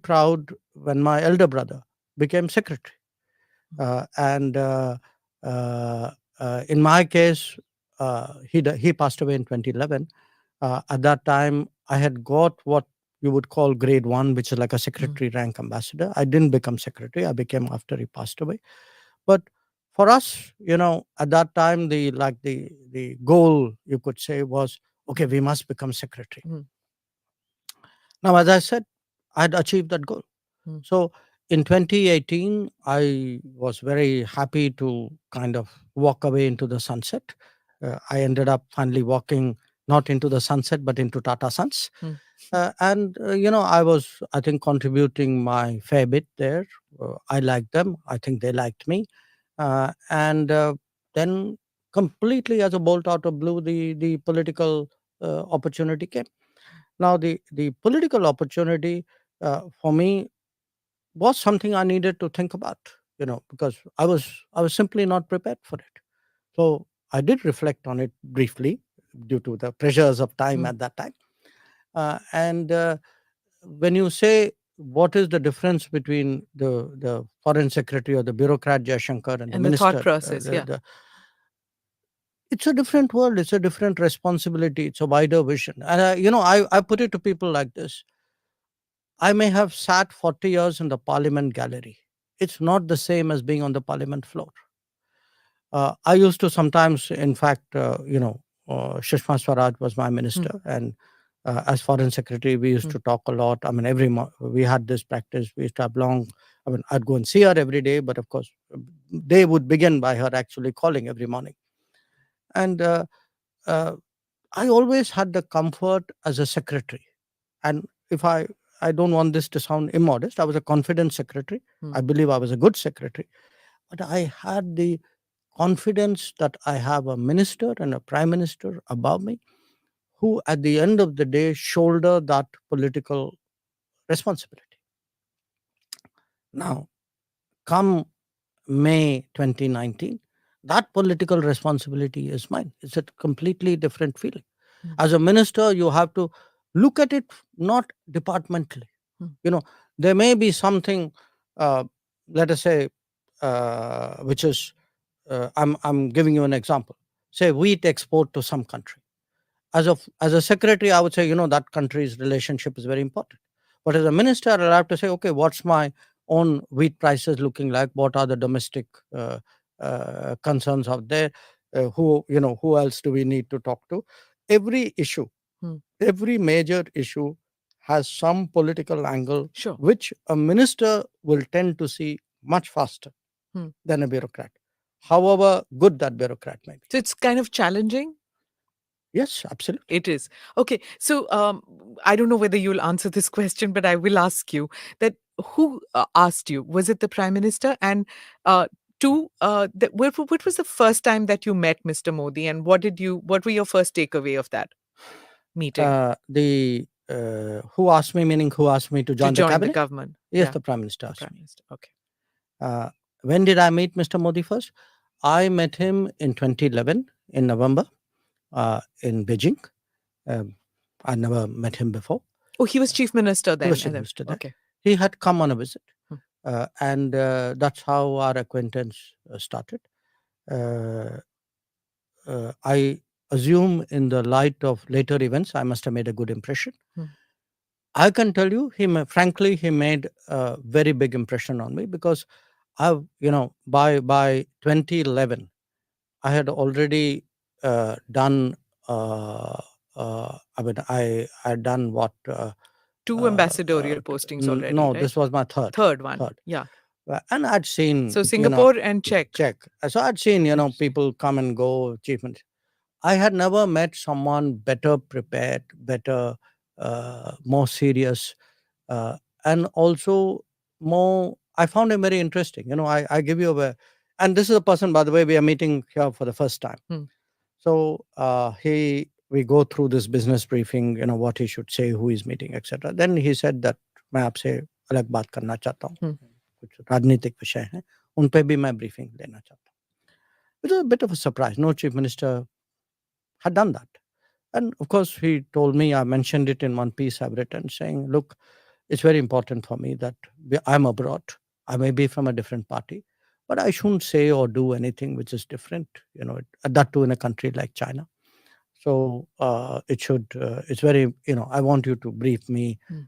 proud when my elder brother became secretary. And in my case, he passed away in 2011. At that time, I had got what you would call grade one, which is like a secretary rank ambassador. I didn't become secretary. I became after he passed away. But for us, at that time, the goal, you could say, was, okay, we must become secretary. Now, as I said, I had achieved that goal. So in 2018, I was very happy to kind of walk away into the sunset. I ended up finally walking not into the sunset, but into Tata Sons. I was, I think, contributing my fair bit there. I liked them. I think they liked me. And then completely as a bolt out of blue, the political opportunity came. Now, the political opportunity for me was something I needed to think about, because I was simply not prepared for it. So I did reflect on it briefly due to the pressures of time at that time. And when you say what is the difference between the foreign secretary or the bureaucrat Jaishankar and the And the thought minister, process, yeah. it's a different world. It's a different responsibility. It's a wider vision. And I put it to people like this: I may have sat 40 years in the Parliament gallery. It's not the same as being on the Parliament floor. I used to sometimes, in fact, Sushma Swaraj was my minister, and as foreign secretary, we used to talk a lot. I mean, we had this practice. We used to have long. I mean, I'd go and see her every day, but of course, day would begin by her actually calling every morning. And I always had the comfort as a secretary. And if I don't want this to sound immodest, I was a confident secretary. I believe I was a good secretary. But I had the confidence that I have a minister and a prime minister above me who, at the end of the day, shoulder that political responsibility. Now, come May 2019, that political responsibility is mine. It's a completely different feeling. As a minister, you have to look at it not departmentally. There may be something, let us say, which is, I'm giving you an example. Say wheat export to some country. As a secretary, I would say, that country's relationship is very important. But as a minister, I'll have to say, okay, what's my own wheat prices looking like? What are the domestic concerns out there? Who else do we need to talk to? Every issue, every major issue has some political angle, which a minister will tend to see much faster than a bureaucrat, however good that bureaucrat may be. So it's kind of challenging. Yes, absolutely. It is. Okay. So I don't know whether you'll answer this question, but I will ask you that who asked you? Was it the Prime Minister? And two, what was the first time that you met Mr. Modi, and what were your first takeaway of that meeting? Who asked me, meaning who asked me to join the cabinet? Government. Yes, Yeah. the Prime Minister The asked Prime me. Minister. Okay. When did I meet Mr. Modi first? I met him in 2011 in November in Beijing. I never met him before. Oh, he was Chief Minister then. He was Chief Minister there. Okay. He had come on a visit, and that's how our acquaintance started. I assume, in the light of later events, I must have made a good impression. I can tell you, frankly, he made a very big impression on me, because by 2011, I had already done. I had done what? Two ambassadorial postings already. No, right? this was my third. Third one. Yeah. And I'd seen. So Singapore and Czech. So I'd seen, people come and go, achievements. I had never met someone better prepared, better, more serious, and also more. I found him very interesting. I give you and this is a person, by the way, we are meeting here for the first time. So we go through this business briefing, what he should say, who he's meeting, etc. Then he said that मैं आपसे अलग बात करना चाहता हूँ, कुछ राजनीतिक विषय हैं, उन पे भी मैं briefing लेना चाहता हूँ. It was a bit of a surprise. No chief minister had done that. And of course, he told me, I mentioned it in one piece I've written, saying, look, it's very important for me that I'm abroad. I may be from a different party, but I shouldn't say or do anything which is different. That too in a country like China. So it's very, I want you to brief me Hmm.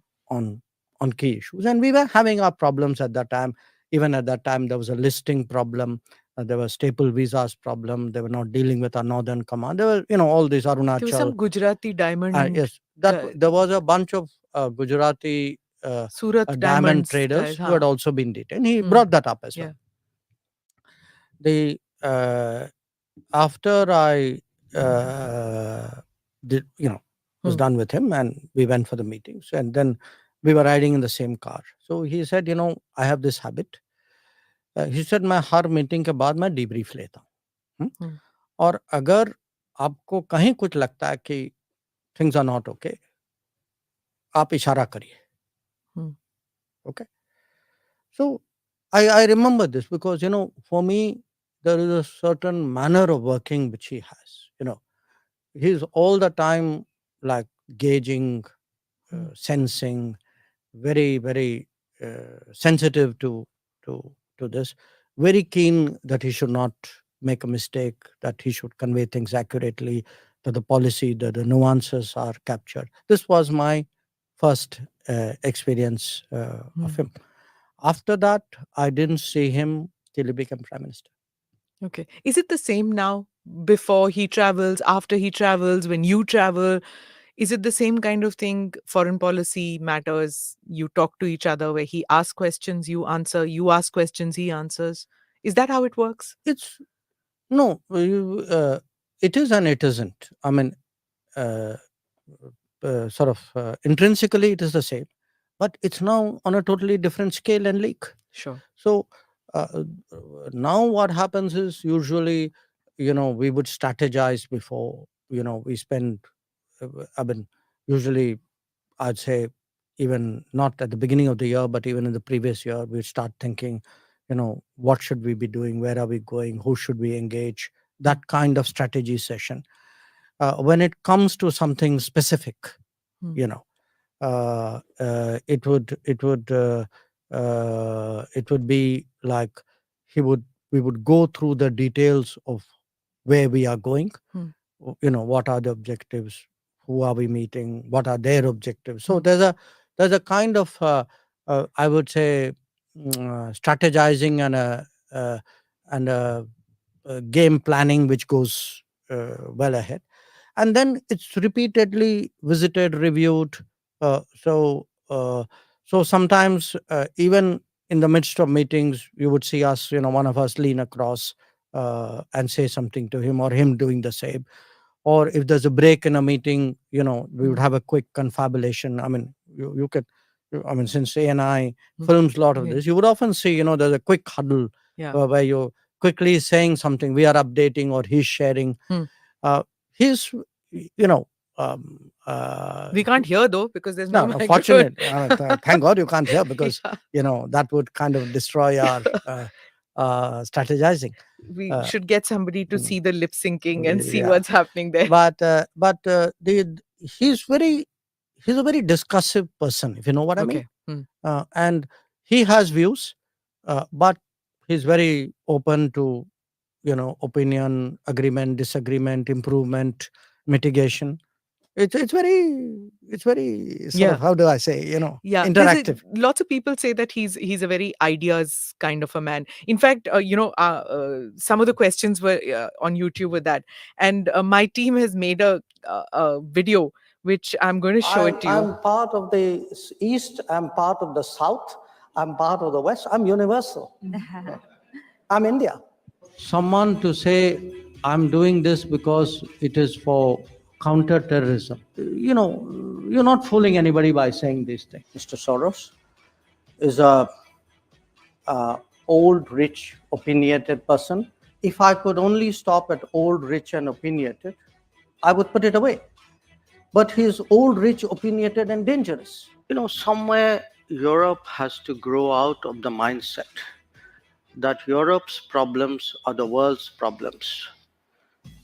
on key issues. And we were having our problems at that time. Even at that time, there was a listing problem. There was staple visas problem. They were not dealing with our northern command. There were, all these There was Arunachal. some Gujarati diamond, Yes, that uh, there was a bunch of Gujarati Surat diamond diamonds guys, traders who huh? had also been detained. He Hmm. brought that up as well. Yeah. The After I did, was Hmm. done with him, and we went for the meetings, and then we were riding in the same car. So he said, I have this habit. He said, मैं हर meeting के बाद मैं debrief लेता हूँ, Hmm. और अगर आपको कहीं कुछ लगता है कि things are not okay, आप इशारा करिए. Hmm. Okay. So I remember this because, for me, there is a certain manner of working which he has. He's all the time like gauging, Hmm. sensing, very, very sensitive to this, very keen that he should not make a mistake, that he should convey things accurately, that the policy, that the nuances are captured. This was my first experience of Hmm. him. After that, I didn't see him till he became prime minister. Okay. Is it the same now? Before he travels, after he travels, when you travel, is it the same kind of thing? Foreign policy matters. You talk to each other where he asks questions, you answer, you ask questions, he answers. Is that how it works? It's no, it is and it isn't. I mean, uh, sort of intrinsically, it is the same, but it's now on a totally different scale and league. Sure. So uh, now what happens is usually, we would strategize before. We spend. I mean, usually I'd say even not at the beginning of the year, but even in the previous year, we start thinking, what should we be doing? Where are we going? Who should we engage? That kind of strategy session. When it comes to something specific, Hmm. you know, it would be like we would go through the details of where we are going. Hmm. What are the objectives, who are we meeting, what are their objectives. So Hmm. there's a kind of I would say strategizing and a game planning which goes well ahead, and then it's repeatedly visited, reviewed. Uh, so uh, so sometimes even in the midst of meetings you would see us, one of us lean across and say something to him, or him doing the same. Or if there's a break in a meeting, we would Hmm. have a quick confabulation. I mean, you could, I mean, since ANI Hmm. films a lot of Yeah. this, you would often see, there's a quick huddle Yeah. where you're quickly saying something, we are updating, or he's sharing. Hmm. uh, he's, you know, um, uh, We can't hear though because there's no no, no, microphone. fortunate. Thank God you can't hear, because, Yeah. that would kind of destroy our strategizing. We Uh, should get somebody to see the lip syncing and see yeah. what's happening there. He's he's a very discussive person, if you know what I mean. Okay. Hmm. And he has views, but he's very open to, opinion, agreement, disagreement, improvement, mitigation. It's very sort of, Yeah. how do I say, Yeah, there's a interactive. lots of people say that he's a very ideas kind of a man. In fact, some of the questions were on YouTube with that, and my team has made a video which I'm going to show it to you. I'm part of the East, I'm part of the South, I'm part of the West, I'm universal. I'm India. Someone to say, I'm doing this because it is for counter-terrorism. You're not fooling anybody by saying these things. Mr. Soros is a old, rich, opinionated person. If I could only stop at old, rich, and opinionated, I would put it away. But he's old, rich, opinionated, and dangerous. Somewhere Europe has to grow out of the mindset that Europe's problems are the world's problems,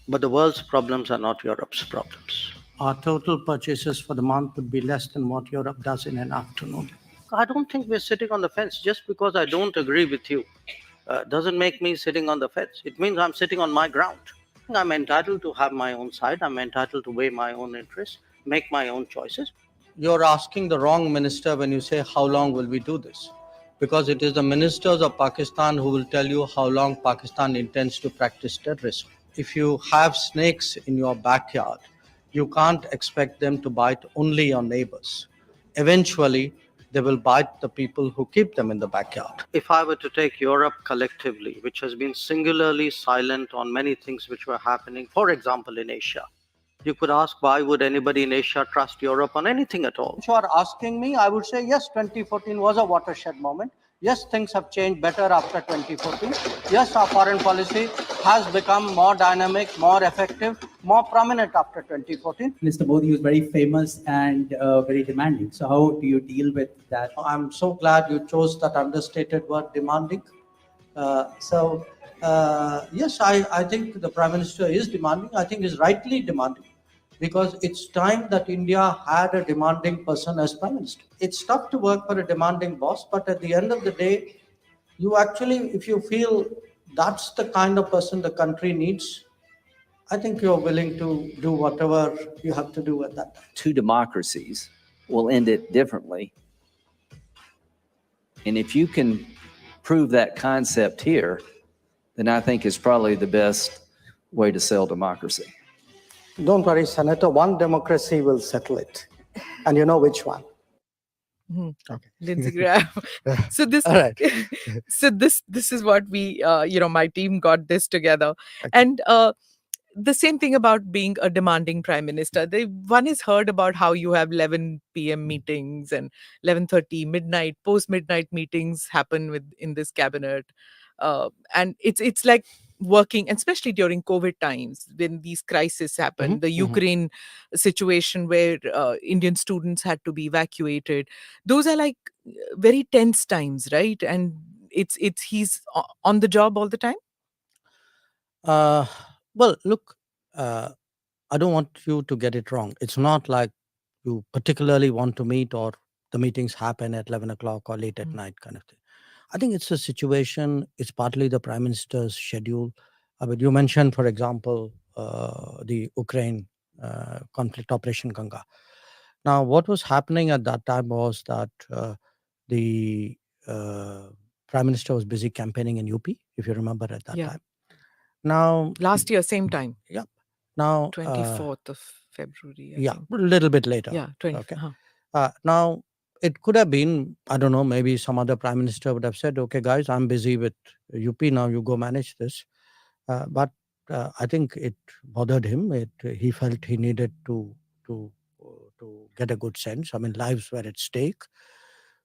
but the world's problems are not Europe's problems. Our total purchases for the month would be less than what Europe does in an afternoon. I don't think we're sitting on the fence. Just because I don't agree with you doesn't make me sitting on the fence. It means I'm sitting on my ground. I'm entitled to have my own side. I'm entitled to weigh my own interests, make my own choices. You're asking the wrong minister when you say, how long will we do this? Because it is the ministers of Pakistan who will tell you how long Pakistan intends to practice terrorism. If you have snakes in your backyard, you can't expect them to bite only your neighbors. Eventually, they will bite the people who keep them in the backyard. If I were to take Europe collectively, which has been singularly silent on many things which were happening, for example, in Asia, you could ask, why would anybody in Asia trust Europe on anything at all? If you are asking me, I would say yes, 2014 was a watershed moment. Yes, things have changed better after 2014. Yes, our foreign policy has become more dynamic, more effective, more prominent after 2014. Mr. Modi was very famous and very demanding. So how do you deal with that? I'm so glad you chose that understated word, demanding. Yes, I think the Prime Minister is demanding. I think he's rightly demanding, because it's time that India had a demanding person as Prime Minister. It's tough to work for a demanding boss, but at the end of the day, you actually, if you feel that's the kind of person the country needs, I think you're willing to do whatever you have to do at that time. Two democracies will end it differently. And if you can prove that concept here, then I think it's probably the best way to sell democracy. Don't worry, Senator, one democracy will settle it. And you know which one. Okay. Lindsey Graham. So this, All right. so this is what we, my team got this together, Okay. and the same thing about being a demanding prime minister. One is heard about how you have 11 p.m. meetings and 11:30 midnight, post midnight meetings happen in this cabinet, and it's like working, especially during COVID times when these crises happen. Mhm, The Ukraine situation where Indian students had to be evacuated. Those are like very tense times, right? And he's on the job all the time. Well, look, I don't want you to get it wrong. It's not like you particularly want to meet or the meetings happen at 11 o'clock or late at night kind of thing. I think it's a situation, it's partly the Prime Minister's schedule. But you mentioned, for example, the Ukraine conflict, Operation Ganga. Now, what was happening at that time was that the Prime Minister was busy campaigning in UP, if you remember at that Yeah. time. Now, Last year, same time, yeah. Now, 24th of February. I yeah, think. a little bit later. Yeah, 20. Okay. Uh-huh. Now, it could have been, I don't know, maybe some other prime minister would have said, okay, guys, I'm busy with UP now, you go manage this. But I think it bothered him. He felt he needed to get a good sense. I mean, lives were at stake.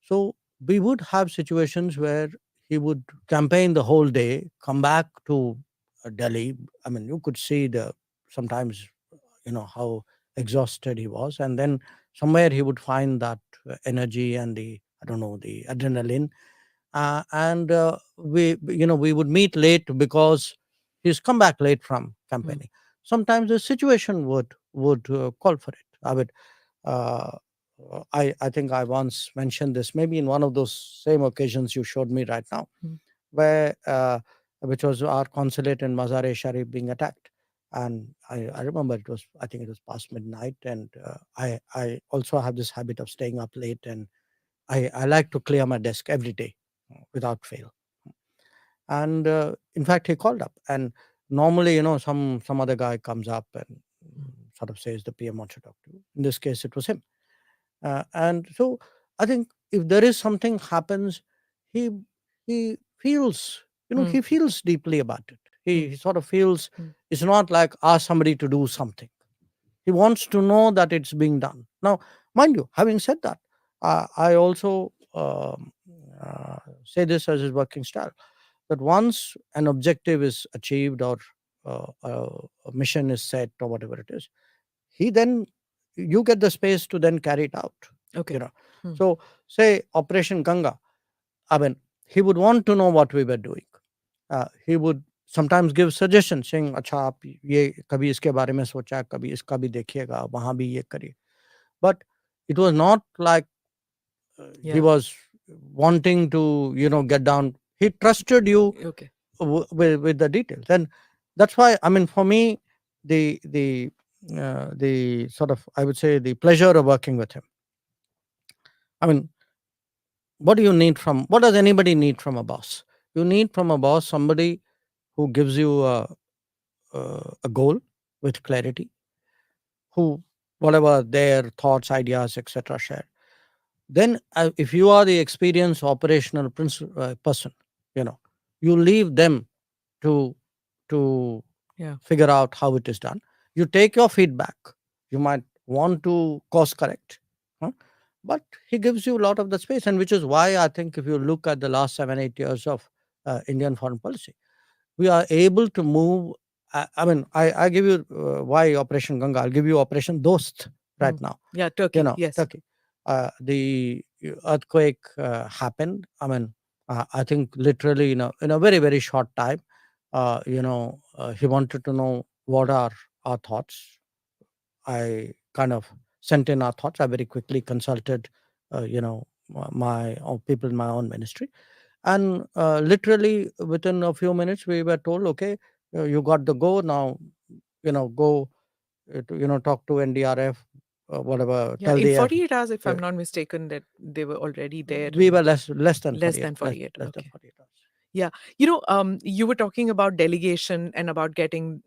So we would have situations where he would campaign the whole day, come back to Delhi. I mean, you could see sometimes, how exhausted he was. And then somewhere he would find that energy and the adrenaline. And we would meet late because he's come back late from campaigning. Sometimes the situation would call for it. Uh, I think I once mentioned this, maybe in one of those same occasions you showed me right now, where which was our consulate in Mazar-e-Sharif being attacked. And I remember I think it was past midnight, and I also have this habit of staying up late, and I like to clear my desk every day without fail. And in fact, he called up, and normally, some other guy comes up and sort of says the PM wants to talk to you. In this case, it was him. And so I think if there is something happens, he feels, he feels deeply about it. He sort of feels it's not like ask somebody to do something. He wants to know that it's being done. Now, mind you, having said that, I also say this as his working style, that once an objective is achieved or a mission is set or whatever it is, you get the space to then carry it out. Okay. So say Operation Ganga, I mean, he would want to know what we were doing. He would sometimes give suggestions saying, अच्छा आप ये कभी इसके बारे में सोचा, कभी इसका भी देखिएगा, वहाँ भी ये करिए. But it was not like he Yeah. was wanting to, get down. He trusted you Okay. with the details, and that's why, I mean, for me, the sort of, I would say, the pleasure of working with him. I mean, what does anybody need from a boss? You need from a boss somebody who gives you a goal with clarity, who, whatever their thoughts, ideas, etc., share. Then, if you are the experienced operational person, you know, you leave them to to Yeah. figure out how it is done. You take your feedback. You might want to course correct, huh? But he gives you a lot of the space, and which is why I think if you look at the last 7-8 years of Indian foreign policy, we are able to move. I mean, I give you why Operation Ganga. I'll give you Operation Dost right now. Yeah, Turkey. Yes. Turkey. The earthquake happened. I mean, I think literally in a very very short time. He wanted to know what are our thoughts. I kind of sent in our thoughts. I very quickly consulted, my people in my own ministry, and literally within a few minutes we were told, okay, you got the go now. Go to, talk to NDRF, whatever. Yeah, Tell in the 48 hours, if uh, I'm not mistaken, that they were already there. we And were less than less 48, than 48. less than Okay. 48 hours. Yeah. You were talking about delegation and about getting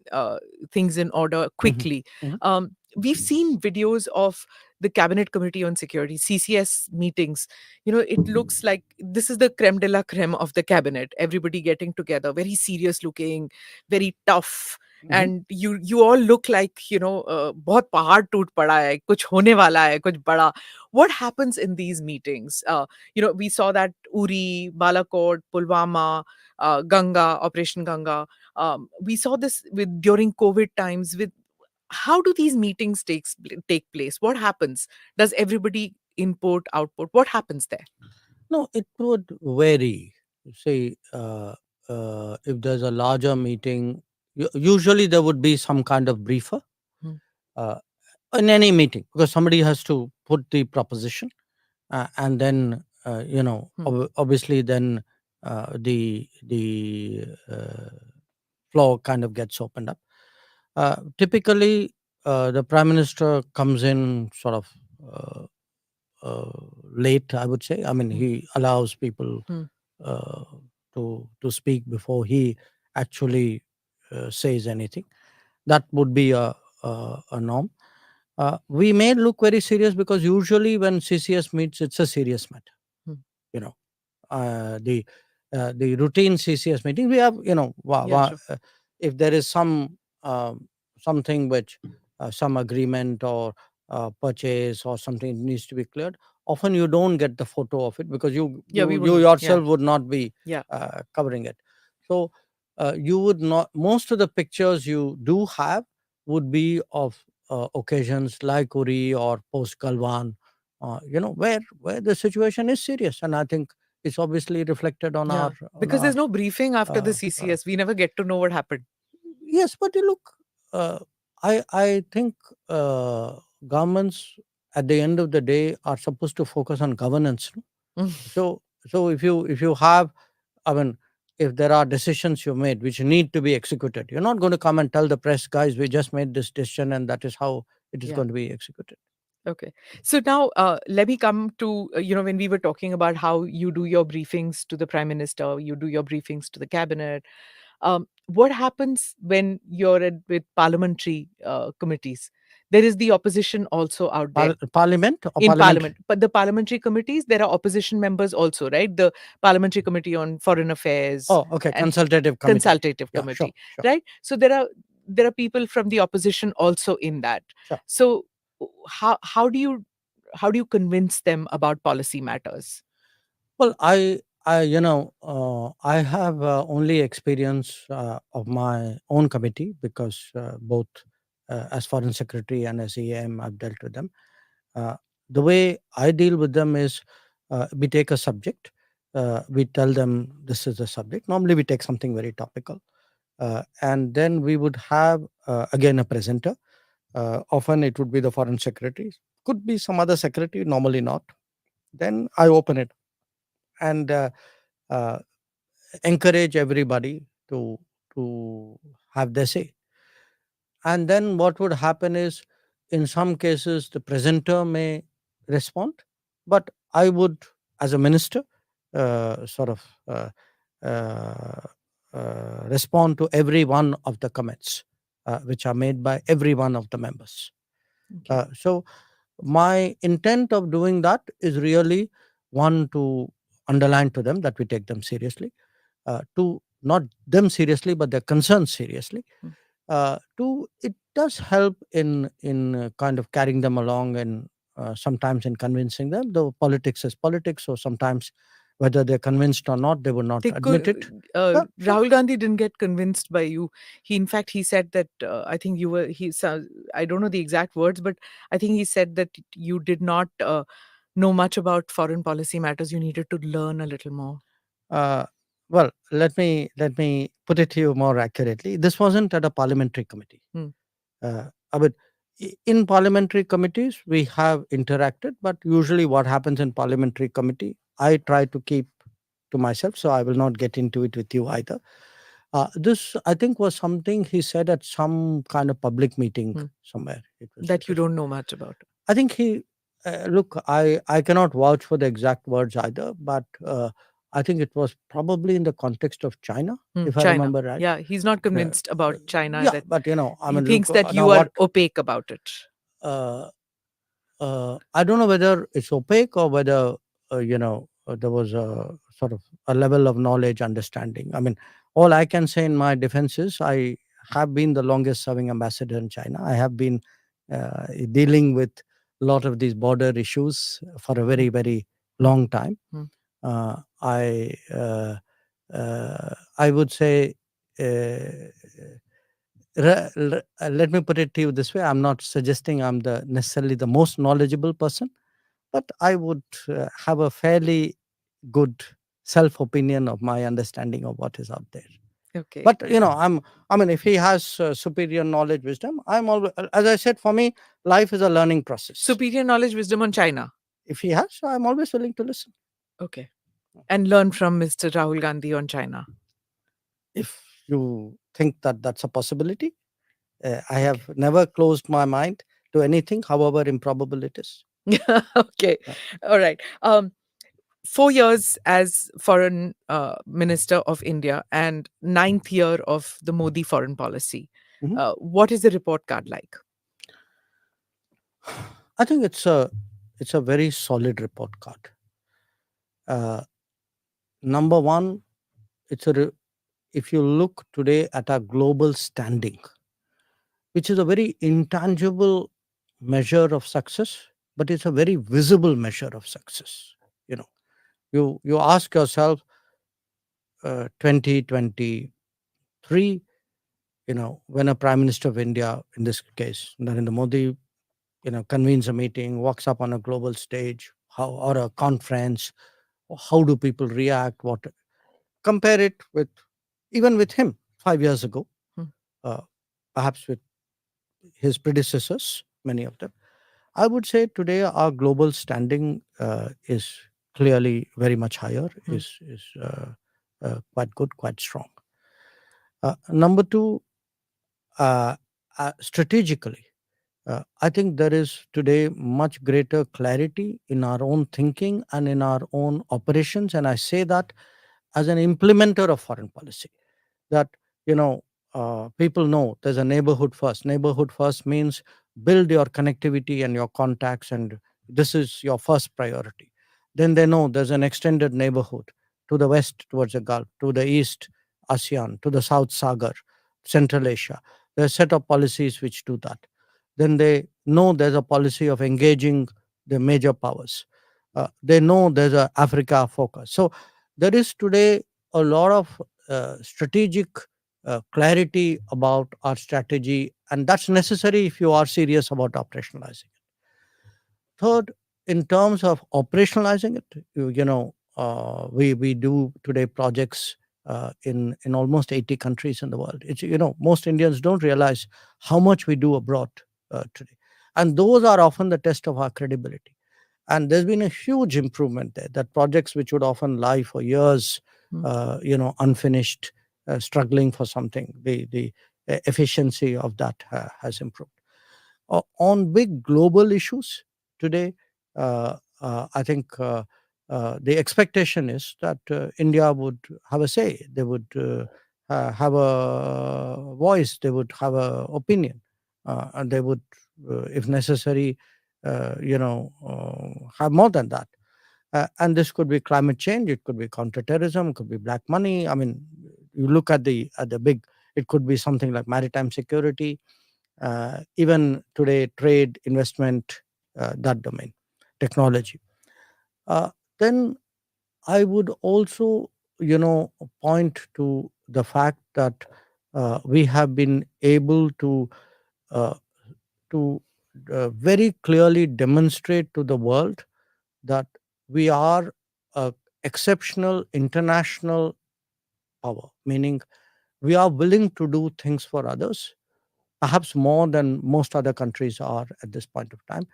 things in order quickly. Mhm. We've seen videos of the Cabinet Committee on Security, CCS meetings. It looks like this is the creme de la creme of the cabinet. Everybody getting together, very serious looking, very tough. Mhm. And you all look like, बहुत पहाड़ टूट पड़ा है, कुछ होने वाला है, कुछ बड़ा. What happens in these meetings? We saw that Uri, Balakot, Pulwama, Ganga, Operation Ganga. We saw this during COVID times. With how do these meetings take place? What happens? Does everybody input, output? What happens there? No, it would vary. See, if there's a larger meeting, usually there would be some kind of briefer Hmm. uh, in any meeting, because somebody has to put the proposition, and then obviously then the floor kind of gets opened up. Typically, the prime minister comes in sort of uh, late, I would say. I mean, he allows people Hmm. uh, to speak before he actually says anything. That would be a norm. We may look very serious because usually when CCS meets, it's a serious matter. Hmm. You know, the routine CCS meeting, we have, Yeah, true. if there is something which some agreement or purchase or something needs to be cleared, often you don't get the photo of it because Yeah, we you wouldn't. yourself Yeah. would not be Yeah. covering it. So you would not, most of the pictures you do have would be of occasions like Uri or post Galwan, where the situation is serious, and I think it's obviously reflected on Yeah. our on Because our there's no briefing after the CCS. We never get to know what happened. yes. But you look, I think governments at the end of the day are supposed to focus on governance, no? So if you have, I mean, if there are decisions you made which need to be executed, you're not going to come and tell the press, guys, we just made this decision and that is how it is Yeah. going to be executed. Okay. So now let me come to, when we were talking about how you do your briefings to the prime minister, you do your briefings to the cabinet. What happens when you're with parliamentary committees? There is the opposition also out there Parliament or in parliamentary? parliament. But the parliamentary committees, there are opposition members also, right? The Parliamentary Committee on Foreign Affairs Oh, okay. and Consultative committee. Consultative Yeah, sure, Committee, sure, right? So there are people from the opposition also in that. sure. So how do you convince them about policy matters? Well, I have only experience of my own committee because both as foreign secretary and as EM, I've dealt with them. Uh, the way I deal with them is we take a subject, we tell them this is the subject. Normally, we take something very topical, and then we would have again a presenter. Often it would be the foreign secretary, could be some other secretary, normally not. Then I open it and uh, encourage everybody to have their say. And then what would happen is, in some cases, the presenter may respond, but I would, as a minister, sort of uh, respond to every one of the comments which are made by every one of the members. Okay. So my intent of doing that is really, one, to underline to them that we take them seriously, to not them seriously but their concerns seriously. Mm. Two, it does help in kind of carrying them along, and sometimes in convincing them, though politics is politics, so sometimes whether they're convinced or not, they would not They admit it. Rahul Gandhi didn't get convinced by you. In fact, he said that I think you were. I don't know the exact words, but I think he said that you did not know much about foreign policy matters. You needed to learn a little more. Uh, well, let me put it to you more accurately. This wasn't at a parliamentary committee. Hmm. I mean, in parliamentary committees we have interacted, but usually what happens in parliamentary committee, I try to keep to myself, so I will not get into it with you either. This, I think, was something he said at some kind of public meeting Hmm. somewhere. That you don't know much about. I think he, look, I cannot vouch for the exact words either, but I think it was probably in the context of China, if I China. remember right. Yeah, he's not convinced about China. Yeah, That but I he mean, thinks look, that now you are what, opaque about it. I don't know whether it's opaque or whether there was a sort of a level of knowledge, understanding. I mean, all I can say in my defense is I have been the longest serving ambassador in China. I have been dealing with a lot of these border issues for a very, very long time. Mm. I would say, let me put it to you this way: I'm not suggesting I'm the necessarily the most knowledgeable person, but I would have a fairly good self opinion of my understanding of what is out there. Okay. But I mean, if he has superior knowledge, wisdom, I'm always, as I said, for me, life is a learning process. Superior knowledge, wisdom on China. If he has, I'm always willing to listen. Okay. And learn from Mr. Rahul Gandhi on China. If you think that that's a possibility, I have never closed my mind to anything, however improbable it is. Okay. All right. 4 years as foreign minister of India and 9th year of the Modi foreign policy. Mhm. What is the report card like? I think it's a very solid report card. Number one, if you look today at our global standing, which is a very intangible measure of success, but it's a very visible measure of success. You ask yourself, 2023, when a prime minister of India, in this case Narendra Modi, convenes a meeting, walks up on a global stage, or a conference, how do people react? What, compare it with even with him 5 years ago, uh, perhaps with his predecessors, many of them. I would say today our global standing is clearly very much higher, is quite good, quite strong. Number two, strategically, I think there is today much greater clarity in our own thinking and in our own operations. And I say that as an implementer of foreign policy, that, people know there's a neighborhood first. Neighborhood first means build your connectivity and your contacts, and this is your first priority. Then they know there's an extended neighborhood to the west towards the Gulf, to the east, ASEAN, to the south, Sagar, Central Asia. There's a set of policies which do that. Then they know there's a policy of engaging the major powers. They know there's a Africa focus. So there is today a lot of strategic clarity about our strategy, and that's necessary if you are serious about operationalizing it. Third, in terms of operationalizing it, we do today projects in almost 80 countries in the world. It's, most Indians don't realize how much we do abroad today, and those are often the test of our credibility. And there's been a huge improvement there, that projects which would often lie for years, unfinished, struggling for something, the efficiency of that has improved. On big global issues today, I think the expectation is that India would have a say. They would have a voice. They would have an opinion, and they would, if necessary, have more than that. And this could be climate change. It could be counterterrorism. It could be black money. I mean, you look at the big. It could be something like maritime security. Even today, trade, investment, that domain, technology. Then I would also, point to the fact that we have been able to uh, very clearly demonstrate to the world that we are a exceptional international power, meaning we are willing to do things for others, perhaps more than most other countries are at this point of time.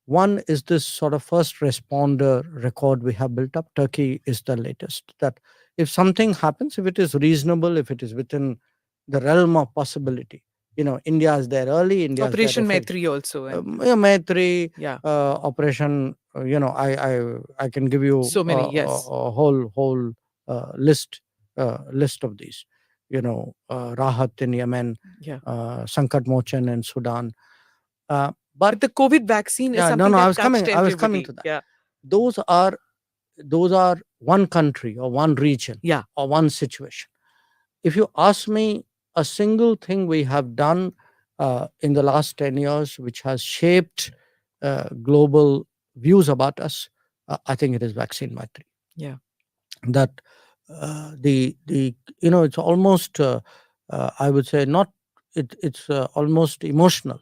One is this sort of first responder record we have built up. Turkey is the latest. That if something happens, if it is reasonable, if it is within the realm of possibility, India is there early. India is there. Operation Maitri also. And Maitri, yeah, Operation. I can give you so many. Yes. a whole list of these. Rahat in Yemen, Yeah. Sankat Mochan in Sudan. But the COVID vaccine is Yeah, something no, that I was coming. touched I was coming everybody. to that. Yeah. Those are one country or one region, Yeah. or one situation. If you ask me, a single thing we have done in the last 10 years which has shaped global views about us, I think it is vaccine Maitri. Yeah. That it's almost I would say not. It's almost emotional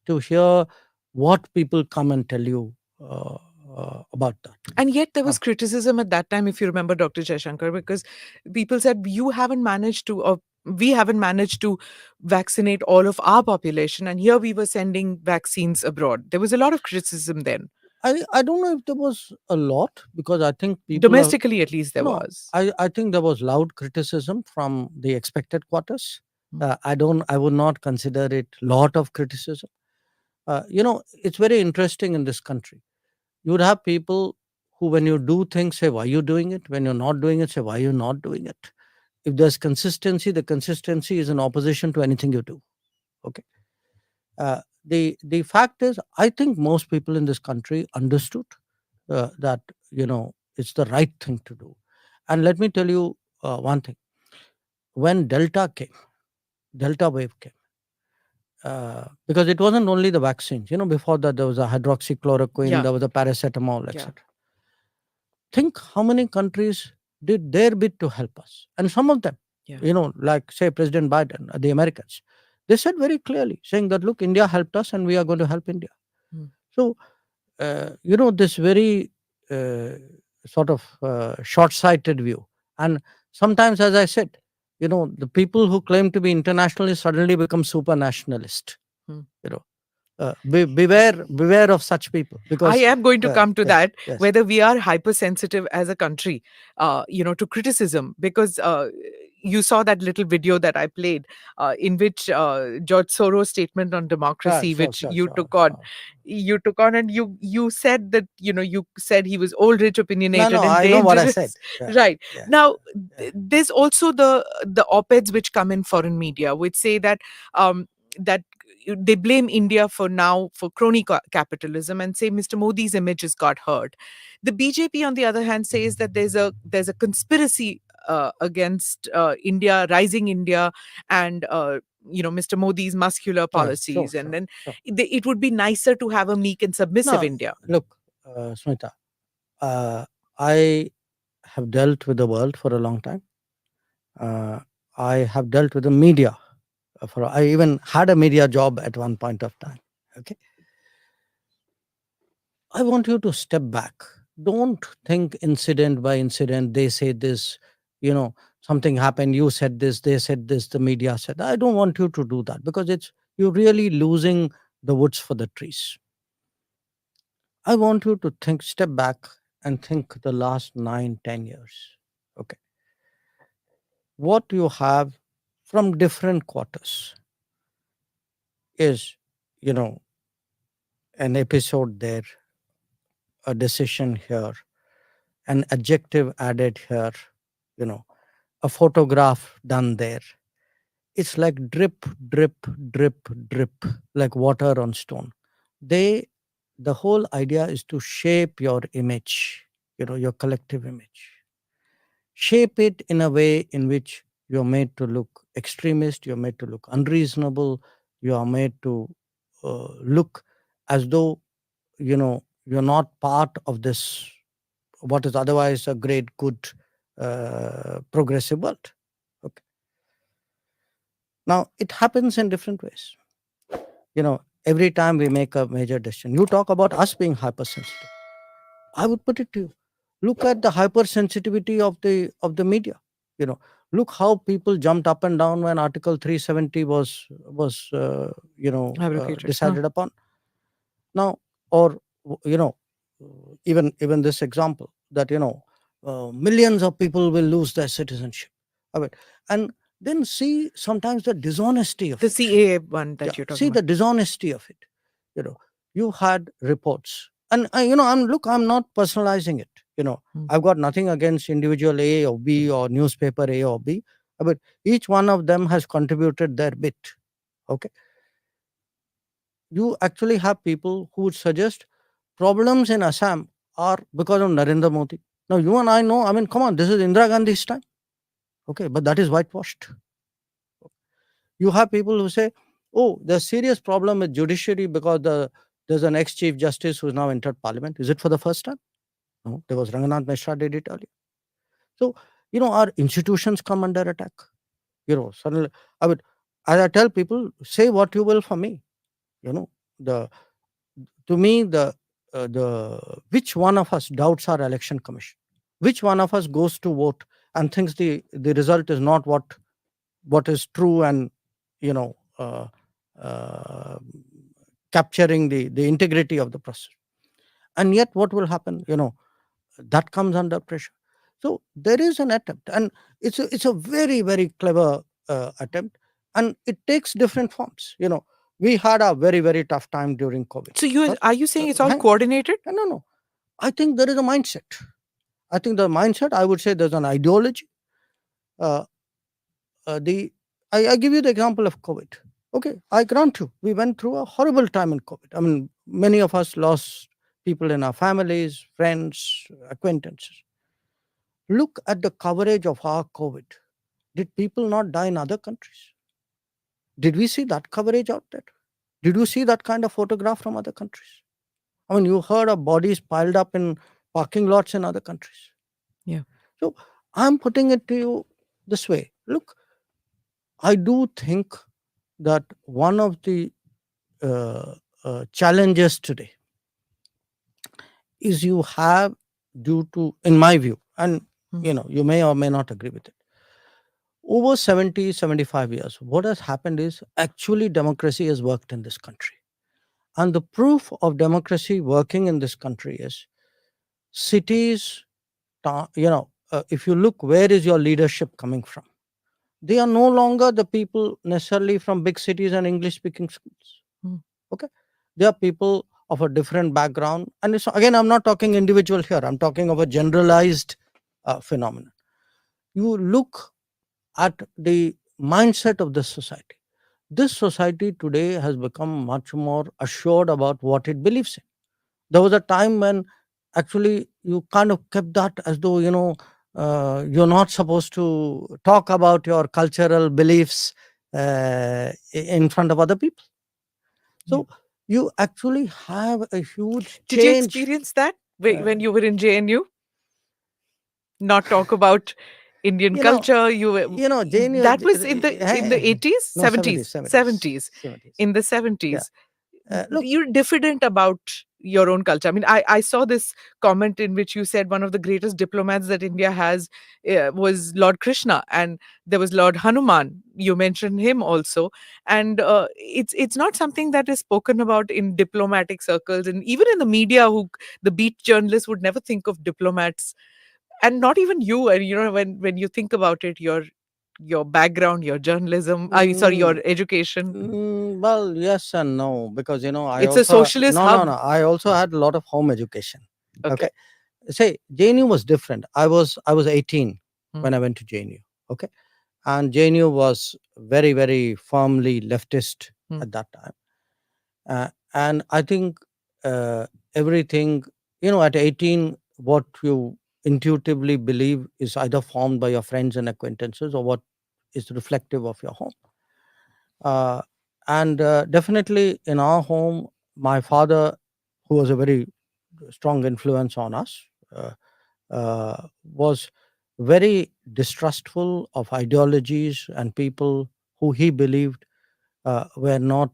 to hear what people come and tell you about that. And yet there was criticism at that time, if you remember, Dr. Jaishankar, because people said you haven't managed to, or we haven't managed to vaccinate all of our population. And here we were sending vaccines abroad. There was a lot of criticism then. I don't know if there was a lot, because I think people Domestically, at least there no, was. I think there was loud criticism from the expected quarters. I would not consider it lot of criticism. It's very interesting in this country. You would have people who, when you do things, say, why are you doing it? When you're not doing it, say, why are you not doing it? If there's consistency, the consistency is in opposition to anything you do. Okay. The fact is, I think most people in this country understood that, it's the right thing to do. And let me tell you one thing. When Delta wave came, because it wasn't only the vaccines. Before that, there was a hydroxychloroquine, there was a paracetamol, etc. Think how many countries did their bit to help us. And some of them, like, say, President Biden, the Americans, they said very clearly, saying that, look, India helped us and we are going to help India. So, this very sort of short-sighted view. And sometimes, as I said, the people who claim to be internationalists suddenly become super nationalist. Beware of such people, because I am going to come to that, yes. whether we are hypersensitive as a country, to criticism, because you saw that little video that I played, in which George Soros' statement on democracy, which you took on, and you said that you said he was old, rich, opinionated, and I dangerous. know what I said. Right. Now, there's also the op-eds which come in foreign media, which say that that they blame India for crony capitalism and say Mr. Modi's image has got hurt. The BJP, on the other hand, says that there's a conspiracy against India, rising India, and Mr. Modi's muscular policies, and then it would be nicer to have a meek and submissive India. Look, Smita, I have dealt with the world for a long time. I have dealt with the media. I even had a media job at one point of time. Okay. I want you to step back. Don't think incident by incident. They say this, something happened. You said this, they said this, the media said. I don't want you to do that, because you're really losing the woods for the trees. I want you to think, step back and think the last 9, 10 years. Okay. What you have from different quarters is, you know, an episode there, a decision here, an adjective added here, you know, a photograph done there. It's like drip, drip, drip, drip, like water on stone. They, the whole idea is to shape your image, your collective image. Shape it in a way in which you're made to look extremist, you're made to look unreasonable, you are made to look as though, you're not part of this, what is otherwise a great, good, progressive world. Okay. Now, it happens in different ways. Every time we make a major decision, you talk about us being hypersensitive. I would put it to you. Look at the hypersensitivity of the media. Look how people jumped up and down when Article 370 was Abrogated. decided upon. Now, or even this example that millions of people will lose their citizenship. I mean, and then see sometimes the dishonesty of The it. CAA one that Yeah, you're see talking the about. dishonesty of it. You had reports, and I'm not personalizing it. I've got nothing against individual A or B or newspaper A or B, but each one of them has contributed their bit. Okay. You actually have people who would suggest problems in Assam are because of Narendra Modi. Now, you and I know, I mean, come on, this is Indira Gandhi's time. Okay, but that is whitewashed. You have people who say, oh, there's serious problem with judiciary because there's an ex-chief justice who's now entered parliament. Is it for the first time? No, there was Ranganath Mishra did it earlier. So, our institutions come under attack. Suddenly, as I tell people, say what you will for me. The to me, the which one of us doubts our election commission? Which one of us goes to vote and thinks the result is not what is true and you know uh, uh, capturing the integrity of the process? And yet, what will happen? That comes under pressure. So there is an attempt, and it's a very, very clever attempt, and it takes different forms. We had a very, very tough time during COVID. So are you saying it's all coordinated? No. I think there is a mindset. I think the mindset, I would say there's an ideology. I give you the example of COVID. Okay, I grant you, we went through a horrible time in COVID. I mean, many of us lost people in our families, friends, acquaintances. Look at the coverage of our COVID. Did people not die in other countries? Did we see that coverage out there? Did you see that kind of photograph from other countries? I mean, you heard of bodies piled up in parking lots in other countries. Yeah. So I'm putting it to you this way. Look, I do think that one of the challenges today is you have, due to, in my view, and you may or may not agree with it, over 70, 75 years, what has happened is actually democracy has worked in this country. And the proof of democracy working in this country is cities, if you look, where is your leadership coming from? They are no longer the people necessarily from big cities and English speaking schools. Okay. They are people of a different background. And again, I'm not talking individual here. I'm talking of a generalized phenomenon. You look at the mindset of this society. This society today has become much more assured about what it believes in. There was a time when actually you kind of kept that as though, you're not supposed to talk about your cultural beliefs in front of other people. So you actually have a huge change. Did you experience that when you were in JNU? Not talk about Indian culture. JNU, that was in the 80s, no, 70s, 70s. in the 70s. Look, You're diffident about your own culture. I mean, I saw this comment in which you said one of the greatest diplomats that India has was Lord Krishna, and there was Lord Hanuman. You mentioned him also, and it's not something that is spoken about in diplomatic circles, and even in the media, who the beat journalists would never think of diplomats, and not even you. And when you think about it, your background, your journalism, sorry, your Mm, education, well, yes and no, because I it's a also socialist no, no, hub. no. I also had a lot of home education. Okay. Okay, say JNU was different. I was 18 Hmm. when I went to JNU. Okay, and JNU was very, very firmly leftist Hmm. at that time. And I think everything, at 18, what you intuitively believe is either formed by your friends and acquaintances or what is reflective of your home. Uh, and definitely in our home, my father, who was a very strong influence on us, was very distrustful of ideologies and people who he believed were not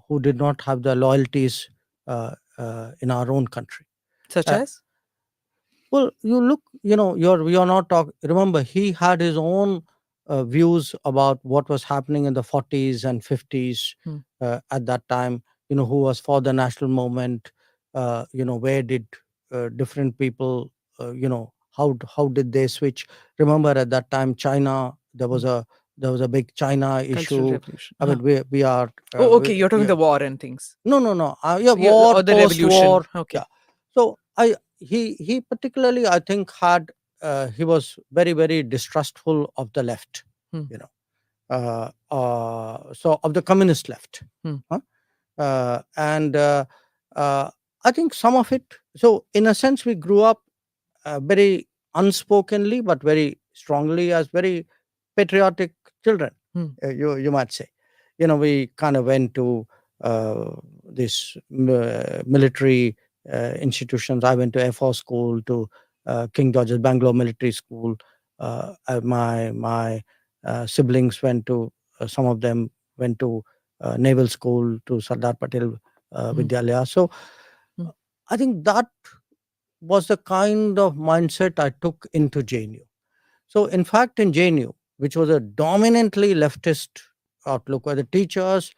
who did not have the loyalties in our own country. Such Uh, as? well, you look, you're not talking. Remember, he had his own views about what was happening in the 40s and 50s Hmm. at that time. Who was for the national movement? Where did different people? How did they switch? Remember, at that time, China. There was a big China Cultural issue. revolution. I mean, we are. Oh, okay. You're talking Yeah, the war and things. no, no, no. Yeah, war, Or the revolution. post-war. Okay. Yeah. So he particularly, I think, he was very, very distrustful of the left. Hmm. So of the communist left. Hmm. Huh? And I think some of it. So in a sense, we grew up very unspokenly, but very strongly as very patriotic children. Hmm. You might say. We kind of went to this military institutions. I went to Air Force School, to King George's Bangalore Military School. My siblings went to. Some of them went to Naval School, to Sardar Patel Hmm. Vidyalaya. So Hmm. I think that was the kind of mindset I took into JNU. So, in fact, in JNU, which was a dominantly leftist outlook, where the teachers,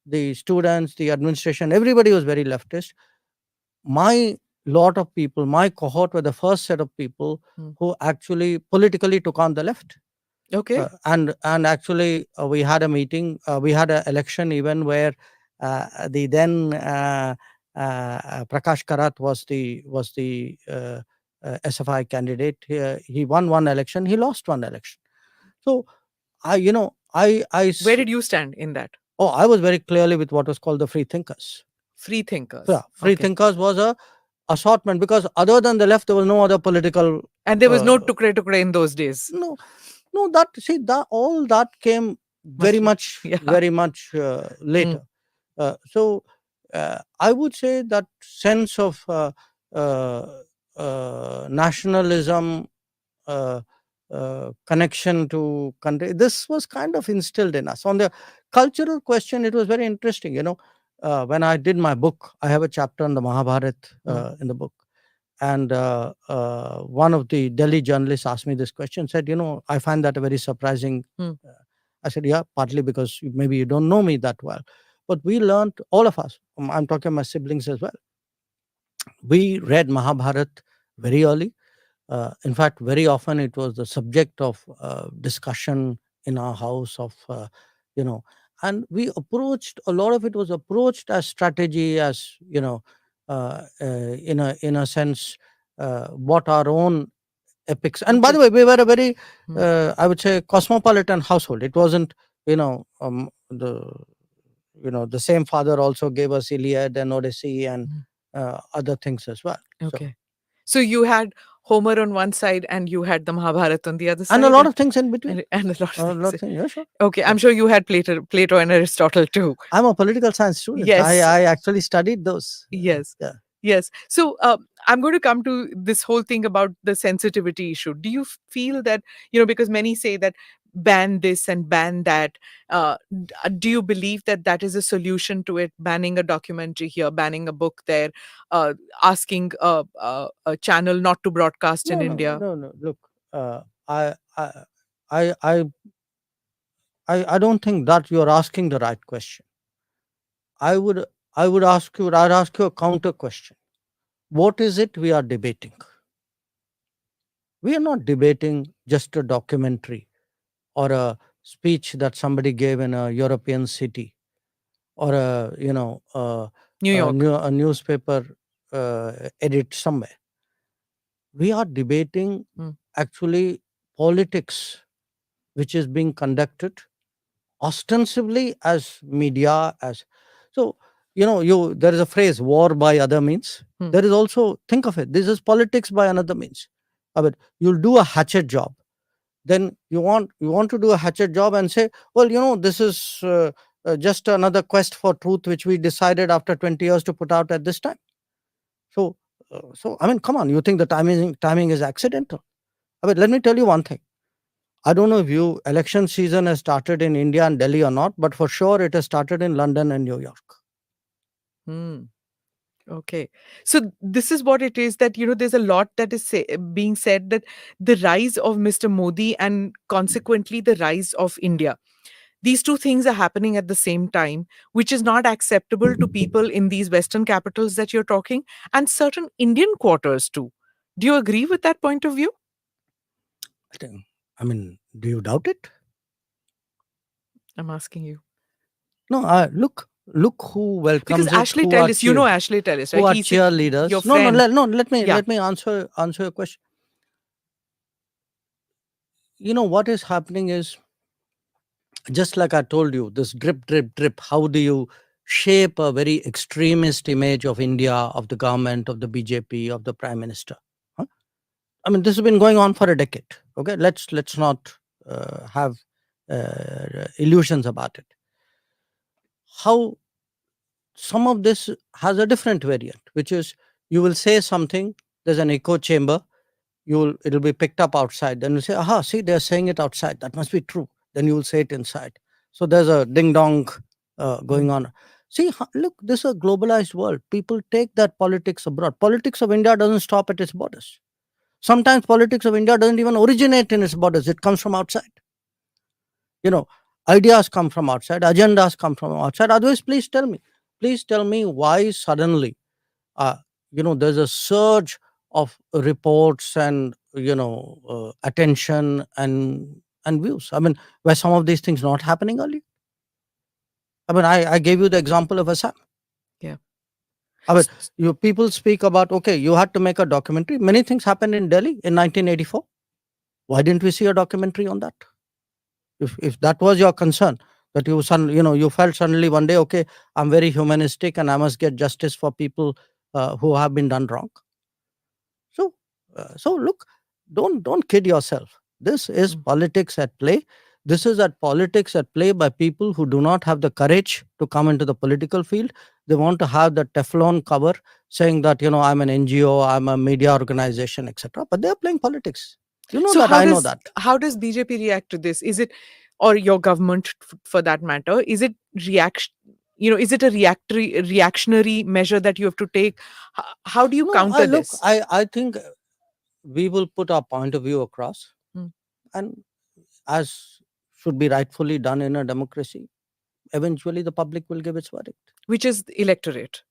the students, the administration, everybody was very leftist. My lot of people, my cohort were the first set of people Hmm. who actually politically took on the left. Okay. And actually, we had a meeting, we had an election even where the then Prakash Karat was the SFI candidate. He won one election, he lost one election. So I, you know, I Where did you stand in that? oh, I was very clearly with what was called the free thinkers. Free thinkers. Yeah, free Okay. thinkers was a assortment, because other than the left, there was no other political. And there was no Uh, tukre in those days. no, no, that all that came very much, Yeah. very much later. So I would say that sense of uh, nationalism, uh, connection to country, this was kind of instilled in us. On the cultural question, it was very interesting. When I did my book, I have a chapter on the Mahabharat in the book. And one of the Delhi journalists asked me this question, said, I find that a very surprising. I said, yeah, partly because maybe you don't know me that well. But we learned, all of us, I'm talking my siblings as well, we read Mahabharat very early. In fact, very often it was the subject of discussion in our house and we approached, a lot of it was approached as strategy, as, in a sense, what our own epics. And by the way, we were a very, I would say, cosmopolitan household. It wasn't, the same father also gave us Iliad and Odyssey and other things as well. Okay. So you had Homer on one side and you had the Mahabharata on the other side. And a lot of things in between. And a lot of things. Yeah, sure. Okay, I'm sure you had Plato and Aristotle too. I'm a political science student. Yes. I actually studied those. Yes. Yeah. Yes. So I'm going to come to this whole thing about the sensitivity issue. Do you feel that, because many say that ban this and ban that. Do you believe that that is a solution to it? Banning a documentary here, banning a book there, asking a channel not to broadcast in No, no, India? no, no. Look, I, I, I, I, I don't think that you are asking the right question. I would, I'd ask you a counter question. What is it we are debating? We are not debating just a documentary or a speech that somebody gave in a European city or New York. a newspaper edit somewhere. We are debating Hmm. actually politics, which is being conducted ostensibly as media, as so. There is a phrase "war by other means." Hmm. There is also, think of it. This is politics by another means. I mean, you'll do a hatchet job, then you want to do a hatchet job and say, well, this is just another quest for truth which we decided after 20 years to put out at this time. So I mean, come on, you think the timing is accidental? I mean, let me tell you one thing. I don't know if election season has started in India and Delhi or not, but for sure it has started in London and New York. Hmm. Okay. So this is what it is, that, there's a lot that is being said, that the rise of Mr. Modi and consequently the rise of India, these two things are happening at the same time, which is not acceptable to people in these Western capitals that you're talking, and certain Indian quarters too. Do you agree with that point of view? I mean, do you doubt it? I'm asking you. No, look who Because welcomes it, Ashley who are Tellis, you know Ashley Tellis, who right? are He's cheerleaders. your No, friend. let me Yeah. let me answer your question. What is happening is, just like I told you, this drip, drip, drip. How do you shape a very extremist image of India, of the government, of the BJP, of the prime minister? Huh? I mean, this has been going on for a decade. Okay, let's not have illusions about it. How some of this has a different variant, which is you will say something, there's an echo chamber, it'll be picked up outside. Then you say, aha, see, they're saying it outside. That must be true. Then you will say it inside. So there's a ding dong going on. See, look, this is a globalized world. People take that politics abroad. Politics of India doesn't stop at its borders. Sometimes politics of India doesn't even originate in its borders. It comes from outside. Ideas come from outside, agendas come from outside. Otherwise, please tell me why suddenly there's a surge of reports and attention and views. I mean, were some of these things not happening earlier? I mean, I gave you the example of Assam. Yeah. I mean, people speak about, okay, you had to make a documentary. Many things happened in Delhi in 1984. Why didn't we see a documentary on that? If that was your concern, that you felt suddenly one day, okay, I'm very humanistic and I must get justice for people who have been done wrong. So look, don't kid yourself. This is politics at play. This is politics at play by people who do not have the courage to come into the political field. They want to have the Teflon cover saying that, I'm an NGO, I'm a media organization, etc. But they are playing politics. You know So that, I know that. how does BJP react to this? Is it, or your government for that matter, is it reaction? Is it a reactionary measure that you have to take? How do you No, counter this? I think we will put our point of view across, Hmm. and as should be rightfully done in a democracy, eventually the public will give its verdict. Which is the electorate.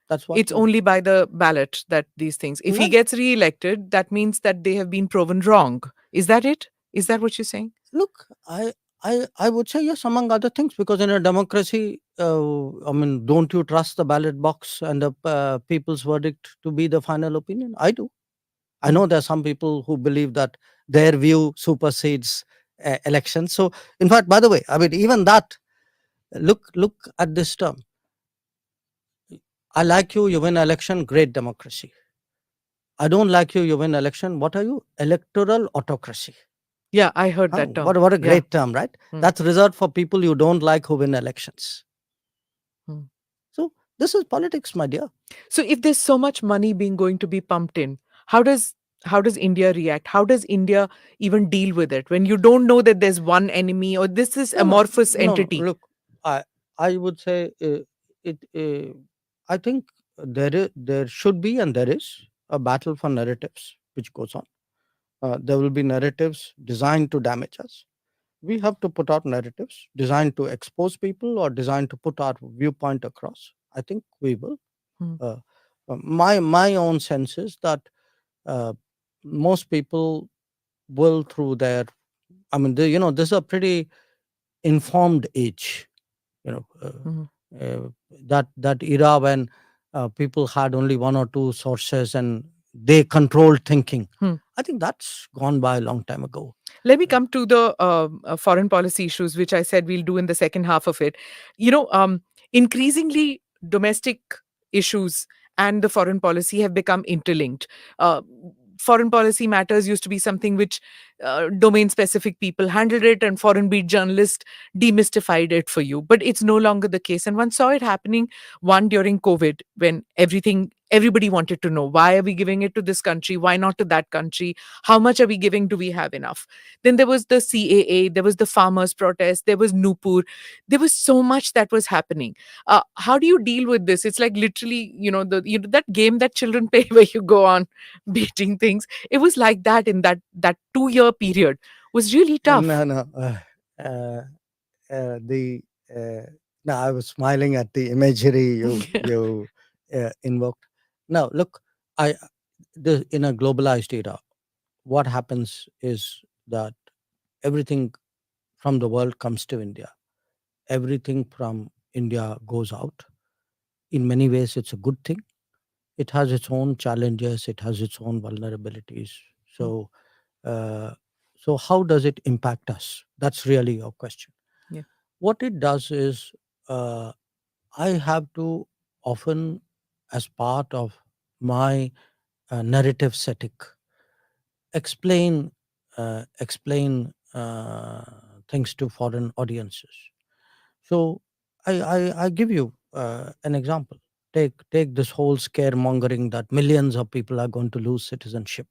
That's what It's only by the ballot that these things. If he Well- gets re-elected, that means that they have been proven wrong. Is that it? Is that what you're saying? Look, I would say yes, among other things, because in a democracy, I mean, don't you trust the ballot box and the people's verdict to be the final opinion? I do. I know there are some people who believe that their view supersedes elections. So, in fact, by the way, I mean, even that, look at this term. I like you, you win election, great democracy. I don't like you, you win election. What are you? Electoral autocracy. Yeah, I heard that term. What a Yeah. great term, right? That's reserved for people you don't like who win elections. So this is politics, my dear. So if there's so much money going to be pumped in, how does How does India react? How does India even deal with it when you don't know that there's one enemy or this is No, no, amorphous no. entity? Look, I would say it. I think there should be and there is a battle for narratives which goes on. There will be narratives designed to damage us. We have to put out narratives designed to expose people or designed to put our viewpoint across. I think we will. Hmm. My own sense is that uh, most people will through their. I mean, this is a pretty informed age. You know, Mhm. that era when people had only one or two sources and they controlled thinking. Hmm. I think that's gone by a long time ago. Let me come to the foreign policy issues, which I said we'll do in the second half of it. You know, increasingly domestic issues and the foreign policy have become interlinked. Uh, Foreign policy matters used to be something which domain specific people handled it, and foreign beat journalists demystified it for you. But it's no longer the case. And one saw it happening one during COVID when everybody wanted to know, why are we giving it to this country? Why not to that country? How much are we giving? Do we have enough? Then there was the CAA, there was the farmers' protest, there was Nupur. There was so much that was happening. How do you deal with this? It's like literally, that game that children play where you go on beating things. It was like that in that 2 year period. Was really tough. No, no. Uh, the No, I was smiling at the imagery you invoked. Now, look, I in a globalized era, what happens is that everything from the world comes to India. Everything from India goes out. In many ways, it's a good thing. It has its own challenges. It has its own vulnerabilities. Mm. So, uh, so how does it impact us? That's really your question. Yeah. What it does is, uh, I have to often, as part of my narrative setting, explain things to foreign audiences. So I give you an example. Take this whole scaremongering that millions of people are going to lose citizenship.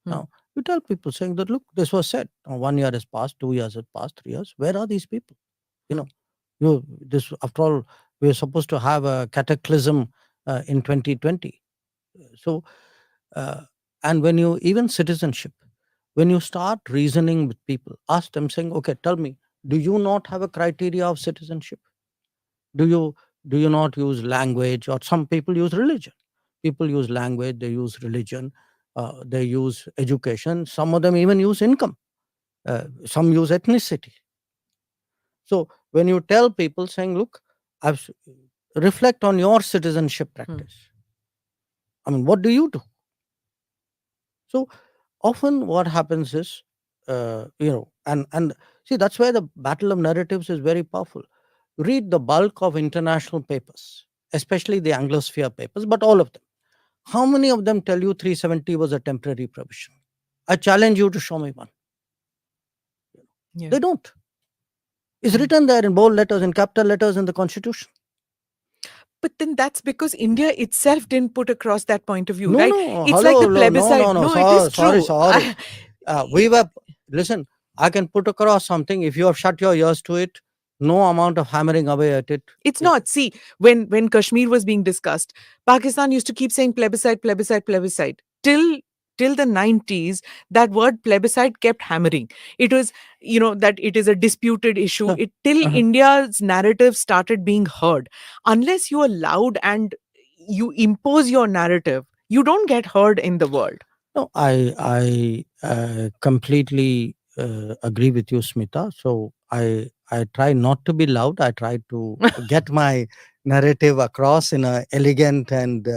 Hmm. Now you tell people saying that, look, this was said. Now, 1 year has passed, 2 years has passed, 3 years. Where are these people? You Hmm. know, this after all, we are supposed to have a cataclysm in 2020. So uh, and when you even citizenship, when you start reasoning with people, ask them saying, okay, tell me, do you not have a criteria of citizenship? Do you not use language? Or some people use religion. People use language, they use religion, they use education, some of them even use income, some use ethnicity. So when you tell people saying, look, I've reflect on your citizenship practice, I mean, what do you do? So often what happens is, and see, that's where the battle of narratives is very powerful. Read the bulk of international papers, especially the Anglosphere papers, but all of them. How many of them tell you 370 was a temporary provision? I challenge you to show me one. Yeah. They don't. It's Mm. written there in bold letters, in capital letters in the Constitution. But then that's because India itself didn't put across that point of view, No, right? no, It's like hello, the no, no, plebiscite. no, no. No, it is Sorry, true. sorry. We were, listen, I can put across something. If you have shut your ears to it, no amount of hammering away at it. It's not. See, when Kashmir was being discussed, Pakistan used to keep saying plebiscite, plebiscite, plebiscite. Till the 90s, that word plebiscite kept hammering. It was, that it is a disputed issue. Uh, Till uh-huh. India's narrative started being heard. Unless you are loud and you impose your narrative, you don't get heard in the world. No, I completely agree with you, Smita. So I try not to be loud. I try to get my narrative across in a elegant and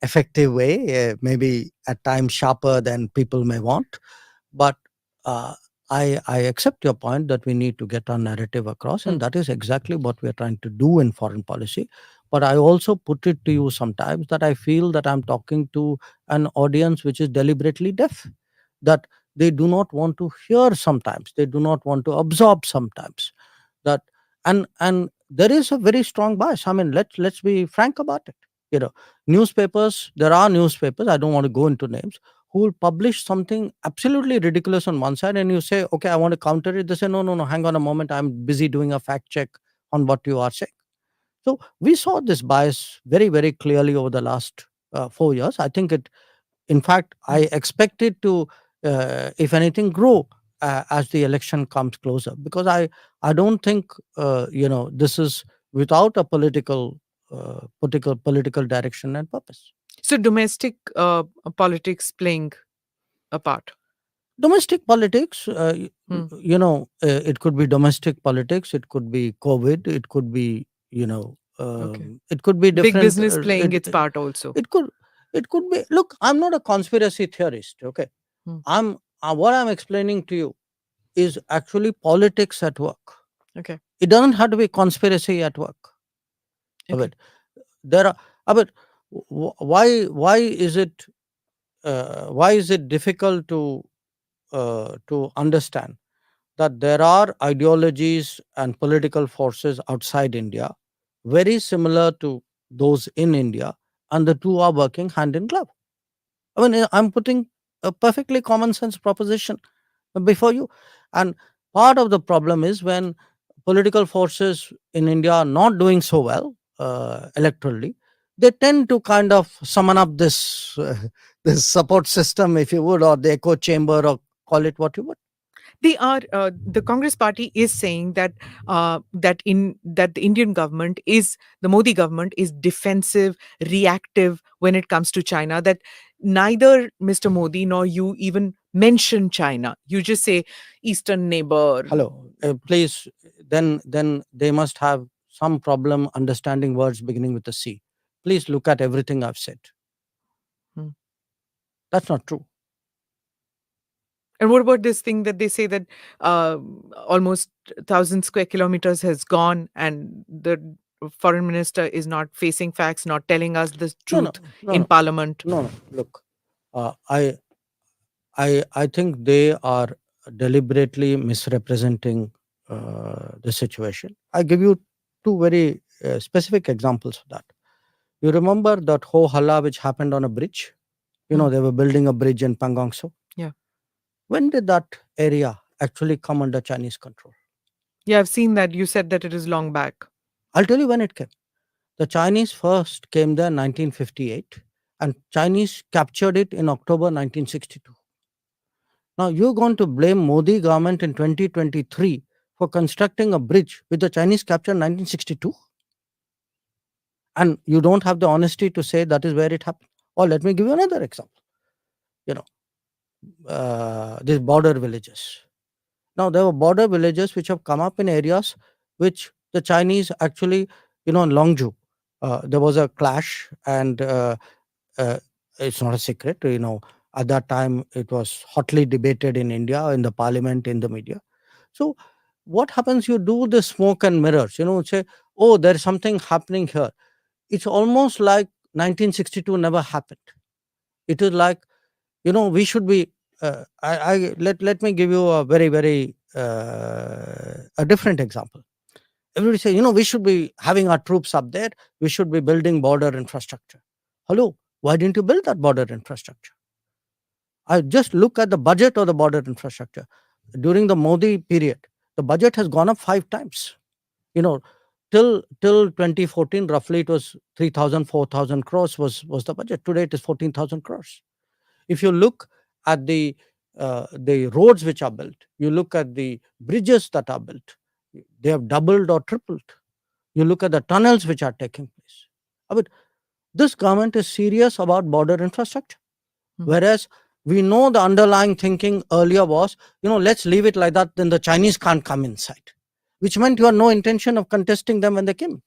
effective way. Maybe at times sharper than people may want, but uh, I accept your point that we need to get our narrative across, and Mm. that is exactly what we are trying to do in foreign policy. But I also put it to you sometimes that I feel that I'm talking to an audience which is deliberately deaf, that they do not want to hear sometimes, they do not want to absorb sometimes. That and there is a very strong bias. I mean, let's be frank about it. You know, newspapers. There are newspapers. I don't want to go into names who will publish something absolutely ridiculous on one side, and you say, okay, I want to counter it. They say, no, no, no, hang on a moment. I'm busy doing a fact check on what you are saying. So we saw this bias very, very clearly over the last 4 years. I think it, in fact, I expect it to, if anything, grow as the election comes closer, because I don't think, this is without a political direction and purpose. So domestic politics playing a part. Domestic politics, Hmm. it could be domestic politics, it could be COVID, it could be, Okay. it could be Big different. business playing its part also. It could, it could be. Look, I'm not a conspiracy theorist. Okay, Hmm. I'm what I'm explaining to you is actually politics at work. Okay. It doesn't have to be conspiracy at work. Okay. But there are. But why is it difficult to understand that there are ideologies and political forces outside India very similar to those in India, and the two are working hand in glove? I mean, I'm putting a perfectly common sense proposition before you. And part of the problem is when political forces in India are not doing so well electorally, they tend to kind of summon up this this support system, if you would, or the echo chamber, or call it what you would. They are the Congress party is saying that that the Indian government is the Modi government is defensive, reactive when it comes to China. That neither Mr. Modi nor you even mention China. You just say eastern neighbor. Hello, please. Then they must have some problem understanding words beginning with a C. Please look at everything I've said. Hmm. That's not true. And what about this thing that they say that almost 1,000 square kilometers has gone, and the foreign minister is not facing facts, not telling us the truth in Parliament? No. Look, I think they are deliberately misrepresenting the situation. I give you two very specific examples of that. You remember that ho halla which happened on a bridge? They were building a bridge in Pangong. Yeah. When did that area actually come under Chinese control? Yeah, I've seen that. You said that it is long back. I'll tell you when it came. The Chinese first came there in 1958, and Chinese captured it in October 1962. Now you're going to blame Modi government in 2023 for constructing a bridge with the Chinese captured in 1962? And you don't have the honesty to say that is where it happened. Or let me give you another example. These border villages. Now, there were border villages which have come up in areas which the Chinese actually, in Longju, there was a clash, and it's not a secret, at that time it was hotly debated in India, in the parliament, in the media. So, what happens? You do the smoke and mirrors, say, oh, there's something happening here. It's almost like 1962 never happened. It is like, we should be. Let me give you a very, very a different example. Everybody say, we should be having our troops up there. We should be building border infrastructure. Hello, why didn't you build that border infrastructure? I just look at the budget of the border infrastructure. During the Modi period, the budget has gone up 5 times. Till 2014, roughly it was 3,000, 4,000 crores was the budget. Today it is 14,000 crores. If you look at the roads which are built, you look at the bridges that are built, they have doubled or tripled. You look at the tunnels which are taking place. I mean, this government is serious about border infrastructure. Whereas we know the underlying thinking earlier was, let's leave it like that, then the Chinese can't come inside, which meant you had no intention of contesting them when they came.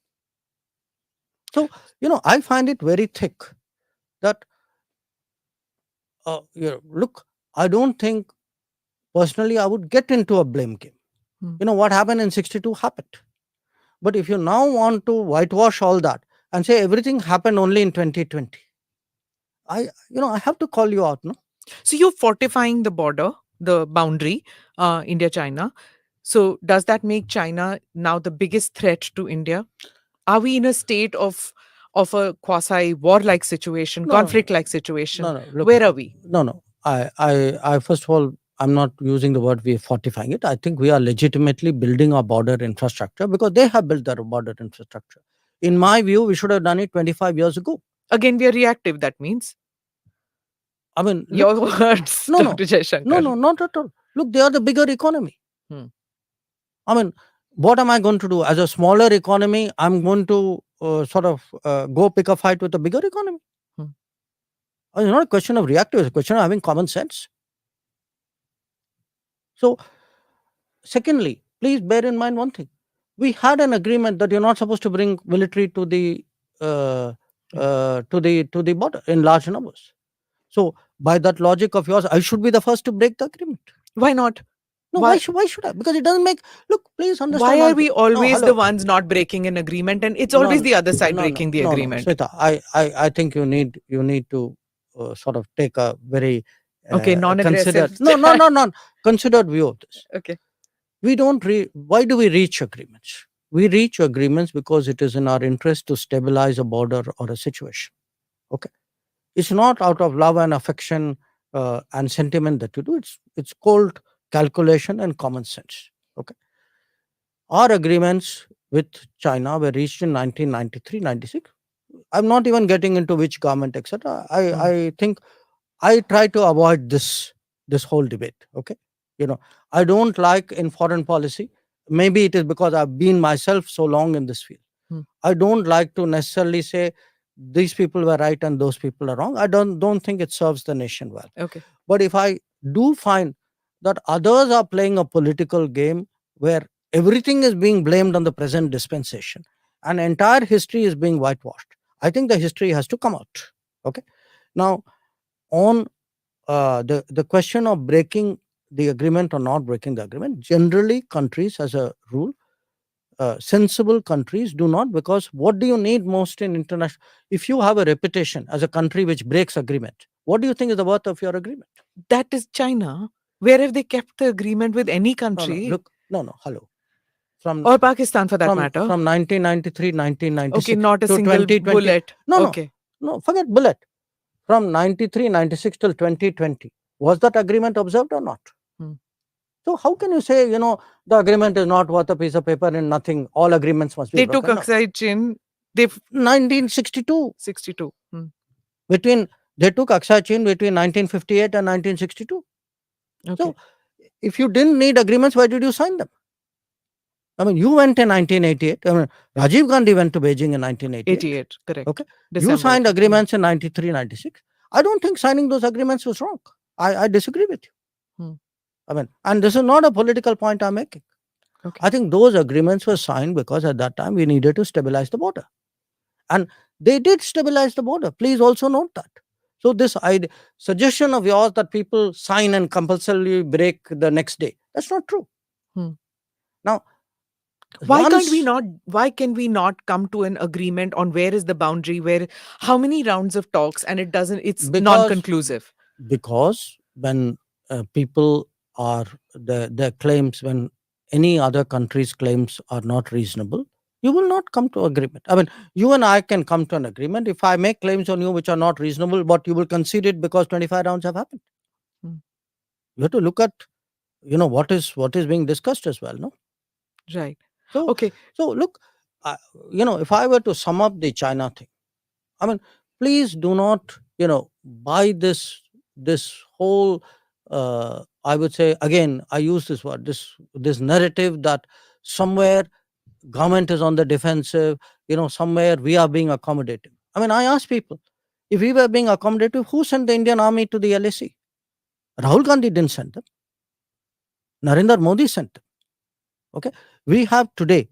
So, I find it very thick that, look, I don't think personally I would get into a blame game. What happened in 62 happened. But if you now want to whitewash all that and say everything happened only in 2020, I have to call you out, no? So you're fortifying the border, the boundary, India-China. So does that make China now the biggest threat to India? Are we in a state of a quasi war-like situation, conflict-like situation? No, look, where are we? No. I first of all, I'm not using the word we are fortifying it. I think we are legitimately building our border infrastructure because they have built their border infrastructure. In my view, we should have done it 25 years ago. Again, we are reactive, that means. I mean, Your look, words, no, no, Dr. Jaishankar. no, not at all. Look, they are the bigger economy. Hmm. I mean, what am I going to do? As a smaller economy, I'm going to go pick a fight with a bigger economy. Hmm. It's not a question of reactive, it's a question of having common sense. So, secondly, please bear in mind one thing. We had an agreement that you're not supposed to bring military to the border in large numbers. So, by that logic of yours, I should be the first to break the agreement. Why not? No, Why- why should I? Because it doesn't make. Look, please understand. Why are one we thing. always No, the hello. ones not breaking an agreement, and it's always the other side breaking the agreement? Sweta, I think you need to sort of take a very Okay, non-aggressive. considered considered view of this. Okay. We don't why do we reach agreements? We reach agreements because it is in our interest to stabilize a border or a situation. Okay, it's not out of love and affection and sentiment that you do. It's cold calculation and common sense. Okay, our agreements with China were reached in 1993, 96. I'm not even getting into which government, etc. I think I try to avoid this whole debate. Okay, I don't like in foreign policy. Maybe it is because I've been myself so long in this field. I don't like to necessarily say these people were right and those people are wrong. I don't think it serves the nation well. Okay. But if I do find that others are playing a political game where everything is being blamed on the present dispensation and entire history is being whitewashed, I think the history has to come out. Okay. Now, on the question of breaking the agreement or not breaking the agreement, generally countries, as a rule, sensible countries do not, because what do you need most in international? If you have a reputation as a country which breaks agreement, what do you think is the worth of your agreement? That is China. Where have they kept the agreement with any country? Hello. Or Pakistan, for that matter. From 1993, 1996 Okay, not a to single 2020. bullet. Okay. No, forget bullet. From 93, 96 till 2020, was that agreement observed or not? So how can you say, the agreement is not worth a piece of paper and nothing, all agreements must be They broken? took Aksai Chin. They've 1962. 62. They took Aksai Chin between 1958 and 1962. Okay. So if you didn't need agreements, why did you sign them? I mean, you went in 1988. I mean, Rajiv Gandhi went to Beijing in 1988. 88, correct. Okay. December. You signed agreements in 93, 96. I don't think signing those agreements was wrong. I disagree with you. I mean, and this is not a political point I'm making. Okay. I think those agreements were signed because at that time we needed to stabilize the border. And they did stabilize the border. Please also note that. So this suggestion of yours that people sign and compulsorily break the next day, that's not true. Now, why can we not come to an agreement on where is the boundary, how many rounds of talks, and it's non-conclusive? Because when people are their claims, when any other country's claims are not reasonable, you will not come to agreement. I mean, you and I can come to an agreement. If I make claims on you which are not reasonable, but you will concede it because 25 rounds have happened. You have to look at, what is being discussed as well, no? Right. So, okay. So look, if I were to sum up the China thing, I mean, please do not, buy this whole, I would say, again, I use this word, this narrative that somewhere government is on the defensive, somewhere we are being accommodative. I mean, I ask people, if we were being accommodative, who sent the Indian army to the LAC? Rahul Gandhi didn't send them. Narendra Modi sent them. Okay. We have today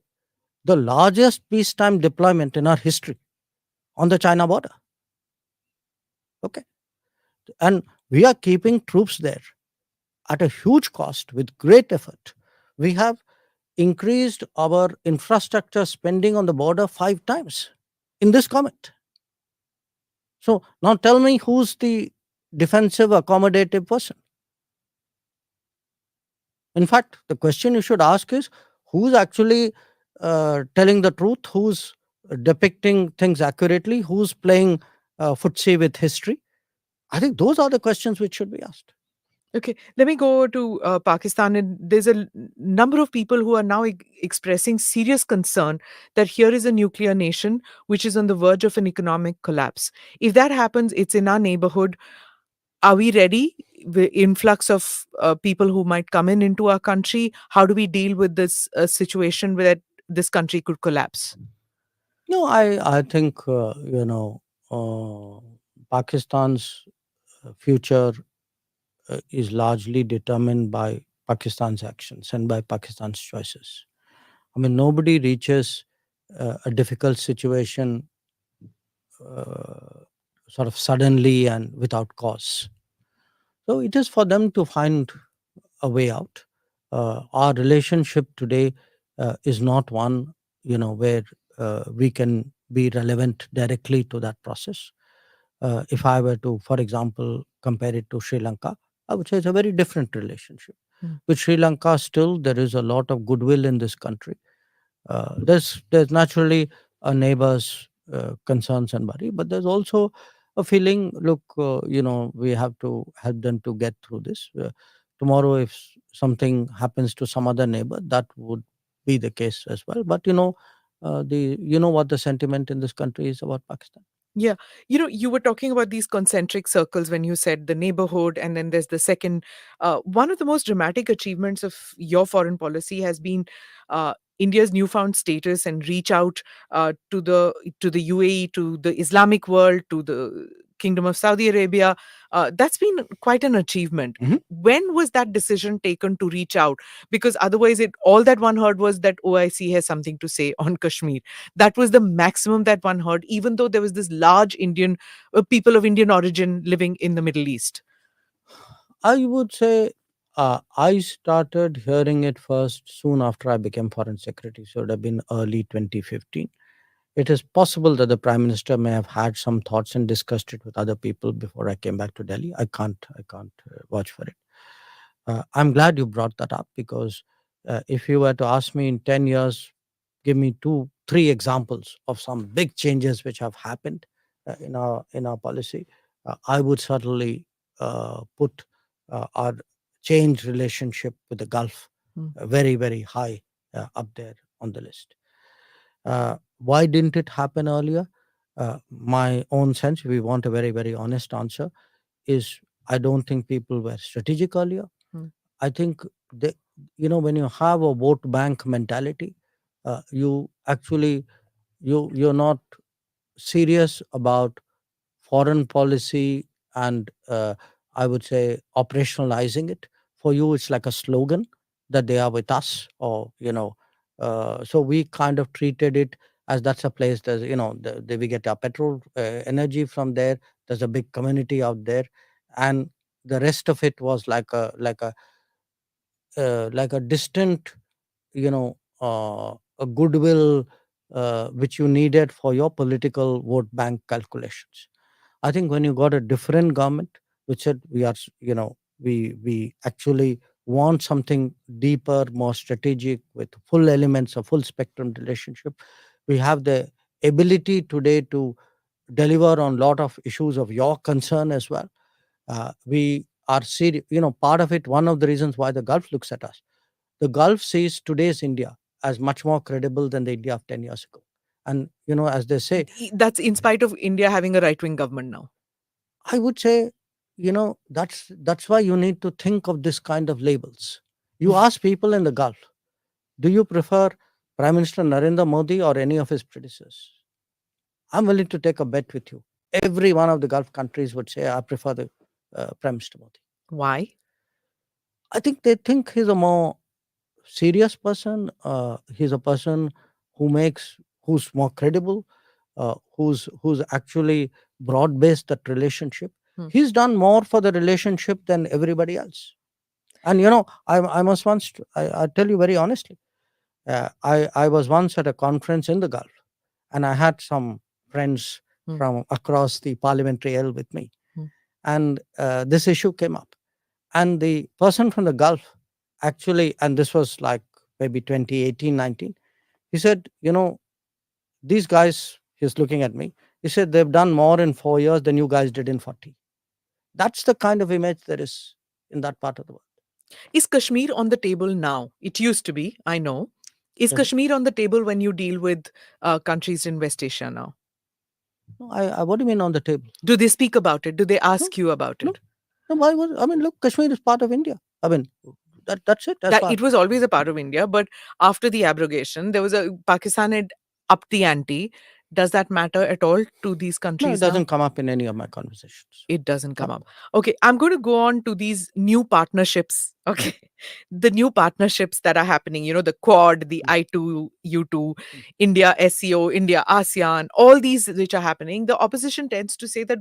the largest peacetime deployment in our history on the China border. Okay. And we are keeping troops there at a huge cost with great effort. We have increased our infrastructure spending on the border 5 times in this comment. So now tell me, who's the defensive accommodative person? In fact, the question you should ask is, who's actually telling the truth, who's depicting things accurately, who's playing footsie with history? I think those are the questions which should be asked. Okay, let me go to Pakistan. And there's a number of people who are now expressing serious concern that here is a nuclear nation which is on the verge of an economic collapse. If that happens, it's in our neighborhood. Are we ready? The influx of people who might come into our country. How do we deal with this situation where this country could collapse? No, I think, Pakistan's future is largely determined by Pakistan's actions and by Pakistan's choices. I mean, nobody reaches a difficult situation sort of suddenly and without cause. So it is for them to find a way out. Our relationship today is not one, where we can be relevant directly to that process. If I were to, for example, compare it to Sri Lanka, I would say it's a very different relationship. With Sri Lanka, still there is a lot of goodwill in this country. There's naturally a neighbor's concerns and worry, but there's also a feeling. Look, we have to help them to get through this. Tomorrow, if something happens to some other neighbor, that would be the case as well. But what the sentiment in this country is about Pakistan. Yeah. You were talking about these concentric circles when you said the neighborhood, and then there's the second. One of the most dramatic achievements of your foreign policy has been India's newfound status and reach out to the UAE, to the Islamic world, to the Kingdom of Saudi Arabia. That's been quite an achievement. Mhm. When was that decision taken to reach out? Because otherwise, all that one heard was that OIC has something to say on Kashmir. That was the maximum that one heard, even though there was this large Indian people of Indian origin living in the Middle East. I would say I started hearing it first soon after I became foreign secretary. So it would have been early 2015. It is possible that the Prime Minister may have had some thoughts and discussed it with other people before I came back to Delhi. I can't vouch for it. I'm glad you brought that up, because if you were to ask me in 10 years, give me 2, 3 examples of some big changes which have happened in our policy, I would certainly put our changed relationship with the Gulf very, very high up there on the list. Why didn't it happen earlier? My own sense, if we want a very, very honest answer, is I don't think people were strategic earlier. I think they, when you have a vote bank mentality, you actually you're not serious about foreign policy and I would say operationalizing it. For you, it's like a slogan that they are with us, or so we kind of treated it as that's a place. There's we get our petrol energy from there. There's a big community out there, and the rest of it was like a distant, a goodwill which you needed for your political vote bank calculations. I think when you got a different government which said we are, we actually want something deeper, more strategic, with full elements of full spectrum relationship, we have the ability today to deliver on a lot of issues of your concern as well. We are serious, part of it, one of the reasons why the Gulf looks at us. The Gulf sees today's India as much more credible than the India of 10 years ago. And, as they say, That's in spite of India having a right-wing government now. I would say, that's why you need to think of this kind of labels. You ask people in the Gulf, do you prefer Prime Minister Narendra Modi or any of his predecessors? I'm willing to take a bet with you. Every one of the Gulf countries would say, I prefer the Prime Minister Modi. Why? I think they think he's a more serious person. He's a person who's more credible, who's actually broad based that relationship. He's done more for the relationship than everybody else. And I must I tell you very honestly, I was once at a conference in the Gulf, and I had some friends from across the parliamentary aisle with me, and this issue came up, and the person from the Gulf actually, and this was like maybe 2018, 19, he said, these guys, he's looking at me, he said, they've done more in 4 years than you guys did in 40. That's the kind of image there is in that part of the world. Is Kashmir on the table now? It used to be, I know. Is Yes. Kashmir on the table when you deal with countries in West Asia now? No, what do you mean on the table? Do they speak about it? Do they ask you about it? No. No, why was, I mean, look, Kashmir is part of India. I mean, that's it. That's That far. it was always a part of India, but after the abrogation, there was a Pakistan had upped the ante. Does that matter at all to these No, countries it doesn't now? come up in any of my conversations. It doesn't come No. up. Okay, I'm going to go on to these new partnerships. Okay, the new partnerships that are happening. You know, the Quad, the I2, U2, India SEO, India ASEAN, all these which are happening. The opposition tends to say that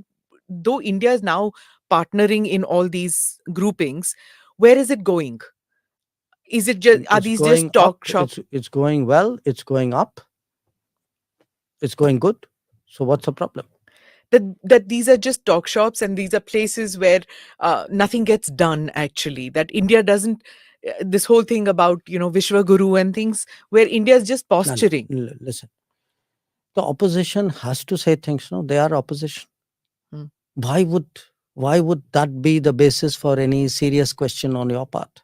though India is now partnering in all these groupings, where is it going? Is it just are It's these going just talk up. shop It's going well. It's going up. It's going good. So what's the problem? that these are just talk shops and these are places where nothing gets done actually, that India doesn't this whole thing about Vishwa Guru and things where India is just No, posturing. listen. The opposition has to say things. No, they are opposition. Hmm. Why would that be the basis for any serious question on your part?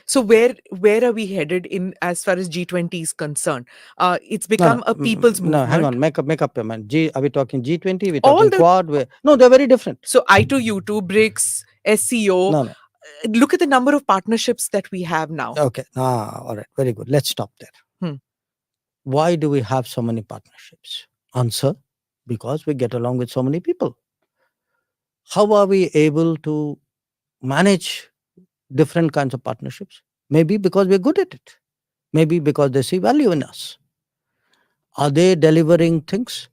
So where are we headed in as far as G20 is concerned? It's become a people's No, hang movement. on. Make up your mind. Are we talking G20? Are we All talking the Quad? No, they're very different. So I2, U2, BRICS, SCO. No. Look at the number of partnerships that we have now. Okay. All right. Very good. Let's stop there. Hmm. Why do we have so many partnerships? Answer: because we get along with so many people. How are we able to manage different kinds of partnerships? Maybe because we're good at it. Maybe because they see value in us. Are they delivering things?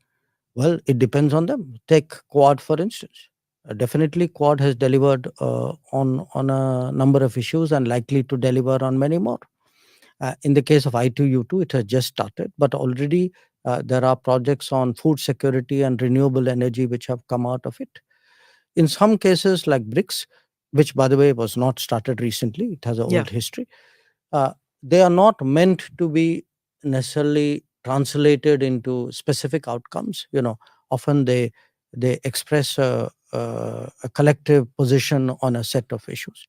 Well, it depends on them. Take Quad, for instance. Definitely, Quad has delivered on a number of issues and likely to deliver on many more. In the case of I2U2, it has just started, but already there are projects on food security and renewable energy which have come out of it. In some cases, like BRICS, which by the way was not started recently, it has an Yeah. old history. They are not meant to be necessarily translated into specific outcomes. Often they express a collective position on a set of issues.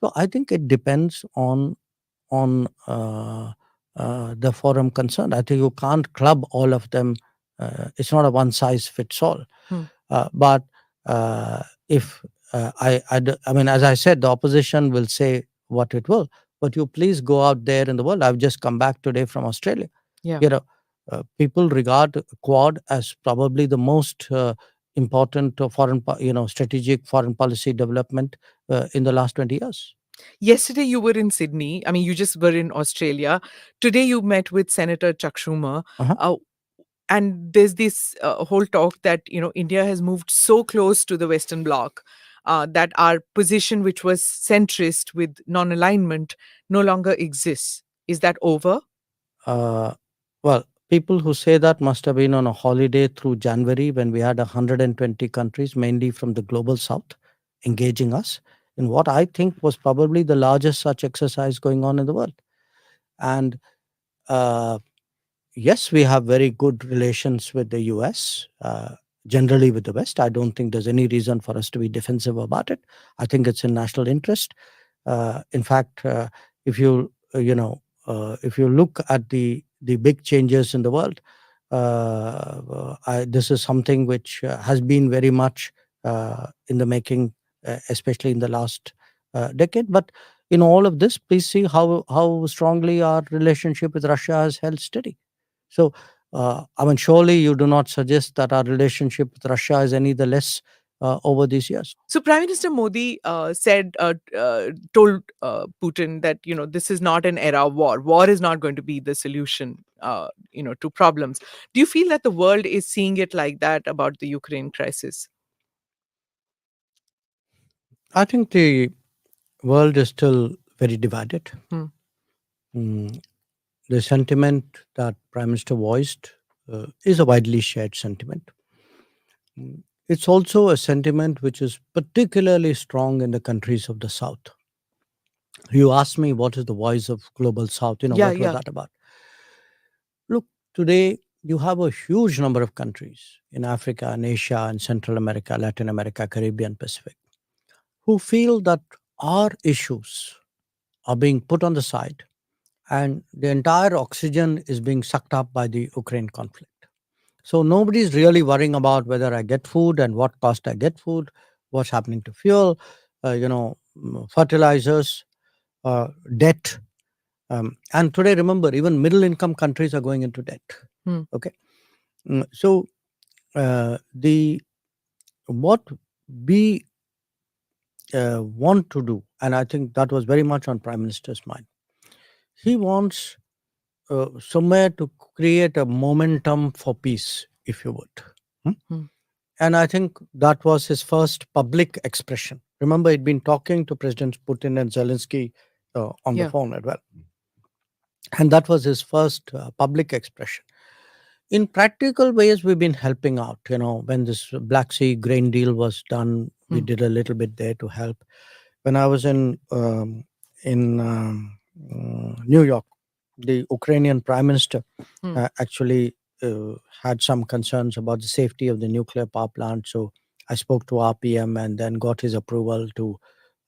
So I think it depends on the forum concerned. I think you can't club all of them. It's not a one size fits all. But if I mean, as I said, the opposition will say what it will. But you please go out there in the world. I've just come back today from Australia. Yeah. People regard Quad as probably the most important strategic foreign policy development in the last 20 years. Yesterday you were in Sydney. I mean, you just were in Australia. Today you met with Senator Chuck Schumer. And there's this whole talk that India has moved so close to the Western Bloc that our position, which was centrist with non-alignment, no longer exists. Is that over? Well, people who say that must have been on a holiday through January when we had 120 countries, mainly from the global south, engaging us in what I think was probably the largest such exercise going on in the world. And yes, we have very good relations with the US, generally with the West. I don't think there's any reason for us to be defensive about it. I think it's in national interest. In fact, if you look at the big changes in the world, this is something which has been very much in the making, especially in the last decade. But in all of this, please see how strongly our relationship with Russia has held steady. So, I mean, surely you do not suggest that our relationship with Russia is any the less over these years. So Prime Minister Modi told Putin that this is not an era of war. War is not going to be the solution to problems. Do you feel that the world is seeing it like that about the Ukraine crisis? I think the world is still very divided. The sentiment that Prime Minister voiced is a widely shared sentiment. It's also a sentiment which is particularly strong in the countries of the South. You asked me what is the voice of Global South, what was that about? Look, today you have a huge number of countries in Africa and Asia and Central America, Latin America, Caribbean, Pacific, who feel that our issues are being put on the side and the entire oxygen is being sucked up by the Ukraine conflict. So nobody's really worrying about whether I get food and what cost I get food, what's happening to fuel, fertilizers, debt. And today, remember, even middle income countries are going into debt. Hmm. Okay. So the what we want to do, and I think that was very much on Prime Minister's mind. He wants somewhere to create a momentum for peace, if you would. And I think that was his first public expression. Remember, he'd been talking to Presidents Putin and Zelensky on the phone as well. And that was his first public expression. In practical ways, we've been helping out. When this Black Sea grain deal was done, we did a little bit there to help. When I was in New York, the Ukrainian Prime Minister actually had some concerns about the safety of the nuclear power plant. So I spoke to RPM and then got his approval to,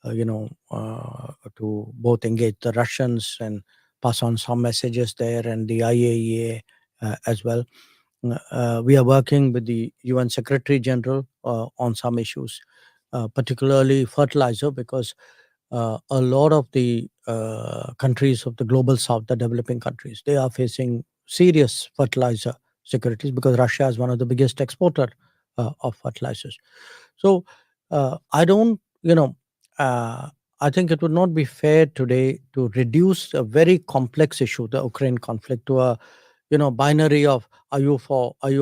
to both engage the Russians and pass on some messages there, and the IAEA as well. We are working with the UN Secretary General on some issues, particularly fertilizer, because a lot of the countries of the global south, the developing countries, they are facing serious fertilizer securities because Russia is one of the biggest exporter of fertilizers. So I don't, I think it would not be fair today to reduce a very complex issue, the Ukraine conflict, to a binary of are you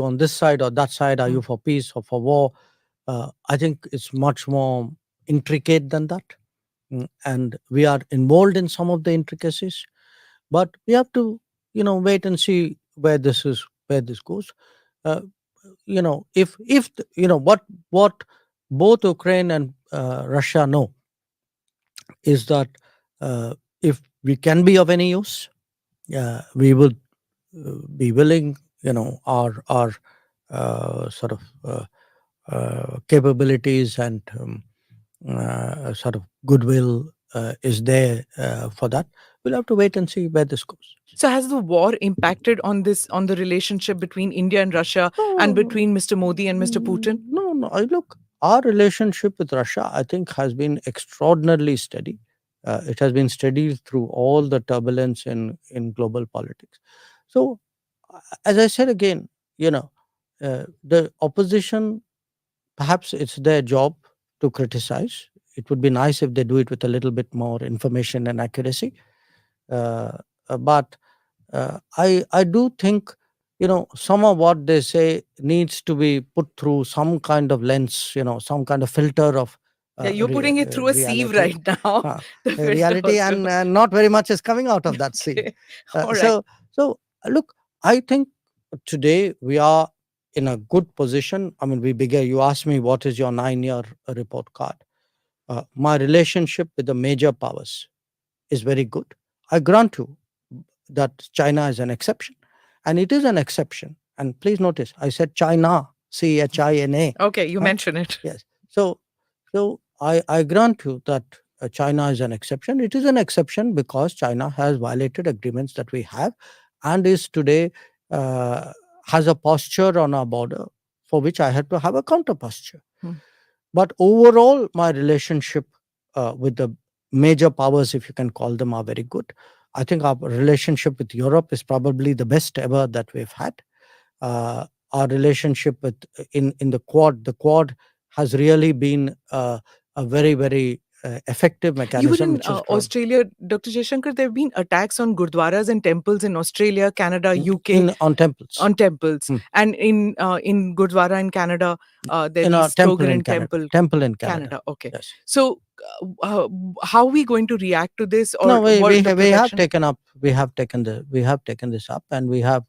on this side or that side? Are you for peace or for war? I think it's much more intricate than that. And we are involved in some of the intricacies, but we have to wait and see where this goes. If what both Ukraine and Russia know is that if we can be of any use, we will be willing, our sort of capabilities and sort of goodwill is there for that. We'll have to wait and see where this goes. So has the war impacted on the relationship between India and Russia and between Mr. Modi and Mr. Putin? No. Look, our relationship with Russia, I think, has been extraordinarily steady. It has been steady through all the turbulence in global politics. So, as I said again, the opposition, perhaps it's their job to criticize. It would be nice if they do it with a little bit more information and accuracy. But I do think, some of what they say needs to be put through some kind of lens, some kind of filter of You're putting it through a sieve right now. Reality, and not very much is coming out of that sieve. All right. So look, I think today we are in a good position. I mean, you asked me, what is your 9-year report card? My relationship with the major powers is very good. I grant you that China is an exception, and it is an exception. And please notice, I said China, China. Okay, you mention it. Yes. So I grant you that China is an exception. It is an exception because China has violated agreements that we have, and is today has a posture on our border for which I had to have a counter posture. But overall, my relationship with the major powers, if you can call them, are very good. I think our relationship with Europe is probably the best ever that we've had. Our relationship in the Quad has really been a very, very effective mechanism. Even in Australia, Dr. Jaishankar, there have been attacks on gurdwaras and temples in Australia, Canada, UK. On temples. On temples. And in Gurdwara in Canada, there is Stogaran Temple. Temple in Canada. Okay. Yes. So how are we going to react to this? Or no, we have taken this up, and we have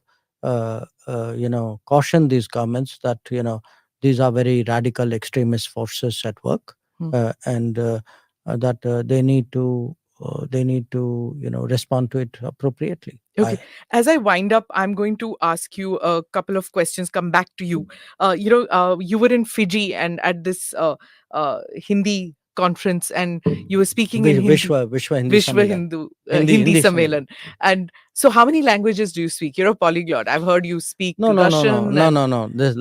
cautioned these governments that these are very radical extremist forces at work, and that they need to they need to, respond to it appropriately. Okay. As I wind up, I'm going to ask you a couple of questions, come back to you. You were in Fiji and at this Hindi conference, and you were speaking in Hindi. Vishwa Hindi Vishwa Sammelan. Hindu Hindi Hindi Hindi Sammelan. Sammelan. And so, how many languages do you speak? You're a polyglot. I've heard you speak Russian, and This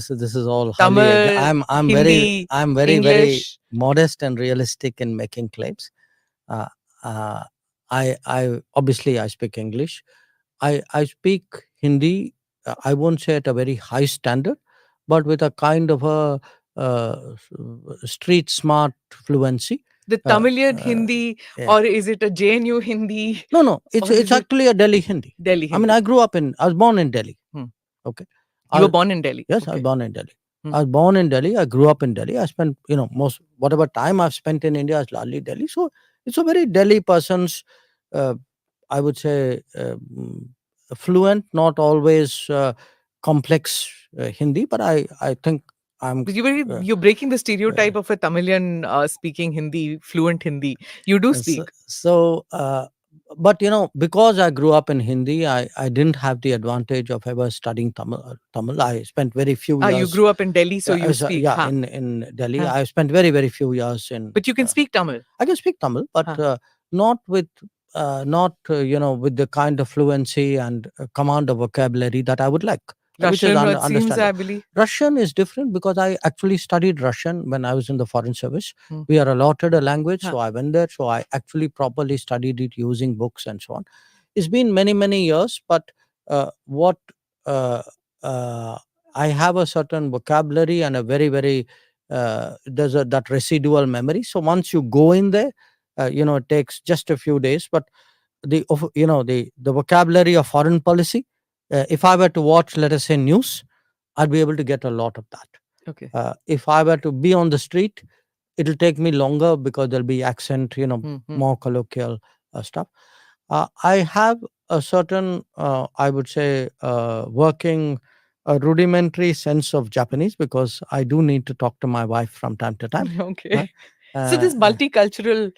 is all highly. Tamil, I'm Hindi, very English. modest and realistic in making claims. Uh, uh, I obviously I speak English. I speak Hindi. I won't say at a very high standard, but with a kind of a street smart fluency. The Tamilian Hindi, Yeah. or is it a JNU Hindi? No, it's Or is it actually a Delhi Hindi. Delhi I mean, Hindi? I was born in Delhi. Hmm. Okay. You were born in Delhi. Yes, I Okay. was born in Delhi. Hmm. I was born in Delhi. I grew up in Delhi. I spent, whatever time I've spent in India is largely Delhi. So it's a very Delhi person's, I would say, fluent, not always complex Hindi, but I think I'm. But you're breaking the stereotype of a Tamilian speaking Hindi, fluent Hindi. You do speak. But because I grew up in Hindi, I didn't have the advantage of ever studying Tamil. I spent very few years. You grew up in Delhi, so you speak. Yeah, Huh. in Delhi. Huh. I spent very, very few years in. But you can speak Tamil. I can speak Tamil, but not with with the kind of fluency and command of vocabulary that I would like. Which is Russian, it seems, I understandable. believe. Russian is different because I actually studied Russian when I was in the foreign service. Hmm. We are allotted a language, Huh. so I went there. So I actually properly studied it using books and so on. It's been many, many years, but what I have a certain vocabulary and a very, very there's that residual memory. So once you go in there, it takes just a few days. But the vocabulary of foreign policy. If I were to watch, let us say, news, I'd be able to get a lot of that. Okay. If I were to be on the street, it'll take me longer because there'll be accent, more colloquial stuff. I have a certain, I would say, working rudimentary sense of Japanese because I do need to talk to my wife from time to time. Okay. So this multicultural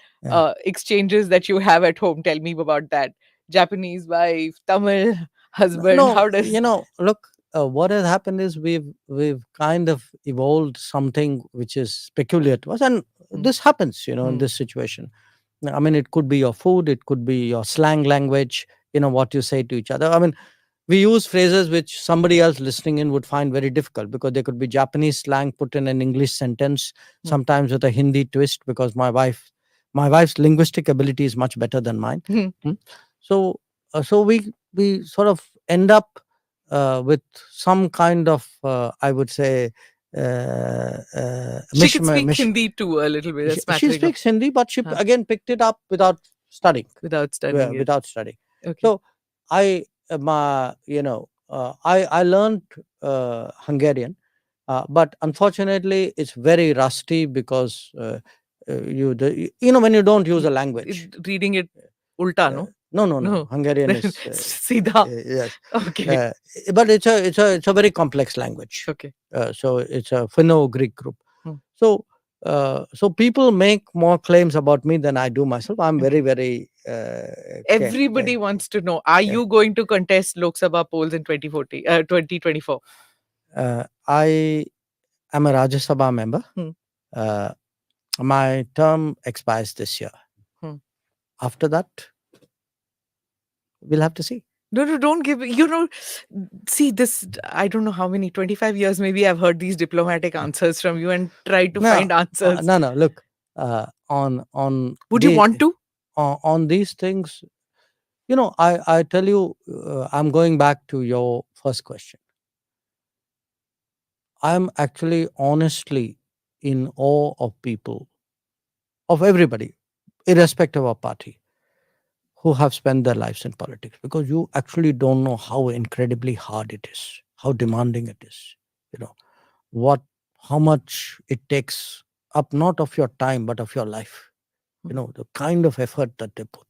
exchanges that you have at home, tell me about that. Japanese wife, Tamil husband. No, how does look, what has happened is we've kind of evolved something which is peculiar to us, and this happens, in this situation. I mean, it could be your food, it could be your slang language, what you say to each other. I mean, we use phrases which somebody else listening in would find very difficult because there could be Japanese slang put in an English sentence, sometimes with a Hindi twist, because my wife's linguistic ability is much better than mine. So we sort of end up with some kind of, I would say, she can speak Hindi too a little bit. She speaks Hindi, but she again picked it up without studying. Without studying. Without studying. Okay. So I learned Hungarian, but unfortunately it's very rusty because when you don't use a language, reading it ulta, no? No. Hungarian is Sida. Yes. Okay. But it's a very complex language. Okay. So it's a Finno-Greek group. So people make more claims about me than I do myself. I'm very, very. Everybody wants to know: are you going to contest Lok Sabha polls in 2024? I am a Rajya Sabha member. My term expires this year. After that, we'll have to see. No, don't give, see this, I don't know how many, 25 years maybe I've heard these diplomatic answers from you and tried to find answers. No, look, on. Would you want to? On these things, I tell you, I'm going back to your first question. I'm actually honestly in awe of people, of everybody, irrespective of party, who have spent their lives in politics, because you actually don't know how incredibly hard it is, how demanding it is, how much it takes up, not of your time, but of your life, the kind of effort that they put,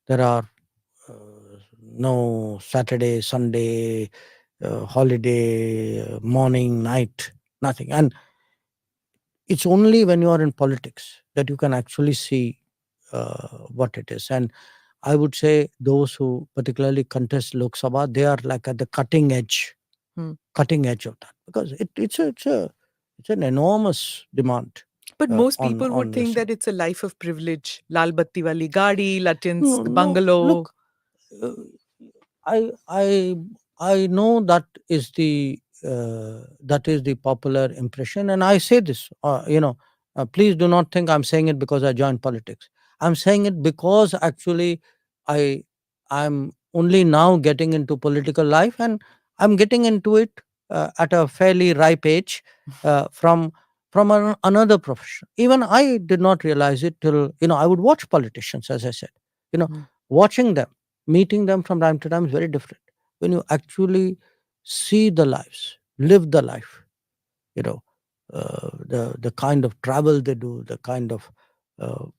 there are no Saturday, Sunday, holiday, morning, night, nothing. And it's only when you are in politics that you can actually see what it is. And I would say those who particularly contest Lok Sabha, they are like at the cutting edge Hmm. of that, because it's an enormous demand But most on people would think this. that it's a life of privilege. Lal batti wali gadi, Lutyens, No, the no, bungalow. look, uh, I I I know that is the popular impression, and I say this. Please do not think I'm saying it because I joined politics. I'm saying it because actually I I'm only now getting into political life, and I'm getting into it at a fairly ripe age from another profession. Even I did not realize it till I would watch politicians, as I said. Hmm. Watching them, meeting them from time to time is very different. When you actually see the lives, live the life, you know, the kind of travel they do, the kind of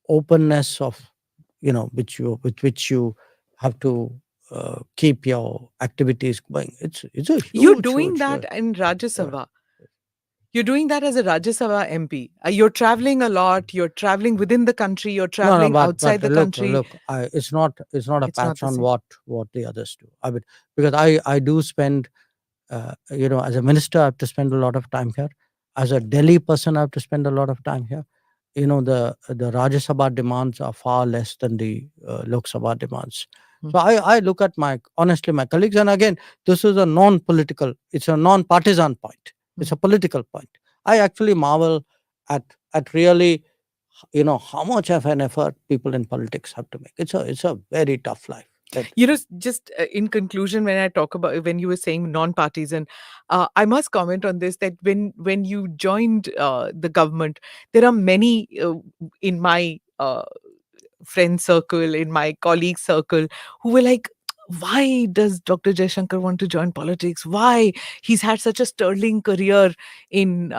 openness of, with which you have to keep your activities going. It's a You're huge, doing huge. that in Rajya Uh, Sabha. You're doing that as a Rajya Sabha MP. You're traveling a lot. You're traveling within the country. You're no, no, traveling but outside the look, country. look. It's not a It's not patch the on same. what the others do. I mean, because I do spend as a minister, I have to spend a lot of time here. As a Delhi person, I have to spend a lot of time here. The Rajya Sabha demands are far less than the Lok Sabha demands. Hmm. So I look at honestly my colleagues, and again, this is a non-political, it's a non-partisan point. It's a political point. I actually marvel at really, how much of an effort people in politics have to make. It's a very tough life. Just in conclusion, when I talk about when you were saying non-partisan, I must comment on this that when you joined the government, there are many in my friend circle, in my colleague circle, who were like, why does Dr. Jaishankar want to join politics? Why? He's had such a sterling career in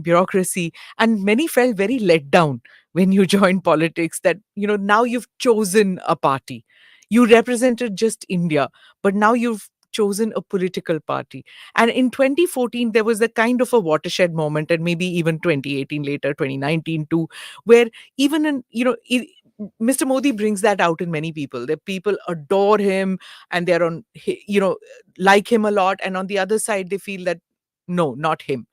bureaucracy, and many felt very let down when you joined politics. That now you've chosen a party, you represented just India, but now you've chosen a political party. And in 2014, there was a kind of a watershed moment, and maybe even 2018 later, 2019 too, where even Mr. Modi brings that out in many people. That people adore him and they're like him a lot. And on the other side, they feel that no, not him.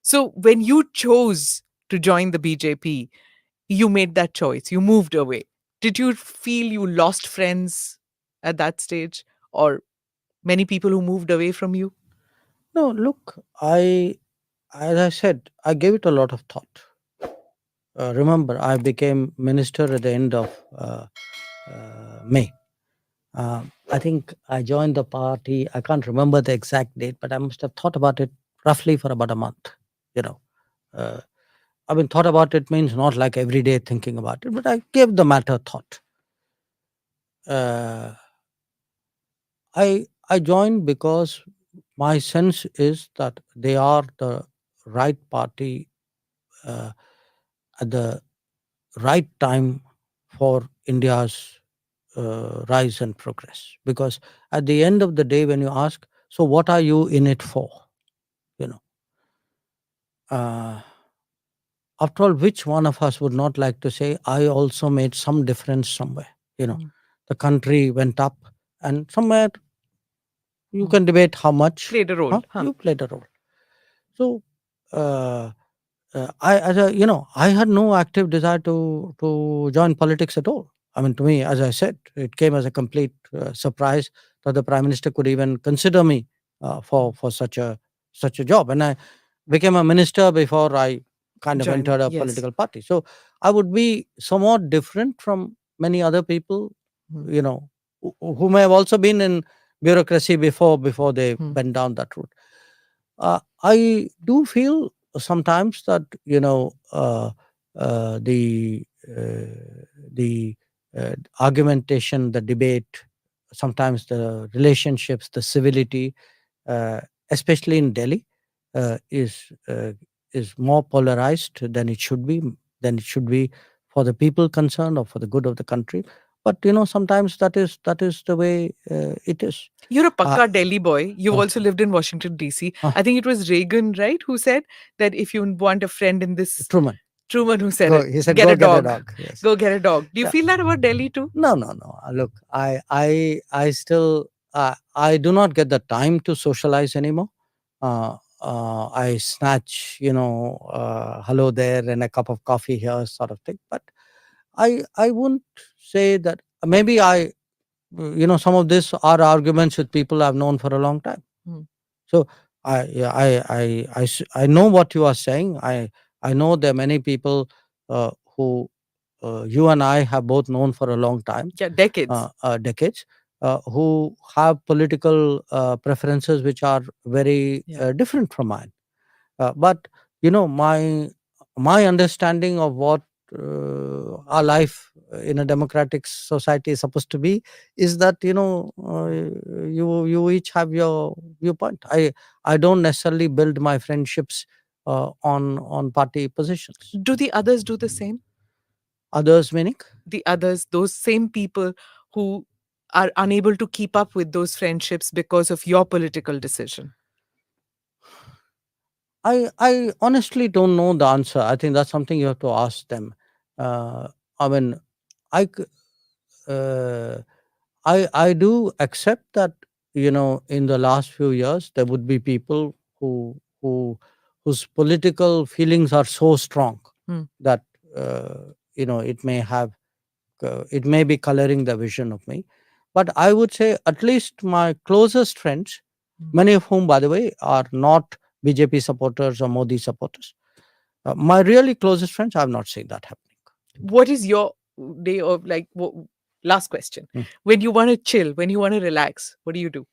So when you chose to join the BJP, you made that choice. You moved away. Did you feel you lost friends at that stage, or many people who moved away from you? No, look, as I said, I gave it a lot of thought. Remember, I became minister at the end of May. I think I joined the party. I can't remember the exact date, but I must have thought about it roughly for about a month. You know, uh, I mean, thought about it means not like every day thinking about it, but I gave the matter thought. Uh, I joined because my sense is that they are the right party uh, at the right time for India's rise and progress. Because at the end of the day, when you ask, so what are you in it for? You know, uh, after all, which one of us would not like to say, I also made some difference somewhere? Mm. The country went up, and somewhere you Mm. can debate how much. Played a role, huh? You played a role. So, I had no active desire to join politics at all. I mean, to me, as I said, it came as a complete surprise that the prime minister could even consider me for such a job, and I became a minister before I kind of Join, entered a yes. political party. So I would be somewhat different from many other people, Mm. who may have also been in bureaucracy before they Mm. went down that route. I do feel sometimes that the argumentation, the debate, sometimes the relationships, the civility, uh, especially in Delhi, uh, is uh, is more polarized than it should be for the people concerned or for the good of the country. But sometimes that is the way it is. You're a Uh, pakka Delhi boy. You've uh, also lived in Washington, D.C. uh, I think it was Reagan, right, who said that if you want a friend in this Truman. Truman who said Go, it. he said, Get "Go a get a dog. dog." Yes. Go get a dog. Do you Yeah. feel that about Delhi too? No, no, no. Look, I still, I do not get the time to socialize anymore. I snatch, hello there and a cup of coffee here, sort of thing. But I wouldn't say that. Maybe some of this are arguments with people I've known for a long time. Hmm. So yeah, I know what you are saying. I know there are many people who you and I have both known for a long time, Yeah, decades. decades, who have political preferences which are very Yeah. different from mine. But my understanding of what our life in a democratic society is supposed to be is that you each have your viewpoint. I don't necessarily build my friendships on party positions. Do the others do the same? Others meaning? The others, those same people who are unable to keep up with those friendships because of your political decision? I honestly don't know the answer. I think that's something you have to ask them. I mean, I c- uh, I do accept that in the last few years there would be people whose political feelings are so strong Hmm. that it may be coloring the vision of me. But I would say at least my closest friends, many of whom, by the way, are not BJP supporters or Modi supporters. My really closest friends, I have not seen that happening. What is your day of like? Last question. Hmm. When you want to chill, when you want to relax, what do you do?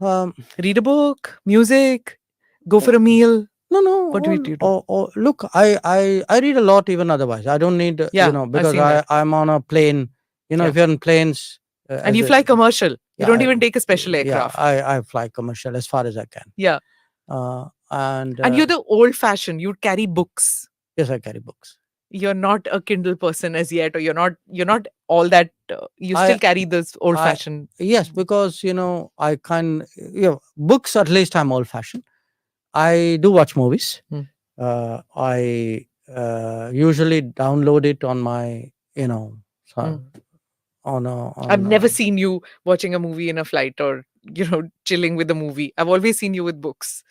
Um, Read a book, music, go for a meal. no, What do you do? look, I read a lot even otherwise. I don't need, Yeah, I've because seen that. I'm on a plane. Yeah. If you're in planes, And you fly commercial. You yeah, don't even take a special yeah, aircraft. I fly commercial as far as I can. Yeah. And And you're the old fashioned. You carry books. yes, I carry books. You're not a Kindle person as yet, or you're not all that. You I- still carry those old fashioned. Yes, because I can. Books, at least I'm old fashioned. I do watch movies. Hmm. I usually download it on my I've never seen you watching a movie in a flight or chilling with a movie. I've always seen you with books.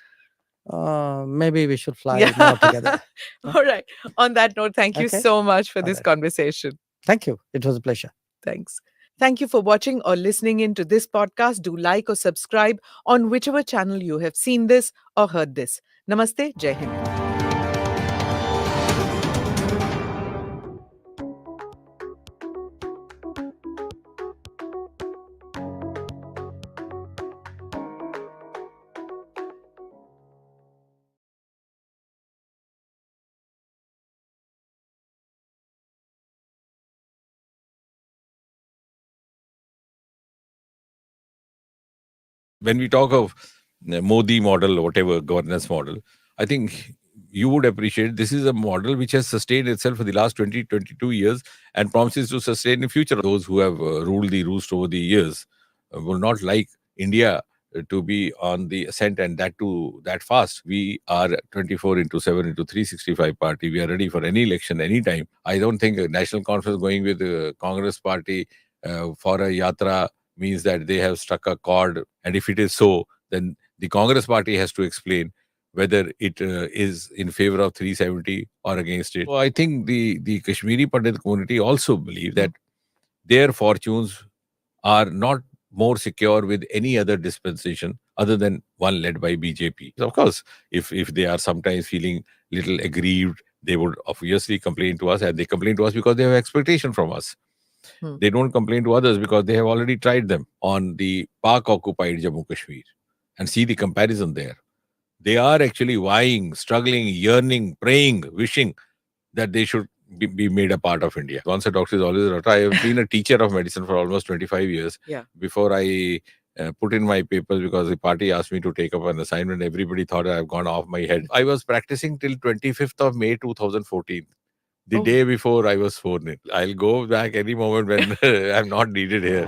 Maybe we should fly Yeah. more together. All right. On that note, thank you Okay. so much for All this right. conversation. Thank you. It was a pleasure. Thanks. Thank you for watching or listening in to this podcast. Do like or subscribe on whichever channel you have seen this or heard this. Namaste. Jai Hind. When we talk of Modi model or whatever governance model, I think you would appreciate this is a model which has sustained itself for the last 20, 22 years and promises to sustain in future. Those who have ruled the roost over the years will not like India to be on the ascent, and that too that fast. We are 24 into 7 into 365 party. We are ready for any election anytime. I don't think a national conference going with the Congress party for a yatra means that they have struck a chord. And if it is so, then the Congress party has to explain whether it is in favor of 370 or against it. So I think the Kashmiri Pandit community also believe that their fortunes are not more secure with any other dispensation other than one led by BJP. Of course, if they are sometimes feeling little aggrieved, they would obviously complain to us, and they complain to us because they have expectation from us. They don't complain to others because they have already tried them on the Pak-occupied Jammu Kashmir. And see the comparison there. They are actually vying, struggling, yearning, praying, wishing that they should be made a part of India. Once a doctor is always a doctor. I have been a teacher of medicine for almost 25 years. Yeah. Before I put in my papers, because the party asked me to take up an assignment, everybody thought I've gone off my head. I was practicing till 25th of May 2014. The day before I was sworn in. I'll go back any moment when I'm not needed here.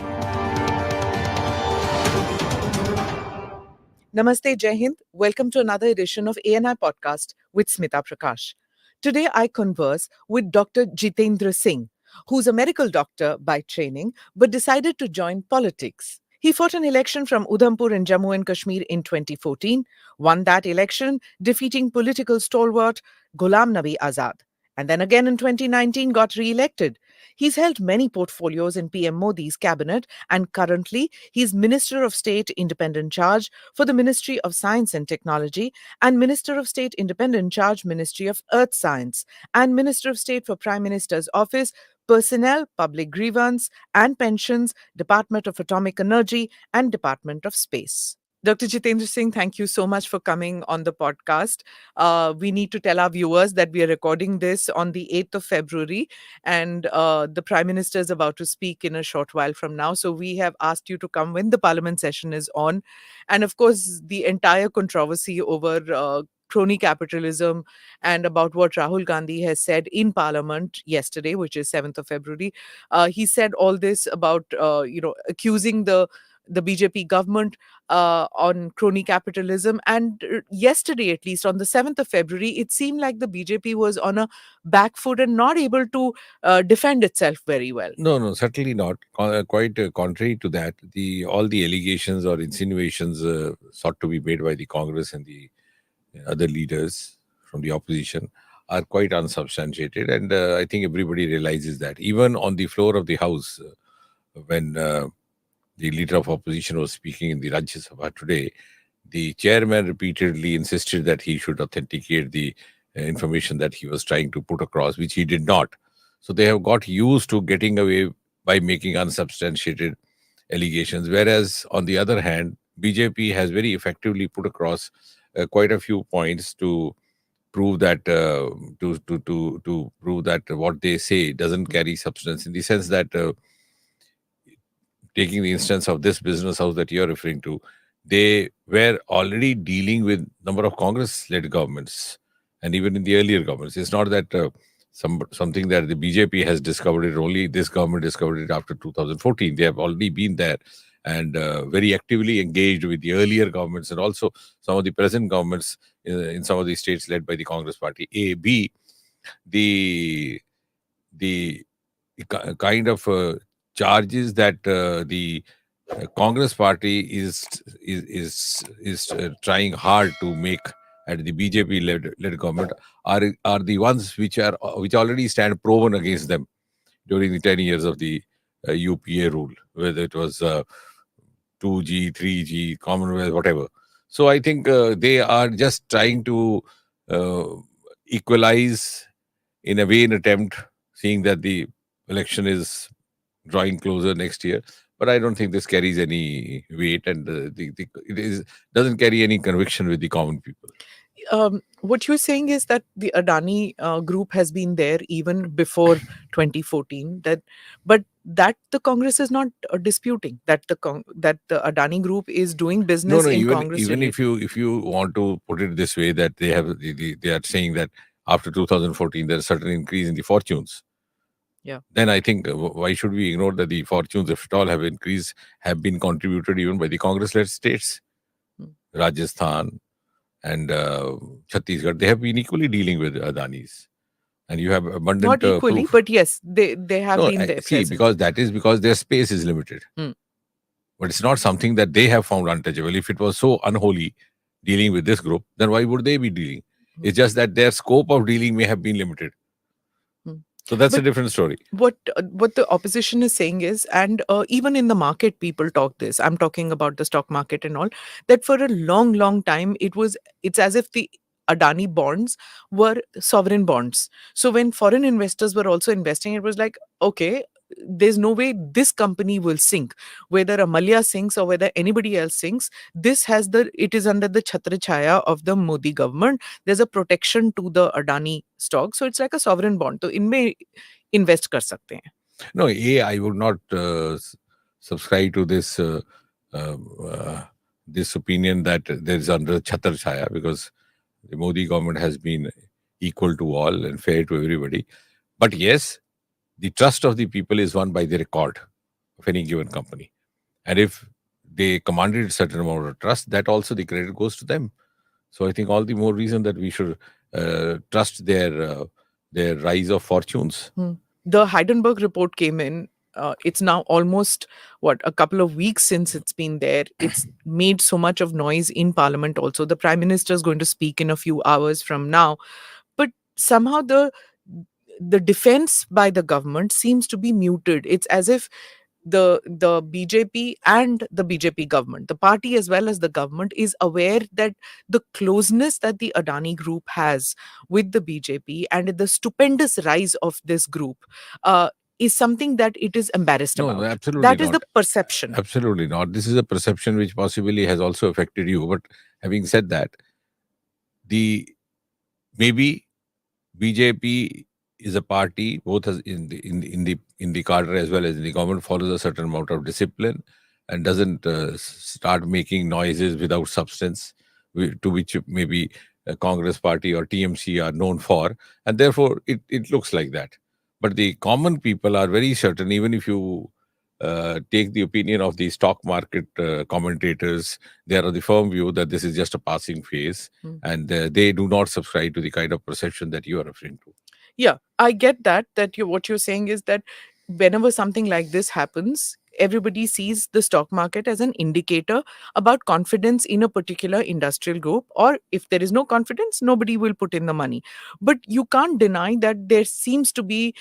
Namaste, Jai Hind. Welcome to another edition of ANI Podcast with Smita Prakash. Today, I converse with Dr. Jitendra Singh, who's a medical doctor by training but decided to join politics. He fought an election from Udhampur in Jammu and Kashmir in 2014, won that election, defeating political stalwart Ghulam Nabi Azad, and then again in 2019 got re elected. He's held many portfolios in PM Modi's cabinet, and currently he's Minister of State Independent Charge for the Ministry of Science and Technology, and Minister of State Independent Charge, Ministry of Earth Science, and Minister of State for Prime Minister's Office, Personnel, Public Grievance and Pensions, Department of Atomic Energy, and Department of Space. Dr. Jitendra Singh, thank you so much for coming on the podcast. We need to tell our viewers that we are recording this on the 8th of February, and the Prime Minister is about to speak in a short while from now. So we have asked you to come when the Parliament session is on. And of course, the entire controversy over crony capitalism and about what Rahul Gandhi has said in Parliament yesterday, which is 7th of February. He said all this about, accusing the BJP government on crony capitalism. And yesterday, at least on the 7th of February, it seemed like the BJP was on a back foot and not able to defend itself very well. No, certainly not. Quite contrary to that, all the allegations or insinuations sought to be made by the Congress and the other leaders from the opposition are quite unsubstantiated, and I think everybody realizes that. Even on the floor of the House, when the leader of opposition was speaking in the Rajya Sabha today, the chairman repeatedly insisted that he should authenticate the information that he was trying to put across, which he did not. So they have got used to getting away by making unsubstantiated allegations, whereas on the other hand, BJP has very effectively put across quite a few points to prove that to prove that what they say doesn't carry substance, in the sense that taking the instance of this business house that you're referring to, they were already dealing with number of Congress-led governments, and even in the earlier governments. It's not that something that the BJP has discovered it, only this government discovered it after 2014. They have already been there and very actively engaged with the earlier governments and also some of the present governments in some of the states led by the Congress party. A, B, the kind of charges that the Congress party is trying hard to make at the BJP led government are the ones which already stand proven against them during the 10 years of the UPA rule, whether it was 2G, 3G, Commonwealth, whatever. So I think they are just trying to equalize in a vain attempt, seeing that the election is drawing closer next year. But I don't think this carries any weight, and doesn't carry any conviction with the common people. What you're saying is that the Adani group has been there even before 2014. But the Congress is not disputing that the Adani group is doing business in Congress. Even if you want to put it this way, that they are saying that after 2014 there's a certain increase in the fortunes. Yeah. Then I think why should we ignore that the fortunes, if at all, have increased, have been contributed even by the Congress-led states, Rajasthan and Chhattisgarh. They have been equally dealing with Adanis, and you have abundant not equally, proof. but yes, they have been there. See, because their space is limited. But it's not something that they have found untouchable. If it was so unholy dealing with this group, then why would they be dealing? It's just that their scope of dealing may have been limited. So that's a different story. What the opposition is saying is, and even in the market, people talk this. I'm talking about the stock market and all, that for a long time it's as if the Adani bonds were sovereign bonds. So when foreign investors were also investing, it was like, okay, there's no way this company will sink, whether Amalia sinks or whether anybody else sinks. It is under the chhatra chaya of the Modi government. There's a protection to the Adani stock, so it's like a sovereign bond. So inme invest kar sakte hain. No, I would not subscribe to this this opinion that there is under chhatra chaya, because the Modi government has been equal to all and fair to everybody. But yes, the trust of the people is won by the record of any given company. And if they commanded a certain amount of trust, that also the credit goes to them. So I think all the more reason that we should trust their rise of fortunes. The Heidelberg report came in. It's now almost a couple of weeks since it's been there. It's made so much of noise in Parliament. Also, the Prime Minister is going to speak in a few hours from now, but somehow the defense by the government seems to be muted. It's as if the BJP and the BJP government, the party as well as the government, is aware that the closeness that the Adani group has with the BJP and the stupendous rise of this group is something that it is embarrassed No, about. absolutely That is not. the perception. Absolutely not. This is a perception which possibly has also affected you. But having said that, the maybe BJP is a party both as in the cadre as well as in the government, follows a certain amount of discipline and doesn't start making noises without substance, to which maybe Congress party or TMC are known for, and therefore it looks like that. But the common people are very certain, even if you take the opinion of the stock market commentators, they are of the firm view that this is just a passing phase, and they do not subscribe to the kind of perception that you are referring to. Yeah, I get that what you're saying is that whenever something like this happens, everybody sees the stock market as an indicator about confidence in a particular industrial group, or if there is no confidence, nobody will put in the money. But you can't deny that there seems to be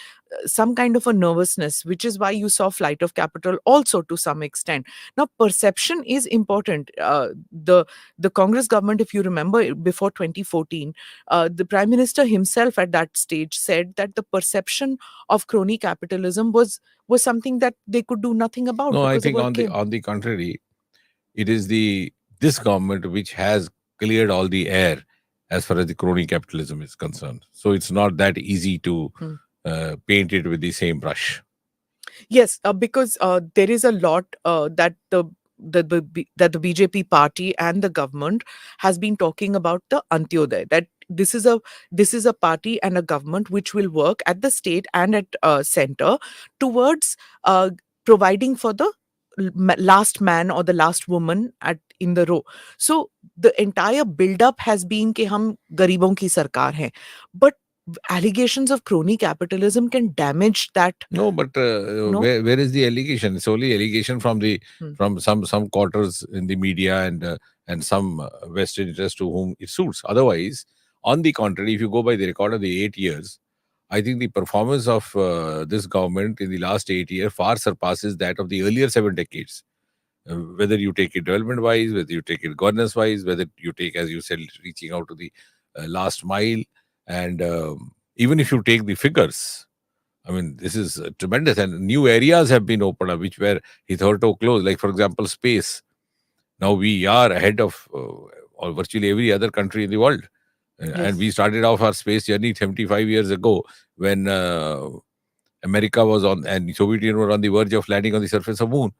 some kind of a nervousness, which is why you saw flight of capital also to some extent. Now, perception is important. The Congress government, if you remember, before 2014, the Prime Minister himself at that stage said that the perception of crony capitalism was something that they could do nothing about. No, I because of think what on came. the contrary, it is this government which has cleared all the air as far as the crony capitalism is concerned. So it's not that easy to paint it with the same brush. Yes, because there is a lot that that the BJP party and the government has been talking about the Antyodaya. That this is a party and a government which will work at the state and at center towards providing for the last man or the last woman in the row. So the entire build up has been कि हम गरीबों की सरकार हैं, but allegations of crony capitalism can damage that. No, but No? where is the allegation? It's only allegation from from some quarters in the media and some vested interest to whom it suits. Otherwise, on the contrary, if you go by the record of the 8 years, I think the performance of this government in the last 8 years far surpasses that of the earlier 7 decades. Whether you take it development wise, whether you take it governance wise, whether you take, as you said, reaching out to the last mile, and even if you take the figures, I mean, this is tremendous. And new areas have been opened up, which were hitherto closed. Like, for example, space. Now we are ahead of or virtually every other country in the world. And we started off our space journey 75 years ago when America was on and the Soviet Union were on the verge of landing on the surface of moon.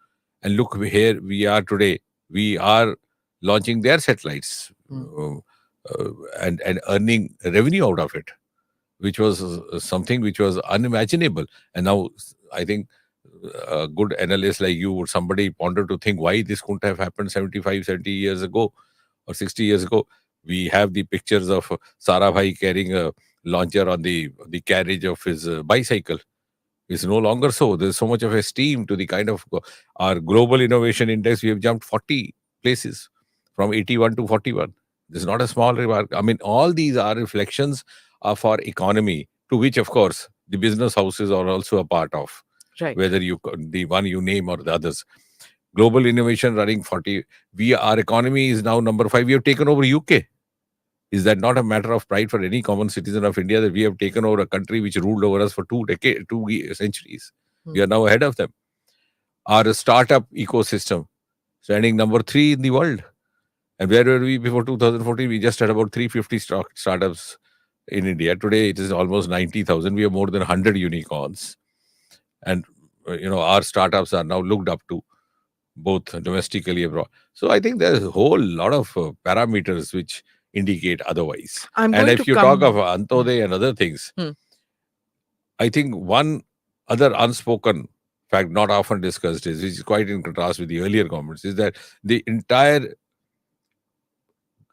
And look, here we are today. We are launching their satellites and earning revenue out of it, which was something which was unimaginable. And now I think a good analyst like you would somebody ponder to think why this couldn't have happened 75, 70 years ago or 60 years ago. We have the pictures of Sarabhai carrying a launcher on the carriage of his bicycle. It's no longer so. There's so much of esteem to the kind of our global innovation index. We have jumped 40 places from 81 to 41. This is not a small remark. I mean, all these are reflections of our economy, to which, of course, the business houses are also a part of. Right. Whether the one you name or the others. Global innovation running 40. Our economy is now number 5. We have taken over UK. Is that not a matter of pride for any common citizen of India that we have taken over a country which ruled over us for 2 centuries? We are now ahead of them. Our startup ecosystem standing number 3 in the world. And where were we before 2014? We just had about 350 startups in India. Today it is almost 90,000. We have more than 100 unicorns. And our startups are now looked up to both domestically and abroad. So I think there's a whole lot of parameters which indicate otherwise. And if you talk of Antyodaya and other things, I think one other unspoken fact not often discussed is, which is quite in contrast with the earlier governments, is that the entire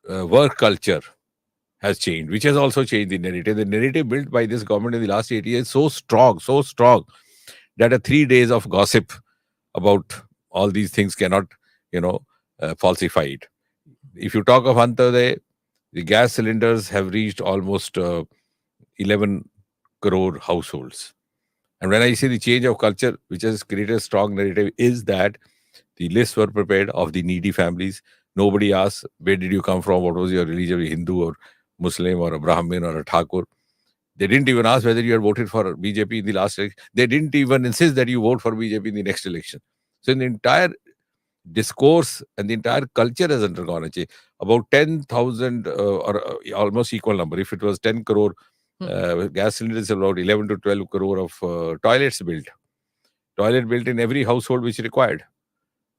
work culture has changed, which has also changed the narrative. The narrative built by this government in the last 8 years is so strong that a 3 days of gossip about all these things cannot, falsify it. If you talk of Antodaya, the gas cylinders have reached almost 11 crore households. And when I say the change of culture, which has created a strong narrative, is that the lists were prepared of the needy families. Nobody asked, where did you come from? What was your religion, Hindu or Muslim or a Brahmin or a Thakur? They didn't even ask whether you had voted for BJP in the last election. They didn't even insist that you vote for BJP in the next election. So in the entire discourse and the entire culture has undergone a change. About 10,000 or almost equal number. If it was 10 crore gas cylinders, about 11 to 12 crore of toilets built. Toilet built in every household which required.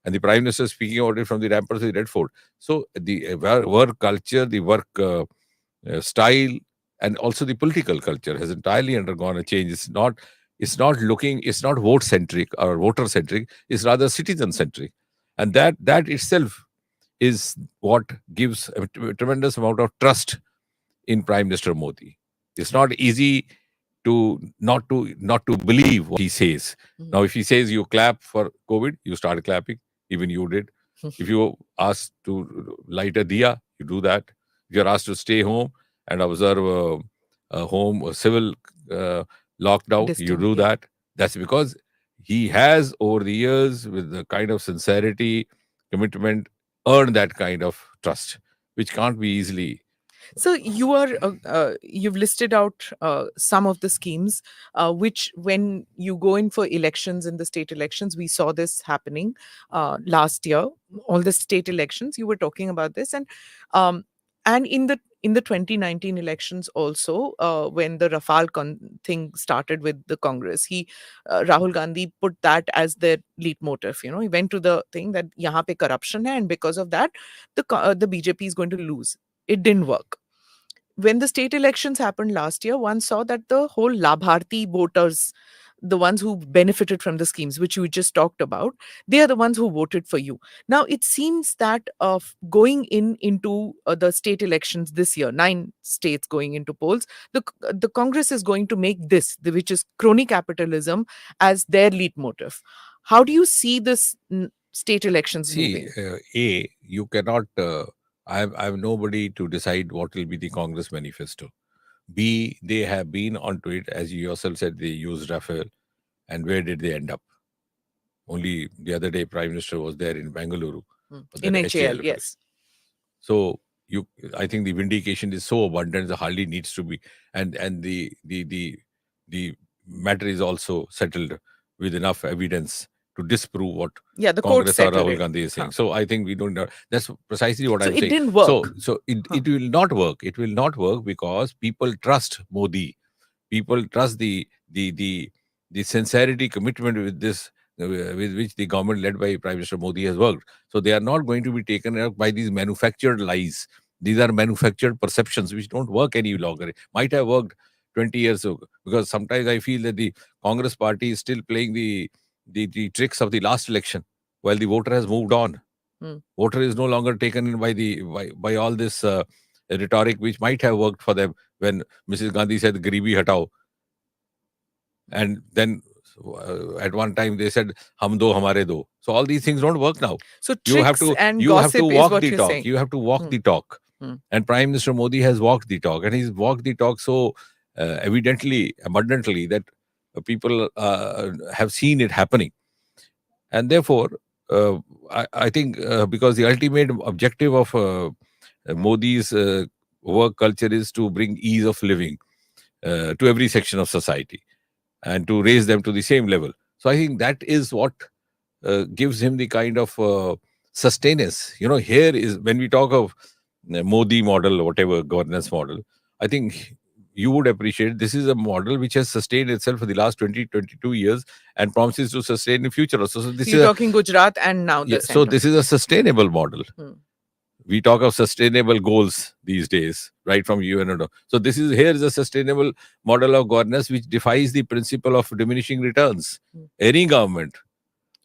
And the Prime Minister speaking about it from the ramparts of the Red Fort. So the work culture, the work style, and also the political culture has entirely undergone a change. It's not vote centric or voter centric. It's rather citizen centric, and that itself is what gives a tremendous amount of trust in Prime Minister Modi. It's not easy to not to believe what he says. Now, if he says you clap for COVID, you start clapping. Even you did. If you asked to light a diya, you do that. If you're asked to stay home and observe a civil lockdown, you do that. That's because he has, over the years, with the kind of sincerity, commitment, earned that kind of trust, which can't be easily. So you've listed out some of the schemes, which when you go in for elections, in the state elections, we saw this happening last year. All the state elections, you were talking about this, and in the 2019 elections also, when the Rafale thing started with the Congress, Rahul Gandhi put that as their leitmotif. He went to the thing that yahan pe corruption hai, and because of that, the BJP is going to lose. It didn't work. When the state elections happened last year, one saw that the whole Labharti voters, the ones who benefited from the schemes, which you just talked about, they are the ones who voted for you. Now, it seems that going into the state elections this year, 9 states going into polls, the Congress is going to make this, which is crony capitalism, as their leitmotif. How do you see this state elections moving? You cannot. I have nobody to decide what will be the Congress manifesto. B, they have been onto it, as you yourself said, they used Rafale. And where did they end up? Only the other day, Prime Minister was there in Bengaluru. In HAL, yes. So I think the vindication is so abundant, it hardly needs to be. And the matter is also settled with enough evidence to disprove what the Congress or Rahul it. Gandhi is saying. So I think we don't know. That's precisely what I'm saying. So it didn't work. So it will not work. It will not work because people trust Modi. People trust the sincerity, commitment with this, with which the government led by Prime Minister Modi has worked. So they are not going to be taken up by these manufactured lies. These are manufactured perceptions which don't work any longer. It might have worked 20 years ago, because sometimes I feel that the Congress party is still playing the tricks of the last election while the voter has moved on. Voter is no longer taken in by all this rhetoric which might have worked for them when Mrs. Gandhi said "Garibi hatao," and then at one time they said "Hum do, hamare do." So all these things don't work now. So you have to walk the talk. Saying. You have to walk the talk. And Prime Minister Modi has walked the talk, and he's walked the talk so evidently, abundantly, that people have seen it happening. And therefore, I think because the ultimate objective of Modi's work culture is to bring ease of living to every section of society and to raise them to the same level. So I think that is what gives him the kind of sustenance. Here is when we talk of Modi model, whatever governance model, I think you would appreciate this is a model which has sustained itself for the last 22 years and promises to sustain in future also. So this you're talking Gujarat and now the so this is a sustainable model. We talk of sustainable goals these days, right from UN. So here is a sustainable model of governance which defies the principle of diminishing returns. Any government,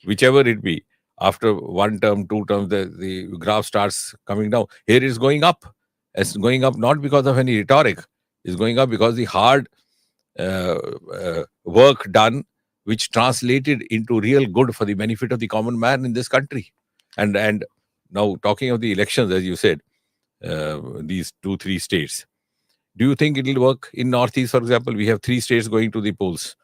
whichever it be, after one term, 2 terms, the graph starts coming down. Here it is going up. It's going up not because of any rhetoric. It's going up because the hard work done, which translated into real good for the benefit of the common man in this country. And now talking of the elections, as you said, these 2-3 states. Do you think it will work in Northeast, for example? We have 3 states going to the polls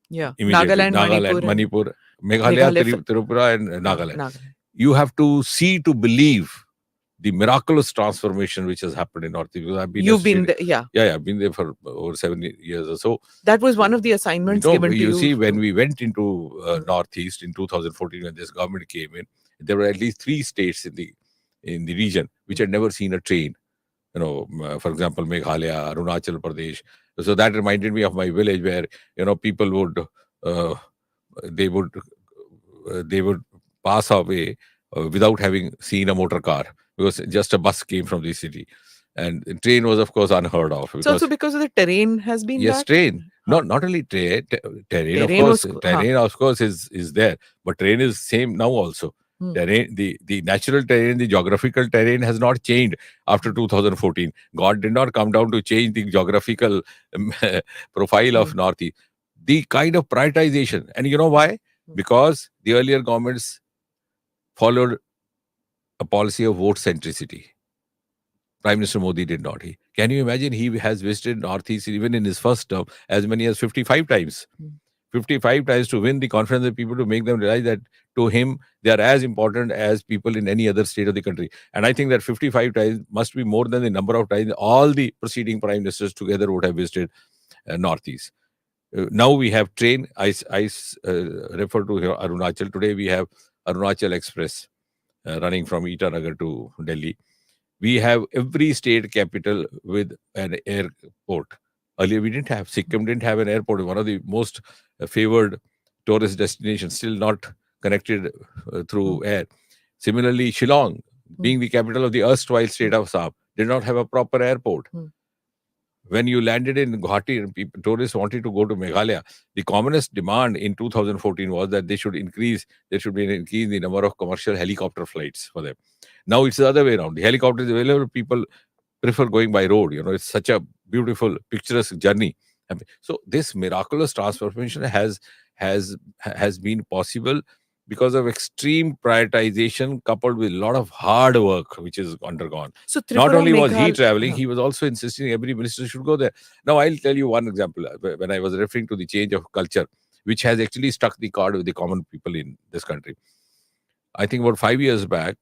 Yeah. immediately. Nagaland, Manipur, Meghalaya, Meghalaya, Tripura, and Nagaland. Nagaland. You have to see to believe the miraculous transformation which has happened in Northeast. Because I've been You've been there, yeah. Yeah, I've been there for over 7 years or so. That was one of the assignments given to you. You see, when we went into Northeast in 2014, when this government came in, there were at least 3 states in the region which had never seen a train. For example, Meghalaya, Arunachal Pradesh. So that reminded me of my village where, people would, they would pass away without having seen a motor car because just a bus came from the city. And the train was, of course, unheard of. It's also because of the terrain has been Yes, bad? train. Not only terrain, Terrain of course, is there. But terrain is same now also. Terrain, the natural terrain, the geographical terrain has not changed after 2014. God did not come down to change the geographical profile of Northeast. The kind of prioritization. And you know why? Because the earlier governments followed a policy of vote centricity. Prime Minister Modi did not. Can you imagine he has visited Northeast even in his first term as many as 55 times? 55 times to win the confidence of people, to make them realize that to him, they are as important as people in any other state of the country. And I think that 55 times must be more than the number of times all the preceding prime ministers together would have visited Northeast. Now we have train. I refer to Arunachal. Today we have Arunachal Express running from Itanagar to Delhi. We have every state capital with an airport. Earlier we didn't have. Sikkim didn't have an airport. One of the most favored tourist destinations, still not connected through air. Similarly, Shillong, being the capital of the erstwhile state of Assam, did not have a proper airport. When you landed in Guwahati and tourists wanted to go to Meghalaya, the commonest demand in 2014 was that there should be an increase in the number of commercial helicopter flights for them. Now it's the other way around. The helicopter is available, people prefer going by road. It's such a beautiful, picturesque journey. So this miraculous transformation has been possible because of extreme prioritization coupled with a lot of hard work which is undergone. So not only was he traveling, he was also insisting every minister should go there. Now I'll tell you one example. When I was referring to the change of culture, which has actually struck the chord with the common people in this country. I think about 5 years back,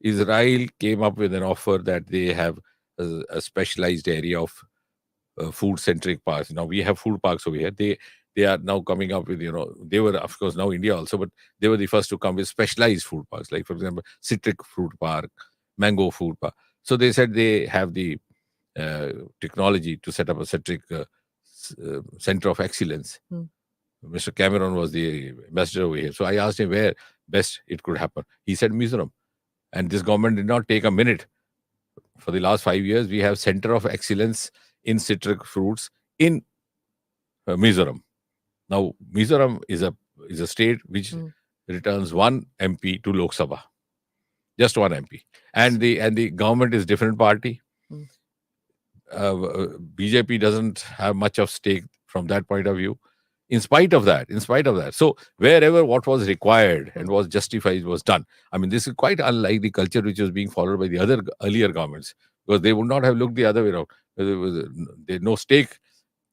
Israel came up with an offer that they have a specialized area of food-centric parks. Now we have food parks over here. They are now coming up with, they were, of course, now India also, but they were the first to come with specialized food parks, like, for example, citric fruit park, mango food park. So they said they have the technology to set up a citric center of excellence. Mr. Cameron was the ambassador over here. So I asked him where best it could happen. He said Mizoram. And this government did not take a minute. For the last 5 years, we have center of excellence in citric fruits in Mizoram. Now, Mizoram is a state which returns one MP to Lok Sabha, just one MP, and the government is different party. BJP doesn't have much of stake from that point of view. In spite of that, so wherever what was required and was justified was done. I mean, this is quite unlike the culture which was being followed by the other earlier governments, because they would not have looked the other way around. There's no stake,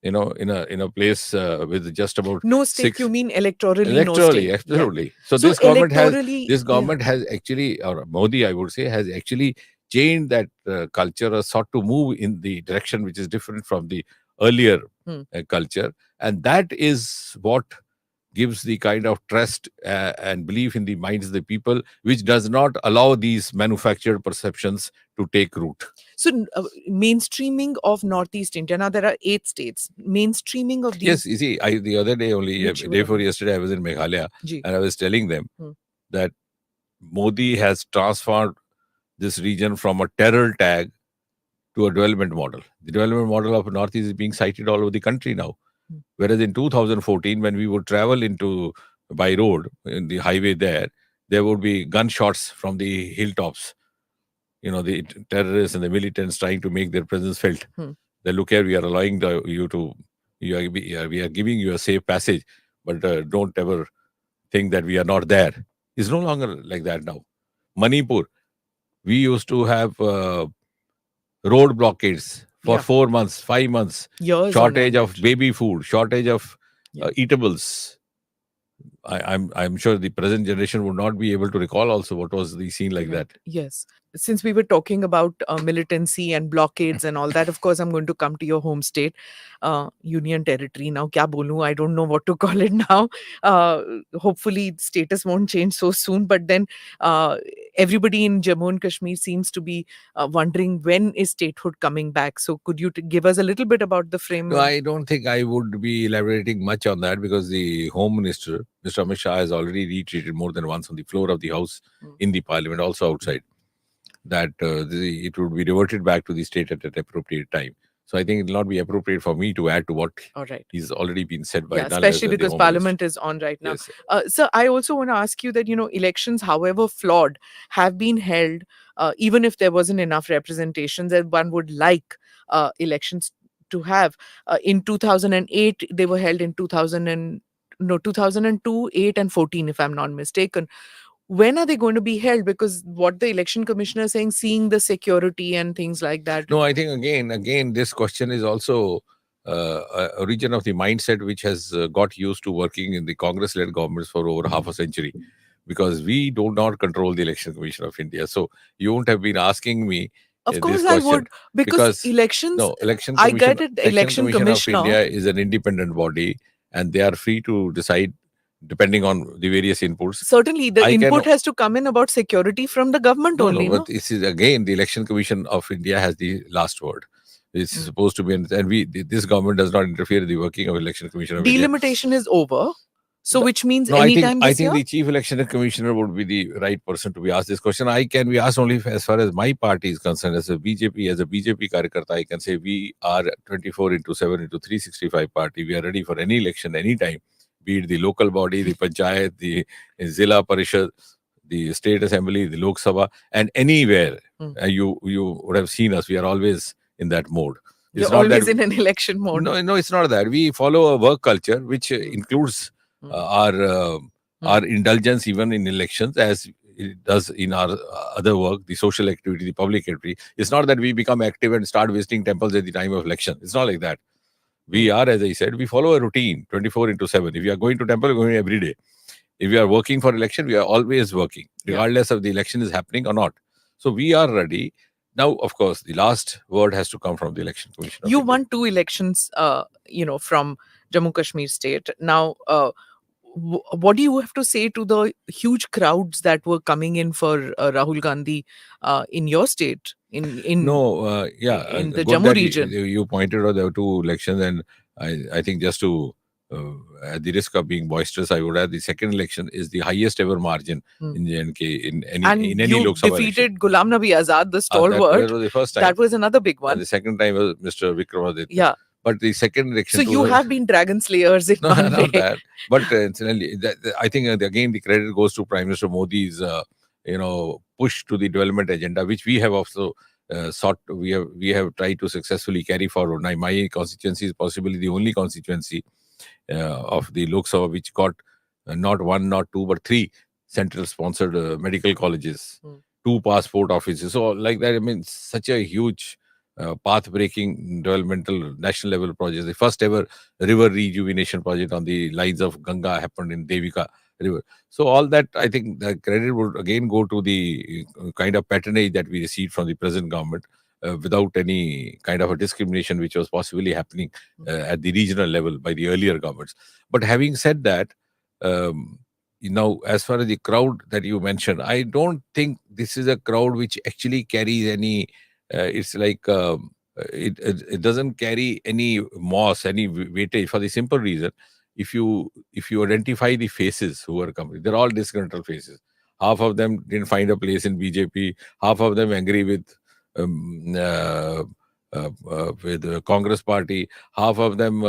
in a place with just about no stake. You mean electorally? No stake. Absolutely. Yeah. So this government has actually, or Modi, I would say, has actually changed that culture, or sought to move in the direction which is different from the earlier culture. And that is what gives the kind of trust and belief in the minds of the people, which does not allow these manufactured perceptions to take root. So mainstreaming of Northeast India. Now there are 8 states. Mainstreaming of these. Yes, you see, the other day only, day before yesterday, I was in Meghalaya, and I was telling them that Modi has transformed this region from a terror tag to a development model. The development model of Northeast is being cited all over the country now. Whereas in 2014, when we would travel by road in the highway there would be gunshots from the hilltops. the terrorists and the militants trying to make their presence felt. Hmm. They look here, we are allowing we are giving you a safe passage, but don't ever think that we are not there. It's no longer like that now. Manipur, we used to have road blockades for Yeah. 4 months, 5 months, Years on shortage end, of actually. baby food, shortage of Yeah. eatables. I'm sure the present generation would not be able to recall also what was the scene like Right. that. Yes. Since we were talking about militancy and blockades and all that, of course, I'm going to come to your home state, Union Territory. Now, kya bolu? I don't know what to call it now. Hopefully, status won't change so soon. But then, everybody in Jammu and Kashmir seems to be wondering when is statehood coming back. So, could you give us a little bit about the frame? No, I don't think I would be elaborating much on that because the Home Minister, Mr. Amit Shah, has already retreated more than once on the floor of the House, in the Parliament, also outside, that it would be reverted back to the state at an appropriate time. So I think it will not be appropriate for me to add to what All right. is already been said by Yeah, none less especially than the because Home Parliament Minister. is on right now. Yes. So I also want to ask you that, elections, however flawed, have been held, even if there wasn't enough representation that one would like elections to have. In 2008, they were held in 2002, 8 and 14, if I'm not mistaken. When are they going to be held? Because what the election commissioner is saying, seeing the security and things like that. No, I think again, this question is also a origin of the mindset which has got used to working in the Congress-led governments for over half a century, because we do not control the Election Commission of India. So you won't have been asking me Of this course, I question, would, because elections, no, Election I Commission, get it, the election of commissioner. India is an independent body, and they are free to decide depending on the various inputs. Certainly, the I can- input has to come in about security from the government No, only, no, no? but this is again the Election Commission of India has the last word. It's Mm. supposed to be, and this government does not interfere in the working of Election Commission of India. Delimitation is over. So, The- which means No, anytime I this think year? the Chief Election Commissioner would be the right person to be asked this question. I can be asked only as far as my party is concerned. As a BJP Karyakarta, I can say we are 24 into 7 into 365 party. We are ready for any election, anytime, be it the local body, the panchayat, the Zilla Parishad, the State Assembly, the Lok Sabha, and anywhere. Mm. You would have seen us. We are always in that mode. It's You're not that always in an election mode. no, it's not that. We follow a work culture which includes Mm. our indulgence even in elections, as it does in our other work, the social activity, the public activity. It's not that we become active and start visiting temples at the time of election. It's not like that. We are, as I said, we follow a routine 24 into 7. If you are going to temple, you're going every day. If you are working for election, we are always working, Yeah. regardless of the election is happening or not. So we are ready. Now, of course, the last word has to come from the Election Commission of You India. won 2 elections, from Jammu Kashmir state. Now, what do you have to say to the huge crowds that were coming in for Rahul Gandhi in your state? In the good Jammu that region. you pointed out there were 2 elections, and I think just to at the risk of being boisterous, I would add the second election is the highest ever margin in JNK in any you Lok Sabha election. defeated Ghulam Nabi Azad, the That stalwart. was the first time. That was another big one. And the second time was Mr. Vikramaditya. Yeah. But the second election. So you have been dragon slayers in no, one way. not that. But incidentally, I think again the credit goes to Prime Minister Modi's push to the development agenda, which we have also sought. We have tried to successfully carry forward. Now, my constituency is possibly the only constituency of the Lok Sabha which got not 1, not 2, but 3 central sponsored medical colleges, 2 passport offices. So like that, I mean, such a huge path-breaking developmental national level project. The first ever river rejuvenation project on the lines of Ganga happened in Devika River. So all that, I think the credit would again go to the kind of patronage that we received from the present government without any kind of a discrimination which was possibly happening at the regional level by the earlier governments. But having said that, as far as the crowd that you mentioned, I don't think this is a crowd which actually carries any it's like it doesn't carry any moss, any weightage, for the simple reason, if you identify the faces who are coming, they're all disgruntled faces. Half of them didn't find a place in BJP, half of them angry with the Congress party, half of them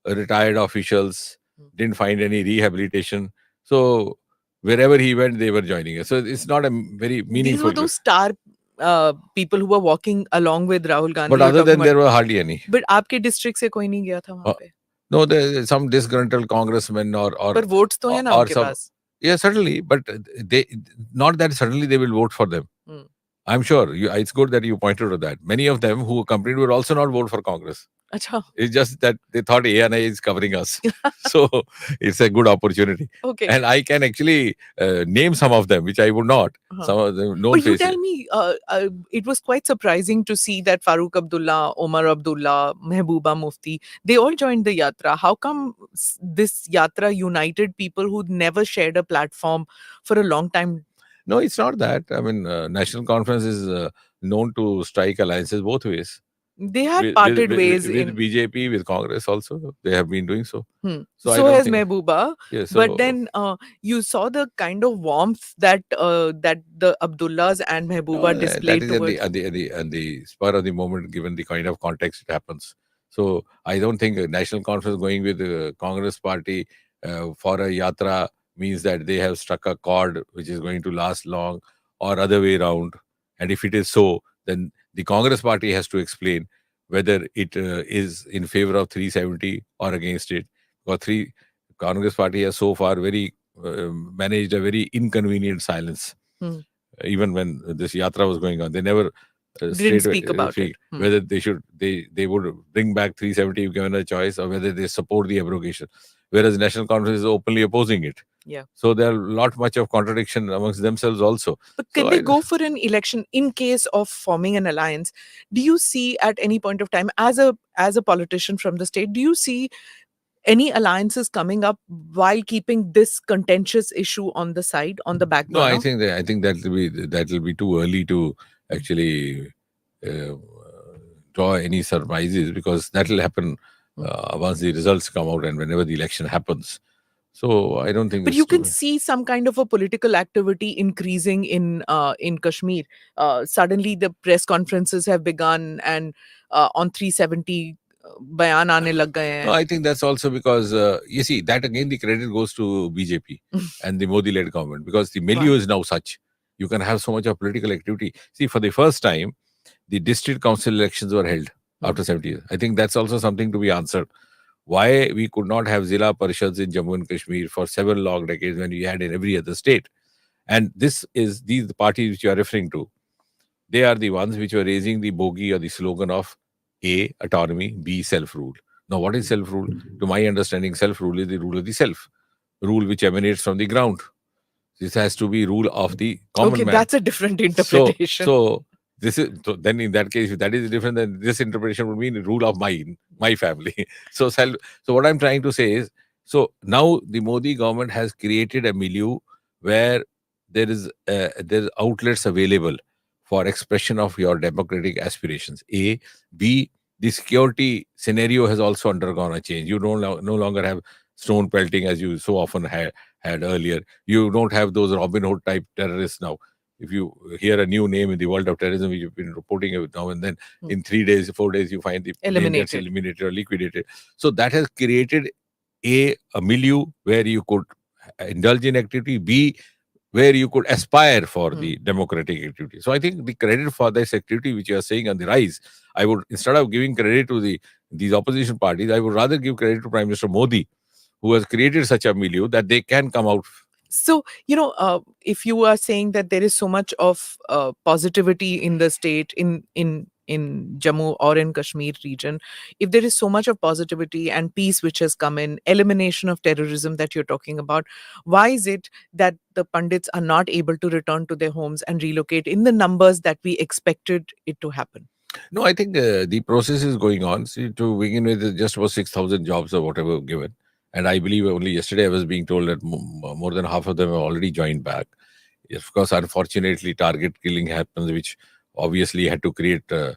retired officials, didn't find any rehabilitation. So wherever he went, they were joining us. So it's not a very meaningful. These were those star people who were walking along with Rahul Gandhi. But You're other talking than about, there were hardly any. but आपके district से कोई नहीं गया था वहाँ Uh, पे? No, there some disgruntled congressmen पर votes तो है ना or उनके some. Pass. Yeah, certainly, but they not that suddenly they will vote for them. Hmm. I'm sure it's good that you pointed to that. Many of them who accompanied will also not vote for Congress. अच्छा. It's just that they thought ANI is covering us. So it's a good opportunity. Okay. And I can actually name some of them, which I would not. Some of them known But you faces. tell me, it was quite surprising to see that Farooq Abdullah, Omar Abdullah, Mehbooba Mufti, they all joined the Yatra. How come this Yatra united people who never shared a platform for a long time? No, it's not that. I mean, National Conference is known to strike alliances both ways. They had parted ways with in. BJP, with Congress also. They have been doing so. So, I don't has think. Mehbooba. Yeah, But then you saw the kind of warmth that that the Abdullahs and Mehbooba displayed that is towards. at the spur of the moment, given the kind of context it happens. So I don't think a national conference going with the Congress party for a yatra means that they have struck a chord which is going to last long, or other way around. And if it is so, then the Congress party has to explain whether it is in favor of 370 or against it. Or Congress party has so far managed a very inconvenient silence. Even when this yatra was going on, they never Didn't speak about it. whether they would bring back 370 if given a choice, or whether they support the abrogation, whereas National Conference is openly opposing it. Yeah. So there are not much of contradiction amongst themselves also. But can they go for an election in case of forming an alliance? Do you see at any point of time, as a politician from the state, do you see any alliances coming up while keeping this contentious issue on the side, on the back burner? No, I think that will be too early to actually draw any surmises, because that will happen once the results come out and whenever the election happens. So I don't think. But you can see some kind of a political activity increasing in Kashmir. Suddenly, the press conferences have begun, and on 370. बयान आने लग गए हैं. No, I think that's also because you see that again the credit goes to BJP and the Modi-led government, because the milieu is now such you can have so much of political activity. See, for the first time, the district council elections were held after 70 years. I think that's also something to be answered. Why we could not have Zilla Parishads in Jammu and Kashmir for several long decades when we had in every other state. And these parties which you are referring to, they are the ones which were raising the bogey or the slogan of A, autonomy, B, self-rule. Now, what is self-rule? To my understanding, self-rule is the rule of the self, rule which emanates from the ground. This has to be rule of the common man. Okay, that's a different interpretation. So then in that case, if that is different, then this interpretation would mean the rule of my family. So what I'm trying to say is, so now the Modi government has created a milieu where there's outlets available for expression of your democratic aspirations. A, B, the security scenario has also undergone a change. You no longer have stone pelting as you so often had earlier. You don't have those Robin Hood type terrorists now. If you hear a new name in the world of terrorism, which you've been reporting it now and then, in 3 days, 4 days, you find the name gets eliminated or liquidated. So that has created a milieu where you could indulge in activity, B, where you could aspire for the democratic activity. So I think the credit for this activity, which you are saying on the rise, I would, instead of giving credit to these opposition parties, I would rather give credit to Prime Minister Modi, who has created such a milieu that they can come out. So, if you are saying that there is so much of positivity in the state, in Jammu or in Kashmir region, if there is so much of positivity and peace which has come in, elimination of terrorism that you're talking about, why is it that the Pandits are not able to return to their homes and relocate in the numbers that we expected it to happen? No, I think the process is going on. See, to begin with, just about 6,000 jobs or whatever given. And I believe only yesterday I was being told that more than half of them have already joined back. Of course, unfortunately, target killing happens, which obviously had to create a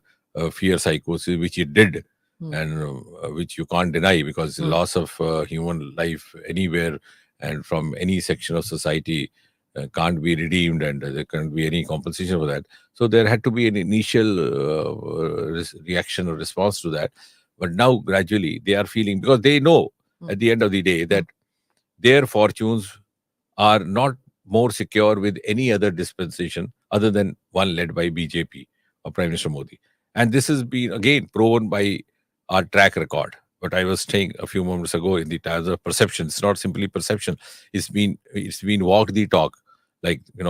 fear psychosis, which it did, and which you can't deny, because the loss of human life anywhere and from any section of society can't be redeemed, and there can't be any compensation for that. So there had to be an initial reaction or response to that. But now gradually they are feeling, because they know at the end of the day that their fortunes are not more secure with any other dispensation other than one led by BJP or Prime Minister Modi. And this has been again proven by our track record. What I was saying a few moments ago in the terms of perception, it's not simply perception. It's been walk the talk. Like, in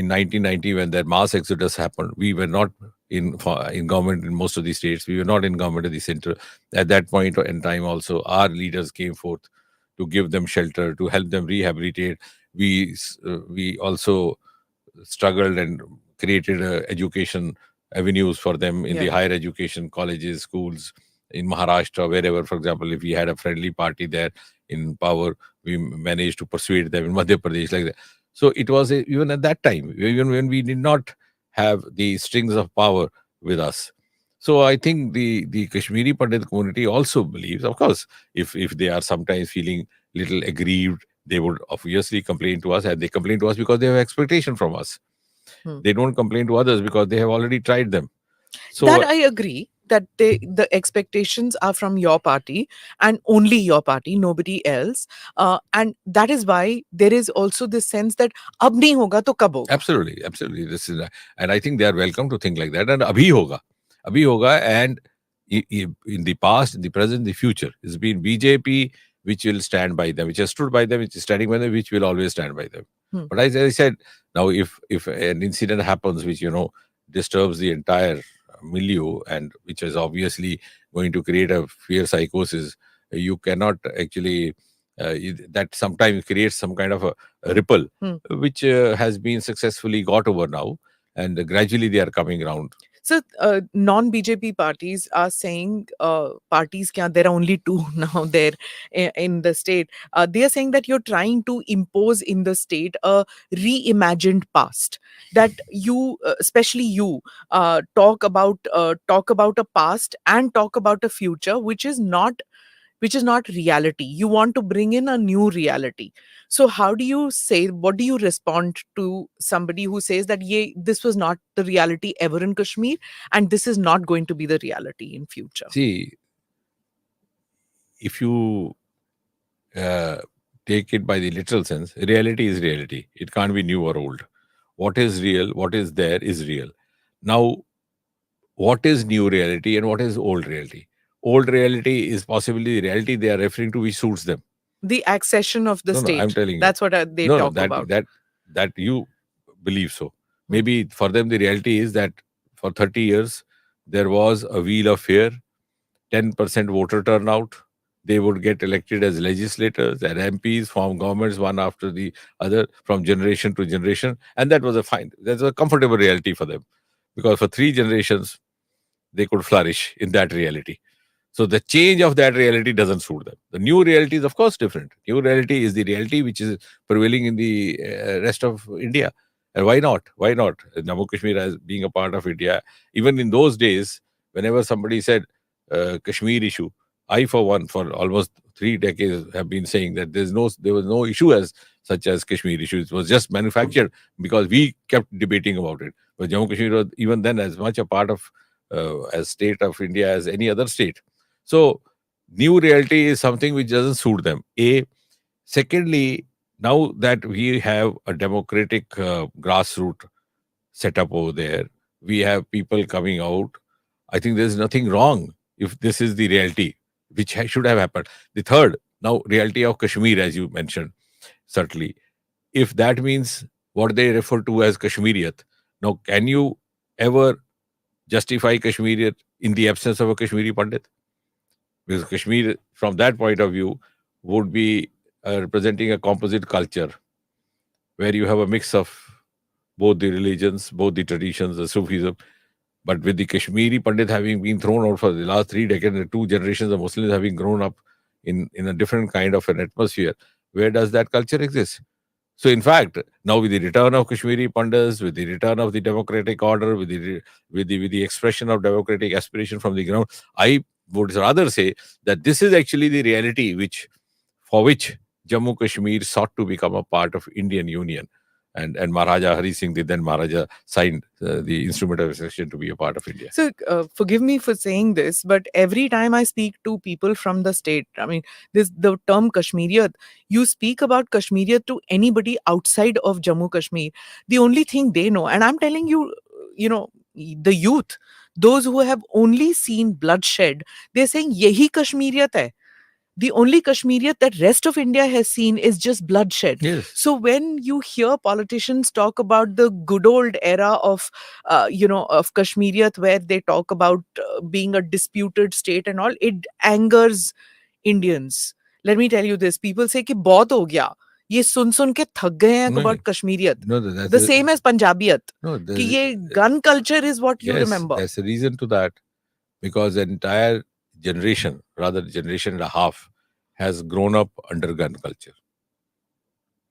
1990 when that mass exodus happened, we were not in government in most of the states. We were not in government at the center. At that point in time, also our leaders came forth to give them shelter, to help them rehabilitate. We also struggled and created education avenues for them in the Yeah. higher education colleges, schools in Maharashtra, wherever. For example, if we had a friendly party there in power, we managed to persuade them in Madhya Pradesh, like that. So it was even at that time, even when we did not have the strings of power with us. So I think the Kashmiri Pandit community also believes, of course, if they are sometimes feeling little aggrieved, they would obviously complain to us, and they complain to us because they have expectation from us. Hmm. They don't complain to others because they have already tried them. So That I agree that the expectations are from your party and only your party, nobody else. And that is why there is also this sense that ab nahi hoga to kab hoga. absolutely, this is, and I think they are welcome to think like that. And abhi hoga, and in the past, in the present, the future, it's been BJP which will stand by them, which has stood by them, which is standing by them, which will always stand by them. Hmm. But as I said, now if an incident happens which disturbs the entire milieu, and which is obviously going to create a fear psychosis, you cannot actually that sometimes creates some kind of a ripple, Hmm. which has been successfully got over now, and gradually they are coming around. So non-BJP parties are saying, parties kya, there are only two now there in the state. They are saying that you're trying to impose in the state a reimagined past. That you, especially you, talk about a past and talk about a future which is not reality. You want to bring in a new reality. So how do you say, what do you respond to somebody who says that this was not the reality ever in Kashmir and this is not going to be the reality in future? See, if you take it by the literal sense, reality is reality. It can't be new or old. What is real, what is there is real. Now, what is new reality and what is old reality? Old reality is possibly the reality they are referring to which suits them. The accession of the No, state. I'm telling you. That's what they No, talk that about. that you believe so. Maybe for them the reality is that for 30 years there was a wheel of fear, 10% voter turnout. They would get elected as legislators and MPs, form governments one after the other from generation to generation, and that was that's a comfortable reality for them, because for 3 generations they could flourish in that reality. So the change of that reality doesn't suit them. The new reality is, of course, different. New reality is the reality which is prevailing in the rest of India. And why not? Why not? Jammu Kashmir as being a part of India. Even in those days, whenever somebody said Kashmir issue, I, for one, for almost 3 decades, have been saying that there was no issue as such as Kashmir issue. It was just manufactured because we kept debating about it. But Jammu Kashmir was even then as much a part of as state of India as any other state. So new reality is something which doesn't suit them. Secondly, now that we have a democratic grassroots set up over there, we have people coming out. I think there's nothing wrong if this is the reality, which should have happened. The third, now reality of Kashmir, as you mentioned, certainly. If that means what they refer to as Kashmiriyat, now can you ever justify Kashmiriyat in the absence of a Kashmiri Pandit? Because Kashmir, from that point of view, would be representing a composite culture where you have a mix of both the religions, both the traditions, the Sufism. But with the Kashmiri Pandit having been thrown out for the last 3 decades, the 2 generations of Muslims having grown up in a different kind of an atmosphere, where does that culture exist? So, in fact, now with the return of Kashmiri Pandits, with the return of the democratic order, with the expression of democratic aspiration from the ground, I would rather say that this is actually the reality for which Jammu Kashmir sought to become a part of Indian Union. and Maharaja Hari Singh, the then Maharaja, signed the instrument of accession to be a part of India. So, forgive me for saying this, but every time I speak to people from the state, I mean, the term Kashmiriyat, you speak about Kashmiriyat to anybody outside of Jammu Kashmir, the only thing they know, and I'm telling you, you know, the youth, those who have only seen bloodshed, they're saying, "Yehi Kashmiriyat hai." The only Kashmiriyat that rest of India has seen is just bloodshed. Yes. So when you hear politicians talk about the good old era of, of Kashmiriyat, where they talk about being a disputed state and all, it angers Indians. Let me tell you this: people say कि बहुत हो गया, ये सुन के थक गए हैं No, about Kashmiriyat. No, that's The same as Punjabiyat. No, कि ये gun culture is what you yes, remember. there's a reason to that, because the entire generation, rather generation and a half, has grown up under gun culture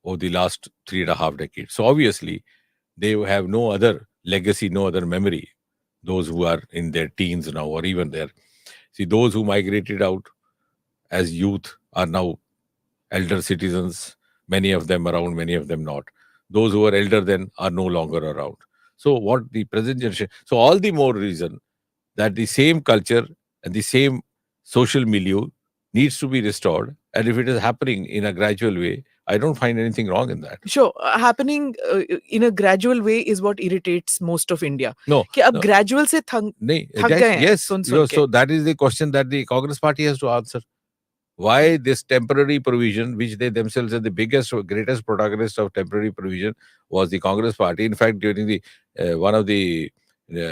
over the last 3.5 decades. So obviously, they have no other legacy, no other memory. Those who are in their teens now, or even there. See, those who migrated out as youth are now elder citizens, many of them around, many of them not. Those who are elder then are no longer around. So what the present generation, so all the more reason that the same culture and the same social milieu needs to be restored. And if it is happening in a gradual way, I don't find anything wrong in that. Sure, happening in a gradual way is what irritates most of India. No, कि अब no. gradual से थक गए हैं Yes, सुन so के. that is the question that the Congress party has to answer. Why this temporary provision, which they themselves are the biggest, greatest protagonist of temporary provision, was the Congress party. In fact, during the one of the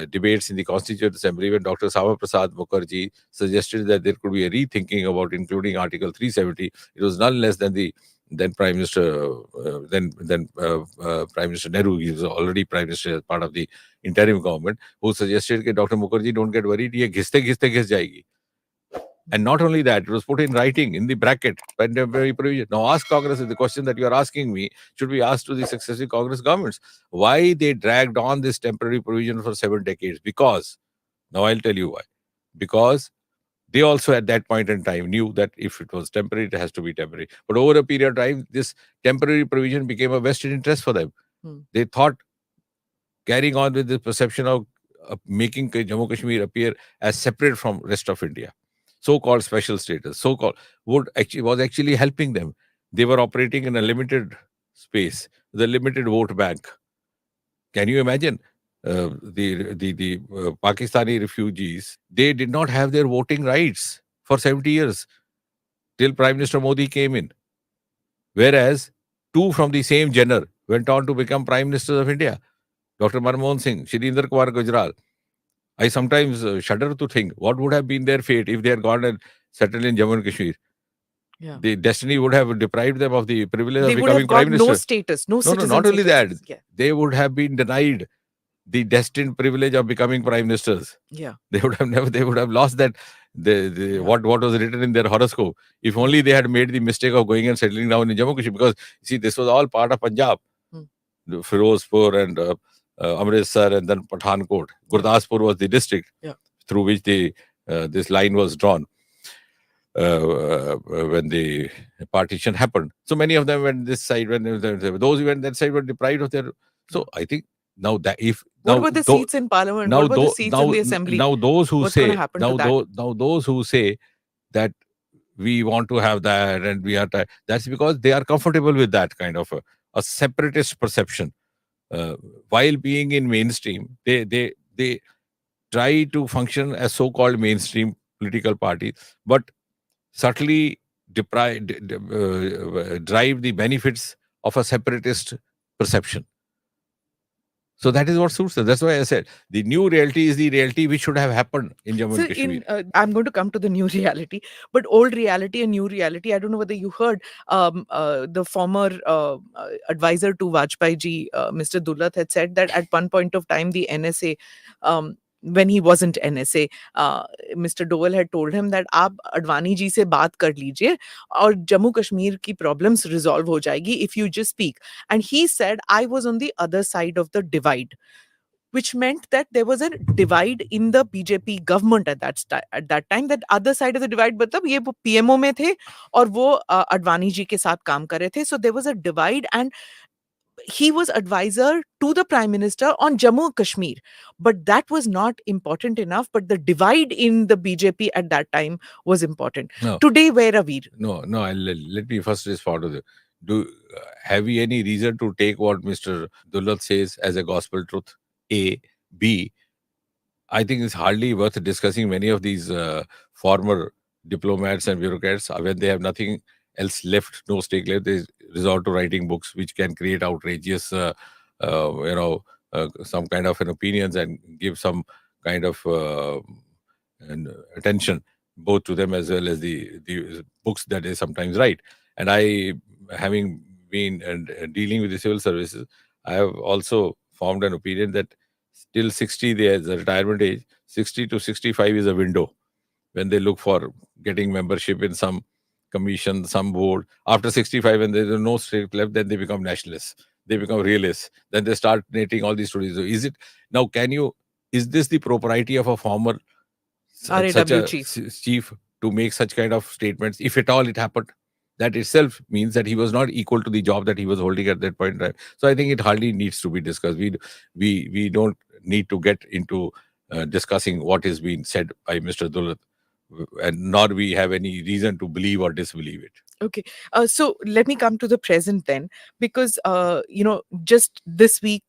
debates in the Constituent Assembly, when Dr. Sama Prasad Mukherjee suggested that there could be a rethinking about including Article 370, it was none less than the then Prime Minister, Prime Minister Nehru, he was already Prime Minister as part of the interim government, who suggested that Dr. Mukherjee, don't get worried, ye ghiste ghis jayegi. And not only that, it was put in writing in the bracket, temporary provision. Now ask Congress, the question that you are asking me should be asked to the successive Congress governments. Why they dragged on this temporary provision for 7 decades? Because, now I'll tell you why. Because they also at that point in time knew that if it was temporary, it has to be temporary. But over a period of time, this temporary provision became a vested interest for them. They thought carrying on with the perception of making Jammu Kashmir appear as separate from rest of India, so-called special status, so-called, was actually helping them. They were operating in a limited space, the limited vote bank. Can you imagine the Pakistani refugees? They did not have their voting rights for 70 years till Prime Minister Modi came in. Whereas two from the same genre went on to become Prime Ministers of India, Dr. Manmohan Singh, Shrinder Kumar Gujral. I sometimes shudder to think what would have been their fate if they had gone and settled in Jammu and Kashmir. Yeah. The destiny would have deprived them of the privilege of They would becoming have Prime got Minister. no status, no No, citizen not only that. status. Yeah. They would have been denied the destined privilege of becoming Prime Ministers. Yeah. They would have never. They would have lost that. What was written in their horoscope. If only they had made the mistake of going and settling down in Jammu Kashmir, because see, this was all part of Punjab, the Firozpur and Amritsar, and then Pathankot. Gurdaspur was the district through which this line was drawn when the partition happened. So many of them went this side. When those who went that side were deprived of their. So I think now that if what now were the seats in Parliament? now What were the seats in the Assembly? now those who What's say gonna happen to that? now those who say that we want to have that and we are that's because they are comfortable with that kind of a separatist perception. While being in mainstream, they try to function as so-called mainstream political parties, but subtly drive the benefits of a separatist perception. So that is what suits us. That's why I said the new reality is the reality which should have happened in Jammu and Kashmir. I'm going to come to the new reality, but old reality and new reality. I don't know whether you heard the former advisor to Vajpayee ji, Mr. Dullat, had said that at one point of time, the NSA, when he wasn't NSA, Mr. Dole had told him that आप अडवाणी जी से बात कर लीजिए और जम्मू कश्मीर की problems resolve हो जाएगी if you just speak. And he said, I was on the other side of the divide, which meant that there was a divide in the BJP government at that time. That other side of the divide, मतलब ये वो PMO में थे और वो अडवाणी जी के साथ काम कर रहे थे. So there was a divide, and he was advisor to the Prime Minister on Jammu and Kashmir. But that was not important enough. But the divide in the BJP at that time was important. No. Today, where are we? No, let me first respond to the. Have we any reason to take what Mr. Dullat says as a gospel truth? A. B. I think it's hardly worth discussing many of these former diplomats and bureaucrats when they have nothing else left, no stake left. They resort to writing books which can create outrageous, some kind of an opinions and give some kind of attention both to them as well as the books that they sometimes write. And I, having been dealing with the civil services, I have also formed an opinion that till 60, there's a retirement age. 60 to 65 is a window when they look for getting membership in some commission, some board. After 65, when there's no stake left, then they become nationalists. They become realists. Then they start narrating all these stories. So is this the propriety of a former such RAW a chief. chief to make such kind of statements, if at all it happened? That itself means that he was not equal to the job that he was holding at that point in time. So I think it hardly needs to be discussed. We don't need to get into discussing what is being said by Mr. Dullat, and nor we have any reason to believe or disbelieve it. Okay. So let me come to the present then, because, just this week,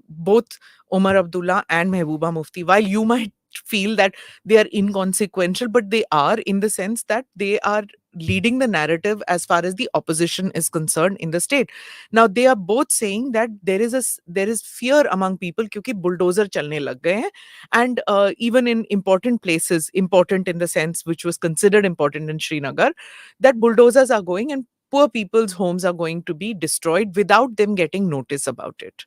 both Omar Abdullah and Mehbooba Mufti, while you might feel that they are inconsequential, but they are, in the sense that they are leading the narrative as far as the opposition is concerned in the state. Now, they are both saying that there is fear among people क्योंकि bulldozer चलने लग गए हैं, and even in important places, important in the sense which was considered important in Srinagar, that bulldozers are going and poor people's homes are going to be destroyed without them getting notice about it.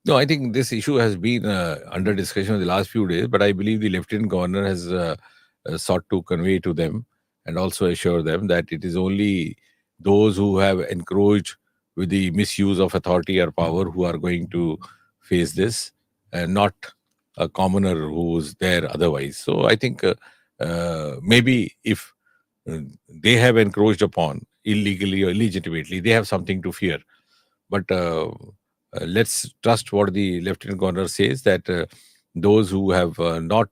No, I think this issue has been under discussion in the last few days, but I believe the Lieutenant Governor has sought to convey to them and also assure them that it is only those who have encroached with the misuse of authority or power who are going to face this, and not a commoner who's there otherwise. So I think maybe if they have encroached upon illegally or illegitimately, they have something to fear. But let's trust what the Lieutenant Governor says, that those who have not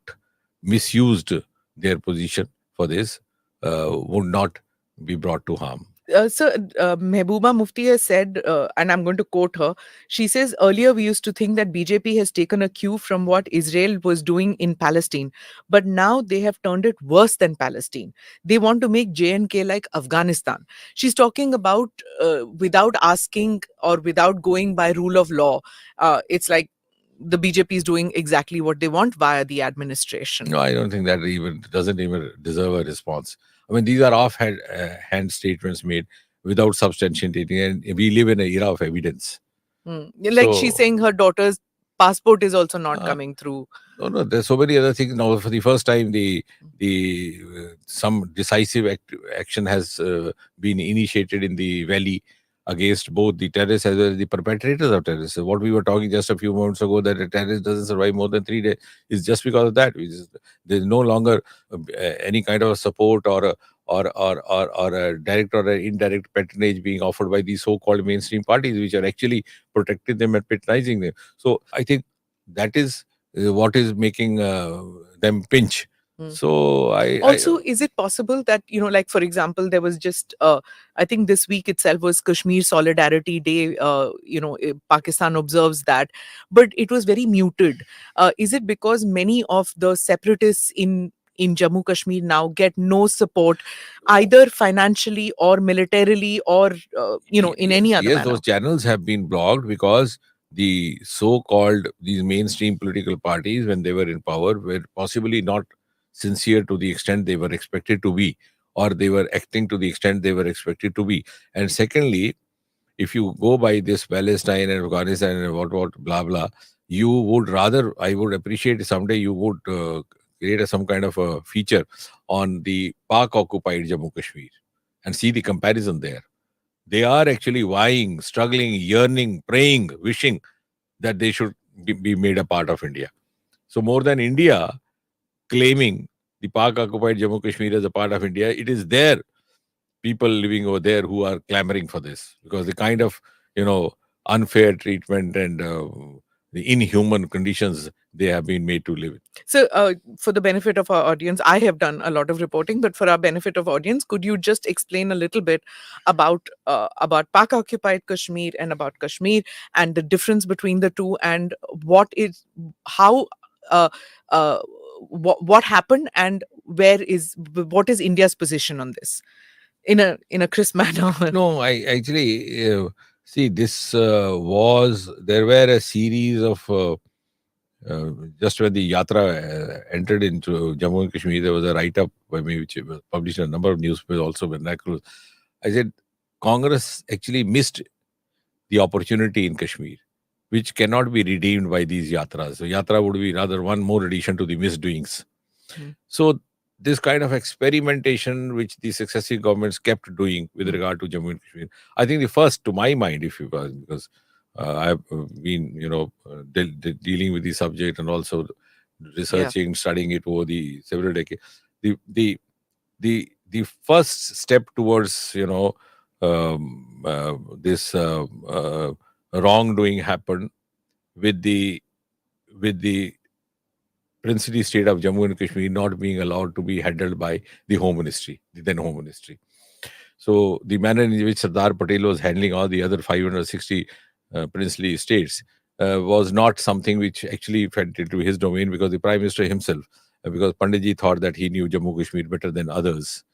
misused their position for this would not be brought to harm. So, Mehbooba Mufti has said, and I'm going to quote her, she says, earlier we used to think that BJP has taken a cue from what Israel was doing in Palestine, but now they have turned it worse than Palestine. They want to make J&K like Afghanistan. She's talking about without asking or without going by rule of law. It's like the BJP is doing exactly what they want via the administration. No, I don't think that doesn't even deserve a response. I mean, these are offhand statements made without substantiating, and we live in an era of evidence. Like she's saying her daughter's passport is also not coming through. No, there's so many other things. Now, for the first time, some decisive action has been initiated in the valley against both the terrorists as well as the perpetrators of terrorism. What we were talking just a few moments ago, that a terrorist doesn't survive more than 3 days, is just because of that. There's no longer any kind of support or a direct or an indirect patronage being offered by these so-called mainstream parties, which are actually protecting them and patronizing them. So I think that is what is making them pinch. So is it possible that, like, for example, there was just I think this week itself was Kashmir Solidarity Day, Pakistan observes that, but it was very muted. Is it because many of the separatists in Jammu Kashmir now get no support, either financially or militarily or in any other manner? Those channels have been blocked because the so-called these mainstream political parties, when they were in power, were possibly not sincere to the extent they were expected to be, or they were acting to the extent they were expected to be. And secondly, if you go by this Palestine and Afghanistan and what blah blah, you would rather, I would appreciate someday you would create some kind of a feature on the Pak occupied Jammu Kashmir and see the comparison there. They are actually vying, struggling, yearning, praying, wishing that they should be made a part of India. So more than India claiming the Pak-occupied Jammu Kashmir as a part of India, it is their people living over there who are clamoring for this, because the kind of unfair treatment and the inhuman conditions they have been made to live in. So, for the benefit of our audience, I have done a lot of reporting, but for our benefit of audience, could you just explain a little bit about Pak-occupied Kashmir and about Kashmir and the difference between the two, and how, uh, uh, what happened, and what is India's position on this in a crisp manner? No, I actually see this there were a series of just when the Yatra entered into Jammu and Kashmir, there was a write-up by me which was published in a number of newspapers, also vernacular. I said Congress actually missed the opportunity in Kashmir, which cannot be redeemed by these yatras. So yatra would be rather one more addition to the misdoings. So this kind of experimentation which the successive governments kept doing with regard to Jammu and Kashmir, I think the first, to my mind, if you because I've been, dealing with the subject and also researching, studying it over the several decades. The first step towards this wrongdoing happened with the princely state of Jammu and Kashmir not being allowed to be handled by the Home Ministry, the then Home Ministry. So the manner in which Sardar Patel was handling all the other 560 princely states was not something which actually fed into his domain, because the Prime Minister himself, because Panditji thought that he knew Jammu Kashmir better than others.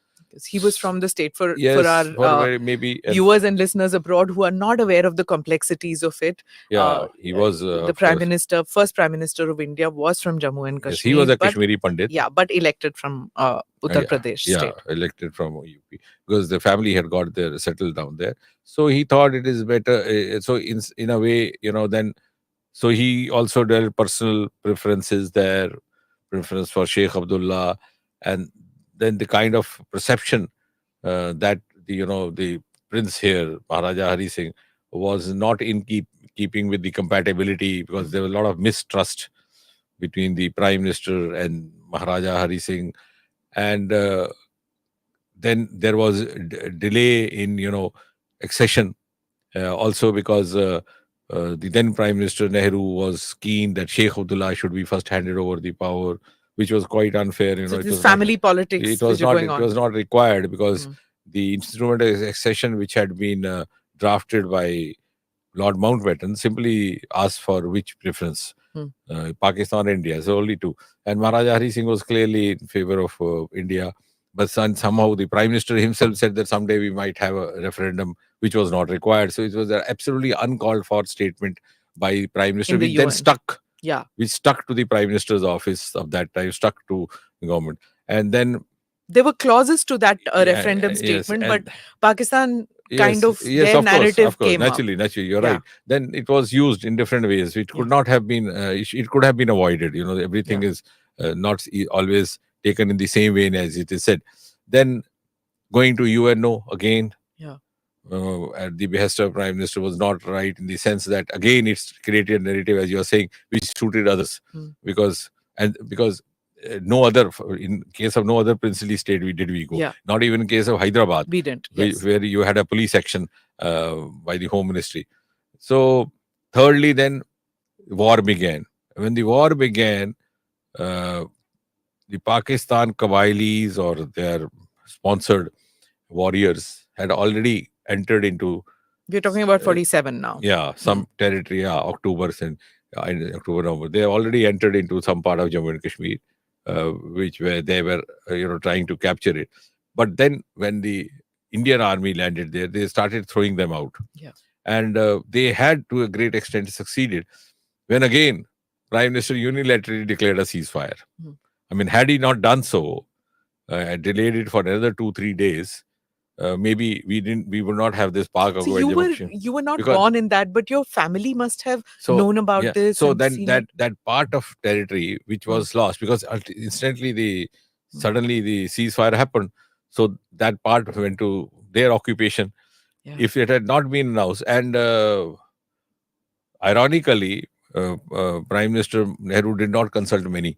He was from the state. For our maybe viewers and listeners abroad who are not aware of the complexities of it, he was the first Prime Minister of India was from Jammu and Kashmir. Yes, he was a Kashmiri Pandit. Yeah, but elected from Uttar Pradesh state. Elected from UP, because the family had got there, settled down there. So he thought it is better. So in a way, then, so he also dealt personal preferences there, preference for Sheikh Abdullah, and then the kind of perception that the prince here, Maharaja Hari Singh, was not in keeping with the compatibility, because there was a lot of mistrust between the Prime Minister and Maharaja Hari Singh, and then there was a delay in accession, also because the then Prime Minister Nehru was keen that Sheikh Abdullah should be first handed over the power, which was quite unfair. So it this was family politics. It was not. It was not required, because the instrument of accession, which had been drafted by Lord Mountbatten, simply asked for which preference, Pakistan or India. So only two. And Maharaja Hari Singh was clearly in favor of India. But somehow the Prime Minister himself said that someday we might have a referendum, which was not required. So it was an absolutely uncalled for statement by Prime Minister, which then stuck. Yeah. Which stuck to the Prime Minister's office of that time, stuck to the government. And then there were clauses to that referendum statement, yes, but Pakistan their narrative came naturally, you're right. Then it was used in different ways. It could not have been, it could have been avoided. Everything is not always taken in the same way as it is said. Then going to UNO again, at the behest of Prime Minister, was not right, in the sense that again it's created a narrative, as you're saying, which suited others, because no other, in case of no other princely state did we go. Not even in case of Hyderabad, we didn't, where you had a police action by the Home Ministry. So thirdly, then war began. When the war began, the Pakistan Qabilis, or their sponsored warriors, had already entered into. We're talking about 47 now. Some territory. October, November. They already entered into some part of Jammu and Kashmir, where they were trying to capture it. But then when the Indian army landed there, they started throwing them out. And they had, to a great extent, succeeded, when again Prime Minister unilaterally declared a ceasefire. I mean, had he not done so, delayed it for another 2-3 days, maybe we would not have this Pak. So you were not born in that, but your family must have known about this. So then that part of territory which was lost, because instantly suddenly the ceasefire happened, so that part went to their occupation. If it had not been announced, and ironically, Prime Minister Nehru did not consult many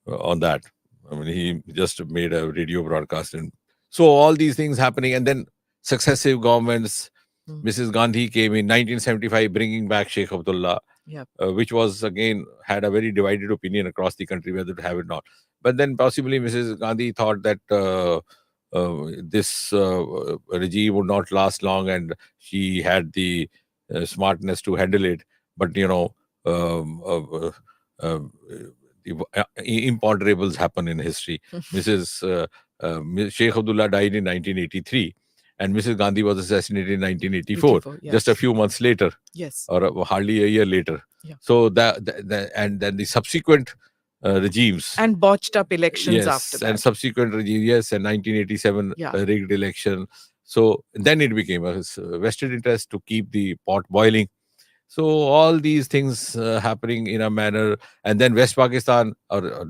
on that. I mean, he just made a radio broadcast, and so all these things happening, and then successive governments Mrs. Gandhi came in 1975, bringing back Sheikh Abdullah, Yeah. which was again had a very divided opinion across the country whether to have it or not. But then possibly Mrs. Gandhi thought that this regime would not last long, and she had the smartness to handle it. But um, uh, uh, uh, imponderables happen in history. Sheikh Abdullah died in 1983, and Mrs. Gandhi was assassinated in 1984, 84, just a yes. few months later, Yes. or hardly a year later. Yeah. So and then the subsequent regimes And botched up elections yes, after that. and subsequent regime, yes, and 1987 Yeah. rigged election. So then it became a vested interest to keep the pot boiling. So all these things happening in a manner, and then West Pakistan,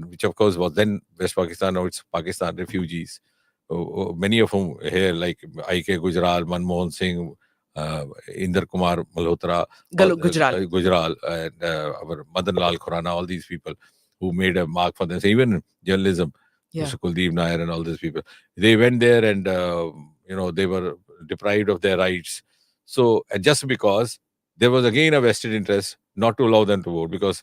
which of course was then West Pakistan, now it's Pakistan, refugees, many of whom here, like I.K. Gujral, Manmohan Singh, Inder Kumar Malhotra, Gujral, and our Madan Lal Khurana, all these people who made a mark for themselves, even journalism, Mr. Kuldeep Nair and all these people. They went there and, they were deprived of their rights. So, and just because there was again a vested interest not to allow them to vote, because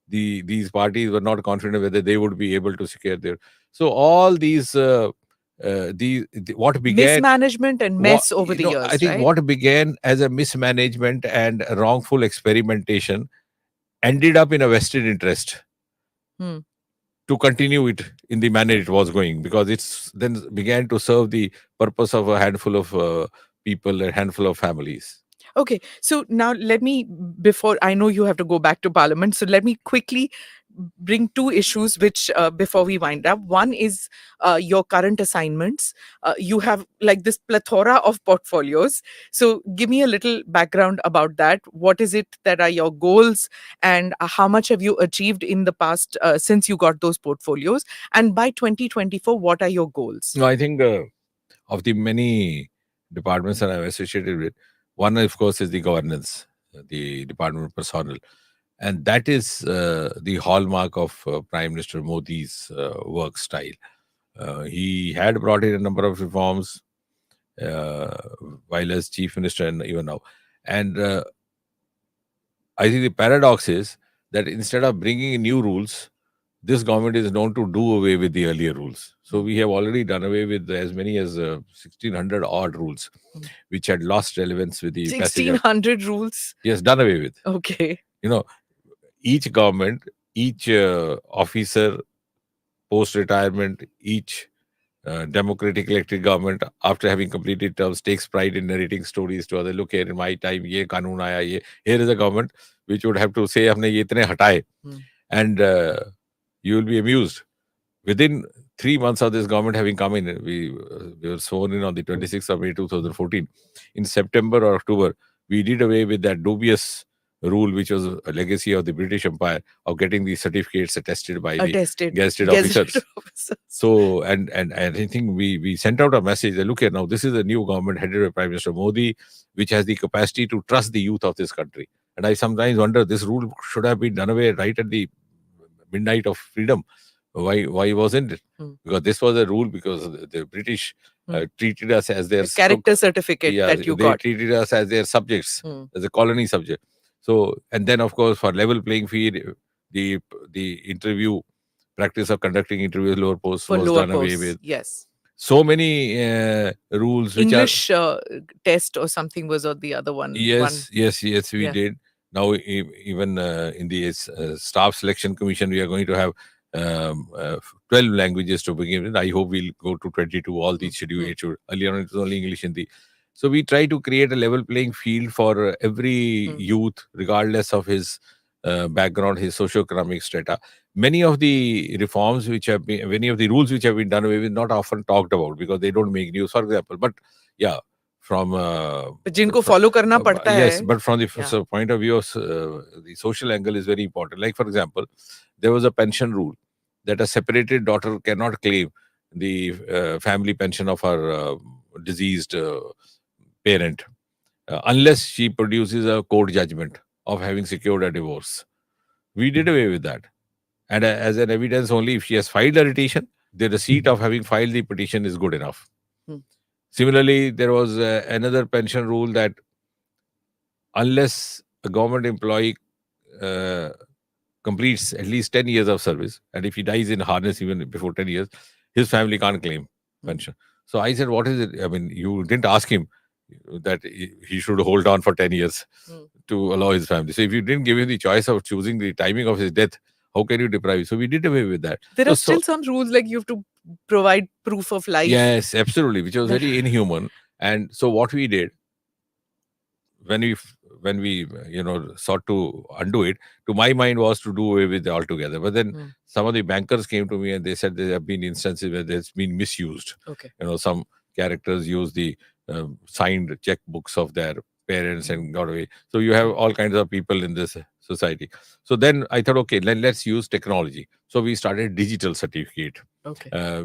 these parties were not confident whether they would be able to secure their. So all these what began mismanagement and mess over the years. I think right? what began as a mismanagement and a wrongful experimentation ended up in a vested interest to continue it in the manner it was going, because it's then began to serve the purpose of a handful of people, a handful of families. Okay, so now let me, before I know you have to go back to Parliament, so let me quickly bring two issues which before we wind up. One is your current assignments. You have like this plethora of portfolios. So give me a little background about that. What is it that are your goals, and how much have you achieved in the past since you got those portfolios? And by 2024, what are your goals? No, I think of the many departments that I'm associated with, one, of course, is the governance, the Department of Personnel. And that is the hallmark of Prime Minister Modi's work style. He had brought in a number of reforms while as Chief Minister and even now. And I think the paradox is that instead of bringing in new rules, this government is known to do away with the earlier rules. So we have already done away with as many as 1,600 odd rules, which had lost relevance with the passage of- 1,600 rules? Yes, done away with. Okay. Each government, each officer, post-retirement, each democratic elected government, after having completed terms, takes pride in narrating stories to others. Look here, in my time, ye kanun aaya, here is a government which would have to say, humne ye itne hataye. And you will be amused. Within 3 months of this government having come in, we were sworn in on the 26th of May 2014. In September or October, we did away with that dubious rule, which was a legacy of the British Empire, of getting the certificates attested by the gazetted officers. So, and I think we sent out a message that, look here, now this is a new government headed by Prime Minister Modi, which has the capacity to trust the youth of this country. And I sometimes wonder, this rule should have been done away right at the midnight of freedom. Why wasn't it? Because this was a rule because the British treated us as their character certificate that you got. They treated us as their subjects, as a colony subject. So, and then of course for level playing field, the interview practice of conducting interviews lower posts was done away with. Yes. So many rules. English test or something was on the other one. Yes, we did. Now, even in the staff selection commission, we are going to have 12 languages to begin with. I hope we'll go to 22. All these should be earlier on it was only English, Hindi. So we try to create a level playing field for every youth, regardless of his background, his socioeconomic strata. Many of the reforms which have been, many of the rules which have been done away with, not often talked about because they don't make news, for example. But yeah, from जिनको follow करना पड़ता है. Yes, but from the point of view of the social angle is very important. Like for example, there was a pension rule that a separated daughter cannot claim the family pension of her deceased parent unless she produces a court judgment of having secured a divorce. We did away with that. And as an evidence only, if she has filed a petition, the receipt of having filed the petition is good enough. Similarly, there was another pension rule that unless a government employee uh, completes at least 10 years of service, and if he dies in harness even before 10 years, his family can't claim pension. So I said, what is it? I mean, you didn't ask him that he should hold on for 10 years to allow his family. So if you didn't give him the choice of choosing the timing of his death, how can you deprive him? So we did away with that. There So- are still some rules like you have to provide proof of life. Yes, absolutely, which was very inhuman. And so what we did when we sought to undo it, to my mind was to do away with it altogether. But then some of the bankers came to me and they said there have been instances where it's been misused. Okay. Some characters use the signed checkbooks of their parents and got away. So you have all kinds of people in this society. So then I thought, okay, let's use technology. So we started digital certificate,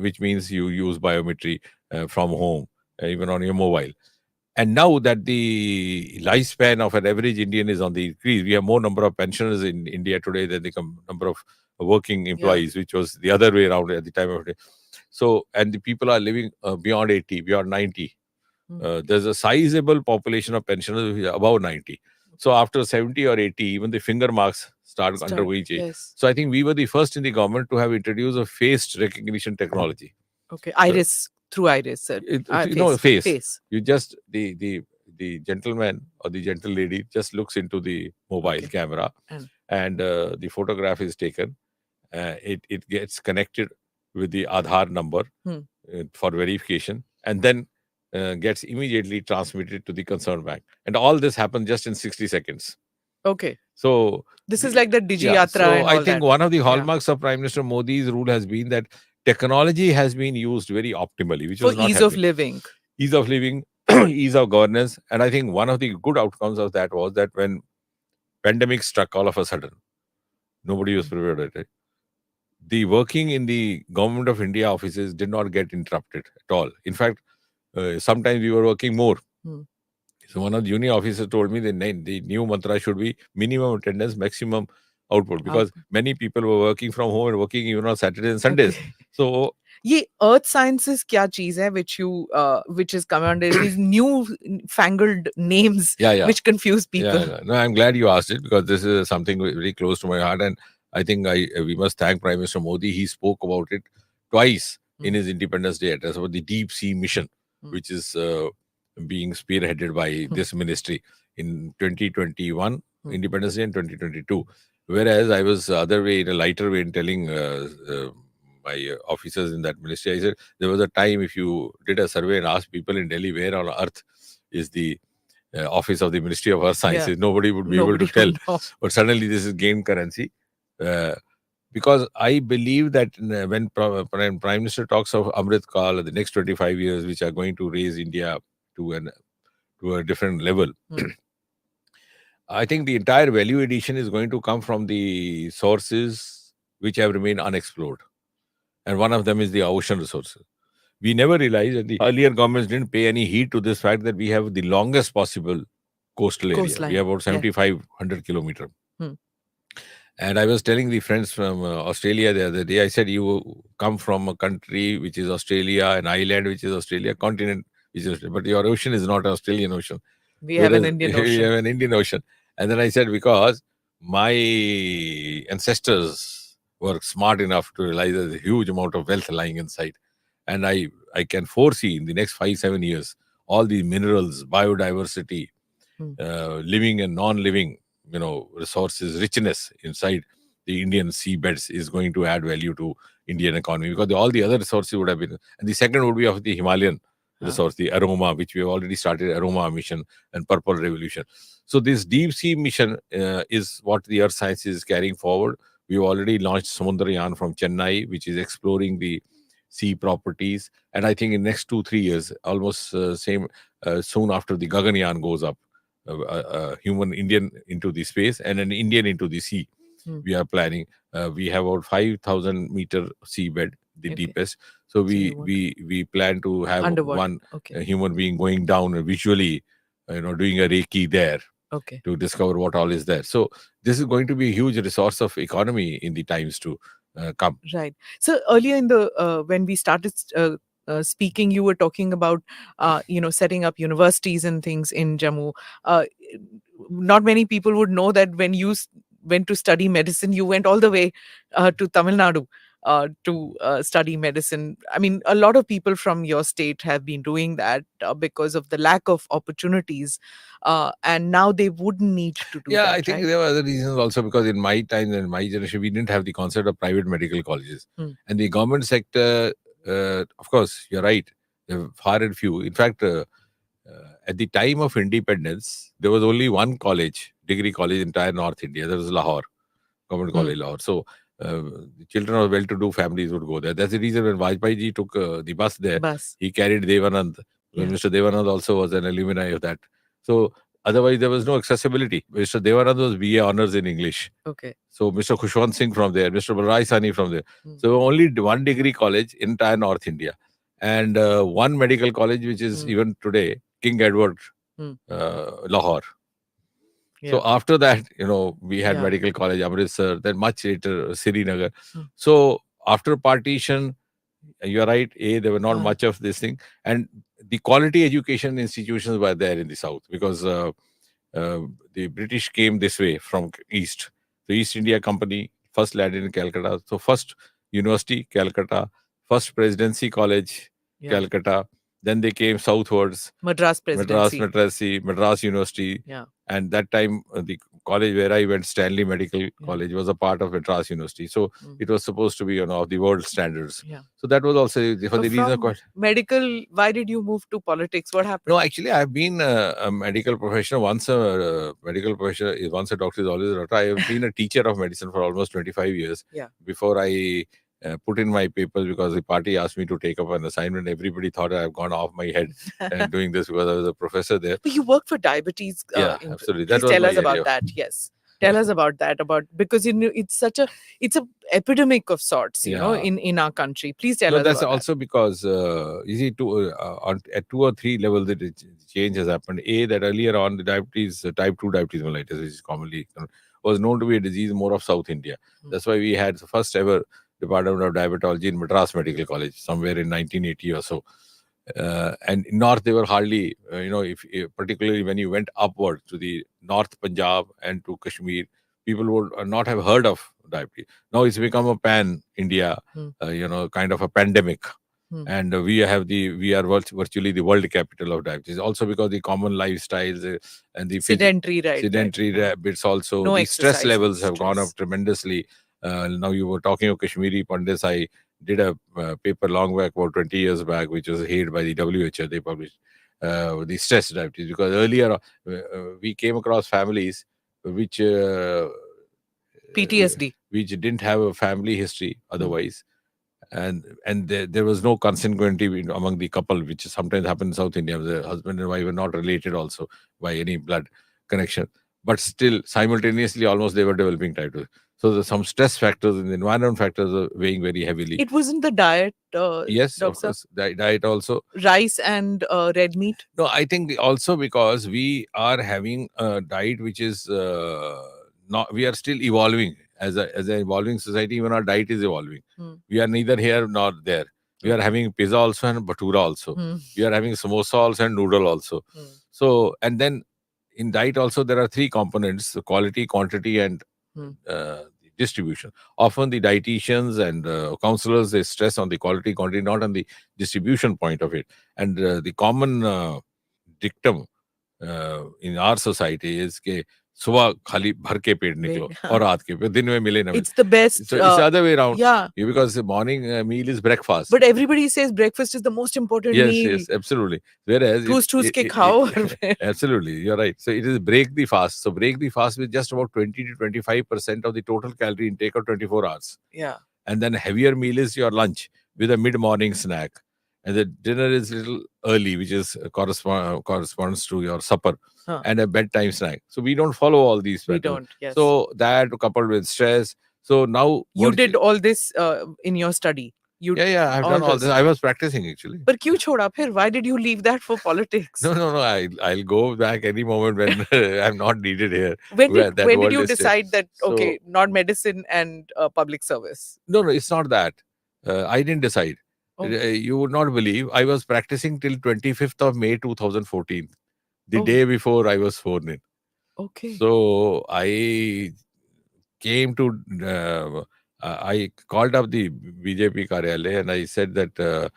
which means you use biometry from home, even on your mobile. And now that the lifespan of an average Indian is on the increase, we have more number of pensioners in India today than the number of working employees, which was the other way around at the time of it. So, and the people are living beyond 80, beyond 90. There's a sizable population of pensioners who are above 90. So after 70 or 80, even the finger marks start undergoing change. Yes. So I think we were the first in the government to have introduced a face recognition technology. Okay, iris, through iris, sir. Face. You just, the gentleman or the gentle lady just looks into the mobile camera and the photograph is taken. It gets connected with the Aadhaar number for verification, and then gets immediately transmitted to the concerned bank. And all this happens just in 60 seconds. Okay. So this is like the Digi Yatra. So and all I think that. one of the hallmarks of Prime Minister Modi's rule has been that technology has been used very optimally, which for was not ease of living. Ease of living, ease of governance. And I think one of the good outcomes of that was that when pandemic struck all of a sudden, nobody was prepared at it. The working in the Government of India offices did not get interrupted at all. In fact, sometimes we were working more. So one of the junior officers told me the new mantra should be minimum attendance, maximum output, because many people were working from home and working even on Saturdays and Sundays. So ये earth sciences क्या चीज है which is come under these new fangled names which confuse people. No, I'm glad you asked it, because this is something very close to my heart, and I think we must thank Prime Minister Modi. He spoke about it twice in his Independence Day address about the deep sea mission, which is being spearheaded by this ministry in 2021 Independence Day and 2022. Whereas I was the other way, in a lighter way, in telling my officers in that ministry, I said there was a time if you did a survey and asked people in Delhi where on earth is the office of the Ministry of Earth Sciences, nobody would be able to tell. But suddenly this is gained currency. Because I believe that when Prime Minister talks of Amrit Kal, the next 25 years, which are going to raise India to a different level, I think the entire value addition is going to come from the sources which have remained unexplored. And one of them is the ocean resources. We never realized, and the earlier governments didn't pay any heed to this fact, that we have the longest possible coastal area. Coastline. We have about 7,500 kilometers. And I was telling the friends from Australia the other day, I said, you come from a country which is Australia, an island which is Australia, continent which is Australia, but your ocean is not Australian ocean. We have an Indian ocean. We have an Indian ocean. And then I said, because my ancestors were smart enough to realize there's a huge amount of wealth lying inside. And I can foresee in the next 5-7 years, all the minerals, biodiversity, living and non-living, resources, richness inside the Indian seabeds is going to add value to Indian economy, because all the other resources would have been. And the second would be of the Himalayan resource, the aroma, which we have already started, aroma mission and purple revolution. So this deep sea mission is what the earth sciences is carrying forward. We've already launched Samundrayaan from Chennai, which is exploring the sea properties. And I think in next 2-3 years, almost soon after the Gaganyaan goes up, a human Indian into the space and an Indian into the sea. We are planning. We have about 5,000 meter seabed, the deepest. So we plan to have one human being going down and visually, doing a Reiki there to discover what all is there. So this is going to be a huge resource of economy in the times to come. Right. So earlier in the when we started speaking, you were talking about, setting up universities and things in Jammu. Uh, not many people would know that when you went to study medicine, you went all the way to Tamil Nadu to study medicine. I mean, a lot of people from your state have been doing that because of the lack of opportunities, and now they wouldn't need to do Yeah, that, I think right? there were other reasons also, because in my time and my generation, we didn't have the concept of private medical colleges. Hmm. And the government sector, of course, you're right, there were far and few. In fact, at the time of independence, there was only one college, degree college in entire North India. That was Lahore, Government Hmm. College Lahore. So the children of well-to-do families would go there. That's the reason when Vajpayee ji took the bus there, Bus. he carried Devanand. When Yeah. Mr. Devanand also was an alumni of that. So otherwise, there was no accessibility. Mr. Devanand was BA honors in English. Okay. So Mr. Khushwant Singh from there, Mr. Balrai Sani from there. Hmm. So only one degree college in entire North India. And one medical college, which is Hmm. even today, King Edward, Hmm. Lahore. So Yeah. after that, we had Yeah. medical college, Amritsar, then much later, Srinagar. Hmm. So after partition, you're right, there were not Ah. much of this thing. And the quality education institutions were there in the south, because the British came this way from east. The East India Company first landed in Calcutta. So first university, Calcutta, first presidency college, Yeah. Calcutta. Then they came southwards, Madras presidency. Madras University. Yeah. And that time, the college where I went, Stanley Medical College, was a part of Madras University. So it was supposed to be, of the world standards. Yeah. So that was also for the reason. From medical, why did you move to politics? What happened? No, actually, I've been a medical professional. Once a medical professional, once a doctor is always a doctor. I have been a teacher of medicine for almost 25 years. Yeah. Before I put in my papers, because the party asked me to take up an assignment. Everybody thought I've gone off my head doing this, because I was a professor there. But you work for diabetes. Yeah, absolutely. That Please was tell my us about area. that. Yes. Tell us about that, because it's a epidemic of sorts, Yeah. in our country. Please tell No, us that's about also because you see, at 2 or 3 levels, the change has happened. That earlier on, the diabetes, type 2 diabetes mellitus, which is commonly was known to be a disease more of South India. That's why we had the first ever Department of Diabetology in Madras Medical College somewhere in 1980 or so. And in North, they were hardly, if particularly when you went upward to the North Punjab and to Kashmir, people would not have heard of diabetes. Now it's become a pan-India, kind of a pandemic. And we are virtually the world capital of diabetes. Also because the common lifestyles and the sedentary, sedentary habits also. No the stress exercise, levels have gone stress. up tremendously. Now you were talking of Kashmiri Pandits. I did a paper long back, about 20 years back, which was hailed by the WHO. They published the stress diabetes, because earlier we came across families which PTSD. which didn't have a family history otherwise. And there was no consanguinity among the couple, which sometimes happens in South India. The husband and wife were not related also by any blood connection, but still simultaneously almost they were developing type 2. So there's some stress factors and the environment factors are weighing very heavily. It wasn't the diet, Yes, of Doctor? course, diet also. Rice and red meat? No, I think also because we are having a diet which is not. We are still evolving as an evolving society. Even our diet is evolving. We are neither here nor there. We are having pizza also and bhatura also. We are having samosa also and noodle also. So, and then in diet also there are 3 components: the quality, quantity, and distribution. Often the dietitians and counselors, they stress on the quality, quantity, not on the distribution point of it. And the common dictum in our society is कि सुबह खाली भर के पेट निकलो और रात के पेट दिन में मिले ना मिले. It's the best. So it's the other way around. Yeah. Because the morning meal is breakfast. But everybody says breakfast is the most important meal. Yes, absolutely. Whereas Choose ke khao. Absolutely, you're right. So it is break the fast. So break the fast with just about 20 to 25% of the total calorie intake of 24 hours. Yeah. And then heavier meal is your lunch with a mid-morning snack. And the dinner is a little early, which is corresponds to your supper. And a bedtime snack. So we don't follow all these patterns. We don't, yes. So that coupled with stress. So now you did all this in your study. Yeah, I've done all this. I was practicing actually. But क्यों छोड़ा फिर? Why did you leave that for politics? No. I'll go back any moment when I'm not needed here. When did you decide that not medicine and public service? No, it's not that. I didn't decide. Oh. You would not believe, I was practicing till 25th of May 2014, the Oh. day before I was sworn in. Okay. So I came to, I called up the BJP Karyalaya and I said that uh,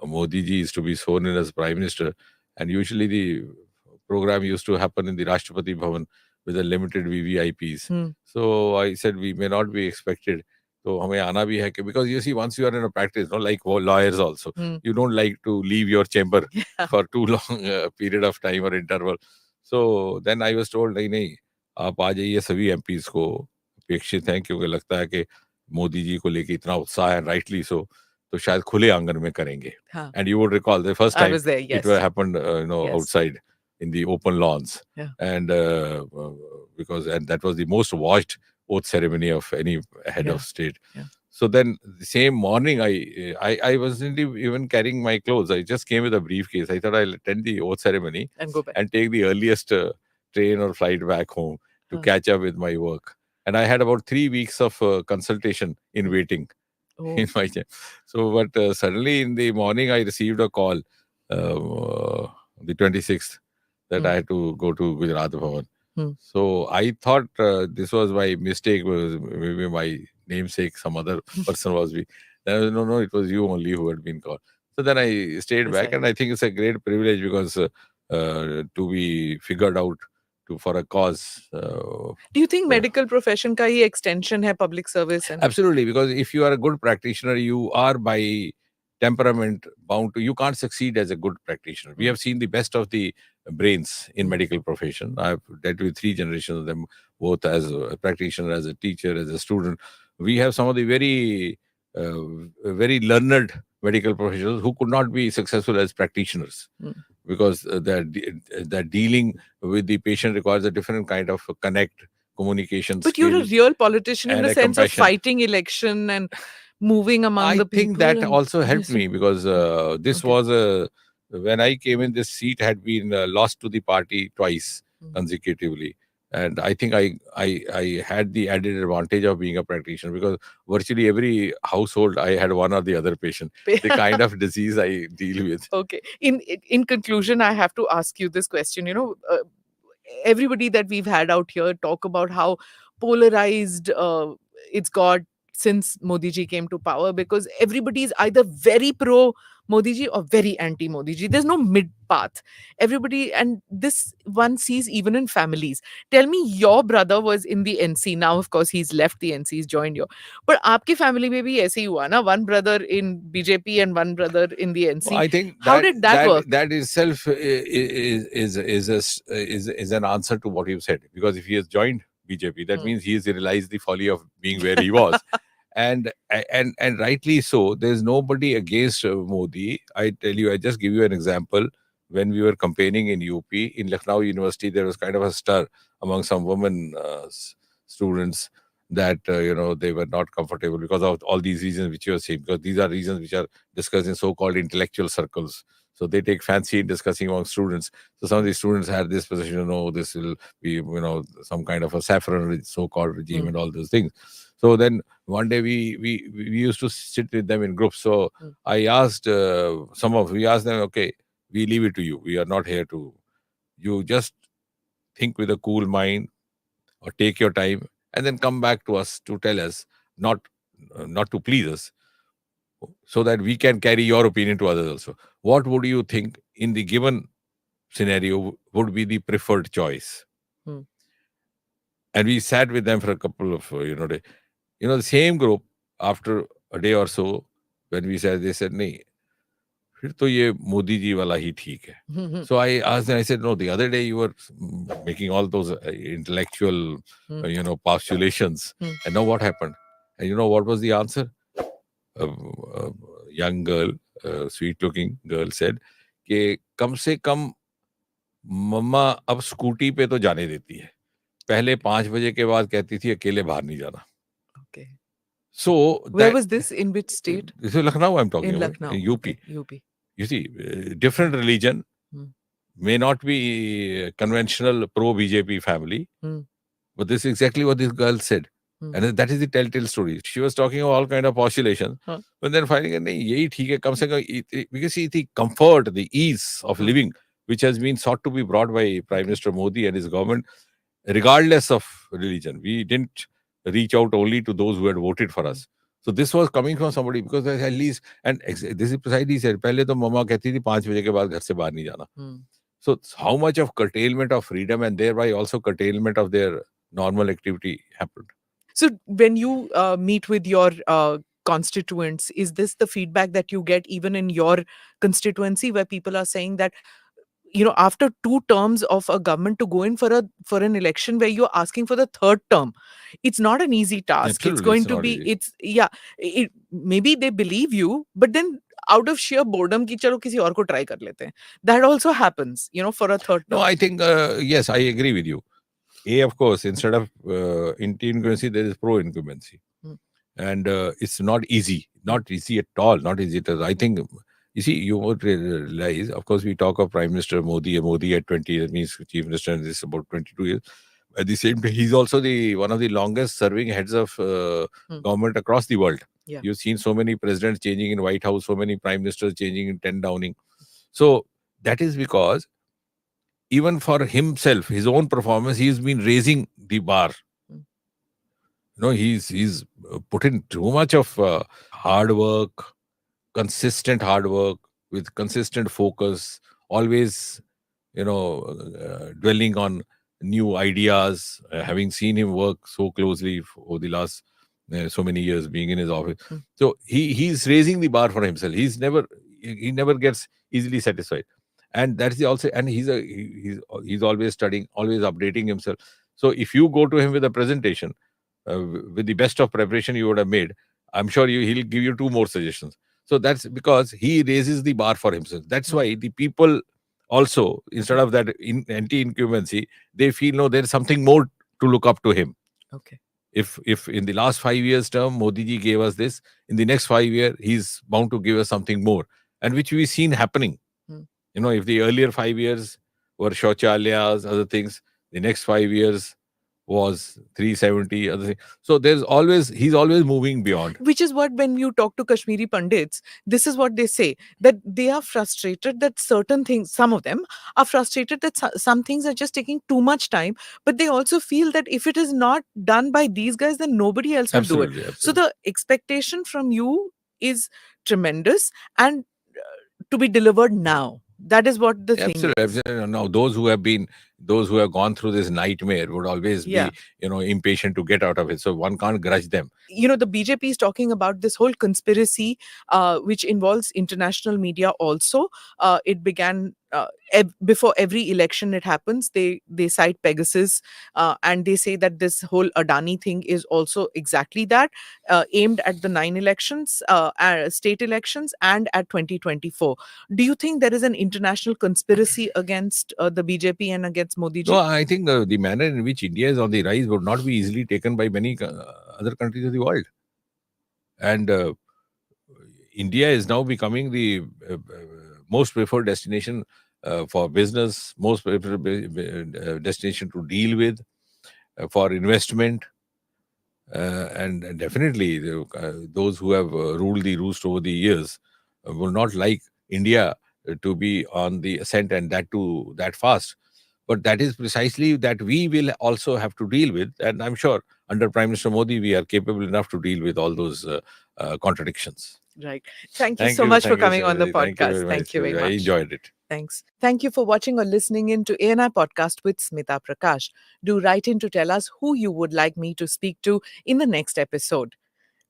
Modi ji is to be sworn in as Prime Minister. And usually the program used to happen in the Rashtrapati Bhavan with a limited VVIPs. Hmm. So I said we may not be expected. So हमें आना भी है because you see, once you are in a practice, no, like lawyers also, Hmm. you don't like to leave your chamber Yeah. for too long period of time or interval. So then I was told नहीं नहीं आप आ जाइए, सभी MPs को अपेक्षित हैं क्योंकि लगता है कि मोदी जी को लेके इतना उत्साह है, राइटली सो, तो शायद खुले आंगन में करेंगे. Huh. And you would recall the first I time was there. it Yes. happened, Yes. outside in the open lawns. Yeah. And because that was the most watched oath ceremony of any head Yeah. of state. Yeah. So then the same morning, I wasn't even carrying my clothes. I just came with a briefcase. I thought I'll attend the oath ceremony And go back. and take the earliest train or flight back home to Huh. catch up with my work. And I had about 3 weeks of consultation in waiting Oh. in my chair. So, but suddenly in the morning, I received a call, the 26th, that I had to go to Gujarat Bhavan. So I thought this was my mistake, was maybe my namesake, some other person was be. No, it was you only who had been called. So then I stayed back, Decided. and I think it's a great privilege because to be figured out for a cause. Do you think medical profession का ही extension है public service? And Absolutely, because if you are a good practitioner, you are by temperament bound to, you can't succeed as a good practitioner. We have seen the best of the brains in medical profession. I've dealt with 3 generations of them, both as a practitioner, as a teacher, as a student. We have some of the very learned medical professionals who could not be successful as practitioners because that dealing with the patient requires a different kind of connect, communication But you're a skills. real politician in and the a sense of compassion. fighting election and moving among I the people. think that and- also helped me because this Okay. was when I came in, this seat had been lost to the party twice consecutively. And I think I had the added advantage of being a practitioner because virtually every household I had one or the other patient, the kind of disease I deal with. Okay. In conclusion, I have to ask you this question. Everybody that we've had out here talk about how polarized it's got since Modi ji came to power, because everybody is either very pro Modi ji or very anti Modi ji. There's no mid path. Everybody, and this one sees even in families. Tell me, your brother was in the NC. Now, of course, he's left the NC, he's joined you. But आपकी family में भी ऐसे ही हुआ ना? One brother in BJP and one brother in the NC. I think How did that work? That itself is an answer to what you said, because if he has joined BJP, that means he has realized the folly of being where he was. And rightly so. There's nobody against Modi. I tell you, I just give you an example. When we were campaigning in UP, in Lucknow University, there was kind of a stir among some women students that they were not comfortable because of all these reasons which you are saying, because these are reasons which are discussed in so-called intellectual circles. So they take fancy in discussing among students. So some of the students had this position, this will be, some kind of a saffron so-called regime and all those things. So then one day we used to sit with them in groups. So I asked we asked them, okay, we leave it to you. We are not here to, you just think with a cool mind or take your time and then come back to us to tell us, not to please us, so that we can carry your opinion to others also. What would you think in the given scenario would be the preferred choice? And we sat with them for a couple of days. The same group, after a day or so, when we said, they said, nahi, फिर तो ये मोदी जी वाला ही ठीक है. So I asked them, I said, no, the other day you were making all those intellectual, postulations. And now what happened? And you know what was the answer? A young girl, sweet-looking girl said, कि कम से कम मम्मा अब scooty पे तो जाने देती है. पहले 5 बजे के बाद कहती थी अकेले बाहर नहीं जाना. Okay. So Where was this? In which state? This is Lucknow I'm talking In about. Lucknow. In UP. Okay. UP. You see, different religion may not be conventional pro-BJP family, but this is exactly what this girl said. And that is the telltale story. She was talking of all kind of postulations, Huh. but then finding that nahi, yahi theek hai, kam se kam, because see the comfort, the ease of living, which has been sought to be brought by Prime Minister Modi and his government, regardless of religion. We didn't reach out only to those who had voted for us. So this was coming from somebody because at least, and this is precisely said, पहले तो मम्मा कहती थी 5 बजे के बाद घर से बाहर नहीं जाना. So how much of curtailment of freedom and thereby also curtailment of their normal activity happened. So when you meet with your constituents, is this the feedback that you get even in your constituency, where people are saying that, after 2 terms of a government, to go in for an election where you're asking for the third term, it's not an easy task. It's Absolutely, going it's to not be, easy. maybe they believe you, but then out of sheer boredom ki chalo kisi aur ko try kar lete hain. That also happens, for a third No, term. I think, yes, I agree with you. Of course, instead of anti-incumbency, there is pro-incumbency. And it's not easy, not easy at all, not easy at all. I think, you see, you would realize, of course, we talk of Prime Minister Modi, Modi at 20, that means Chief Minister, and this is about 22 years. At the same time, he's also one of the longest serving heads of government across the world. Yeah. You've seen so many presidents changing in White House, so many prime ministers changing in 10 Downing. So that is because even for himself, his own performance, he's been raising the bar. He's put in too much of hard work, consistent hard work with consistent focus, always, dwelling on new ideas, having seen him work so closely over the last so many years being in his office. So he's raising the bar for himself. He never gets easily satisfied. And that's the also, and he's always studying, always updating himself. So if you go to him with a presentation, with the best of preparation you would have made, I'm sure he'll give you 2 more suggestions. So that's because he raises the bar for himself. That's why the people also, instead of that anti-incumbency, they feel, no, there's something more to look up to him. Okay. If in the last 5 years term, Modi ji gave us this, in the next 5 years, he's bound to give us something more, and which we've seen happening. If the earlier 5 years were Shauchalayas, other things, the next 5 years was 370 other things. So he's always moving beyond. Which is what, when you talk to Kashmiri Pandits, this is what they say, that they are frustrated that certain things, some of them are frustrated that some things are just taking too much time, but they also feel that if it is not done by these guys, then nobody else will do it. Absolutely. So the expectation from you is tremendous, and to be delivered now. That is what the thing is. Absolutely. Now, those who have gone through this nightmare would always be, impatient to get out of it. So one can't grudge them. The BJP is talking about this whole conspiracy, which involves international media also. It began before every election it happens. They cite Pegasus, and they say that this whole Adani thing is also exactly that, aimed at the 9 elections, state elections, and at 2024. Do you think there is an international conspiracy against the BJP and against Modi ji? No, I think the manner in which India is on the rise would not be easily taken by many other countries of the world. And India is now becoming the most preferred destination for business, most preferred destination to deal with, for investment. And definitely, those who have ruled the roost over the years will not like India to be on the ascent, and that too that fast. But that is precisely that we will also have to deal with. And I'm sure under Prime Minister Modi, we are capable enough to deal with all those contradictions. Right. Thank you so much for coming on the Thank you very podcast. Thank you very much. much. I enjoyed it. Thanks. Thank you for watching or listening in to ANI Podcast with Smita Prakash. Do write in to tell us who you would like me to speak to in the next episode.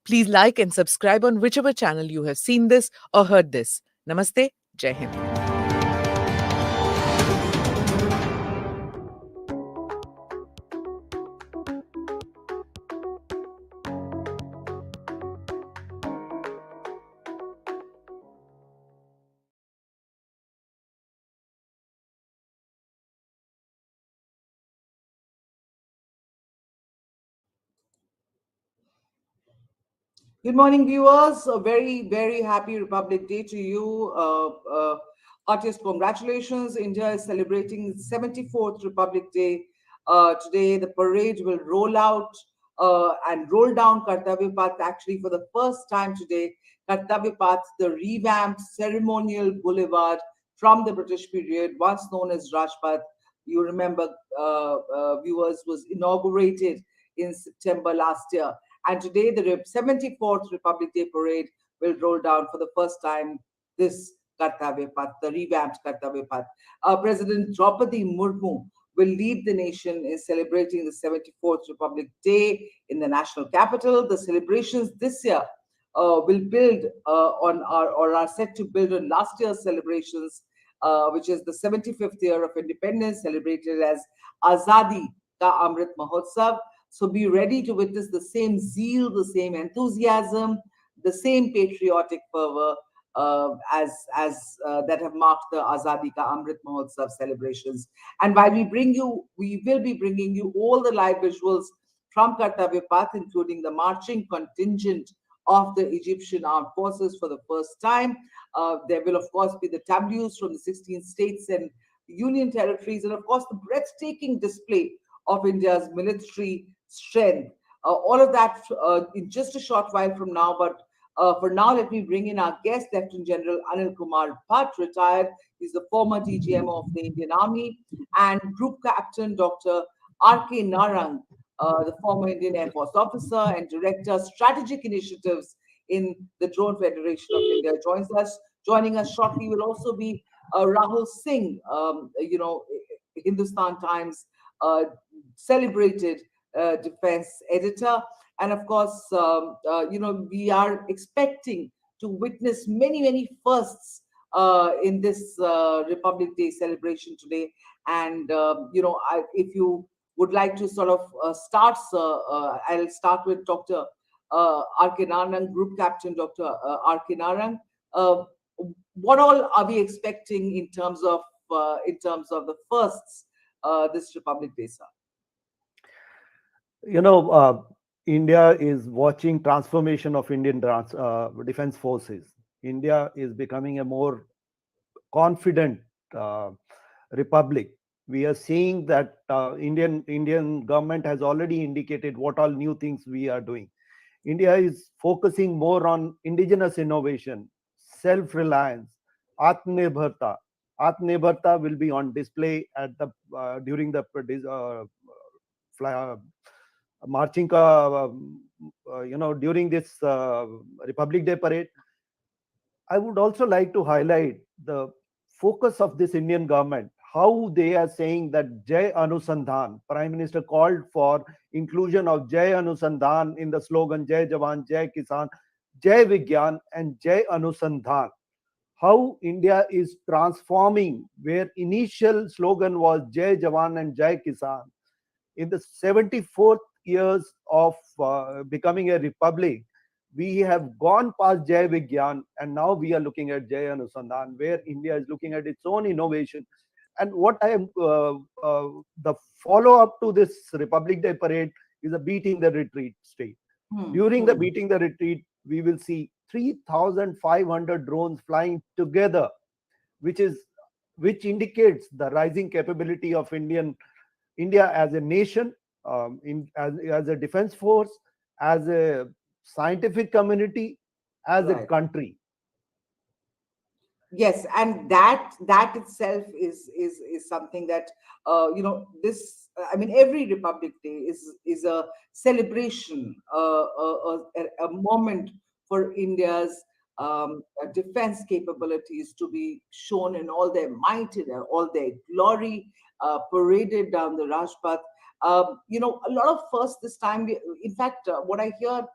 Please like and subscribe on whichever channel you have seen this or heard this. Namaste. Jai Hind. Good morning, viewers. A very, very happy Republic Day to you. Artists, congratulations. India is celebrating its 74th Republic Day. Today, the parade will roll out and roll down Kartavya Path actually for the first time today. Kartavya Path, the revamped ceremonial boulevard from the British period, once known as Rajpath. You remember, viewers, was inaugurated in September last year. And today, the 74th Republic Day Parade will roll down for the first time this Kartavya Path, the revamped Kartavya Path. President Draupadi Murmu will lead the nation in celebrating the 74th Republic Day in the national capital. The celebrations this year will build on or are set to build on last year's celebrations, which is the 75th year of independence, celebrated as Azadi Ka Amrit Mahotsav. So be ready to witness the same zeal, the same enthusiasm, the same patriotic fervor as that have marked the Azadi Ka Amrit Mahotsav celebrations. And while we will be bringing you all the live visuals from Kartavya Path, including the marching contingent of the Egyptian Armed Forces for the first time. There will, of course, be the tableaus from the 16 states and union territories, and of course, the breathtaking display of India's military strength. All of that in just a short while from now, but for now, let me bring in our guest, Lieutenant General Anil Kumar Bhatt, retired. He's the former DGMO of the Indian Army, and Group Captain Dr. R.K. Narang, the former Indian Air Force officer and Director Strategic Initiatives in the Drone Federation of India, joins us. Joining us shortly will also be Rahul Singh, Hindustan Times celebrated defense editor. And of course, we are expecting to witness many, many firsts in this Republic Day celebration today. And, if you would like to sort of start, sir, I'll start with Dr. R.K. Narang, Group Captain Dr. R.K. Narang. What all are we expecting in terms of the firsts this Republic Day, sir? India is watching transformation of Indian defense forces. India is becoming a more confident republic. We are seeing that Indian government has already indicated what all new things we are doing. India is focusing more on indigenous innovation, self-reliance, Atmanirbharta. Atmanirbharta will be on display at the during the marching during this Republic Day parade. I would also like to highlight the focus of this Indian government, how they are saying that Jai Anusandhan, Prime Minister called for inclusion of Jai Anusandhan in the slogan Jai Jawan, Jai Kisan, Jai Vigyan and Jai Anusandhan. How India is transforming, where initial slogan was Jai Jawan and Jai Kisan. In the 74th years of becoming a republic, we have gone past Jai Vigyan and now we are looking at Jai Anusandhan, where India is looking at its own innovation. And what I am the follow-up to this Republic Day parade is a beating the retreat state. During the beating the retreat, we will see 3,500 drones flying together, which indicates the rising capability of India as a nation, as a defense force, as a scientific community, as a country. Yes, and that itself is something that this. I mean, every Republic Day is a celebration, a moment for India's defense capabilities to be shown in all their might, in all their glory, paraded down the Rajpath. A lot of firsts this time. In fact, what I hear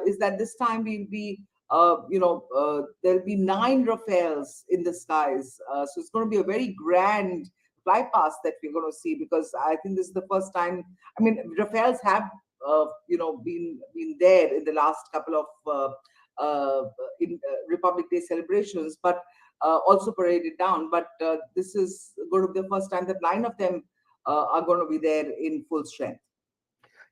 is that this time we'll be. There'll be 9 Rafales in the skies. So it's going to be a very grand fly past that we're going to see, because I think this is the first time. I mean, Rafales have, been there in the last couple of Republic Day celebrations, but also paraded down. But this is going to be the first time that 9 of them are going to be there in full strength.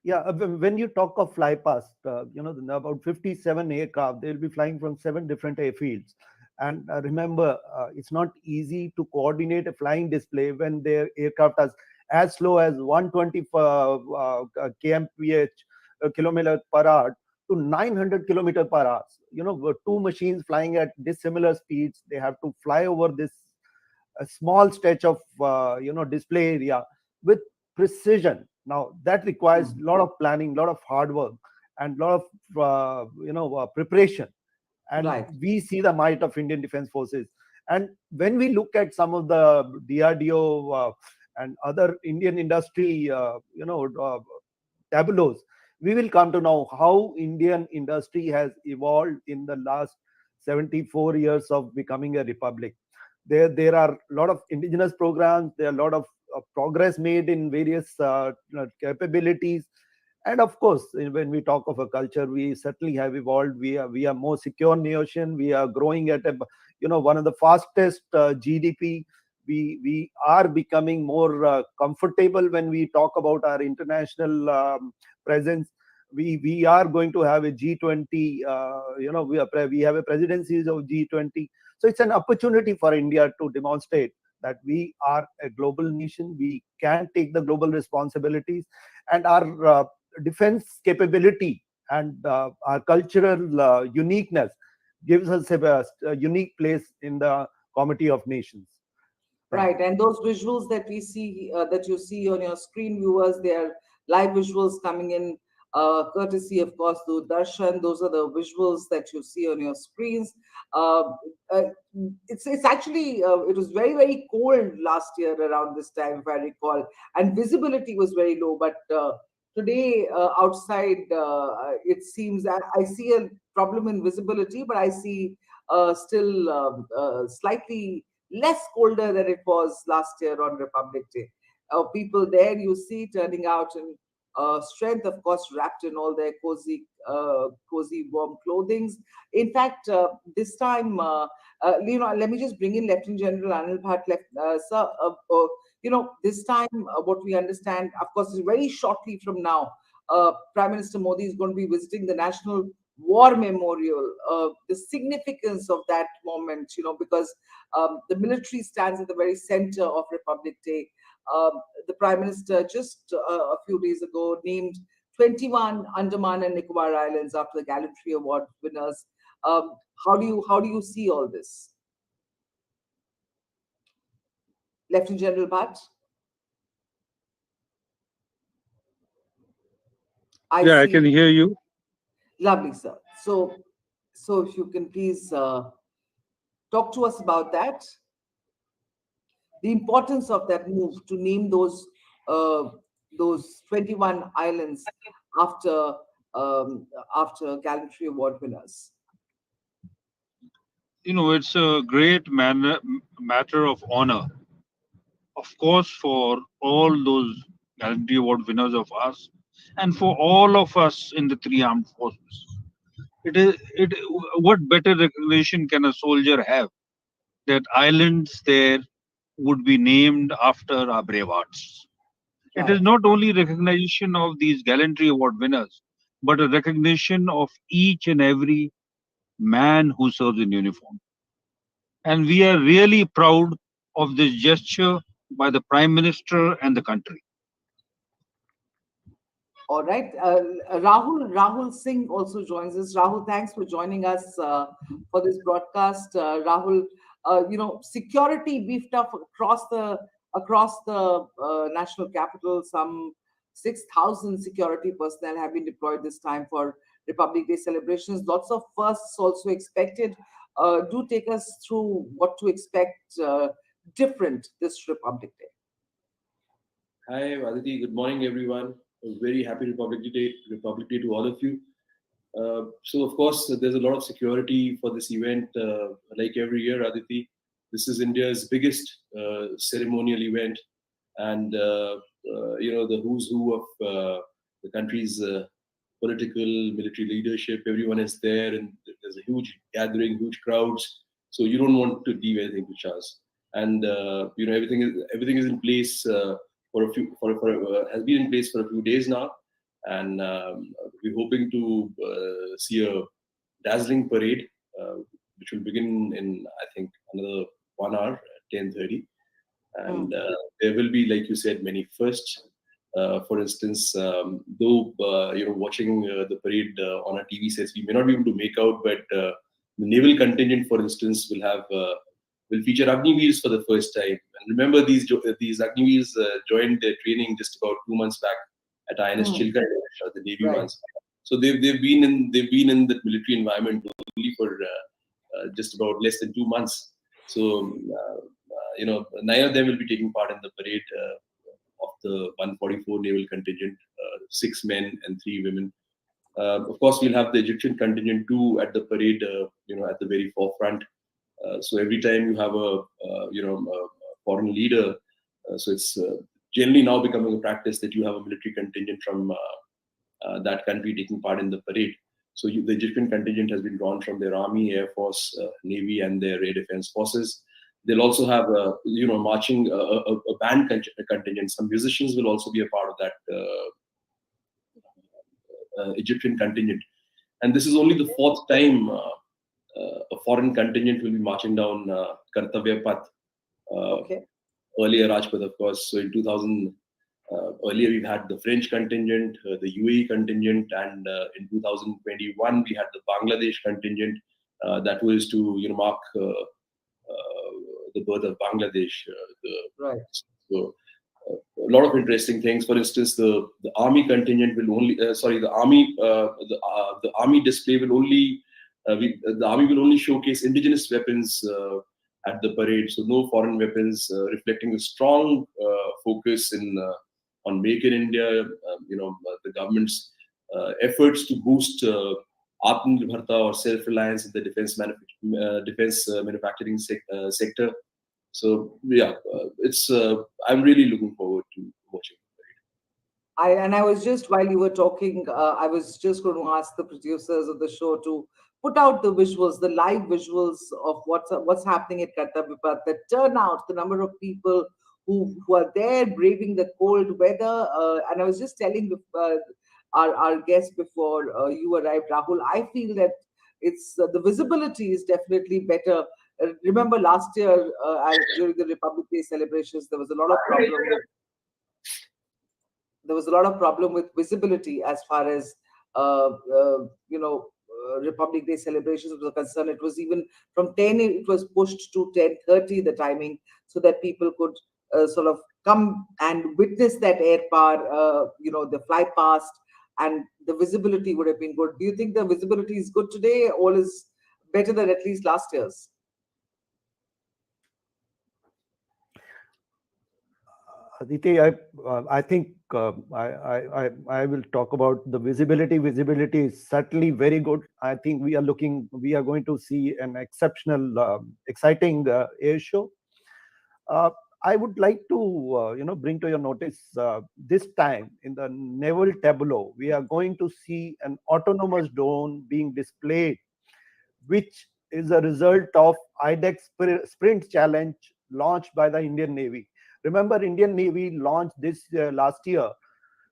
Yeah, when you talk of fly past, about 57 aircraft, they'll be flying from 7 different airfields. And remember, it's not easy to coordinate a flying display when their aircraft are as slow as 120 kmph kilometer per hour to 900 kilometer per hour. Two machines flying at dissimilar speeds. They have to fly over this a small stretch of display area with precision. Now that requires a lot of planning, a lot of hard work, and a lot of preparation. And Right. we see the might of Indian Defence Forces. And when we look at some of the DRDO and other Indian industry, tableaus, we will come to know how Indian industry has evolved in the last 74 years of becoming a republic. There are a lot of indigenous programs. There are a lot of progress made in various capabilities. And of course, when we talk of a culture, we certainly have evolved. We are more secure nation. We are growing at one of the fastest GDP. We are becoming more comfortable when we talk about our international presence. We are going to have a G20. We have a presidency of G20. So it's an opportunity for India to demonstrate that we are a global nation. We can take the global responsibilities, and our defense capability and our cultural uniqueness gives us a unique place in the Committee of Nations. Right, and those visuals that we see, that you see on your screen, viewers, they are live visuals coming in, courtesy, of course, Doordarshan. Those are the visuals that you see on your screens. Uh, uh, it's actually it was very cold last year around this time, if I recall, and visibility was very low. But today outside, it seems that I see a problem in visibility, but I see still slightly less colder than it was last year on Republic Day. People there you see turning out in strength, of course, wrapped in all their cozy, warm clothings. In fact, this time, let me just bring in Lieutenant General Anil Bhatt, sir. This time, what we understand, of course, is very shortly from now, Prime Minister Modi is going to be visiting the National War Memorial. The significance of that moment, because the military stands at the very center of Republic Day. The Prime Minister just a few days ago named 21 Andaman and Nicobar Islands after the Gallantry Award winners. How do you see all this, Lieutenant General Bhatt? I can hear you. Lovely, sir. So if you can please talk to us about that, the importance of that move to name those 21 islands after Gallantry Award winners. It's a great matter of honor, of course, for all those Gallantry Award winners of us, and for all of us in the three armed forces. It. What better recognition can a soldier have that islands there would be named after our brave hearts? It is Right. not only recognition of these Gallantry Award winners, but a recognition of each and every man who serves in uniform. And we are really proud of this gesture by the Prime Minister and the country. All right. Rahul Singh also joins us. Rahul, thanks for joining us for this broadcast. Rahul, security beefed up across the national capital. Some 6,000 security personnel have been deployed this time for Republic Day celebrations. Lots of firsts also expected. Do take us through what to expect different this Republic Day. Hi, Aditi. Good morning, everyone. A very happy Republic Day to all of you. So, of course, there's a lot of security for this event. Like every year, Aditi, this is India's biggest ceremonial event, and the who's who of the country's political, military leadership. Everyone is there, and there's a huge gathering, huge crowds. So you don't want to leave anything to chance. And everything is in place. Has been in place for a few days now, and we're hoping to see a dazzling parade, which will begin in, I think, another 1 hour, 10:30, and there will be, like you said, many firsts. For instance, though watching the parade on our TV sets, we may not be able to make out, but the naval contingent, for instance, will feature Agniveers for the first time. And remember, these Agniveers joined their training just about 2 months back at INS Chilka, the Navy ones. So they've been in that military environment only for just about less than 2 months. So 9 of them will be taking part in the parade of the 144 naval contingent, 6 men and 3 women. Of course, we'll have the Egyptian contingent too at the parade, at the very forefront. So every time you have a foreign leader, so it's generally now becoming a practice that you have a military contingent from that country taking part in the parade. So the Egyptian contingent has been drawn from their army, air force, navy, and their air defense forces. They'll also have marching a band contingent. Some musicians will also be a part of that Egyptian contingent. And this is only the 4th time a foreign contingent will be marching down Kartavya Path. Earlier Rajpath, of course. So in 2000, earlier we've had the French contingent, the UAE contingent, and in 2021 we had the Bangladesh contingent that was to mark the birth of Bangladesh. So a lot of interesting things. For instance, the army contingent will only the army display will only the army will only showcase indigenous weapons at the parade. So no foreign weapons, reflecting a strong focus on Make in India. The government's efforts to boost Atmanirbharta or self-reliance in the defense manufacturing sector. So yeah, it's I'm really looking forward to watching. I was just, while you were talking, I was just going to ask the producers of the show to put out the visuals, the live visuals of what's happening at Kartavya Path, the turnout, the number of people who are there braving the cold weather. And I was just telling our guest before you arrived, Rahul, I feel that it's the visibility is definitely better. Remember last year during the Republic Day celebrations, there was a lot of problem with visibility as far as Republic Day celebrations were concerned. It was even from 10, it was pushed to 10:30 the timing, so that people could sort of come and witness that air power, the fly past, and the visibility would have been good. Do you think the visibility is good today? All is better than at least last year's? Aditi, I think I will talk about the visibility. Visibility is certainly very good. I think we are going to see an exceptional, exciting air show. I would like to bring to your notice this time in the naval tableau, we are going to see an autonomous drone being displayed, which is a result of IDEX Sprint Challenge launched by the Indian Navy. Remember, Indian Navy launched this last year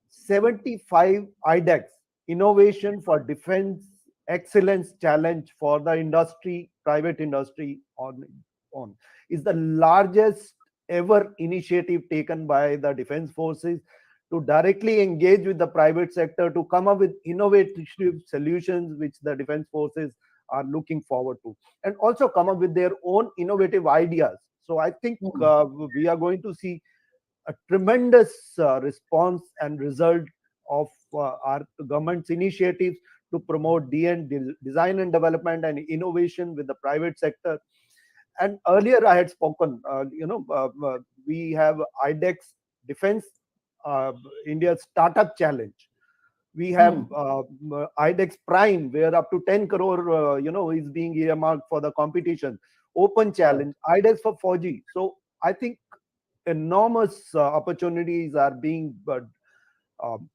75 IDEX Innovation for Defense Excellence Challenge for the industry, private industry on is the largest ever initiative taken by the defense forces to directly engage with the private sector to come up with innovative solutions which the defense forces are looking forward to, and also come up with their own innovative ideas. So I think we are going to see a tremendous response and result of our government's initiatives to promote design and development and innovation with the private sector. And earlier I had spoken, we have IDEX Defense India Startup Challenge. We have IDEX Prime, where up to 10 crore, is being earmarked for the competition. Open Challenge, IDEX for 4G. So I think enormous opportunities are being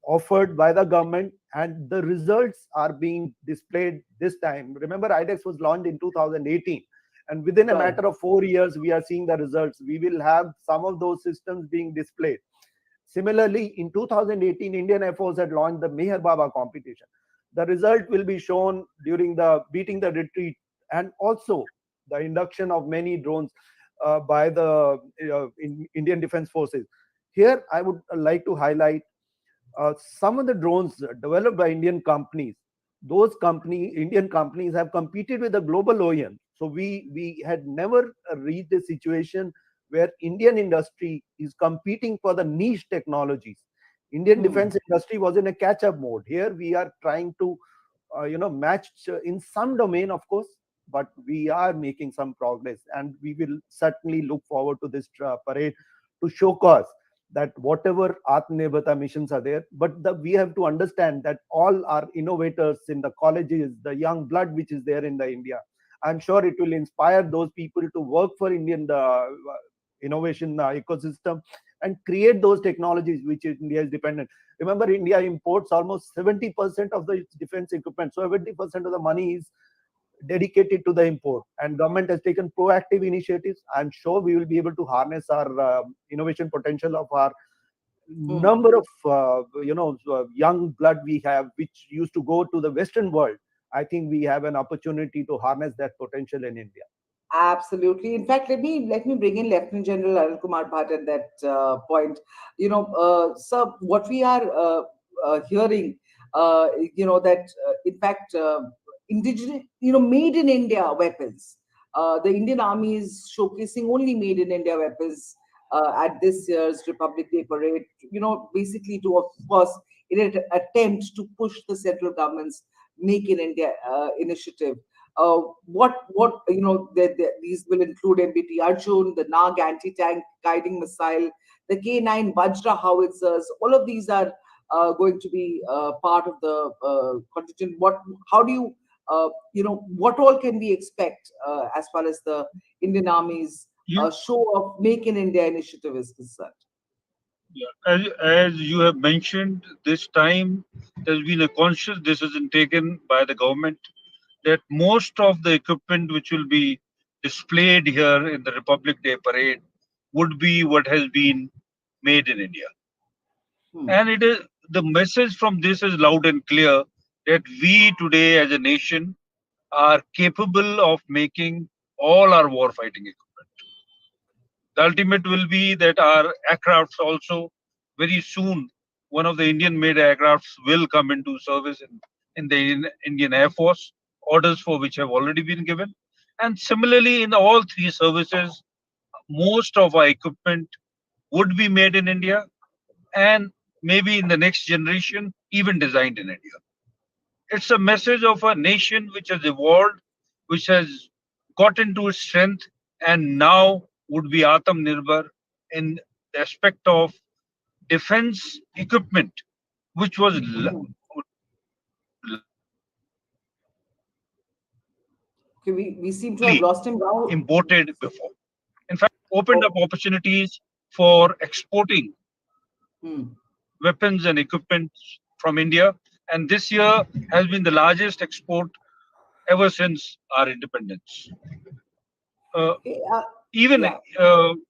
offered by the government, and the results are being displayed this time. Remember, IDEX was launched in 2018. And within a matter of 4 years, we are seeing the results. We will have some of those systems being displayed. Similarly, in 2018, Indian Air Force had launched the Meher Baba competition. The result will be shown during the Beating the Retreat, and also the induction of many drones by the Indian Defense Forces. Here, I would like to highlight some of the drones developed by Indian companies, Indian companies have competed with the global OEM. So we had never reached a situation where Indian industry is competing for the niche technologies. Indian defense industry was in a catch-up mode. Here we are trying to, match in some domain, of course, but we are making some progress, and we will certainly look forward to this parade to showcase that whatever Atmanirbharta missions are there, but we have to understand that all our innovators in the colleges, the young blood which is there in the India, I'm sure it will inspire those people to work for Indian innovation ecosystem and create those technologies which India is dependent. Remember, India imports almost 70% of the defense equipment. So 70% of the money is dedicated to the import, and government has taken proactive initiatives. I'm sure we will be able to harness our innovation potential of our number of young blood we have, which used to go to the Western world. I think we have an opportunity to harness that potential in India. Absolutely. In fact, let me bring in Lieutenant General Arun Kumar Bhatt at that point. Sir, what we are hearing, that in fact, indigenous, made in India weapons. The Indian Army is showcasing only made in India weapons at this year's Republic Day parade. Basically to, of course, in an attempt to push the central government's Make in India initiative. These will include MBT Arjun, the Nag anti-tank guiding missile, the K9 Vajra howitzers. All of these are going to be part of the contingent. How do you, what all can we expect as far as the Indian Army's show of Make in India initiative is concerned? Yeah. As you have mentioned, this time there's been a conscious decision taken by the government that most of the equipment which will be displayed here in the Republic Day parade would be what has been made in India. And it is the message from this is loud and clear that we today as a nation are capable of making all our war fighting equipment. The ultimate will be that our aircrafts also very soon, one of the Indian made aircrafts will come into service in the Indian Air Force, orders for which have already been given. And similarly, in all three services, most of our equipment would be made in India, and maybe in the next generation, even designed in India. It's a message of a nation which has evolved, which has got into its strength, and now would be Atmanirbhar in the aspect of defense equipment, which was Okay, we seem to have lost him now. imported before. In fact, opened up opportunities for exporting weapons and equipment from India. And this year has been the largest export ever since our independence. Even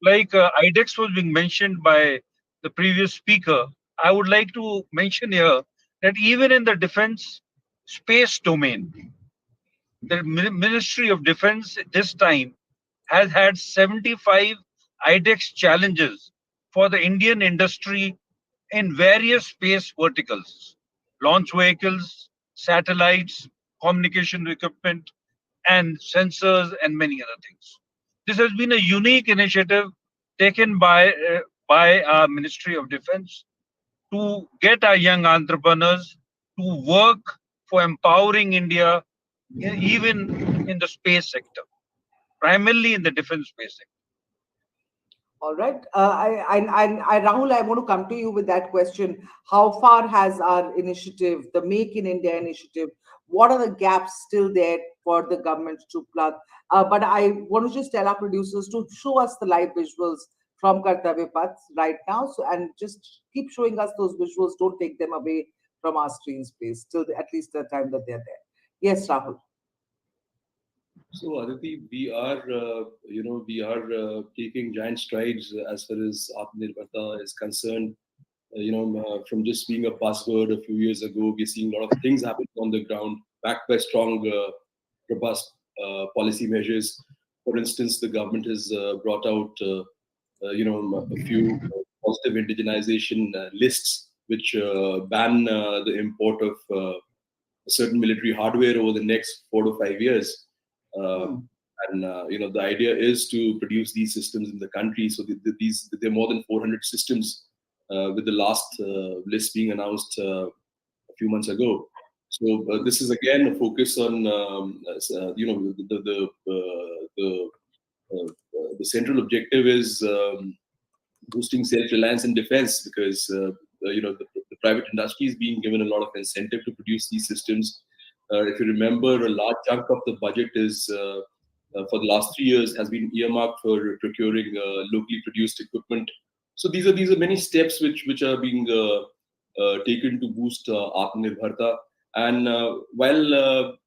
like IDEX was being mentioned by the previous speaker, I would like to mention here that even in the defense space domain, the Ministry of Defense this time has had 75 IDEX challenges for the Indian industry in various space verticals, launch vehicles, satellites, communication equipment, and sensors, and many other things. This has been a unique initiative taken by our Ministry of Defense to get our young entrepreneurs to work for empowering India, even in the space sector, primarily in the defense space sector. All right. Rahul, I want to come to you with that question. How far has our initiative, the Make in India initiative, what are the gaps still there for the government to plug? But I want to just tell our producers to show us the live visuals from Kartavya Path right now. So, and just keep showing us those visuals. Don't take them away from our screen space till at least the time that they're there. Yes, Rahul. So Aditi, we are taking giant strides as far as Atmanirbharta is concerned. From just being a buzzword a few years ago, we're seeing a lot of things happening on the ground, backed by strong, robust policy measures. For instance, the government has brought out, a few positive indigenization lists which ban the import of certain military hardware over the next 4 to 5 years. And the idea is to produce these systems in the country. So there are more than 400 systems, with the last list being announced a few months ago. So this is again a focus on the central objective is boosting self-reliance in defense, because the private industry is being given a lot of incentive to produce these systems. If you remember, a large chunk of the budget is for the last 3 years has been earmarked for procuring locally produced equipment. So these are many steps which are being taken to boost Atmanirbharta. And while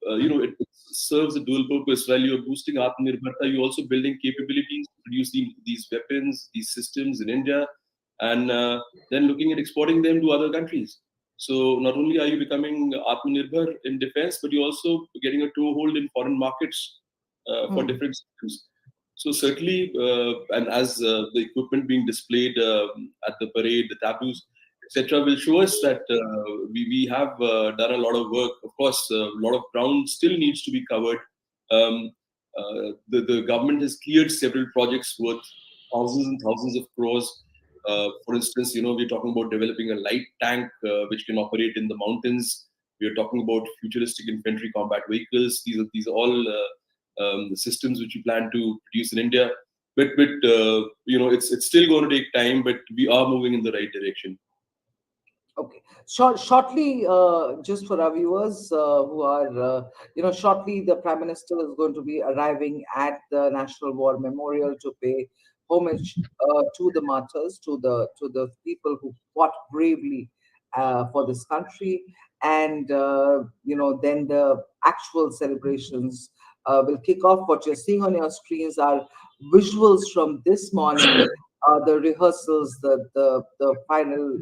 it serves a dual purpose, while you're boosting Atmanirbharta, you're also building capabilities to produce these weapons, these systems in India, and then looking at exporting them to other countries. So not only are you becoming Atmanirbhar in defense, but you're also getting a toehold in foreign markets for different systems. So certainly, and as the equipment being displayed at the parade, the taboos, etc., will show us that we have done a lot of work. Of course, a lot of ground still needs to be covered. The government has cleared several projects worth thousands and thousands of crores. For instance, we're talking about developing a light tank which can operate in the mountains. We're talking about futuristic infantry combat vehicles. These are all systems which we plan to produce in India. But it's still going to take time, but we are moving in the right direction. Okay. Shortly, just for our viewers who are, shortly the Prime Minister is going to be arriving at the National War Memorial to pay homage to the martyrs, to the people who fought bravely for this country, and then the actual celebrations will kick off. What you're seeing on your screens are visuals from this morning. The rehearsals, the final,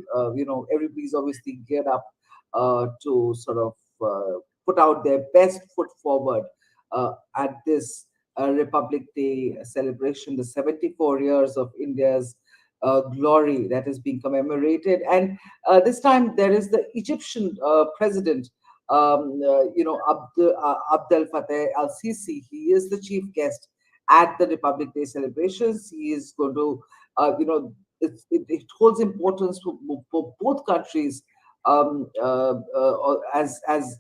everybody's obviously geared up to sort of put out their best foot forward at this Republic Day celebration, the 74 years of India's glory that is being commemorated. And this time there is the Egyptian president, Abdel Fattah al-Sisi. He is the chief guest at the Republic Day celebrations. He is going to it holds importance for both countries as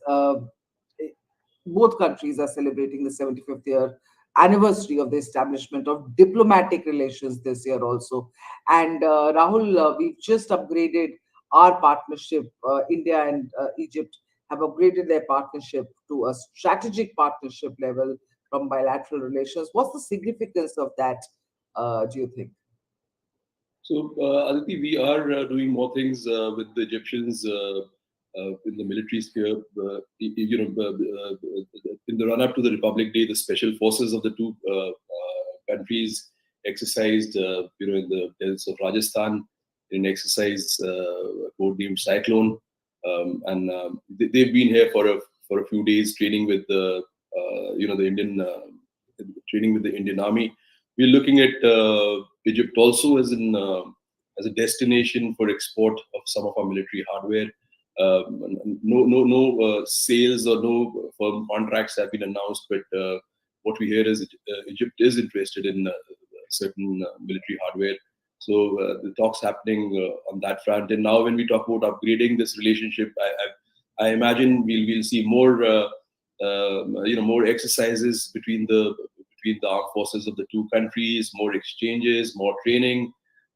both countries are celebrating the 75th year anniversary of the establishment of diplomatic relations this year also. And Rahul, we've just upgraded our partnership. India and Egypt have upgraded their partnership to a strategic partnership level from bilateral relations. What's the significance of that, do you think? So, Aditi, we are doing more things with the Egyptians in the military sphere. In the run-up to the Republic Day, the special forces of the two countries exercised, in the deserts of Rajasthan, in an exercise codenamed Cyclone, and they've been here for a few days, training with the Indian Army. We're looking at Egypt also as a destination for export of some of our military hardware. No sales or no firm contracts have been announced, but what we hear is Egypt is interested in certain military hardware. So the talks happening on that front. And now when we talk about upgrading this relationship, I imagine we'll see more more exercises between the armed forces of the two countries, more exchanges, more training,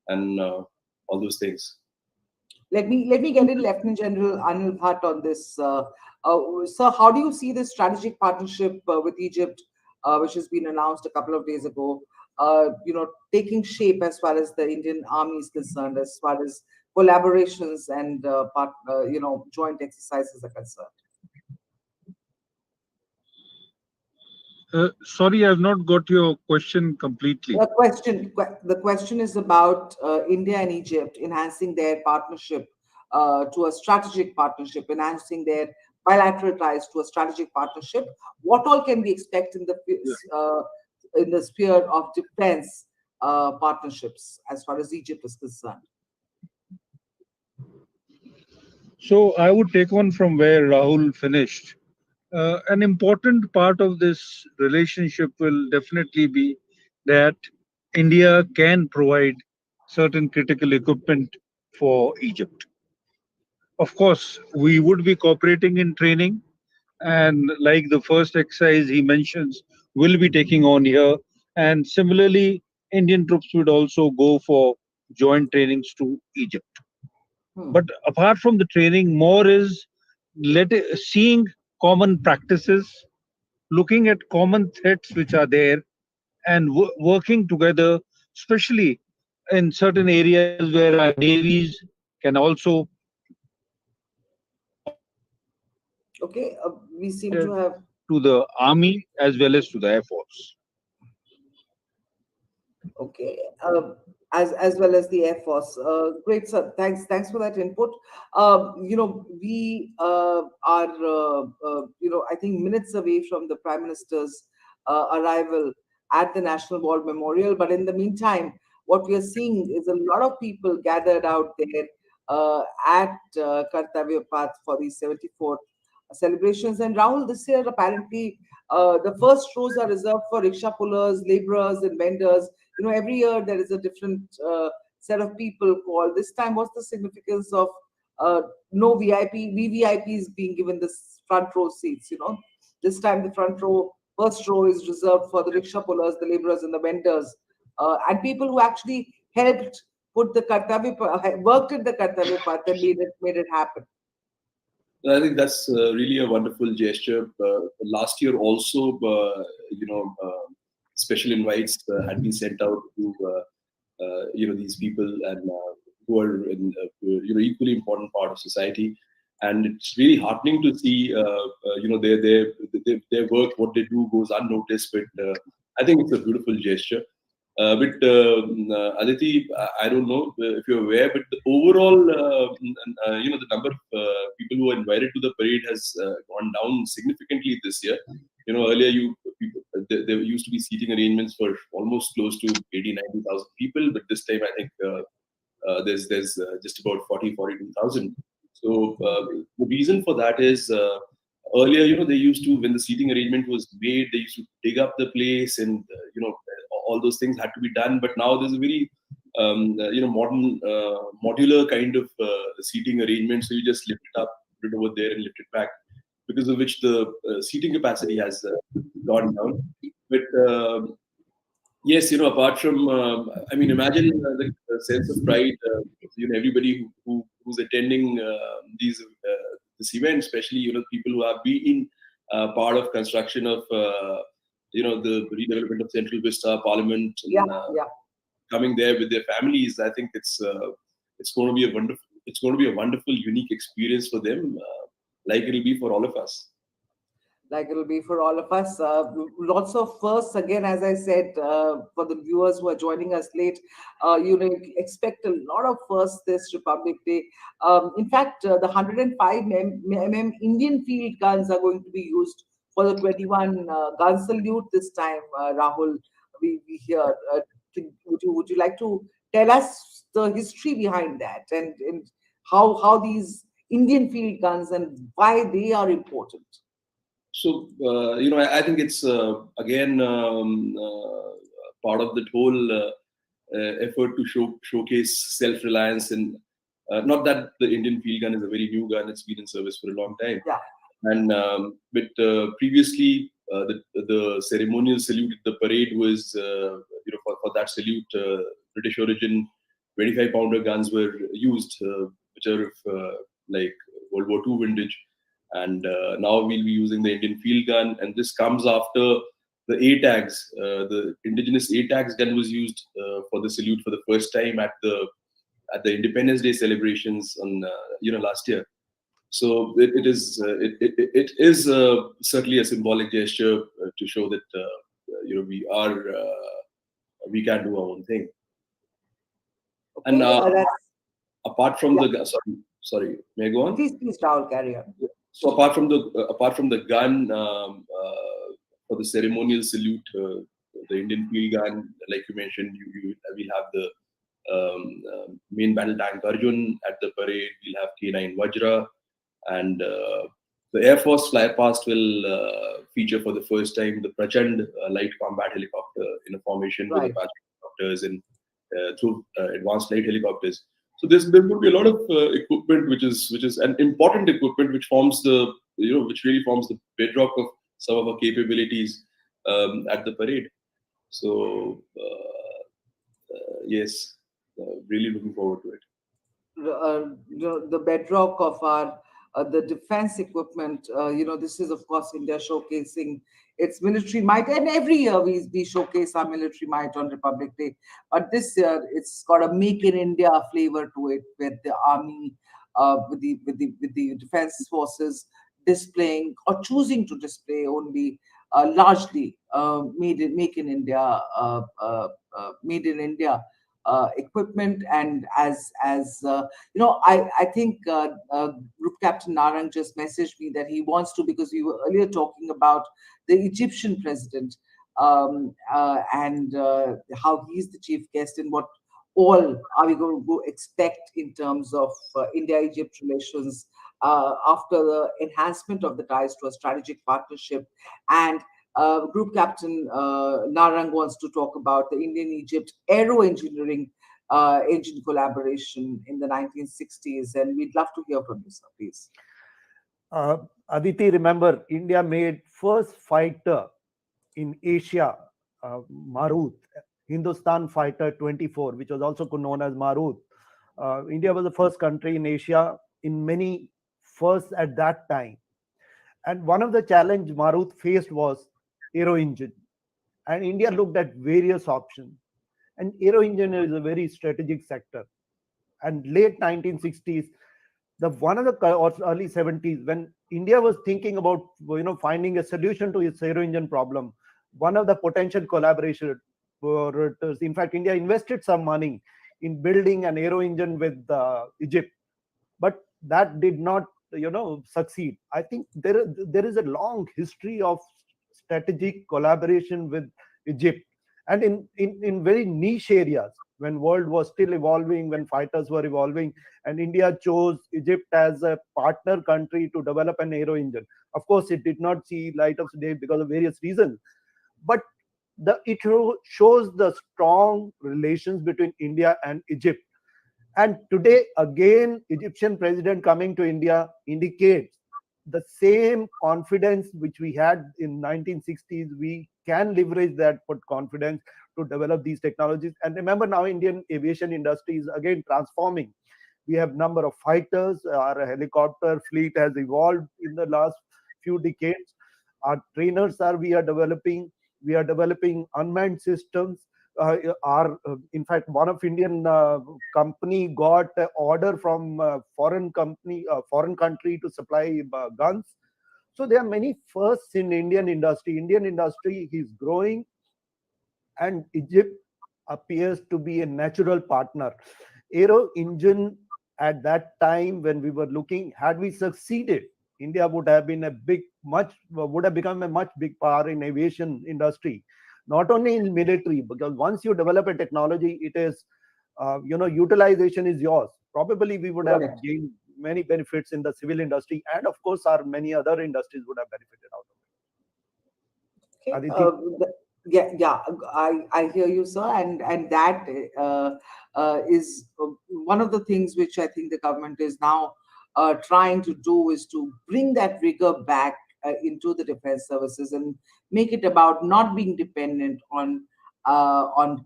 and all those things. Let me get in Lieutenant General Anil Bhatt on this. Sir, how do you see this strategic partnership with Egypt, which has been announced a couple of days ago, taking shape as far as the Indian Army is concerned, as far as collaborations and joint exercises are concerned? Sorry, I've not got your question completely. The question is about India and Egypt enhancing their partnership to a strategic partnership, enhancing their bilateral ties to a strategic partnership. What all can we expect in the sphere of defense partnerships as far as Egypt is concerned? So I would take on from where Rahul finished. An important part of this relationship will definitely be that India can provide certain critical equipment for Egypt. Of course, we would be cooperating in training, and like the first exercise he mentions, will be taking on here. And similarly, Indian troops would also go for joint trainings to Egypt. Hmm. But apart from the training, more is seeing common practices, looking at common threats which are there, and working together, especially in certain areas where our navies can also Okay, we seem to have. to the army as well as to the air force. Okay, as well as the Air Force. Great, sir. Thanks for that input. We are, I think minutes away from the Prime Minister's arrival at the National War Memorial. But in the meantime, what we are seeing is a lot of people gathered out there at Kartavya Path for the 74th celebrations. And Rahul, this year apparently the first rows are reserved for rickshaw pullers, laborers, and vendors. Every year there is a different set of people called. This time, what's the significance of no VIP, VVIPs being given this front row seats? This time the first row is reserved for the rickshaw pullers, the laborers, and the vendors, and people who actually helped put the worked in the Kartavya Path and made it happen. I think that's really a wonderful gesture. Last year also, special invites had been sent out to these people and who are in equally important part of society. And it's really heartening to see their work, what they do goes unnoticed. But I think it's a beautiful gesture. Aditi, I don't know if you're aware, but the overall, the number of people who are invited to the parade has gone down significantly this year. Earlier there used to be seating arrangements for almost close to 80,000-90,000 people, but this time I think there's just about 42,000. So the reason for that is earlier, they used to, when the seating arrangement was made, they used to dig up the place and all those things had to be done. But now there's a very modern modular kind of seating arrangement. So you just lift it up, put it over there, and lift it back, because of which the seating capacity has gone down. But yes, apart from, imagine the sense of pride. Everybody who's attending this event, especially people who have been part of construction of the redevelopment of Central Vista, Parliament, and coming there with their families. I think it's going to be a wonderful, unique experience for them, like it'll be for all of us. Like it'll be for all of us. Lots of firsts, again, as I said, for the viewers who are joining us late, expect a lot of firsts this Republic Day. In fact, the 105 mm Indian field guns are going to be used for the 21 gun salute this time, Rahul. We hear. Would you like to tell us the history behind that and how these Indian field guns and why they are important? So, I think it's, again, part of that whole effort to showcase self-reliance. And not that the Indian field gun is a very new gun, it's been in service for a long time. Yeah. And but previously, the ceremonial salute at the parade was, for that salute, British origin 25-pounder guns were used, which are of like World War II vintage. And now we'll be using the Indian field gun, and this comes after the ATAGs. The indigenous ATAGs gun was used for the salute for the first time at the Independence Day celebrations on last year. So it is certainly a symbolic gesture to show that we can do our own thing. Okay, And apart from the sorry, may I go on? Please, Rahul, carry on. So apart from the gun, for the ceremonial salute, the Indian field gun, like you mentioned, we'll have the main battle tank Arjun at the parade. We'll have K9 Vajra, and the Air Force flypast will feature for the first time the Prachand light combat helicopter in a formation with Right. Apache helicopters and through advanced light helicopters. So there would be a lot of equipment, which is an important equipment, which forms the which really forms the bedrock of some of our capabilities at the parade. So yes, really looking forward to it. The bedrock of our the defense equipment. This is of course India showcasing its military might, and every year we showcase our military might on Republic Day. But this year it's got a Make in India flavor to it, with the army, with the defense forces displaying or choosing to display only largely Make in India, made in India equipment. And I think Group Captain Narang just messaged me that he wants to, because we were earlier talking about the Egyptian president, and how he's the chief guest, and what all are we going to go expect in terms of India-Egypt relations after the enhancement of the ties to a strategic partnership. And Group Captain Narang wants to talk about the Indian-Egypt aero engineering engine collaboration in the 1960s, and we'd love to hear from you, sir, please. Aditi, remember, India made first fighter in Asia, Marut, Hindustan Fighter 24, which was also known as Marut. India was the first country in Asia in many firsts at that time. And one of the challenge Marut faced was aero engine. And India looked at various options. And aero engine is a very strategic sector. And late 1960s, one of the or early 70s, when India was thinking about finding a solution to its aero engine problem, one of the potential collaborators, in fact, India invested some money in building an aero engine with Egypt, but that did not succeed. I think there is a long history of strategic collaboration with Egypt, and in very niche areas, when world was still evolving, when fighters were evolving, and India chose Egypt as a partner country to develop an aero engine. Of course, it did not see light of day because of various reasons, but it shows the strong relations between India and Egypt. And today, again, Egyptian president coming to India indicates the same confidence which we had in 1960s. We can leverage that confidence to develop these technologies. And remember, now Indian aviation industry is again transforming. We have number of fighters. Our helicopter fleet has evolved in the last few decades. Our trainers we are developing unmanned systems. In fact, one of Indian company got an order from foreign country to supply guns. So there are many firsts in Indian industry. Indian industry is growing, and Egypt appears to be a natural partner. Aero engine, at that time when we were looking, had we succeeded, India would have become a much big power in aviation industry, not only in military, because once you develop a technology, it is utilization is yours. Probably we would have gained many benefits in the civil industry, and of course our many other industries would have benefited out of it. Okay. Yeah, I hear you, sir, and that is one of the things which I think the government is now trying to do, is to bring that rigor back into the defense services and make it about not being dependent on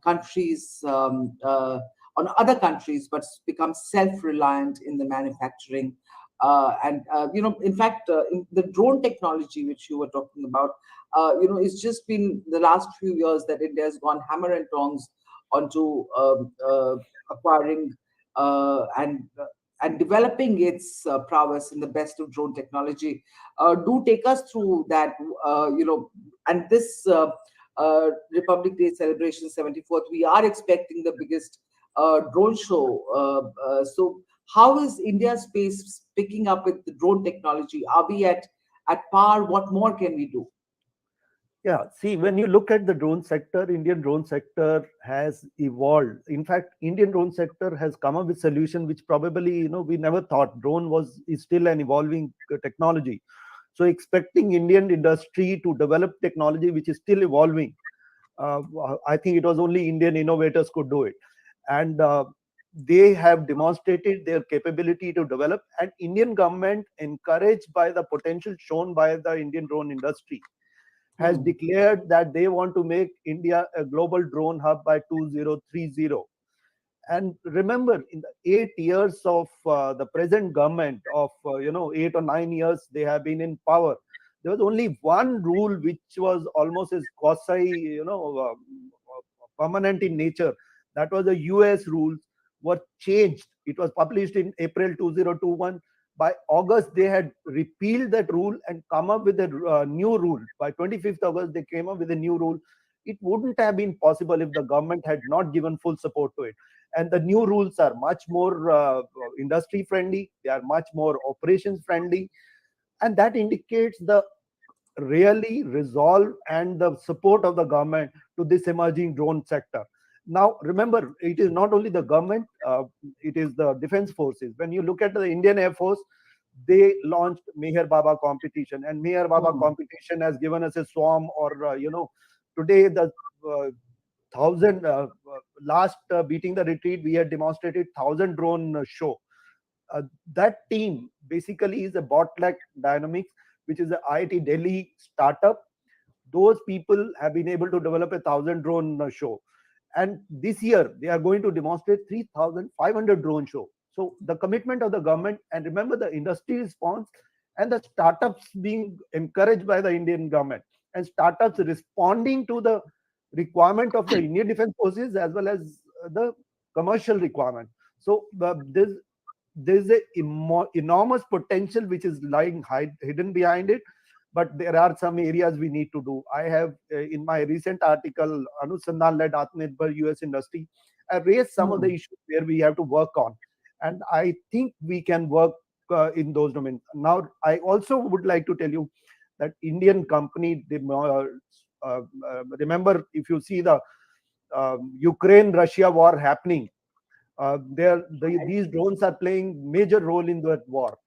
countries, on other countries, but become self-reliant in the manufacturing. In fact, in the drone technology which you were talking about, it's just been the last few years that India has gone hammer and tongs onto acquiring and developing its prowess in the best of drone technology. Do take us through that, and this Republic Day celebration 74th, we are expecting the biggest drone show. So how is India's space picking up with the drone technology? Are we at par? What more can we do? Yeah, see, when you look at the drone sector, Indian drone sector has evolved. In fact, Indian drone sector has come up with solution which probably, we never thought. Drone is still an evolving technology. So expecting Indian industry to develop technology which is still evolving, uh, I think it was only Indian innovators could do it. And they have demonstrated their capability to develop, and Indian government, encouraged by the potential shown by the Indian drone industry, has declared that they want to make India a global drone hub by 2030. And remember, in the 8 years of the present government of 8 or 9 years they have been in power, there was only one rule which was almost as quasi, permanent in nature. That was the US rules were changed. It was published in April 2021. By August, they had repealed that rule and come up with a new rule. By 25th August, they came up with a new rule. It wouldn't have been possible if the government had not given full support to it. And the new rules are much more industry friendly. They are much more operations friendly. And that indicates the really resolve and the support of the government to this emerging drone sector. Now, remember, it is not only the government, it is the defense forces. When you look at the Indian Air Force, they launched Meher Baba competition, and Meher Baba competition has given us a swarm, or, today the thousand last beating the retreat, we had demonstrated 1,000 drone show. That team basically is a Botlack Dynamics, which is an IIT Delhi startup. Those people have been able to develop a 1,000 drone show, and this year they are going to demonstrate 3,500 drone show. So the commitment of the government, and remember the industry response, and the startups being encouraged by the Indian government, and startups responding to the requirement of the Indian Defense Forces as well as the commercial requirement. So there's a enormous potential which is lying hidden behind it, but there are some areas we need to do. I have, in my recent article, Anusandhan led Atmanirbhar US industry, I raised some of the issues where we have to work on, and I think we can work in those domains. Now, I also would like to tell you that Indian company, remember, if you see the Ukraine-Russia war happening, these drones are playing major role in that war.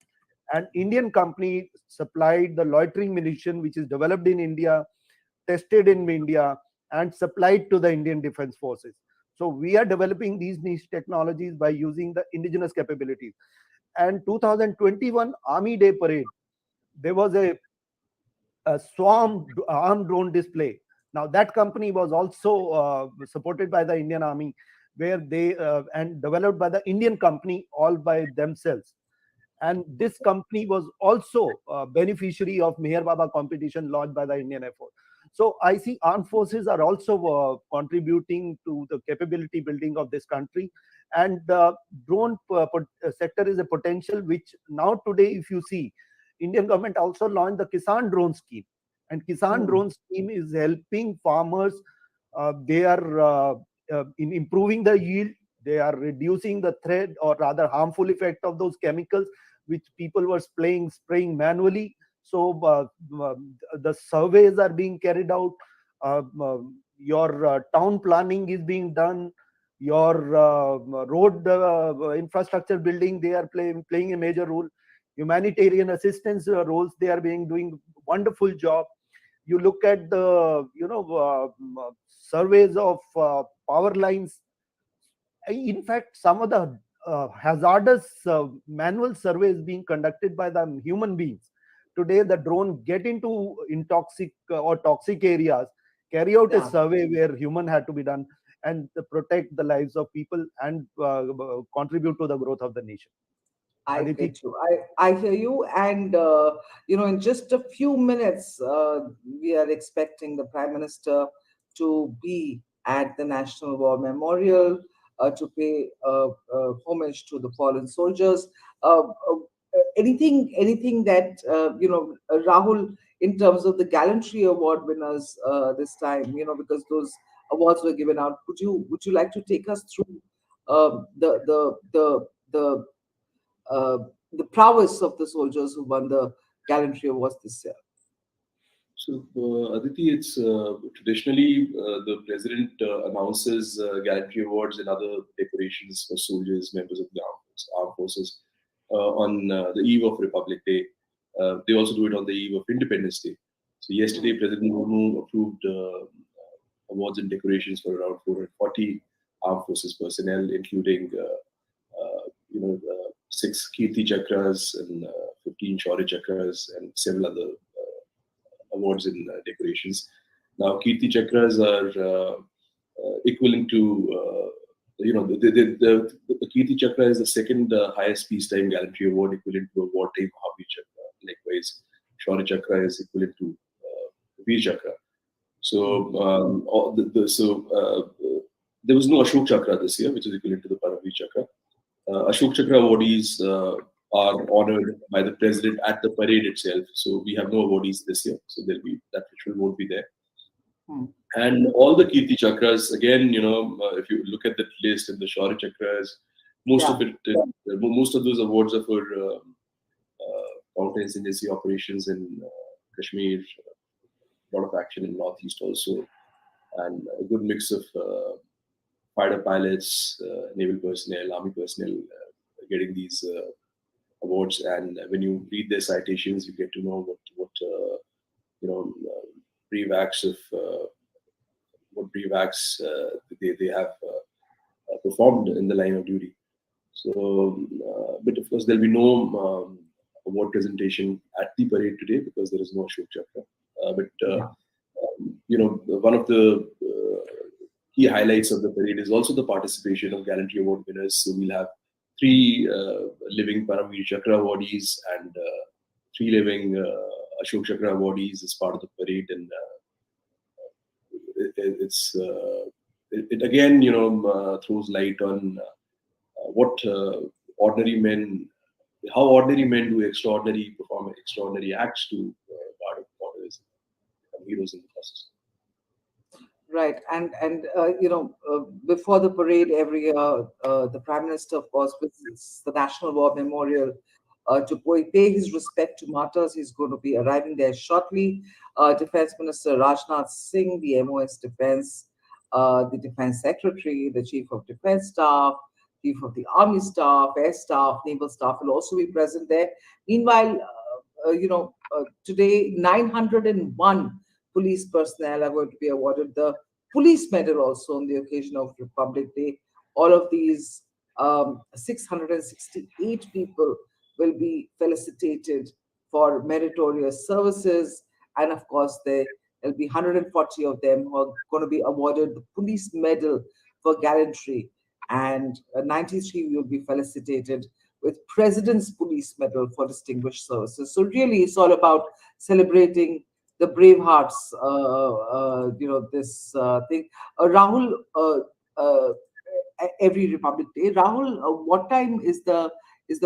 An Indian company supplied the loitering munition, which is developed in India, tested in India, and supplied to the Indian Defense Forces. So we are developing these niche technologies by using the indigenous capabilities. And 2021 Army Day Parade, there was a swarm armed drone display. Now that company was also supported by the Indian Army, where they and developed by the Indian company all by themselves. And this company was also a beneficiary of Meher Baba competition launched by the Indian Air Force. So I see armed forces are also contributing to the capability building of this country. And the drone sector is a potential which now today, if you see, Indian government also launched the Kisan drone scheme. And Kisan drone scheme is helping farmers. They are in improving the yield. They are reducing the threat, or rather harmful effect of those chemicals which people were spraying manually. So the surveys are being carried out. Your town planning is being done. Your road infrastructure building, they are playing a major role. Humanitarian assistance roles, they are doing wonderful job. You look at the surveys of power lines. In fact, some of the hazardous manual surveys being conducted by the human beings. Today, the drone get into intoxic or toxic areas, carry out a survey where human had to be done, and protect the lives of people and contribute to the growth of the nation. I Aditi? get you. I hear you. And, in just a few minutes, we are expecting the Prime Minister to be at the National War Memorial to pay homage to the fallen soldiers. Anything that, Rahul, in terms of the Gallantry Award winners this time, because those awards were given out, would you like to take us through the the prowess of the soldiers who won the Gallantry Awards this year? So, Aditi, it's traditionally the president announces gallantry awards and other decorations for soldiers, members of the armed forces on the eve of Republic Day. They also do it on the eve of Independence Day. So, yesterday, President Murmu approved awards and decorations for around 440 armed forces personnel, including 6 Kirti Chakras and 15 Shaurya Chakras and several other awards and decorations. Now, Kirti Chakras are equivalent to, the Kirti Chakra is the second highest peacetime gallantry award, equivalent to a wartime Mahavir Chakra. Likewise, Shaurya Chakra is equivalent to Veer Chakra. So, there was no Ashok Chakra this year, which is equivalent to the Paramveer Chakra. Ashok Chakra awardees are honored by the president at the parade itself. So we have no awardees this year. So that ritual won't be there. And all the Kirti Chakras, again, if you look at the list and the Shaurya Chakras, most of those awards are for counterinsurgency operations in Kashmir, a lot of action in Northeast also, and a good mix of fighter pilots, naval personnel, army personnel getting these awards. And when you read their citations, you get to know what brave acts they have performed in the line of duty. So, but of course, there'll be no award presentation at the parade today because there is no Ashok Chakra. One of the key highlights of the parade is also the participation of gallantry award winners. So we'll have 3 living Paramveer Chakra awardees and 3 living Ashok Chakra awardees as part of the parade. And it again, throws light on how ordinary men perform extraordinary acts to guard borders and heroes in the process. Right, and before the parade every year, the Prime Minister, of course, visits the National War Memorial to pay his respect to martyrs. He's going to be arriving there shortly. Defense Minister Rajnath Singh, the MOS Defense, the Defense Secretary, the Chief of Defense Staff, Chief of the Army Staff, Air Staff, Naval Staff will also be present there. Meanwhile, today 901 police personnel are going to be awarded the police medal also on the occasion of Republic Day. All of these 668 people will be felicitated for meritorious services. And of course, there'll be 140 of them who are going to be awarded the police medal for gallantry. And 93 will be felicitated with President's Police Medal for distinguished services. So really, it's all about celebrating the brave hearts, this thing. Rahul, every Republic Day. Rahul, what time is the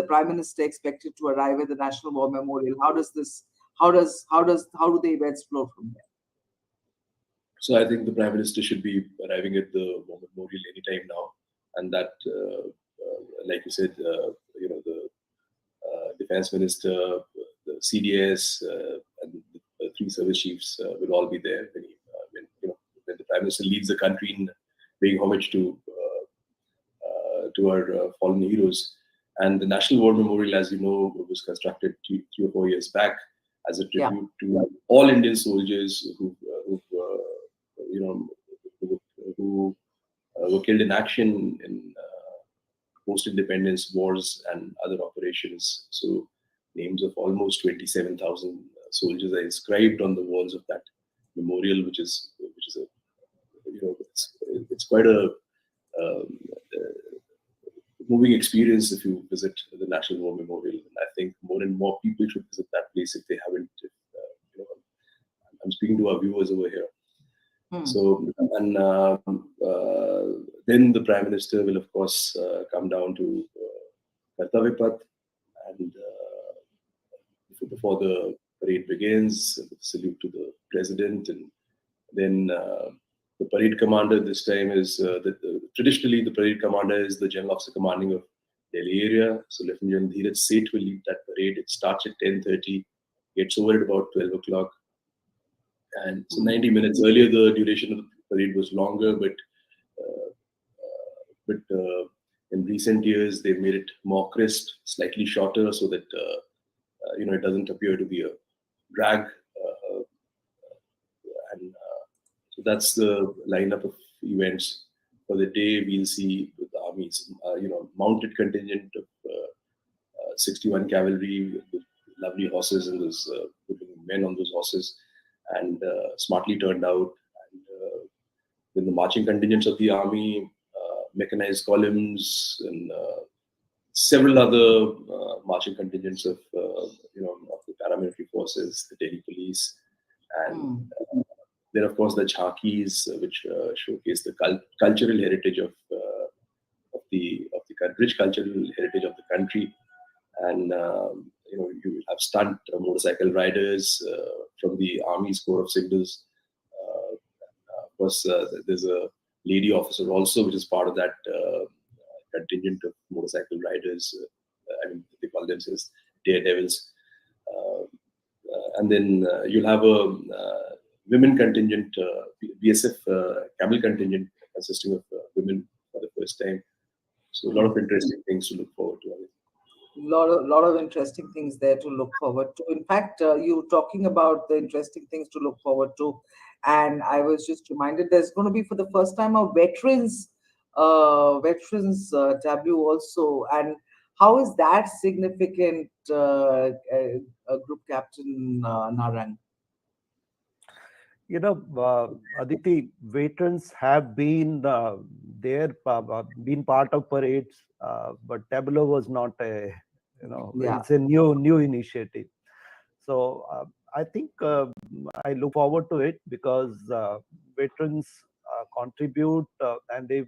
Prime Minister expected to arrive at the National War Memorial? How do the events flow from there? So I think the Prime Minister should be arriving at the War Memorial anytime now, and that, like you said, the Defense Minister, the CDS, and the 3 service chiefs will all be there when the Prime Minister leads the country in paying homage to our fallen heroes. And the National War Memorial, as you know, was constructed 3 or 4 years back as a tribute to all Indian soldiers who were killed in action in post-independence wars and other operations. So names of almost 27,000 soldiers are inscribed on the walls of that memorial, which is it's quite a moving experience if you visit the National War Memorial. And I think more and more people should visit that place if they haven't. I'm speaking to our viewers over here. So, and then the Prime Minister will, of course, come down to Kartavya Path, and before the parade begins, salute to the President, and then the parade commander this time is traditionally the parade commander is the General Officer commanding of Delhi area. So Lieutenant General Dheeraj Seth will lead that parade. It starts at 10:30, gets over at about 12 o'clock. And so 90 minutes earlier, the duration of the parade was longer, but in recent years, they've made it more crisp, slightly shorter, so that it doesn't appear to be a drag. And so that's the lineup of events for the day. We'll see with the armies, mounted contingent of 61 cavalry with lovely horses, and those men on those horses, and smartly turned out. And then the marching contingents of the army, mechanized columns, and several other marching contingents of of the paramilitary forces, the Delhi police, and then of course the jhankis, which showcase the cultural heritage of the rich cultural heritage of the country. And you will have stunt motorcycle riders from the Army's Corps of Signals. Of course, there's a lady officer also, which is part of that contingent of motorcycle riders. They call themselves daredevils. And then you'll have a women contingent, BSF camel contingent consisting of women for the first time. So a lot of interesting things to look forward to. Lot of interesting things there to look forward to. In fact, you talking about the interesting things to look forward to, and I was just reminded there's going to be for the first time a veterans tableau also. And how is that significant, Group Captain Narang? Aditi, veterans have been been part of parades, but tableau was not it's a new initiative. So I think I look forward to it, because veterans contribute, and they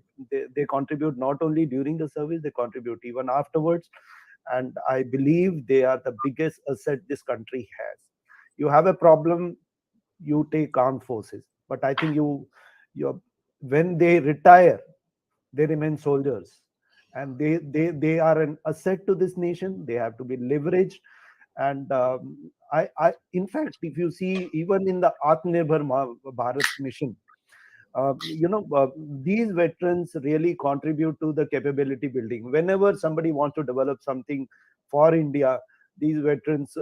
contribute not only during the service, they contribute even afterwards. And I believe they are the biggest asset this country has. You have a problem, you take armed forces, but I think when they retire, they remain soldiers, and they are an asset to this nation. They have to be leveraged. And I in fact, if you see, even in the Atmanirbhar Bharat mission, these veterans really contribute to the capability building. Whenever somebody wants to develop something for India, these veterans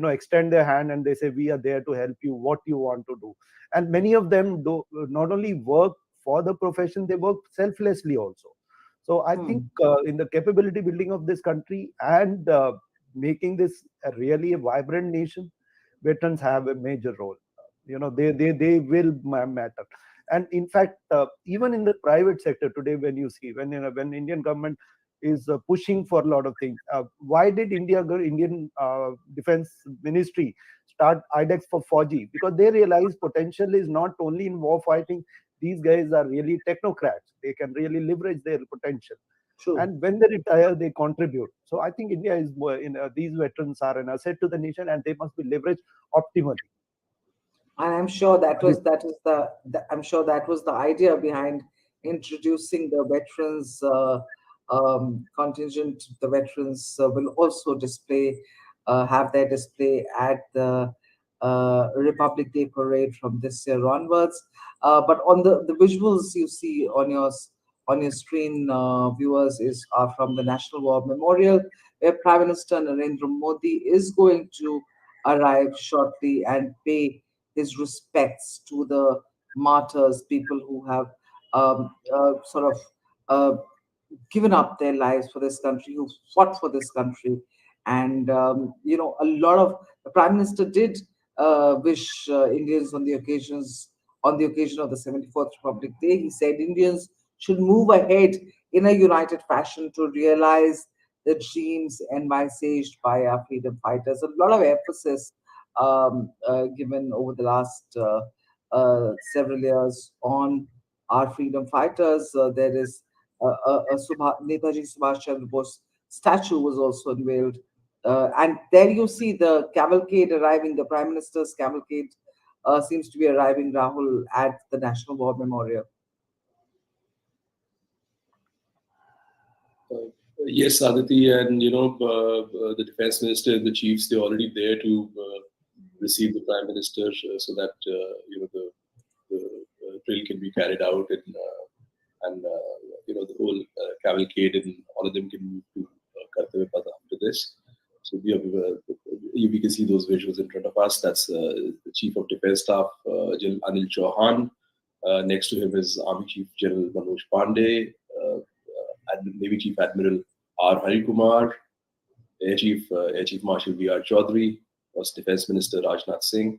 extend their hand, and they say, we are there to help you, what you want to do. And many of them do not only work for the profession, they work selflessly also. So I think in the capability building of this country, and making this really a vibrant nation, veterans have a major role. They will matter. And in fact, even in the private sector today, when you see, when Indian government is pushing for a lot of things, why did Indian Defense Ministry start IDEX for Fauji? Because they realize potential is not only in war fighting. These guys are really technocrats. They can really leverage their potential. True. And when they retire, they contribute. So I think India is these veterans are an asset to the nation, and they must be leveraged optimally. And I'm sure that was the idea behind introducing the veterans contingent. The veterans will also have their display at the Republic Day parade from this year onwards. But on the visuals you see on your screen, viewers, are from the National War Memorial, where Prime Minister Narendra Modi is going to arrive shortly and pay his respects to the martyrs, people who have given up their lives for this country, who fought for this country. And a lot of the Prime Minister did wish Indians on the occasion of the 74th Republic Day. He said Indians should move ahead in a united fashion to realize the dreams envisaged by our freedom fighters. A lot of emphasis given over the last several years on our freedom fighters. There is Netaji Subhash Chandra Bose statue was also unveiled. And there you see the cavalcade arriving, the Prime Minister's cavalcade seems to be arriving, Rahul, at the National War Memorial. Yes, Aditi, and the Defense Minister and the chiefs, they're already there to receive the Prime Minister so that the drill can be carried out and the whole cavalcade and all of them can move to Kartavya Path after this. So we can see those visuals in front of us. That's the Chief of Defence Staff, General Anil Chauhan. Next to him is Army Chief General Manoj Pandey, Navy Chief Admiral R. Hari Kumar, Air Chief Marshal V.R. Chaudhary, plus Defence Minister Rajnath Singh.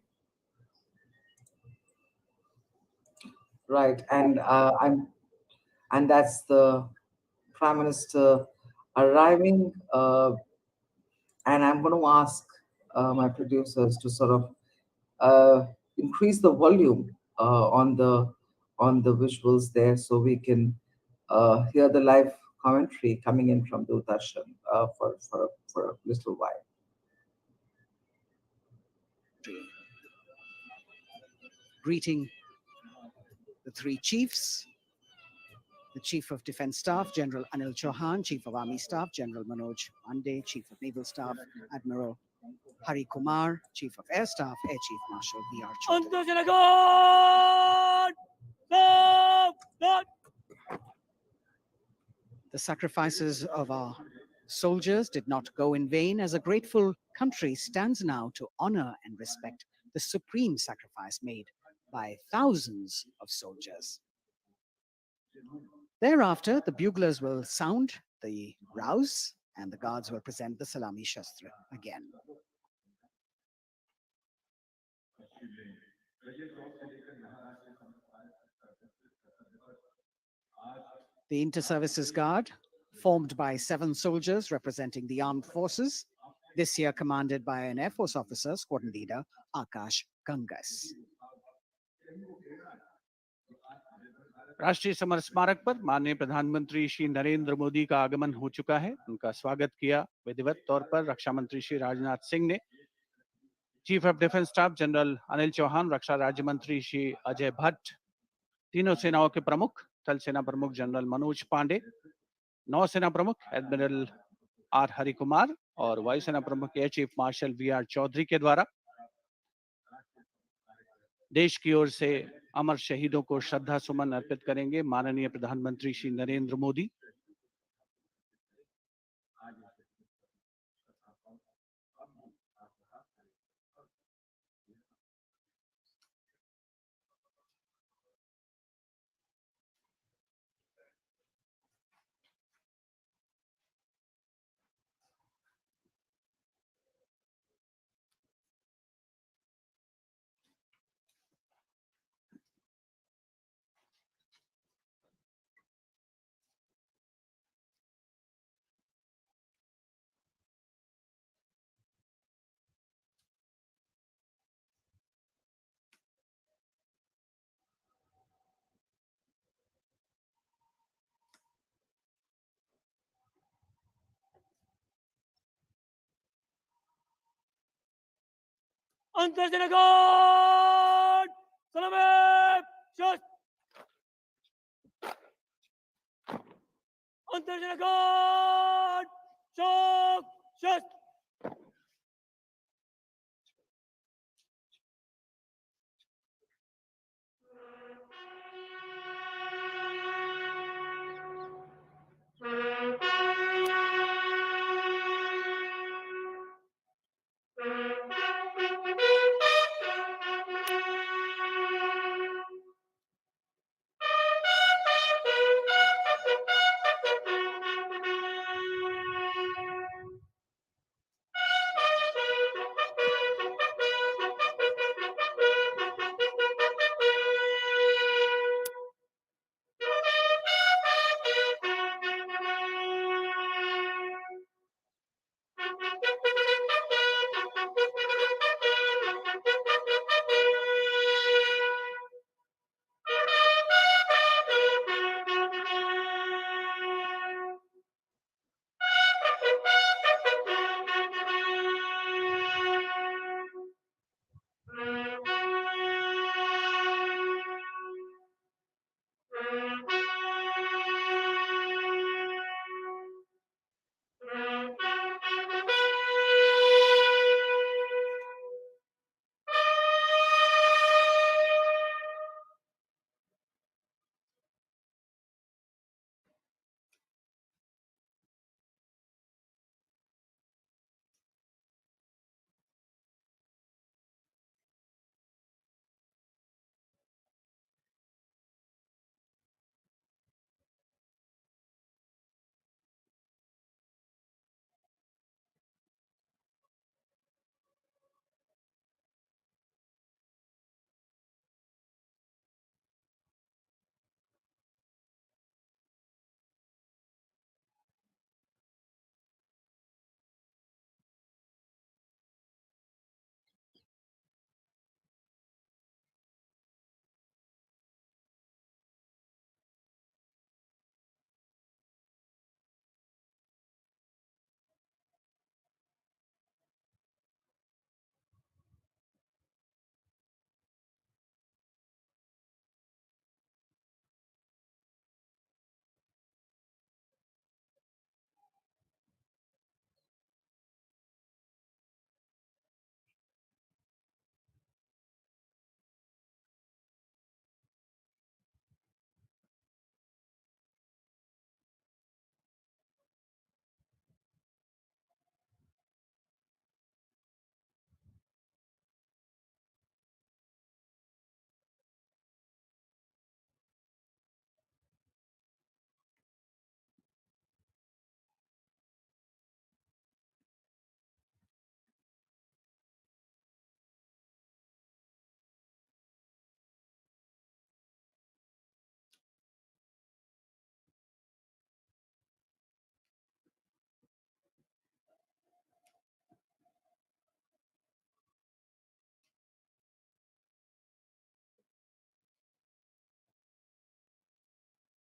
Right, and that's the Prime Minister arriving. And I'm going to ask my producers to sort of increase the volume on the visuals there, so we can hear the live commentary coming in from Doordarshan for a little while. Greeting the three chiefs, the Chief of Defence Staff, General Anil Chauhan, Chief of Army Staff, General Manoj Pandey, Chief of Naval Staff, Admiral Hari Kumar, Chief of Air Staff, Air Chief Marshal V.R. Chaudhary. The sacrifices of our soldiers did not go in vain, as a grateful country stands now to honor and respect the supreme sacrifice made by thousands of soldiers. Thereafter, the buglers will sound the rouse and the guards will present the Salami Shastra again. The Inter-Services Guard, formed by 7 soldiers representing the armed forces, this year commanded by an Air Force officer, Squadron Leader Akash Gangas. राष्ट्रीय summer स्मारक पर माननीय प्रधानमंत्री श्री नरेंद्र मोदी का आगमन हो चुका है। उनका स्वागत किया विधिवत तौर पर रक्षा मंत्री श्री राजनाथ सिंह ने। Chief of defence staff general Anil Chauhan, रक्षा राज्य मंत्री श्री अजय भट्ट, तीनों सेनाओं के प्रमुख थल सेना प्रमुख जनरल मनोज पांडे, नौसेना प्रमुख एडमिरल आर हरि कुमार और वायुसेना प्रमुख air chief marshal V R. Chaudhari के द्वारा देश की ओर से अमर शहीदों को श्रद्धा सुमन अर्पित करेंगे माननीय प्रधानमंत्री Shri Narendra Modi. Antashanagan! Salame! Shot! Antashanagan! Shot! Shot!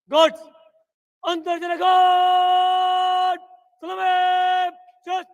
Gods. Antarjana God. Salame. Just.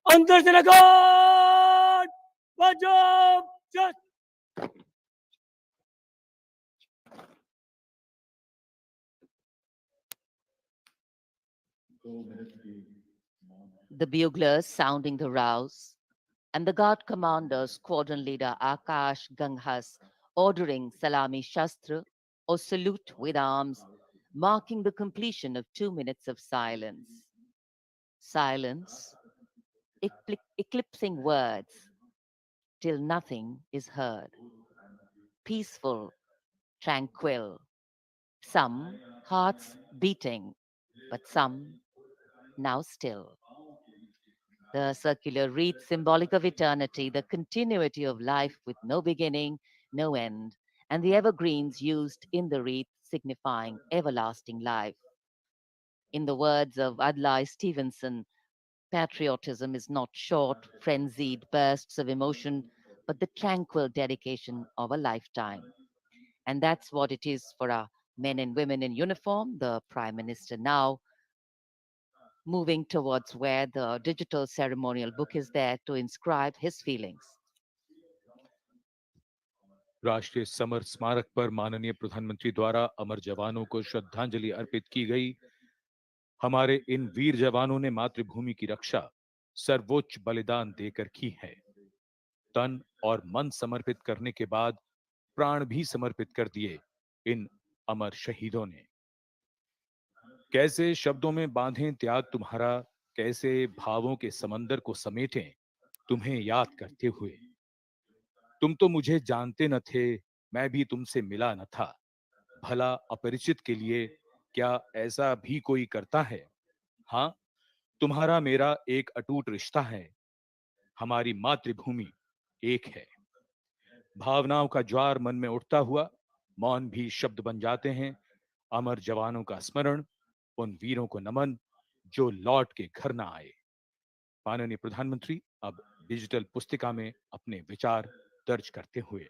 Antarjana God. Punjab. Just. The buglers sounding the rouse, and the guard commander, squadron leader Akash Ganghas, ordering Salami Shastra or salute with arms, marking the completion of 2 minutes of silence. Silence, eclipsing words, till nothing is heard. Peaceful, tranquil, some hearts beating, but some now still. The circular wreath, symbolic of eternity, the continuity of life with no beginning, no end, and the evergreens used in the wreath signifying everlasting life. In the words of Adlai Stevenson, patriotism is not short, frenzied bursts of emotion, but the tranquil dedication of a lifetime. And that's what it is for our men and women in uniform. The Prime Minister now moving towards where the digital ceremonial book is there to inscribe his feelings. राष्ट्रीय summer स्मारक पर माननीय प्रधानमंत्री द्वारा अमर जवानों को श्रद्धांजलि अर्पित की गई। हमारे इन वीर जवानों ने मातृभूमि की रक्षा सर्वोच्च बलिदान देकर की है। तन और मन समर्पित करने के बाद प्राण भी समर्पित कर दिए इन अमर शहीदों ने। कैसे शब्दों में बांधें त्याग तुम्हारा, कैसे भावों के समंदर को समेटें तुम्हें याद करते हुए। तुम तो मुझे जानते न थे, मैं भी तुमसे मिला न था। भला अपरिचित के लिए क्या ऐसा भी कोई करता है? हाँ, तुम्हारा मेरा एक अटूट रिश्ता है। हमारी मातृभूमि एक है। भावनाओं का ज्वार मन में उठता हुआ मौन भी शब्द बन जाते हैं। अमर जवानों का स्मरण, उन वीरों को नमन जो लौट के घर ना आए। माननीय प्रधानमंत्री अब डिजिटल पुस्तिका में अपने विचार दर्ज करते हुए।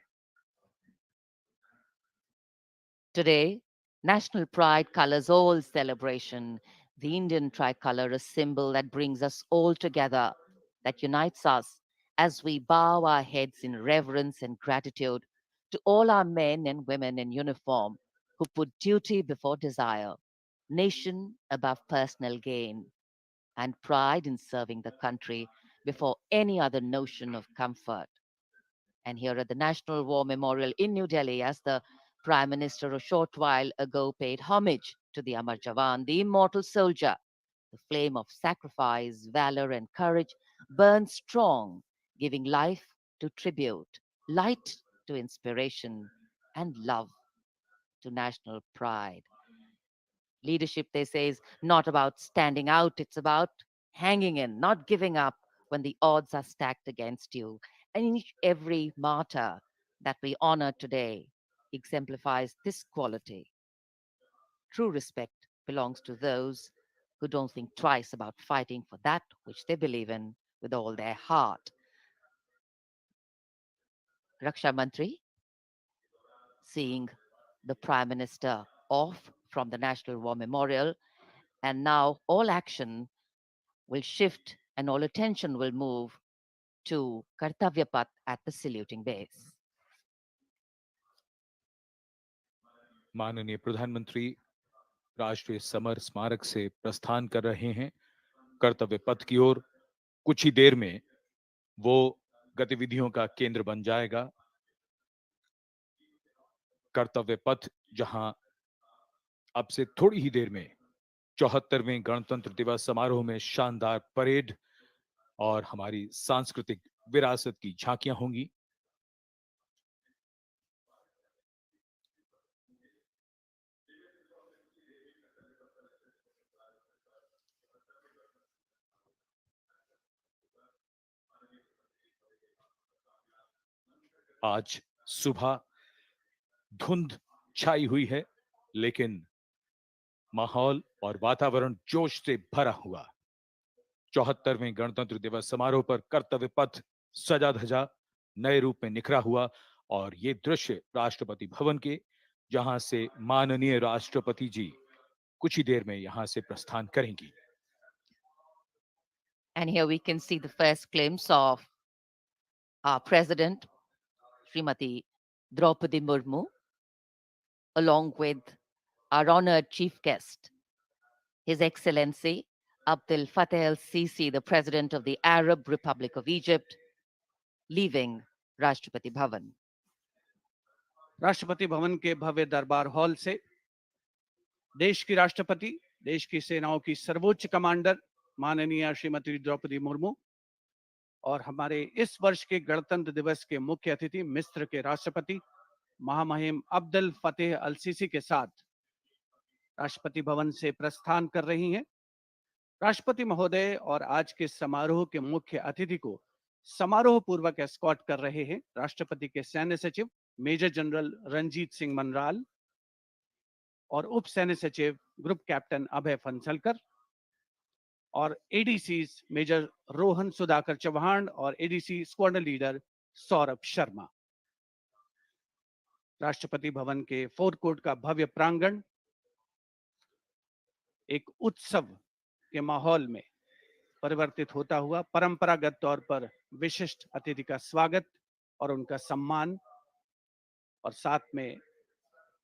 Today, national pride colors all celebration. The Indian tricolor, a symbol that brings us all together, that unites us as we bow our heads in reverence and gratitude to all our men and women in uniform who put duty before desire, nation above personal gain, and pride in serving the country before any other notion of comfort. And here at the National War Memorial in New Delhi, as the Prime Minister a short while ago paid homage to the Amar Jawan, the immortal soldier, the flame of sacrifice, valor, and courage burns strong, giving life to tribute, light to inspiration, and love to national pride. Leadership, they say, is not about standing out, it's about hanging in, not giving up when the odds are stacked against you. And every martyr that we honor today exemplifies this quality. True respect belongs to those who don't think twice about fighting for that which they believe in with all their heart. Raksha Mantri, seeing the Prime Minister off from the National War Memorial, and now all action will shift and all attention will move to Kartavya Path at the saluting base. माननीय प्रधानमंत्री राष्ट्रीय summer स्मारक से प्रस्थान कर रहे हैं कर्तव्य पथ की ओर। कुछ ही देर में वो गतिविधियों का केंद्र बन जाएगा। कर्तव्य पथ जहां अब से थोड़ी ही देर में 74वें गणतंत्र दिवस समारोह में शानदार परेड और हमारी सांस्कृतिक विरासत की झांकियां होंगी। आज सुबह धुंध छाई हुई है, लेकिन माहौल और वातावरण जोश से भरा हुआ। 74वें गणतंत्र दिवस समारोह पर कर्तव्य पथ सजा धजा नए रूप में निखरा हुआ और ये दृश्य राष्ट्रपति भवन के, जहां से माननीय राष्ट्रपति जी कुछ ही देर में यहां से प्रस्थान करेंगी। And here we can see the first glimpse of our president, Srimati Draupadi Murmu, along with our honored chief guest, His Excellency Abdel Fattah el-Sisi, the President of the Arab Republic of Egypt, leaving Rashtrapati Bhavan. Rashtrapati Bhavan के भव्य दरबार hall से देश की राष्ट्रपति, देश की सेनाओं की सर्वोच्च कमांडर माननीय श्रीमती द्रौपदी मुर्मू और हमारे इस वर्ष के गणतंत्र दिवस के मुख्य अतिथि मिस्र के राष्ट्रपति महामहिम अब्दुल फतेह अल सीसी के साथ राष्ट्रपति भवन से प्रस्थान कर रही हैं। राष्ट्रपति महोदय और आज के समारोह के मुख्य अतिथि को समारोह पूर्वक एस्कॉर्ट कर रहे हैं राष्ट्रपति के सैन्य सचिव मेजर जनरल रंजीत सिंह मनराल और उप सैन्य सचिव ग्रुप कैप्टन अभय फंसलकर और एडीसी मेजर रोहन सुधाकर चौहान और ADC squadron leader Saurabh Sharma. Rashtrapati Bhavan के फोर्ट कोर्ट का भव्य प्रांगण एक उत्सव के माहौल में परिवर्तित होता हुआ परंपरागत तौर पर विशिष्ट अतिथि का स्वागत और उनका सम्मान और साथ में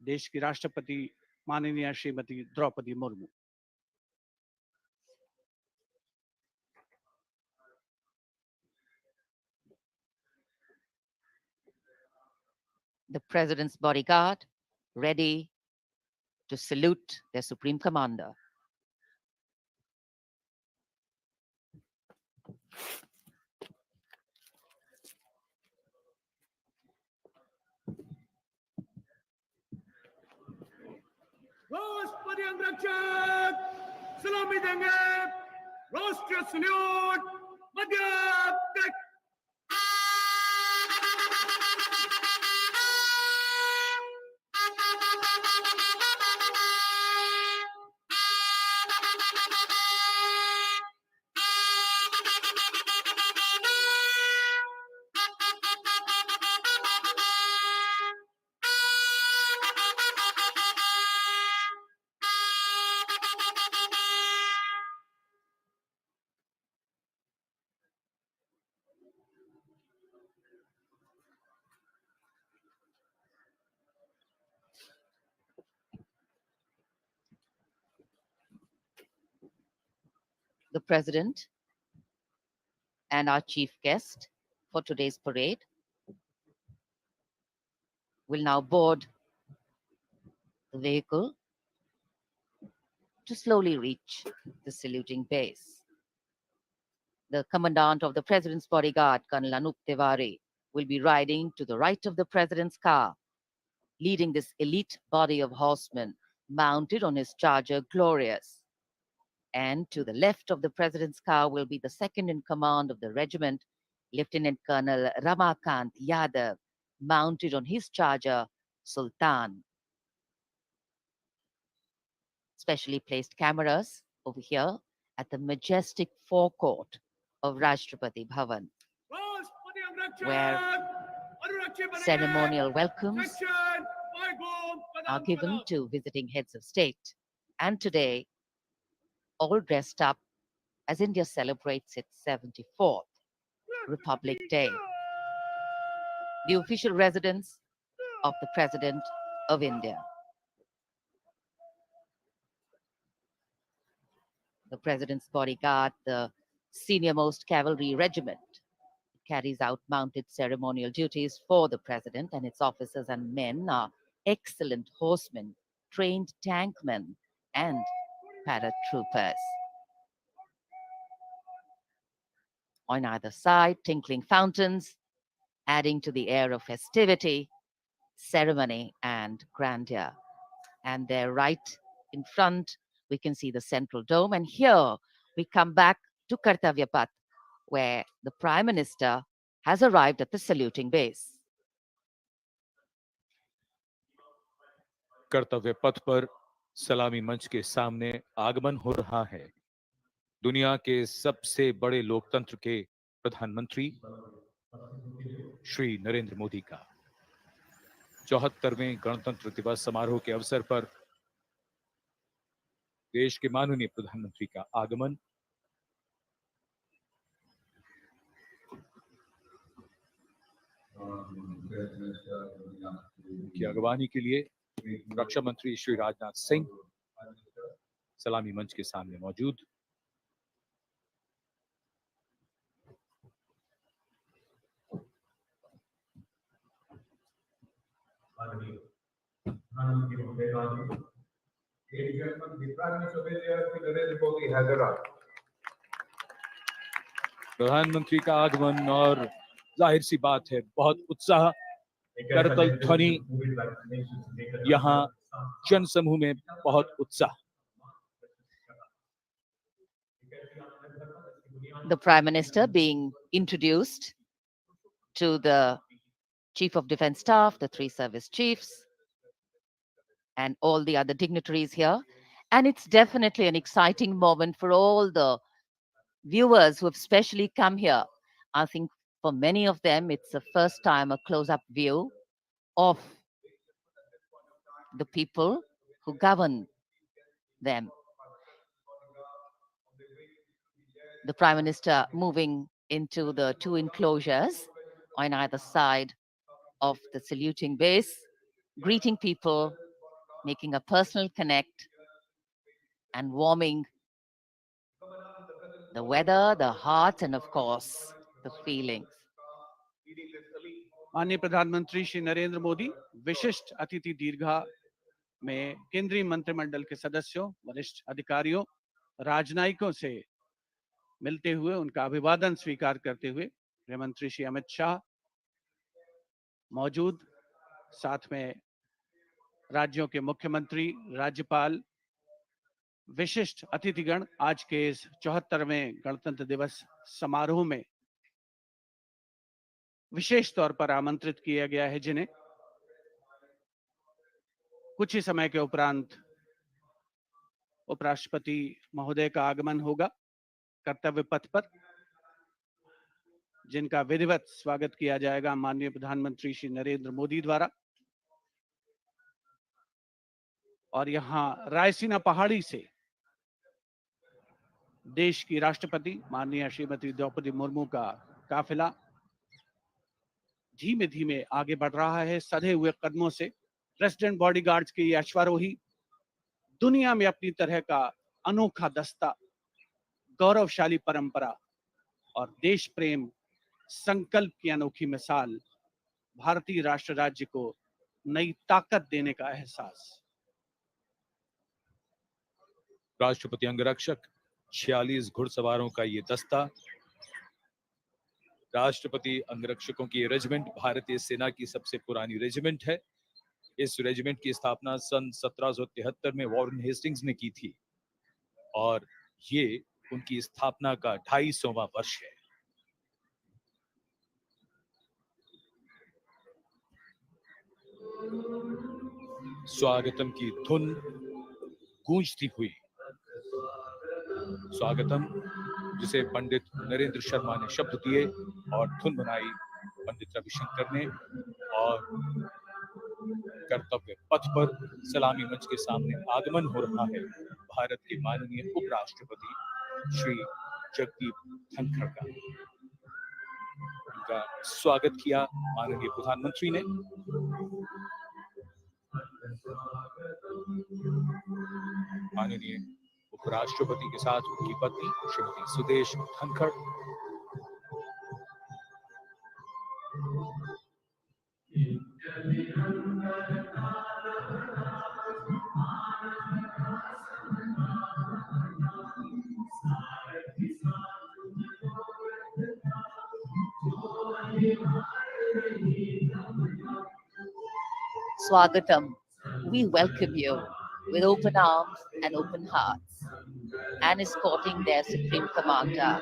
देश की राष्ट्रपति माननीय Shrimati Draupadi Murmu. The President's bodyguard ready to salute their Supreme Commander. राष्ट्रपति अंगरक्षक सलामी देंगे। राष्ट्रीय सल्यूट मध्य टेक। The President and our chief guest for today's parade will now board the vehicle to slowly reach the saluting base. The Commandant of the President's bodyguard, Colonel Anup Tiwari, will be riding to the right of the President's car, leading this elite body of horsemen mounted on his charger Glorious. And to the left of the President's car will be the second in command of the regiment, Lieutenant Colonel Ramakant Yadav, mounted on his charger Sultan. Specially placed cameras over here at the majestic forecourt of Rashtrapati Bhavan, where ceremonial welcomes are given to visiting heads of state. And today, all dressed up as India celebrates its 74th Republic Day, the official residence of the President of India. The President's bodyguard, the senior-most cavalry regiment, carries out mounted ceremonial duties for the President, and its officers and men are excellent horsemen, trained tankmen, and paratroopers. On either side, tinkling fountains, adding to the air of festivity, ceremony, and grandeur. And there, right in front, we can see the central dome. And here we come back to Kartavya Path, where the Prime Minister has arrived at the saluting base. कर्तव्य पथ पर सलामी मंच के सामने आगमन हो रहा है दुनिया के सबसे बड़े लोकतंत्र के प्रधानमंत्री श्री नरेंद्र मोदी का 74वें गणतंत्र दिवस समारोह के अवसर पर देश के माननीय प्रधानमंत्री का आगमन की अगवानी के लिए रक्षा मंत्री श्री राजनाथ सिंह सलामी मंच के सामने मौजूद प्रधानमंत्री का आगमन और जाहिर सी बात है बहुत उत्साह करतल ध्वनि यहाँ जन समूह में बहुत उत्साह The Prime Minister being introduced to the Chief of Defence Staff, the 3 service chiefs, and all the other dignitaries here. And it's definitely an exciting moment for all the viewers who have specially come here. I think for many of them, it's the first time a close-up view of the people who govern them. The Prime Minister moving into the 2 enclosures on either side of the saluting base, greeting people, making a personal connect, and warming the weather, the heart, and of course, the feelings. माननीय प्रधानमंत्री श्री नरेंद्र मोदी विशिष्ट अतिथि दीर्घा में केंद्रीय मंत्रिमंडल के सदस्यों, वरिष्ठ अधिकारियों, राजनयिकों से मिलते हुए उनका अभिवादन स्वीकार करते हुए गृह मंत्री श्री अमित शाह मौजूद, साथ में राज्यों के मुख्यमंत्री, राज्यपाल, विशिष्ट अतिथिगण आज के इस 74वें गणतंत्र दिवस समारोह में विशेष तौर पर आमंत्रित किया गया है, जिन्हें कुछ ही समय के उपरांत उपराष्ट्रपति महोदय का आगमन होगा कर्तव्य पथ पर, जिनका विधिवत स्वागत किया जाएगा माननीय प्रधानमंत्री श्री नरेंद्र मोदी द्वारा। और यहां रायसीना पहाड़ी से देश की राष्ट्रपति माननीय श्रीमती द्रौपदी मुर्मू का काफिला धीमे धीमे आगे बढ़ रहा है सधे हुए कदमों से। प्रेसिडेंट बॉडीगार्ड्स के ये अश्वारोही दुनिया में अपनी तरह का अनोखा दस्ता, गौरवशाली परंपरा और देश प्रेम संकल्प की अनोखी मिसाल, भारतीय राष्ट्र राज्य को नई ताकत देने का एहसास। राष्ट्रपति अंगरक्षक 46 घुड़सवारों का ये दस्ता, राष्ट्रपति अंगरक्षकों की रेजिमेंट भारतीय सेना की सबसे पुरानी रेजिमेंट है। इस रेजिमेंट की स्थापना सन 1773 में वॉरेन हेस्टिंग्स ने की थी और ये उनकी स्थापना का 250वां वर्ष है। स्वागतम की धुन गूंजती हुई, स्वागतम जिसे पंडित नरेंद्र शर्मा ने शब्द दिए और धुन बनाई पंडित रविशंकर ने, और कर्तव्य पथ पर सलामी मंच के सामने आगमन हो रहा है भारत के माननीय उपराष्ट्रपति श्री जगदीप धनखड़ का। उनका स्वागत किया माननीय प्रधानमंत्री ने। माननीय उपराष्ट्रपति के साथ उनकी पत्नी Shrimati Sudesh Dhankhar, Swagatam, we welcome you with open arms and open hearts, and escorting their Supreme Commander,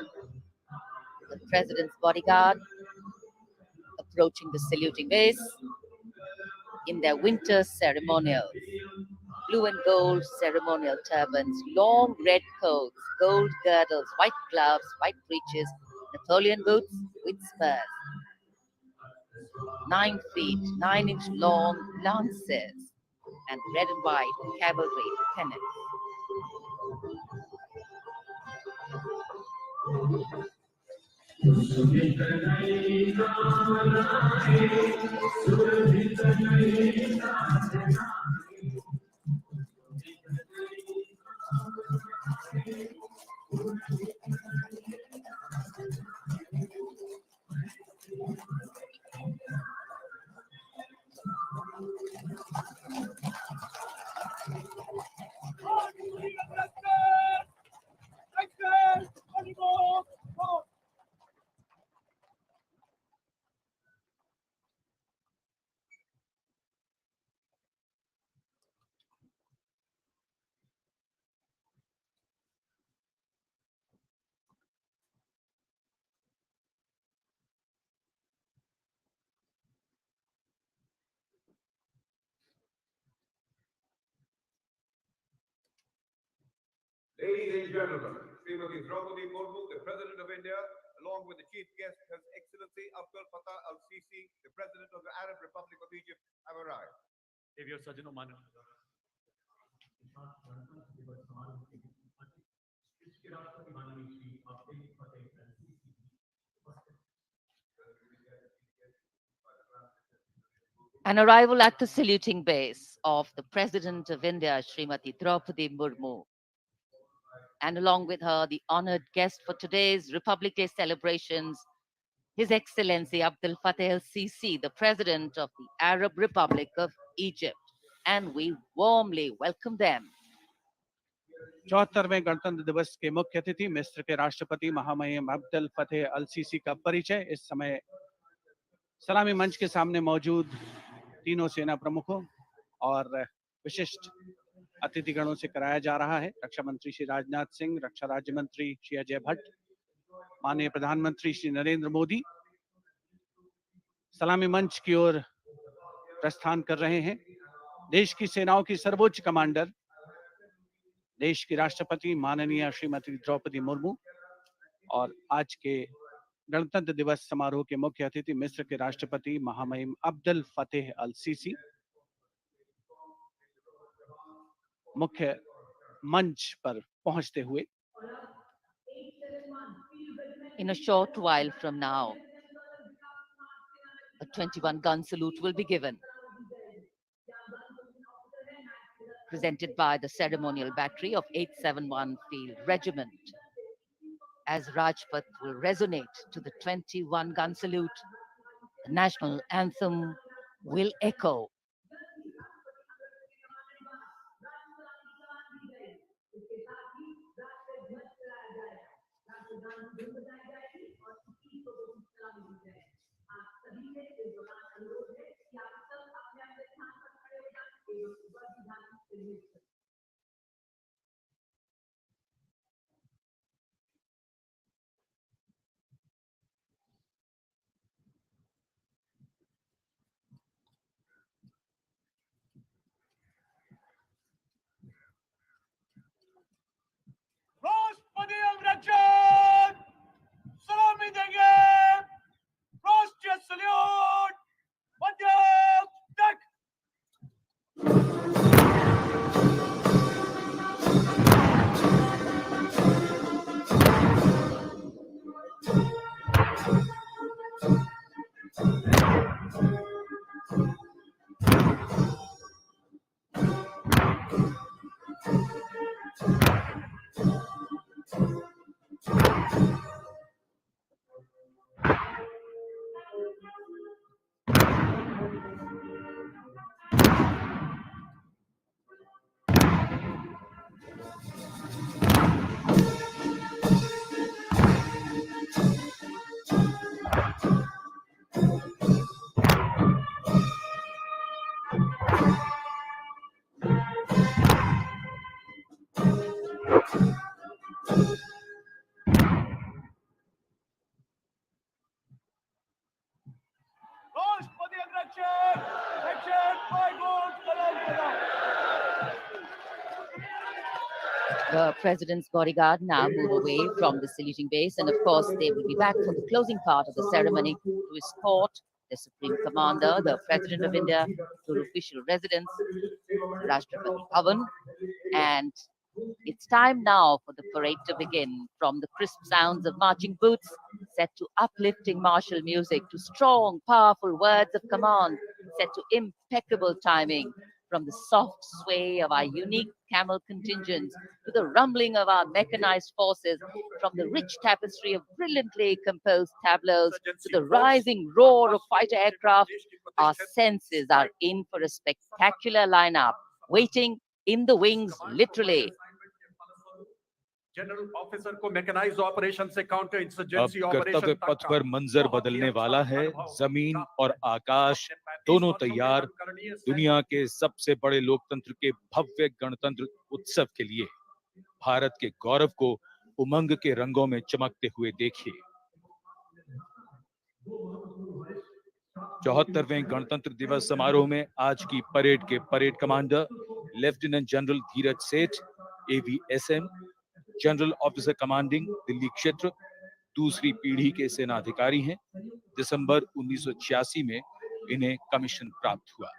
the President's bodyguard, approaching the saluting base in their winter ceremonials. Blue and gold ceremonial turbans, long red coats, gold girdles, white gloves, white breeches, Napoleon boots with spurs. 9 feet, 9-inch long lances, and red and white cavalry pennants. Ladies and gentlemen, Srimati Draupadi Murmu, the President of India, along with the chief guest, His Excellency Abdul Fattah al-Sisi, the President of the Arab Republic of Egypt, have arrived. An arrival at the saluting base of the President of India, Srimati Draupadi Murmu, and along with her, the honored guest for today's Republic Day celebrations, His Excellency Abdel Fattah el-Sisi, the President of the Arab Republic of Egypt, and we warmly welcome them. 74वें गणतंत्र दिवस के मुख्य अतिथि मिस्र के राष्ट्रपति महामहिम अब्दुल फतेह अल CC का परिचय इस समय सलामी मंच के सामने मौजूद तीनों सेना प्रमुखों और विशिष्ट अतिथिगणों से कराया जा रहा है। रक्षा मंत्री श्री राजनाथ सिंह, रक्षा राज्य मंत्री श्री अजय भट्ट, माननीय प्रधानमंत्री श्री नरेंद्र मोदी सलामी मंच की ओर प्रस्थान कर रहे हैं। देश की सेनाओं की सर्वोच्च कमांडर, देश की राष्ट्रपति माननीय श्रीमती द्रौपदी मुर्मू और आज के गणतंत्र दिवस समारोह के मुख्य अतिथि मिस्र के राष्ट्रपति महामहिम अब्दुल फतेह अल सीसी मुख्य मंच पर पहुंचते हुए In a short while from now, a 21-gun salute will be given, presented by the ceremonial battery of 871 Field Regiment. As Rajpath will resonate to the 21-gun salute, the national anthem will echo. The president's bodyguard now move away from the saluting base, and of course, they will be back for the closing part of the ceremony to escort the Supreme Commander, the President of India, to her official residence, Rashtrapati Bhavan. And it's time now for the parade to begin. From the crisp sounds of marching boots, set to uplifting martial music, to strong, powerful words of command, set to impeccable timing, from the soft sway of our unique camel contingents to the rumbling of our mechanized forces, from the rich tapestry of brilliantly composed tableaus to the rising roar of fighter aircraft, our senses are in for a spectacular lineup, waiting in the wings, literally. General officer को mechanised operation से counter अब insurgency कर्तव्य operation पथ पर मंजर बदलने वाला है। जमीन और आकाश दोनों तैयार, दुनिया के सबसे बड़े लोकतंत्र के भव्य गणतंत्र उत्सव के लिए भारत के गौरव को उमंग के रंगों में चमकते हुए देखिए। 74वें गणतंत्र दिवस समारोह में आज की परेड के परेड कमांडर लेफ्टिनेंट जनरल धीरज सेठ, AVSM, general officer commanding Delhi क्षेत्र, दूसरी पीढ़ी के सेनाधिकारी हैं। दिसंबर 1986 में इन्हें कमीशन प्राप्त हुआ।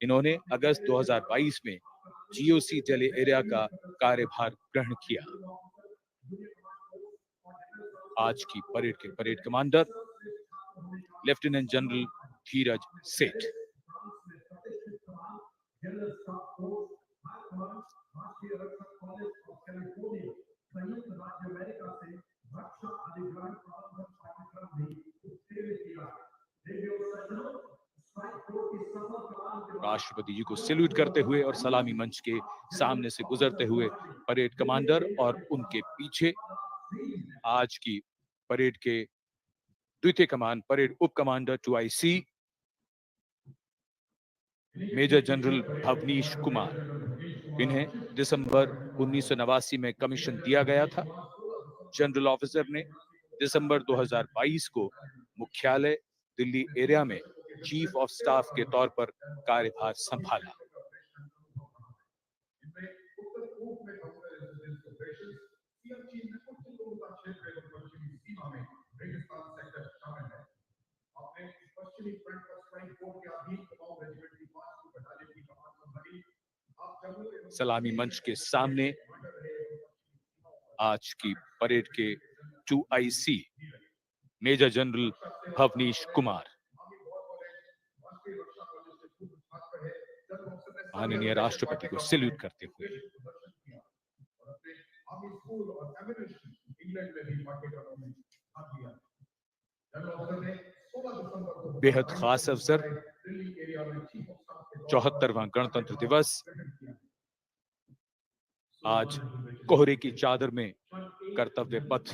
इन्होंने अगस्त 2022 में जीओसी दिल्ली एरिया का कार्यभार ग्रहण किया। आज की परेड के परेड कमांडर लेफ्टिनेंट जनरल धीरज सेठ। राष्ट्रपति जी को सैल्यूट करते हुए और सलामी मंच के सामने से गुजरते हुए परेड कमांडर और उनके पीछे आज की परेड के द्वितीय कमान परेड उप commander 2IC major general Bhavnish Kumar. इन्हें दिसंबर 1989 में कमीशन दिया गया था। जनरल ऑफिसर ने दिसंबर 2022 को मुख्यालय दिल्ली एरिया में चीफ ऑफ स्टाफ के तौर पर कार्यभार संभाला। सलामी मंच के सामने आज की परेड के 2IC major general Bhavnish Kumar. माननीय राष्ट्रपति को सैल्यूट करते हुए। बेहद खास अवसर 74वां गणतंत्र दिवस आज कोहरे की चादर में कर्तव्य पथ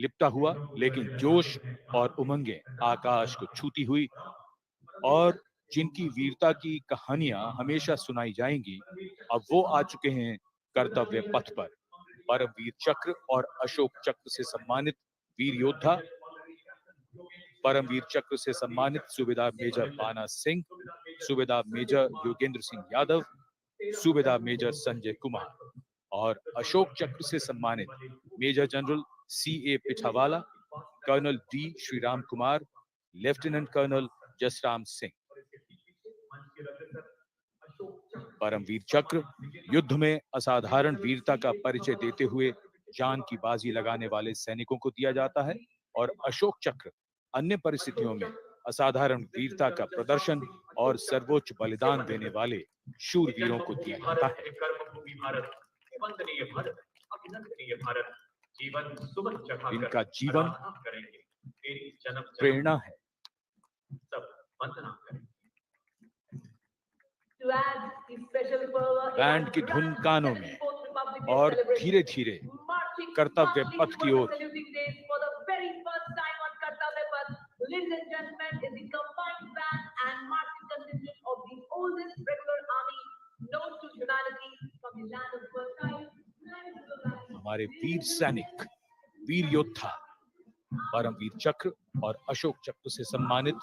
लिपटा हुआ, लेकिन जोश और उमंगें आकाश को छूती हुई और जिनकी वीरता की कहानियां हमेशा सुनाई जाएंगी, अब वो आ चुके हैं कर्तव्य पथ पर। परमवीर चक्र और अशोक चक्र से सम्मानित वीर योद्धा, परमवीर चक्र से सम्मानित सूबेदार मेजर बाना सिंह, सूबेदार मेजर योगेंद्र सिंह यादव, सूबेदार मेजर संजय कुमार और अशोक चक्र से सम्मानित major general CA Pithawala, colonel D Sriram Kumar, lieutenant colonel Jasram Singh. Paramvir Chakra युद्ध में असाधारण वीरता का परिचय देते हुए जान की बाजी लगाने वाले सैनिकों को दिया जाता है और अशोक चक्र अन्य परिस्थितियों में असाधारण वीरता का प्रदर्शन और सर्वोच्च बलिदान देने वाले शूरवीरों को दिया जाता है। इनका जीवन प्रेरणा है। बैंड की धुन कानों में और धीरे धीरे कर्तव्य पथ की ओर। Ladies and gentlemen, is the combined band and marching contingent of the oldest regular army known to humanity from the land of Versailles, हमारे वीर सैनिक, वीर योद्धा परमवीर चक्र और अशोक चक्र से सम्मानित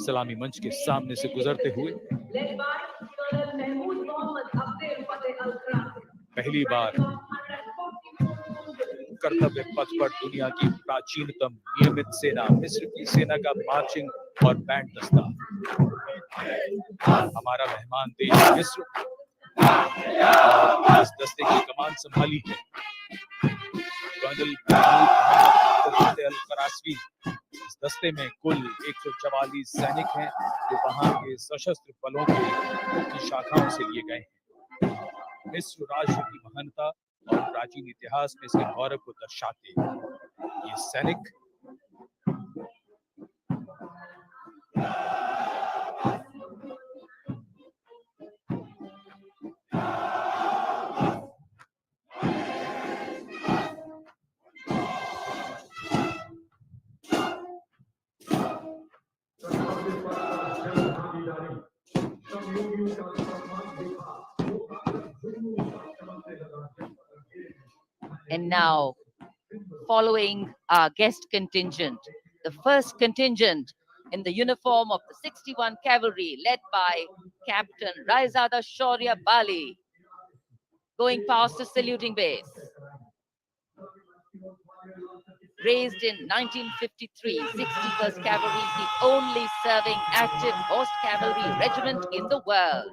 सलामी मंच के सामने से गुजरते हुए led by Colonel Mahmood Mohammad Abdel Fateh Al Kran. पहली बार कर्तव्य पथ पर दुनिया की प्राचीनतम नियमित सेना मिस्र की सेना का मार्चिंग और बैंड दस्ता। हमारा मेहमान देश मिस्र और इस दस्ते की कमान संभाली है कर्नल महमूद अल करासवी। इस दस्ते में कुल 144 सैनिक हैं जो वहां के सशस्त्र बलों की मुख्य शाखाओं से लिए गए हैं। मिस्र राष्ट्र की महानता और प्राचीन इतिहास में इसके गौरव को दर्शाते ये सैनिक And now, following our guest contingent, the first contingent in the uniform of the 61 Cavalry, led by Captain Raizada Shaurya Bali, going past the saluting base. Raised in 1953, 61st Cavalry is the only serving active horse cavalry regiment in the world.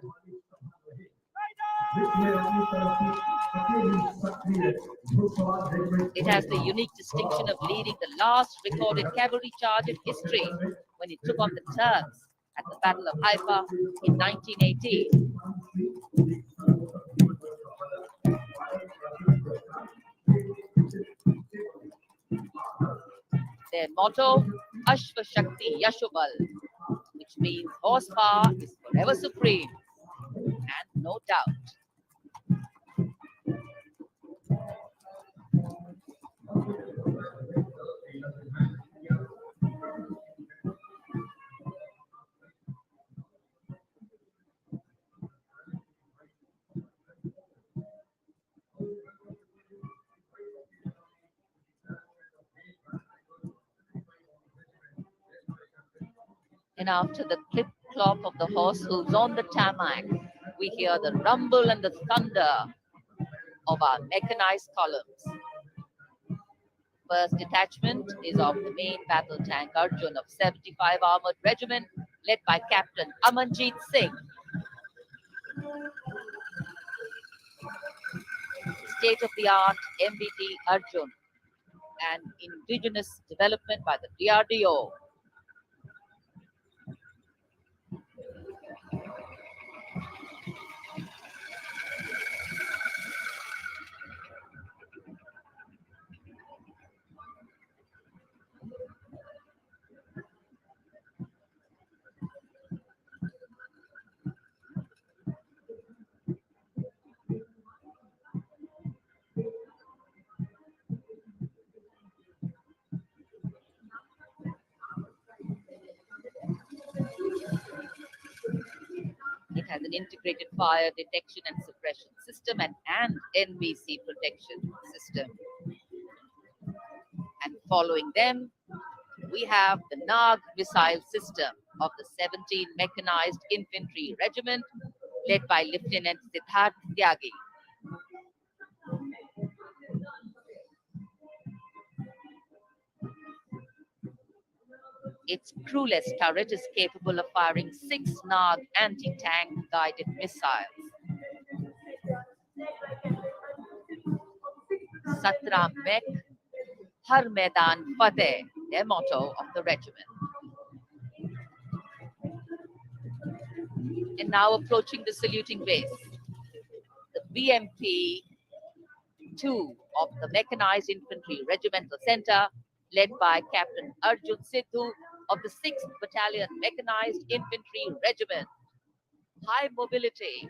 It has the unique distinction of leading the last recorded cavalry charge in history when it took on the Turks at the Battle of Haifa in 1918. Their motto, Ashva Shakti Yashobal, which means horsepower is forever supreme, and no doubt. And after the clip-clop of the horse hooves on the tarmac, we hear the rumble and the thunder of our mechanized columns. First detachment is of the main battle tank Arjun of 75 Armored Regiment, led by Captain Amanjeet Singh. State-of-the-art MBT Arjun, an indigenous development by the DRDO. It has an integrated fire detection and suppression system and NBC protection system. And following them, we have the Nag missile system of the 17th Mechanized Infantry Regiment, led by Lieutenant Siddharth Tyagi. Its crewless turret is capable of firing 6 Nag anti-tank guided missiles. Satram Mek, Har Maidan Fateh, their motto of the regiment. And now approaching the saluting base, the BMP 2 of the Mechanized Infantry Regimental Center, led by Captain Arjun Sidhu of the 6th Battalion Mechanized Infantry Regiment. High mobility,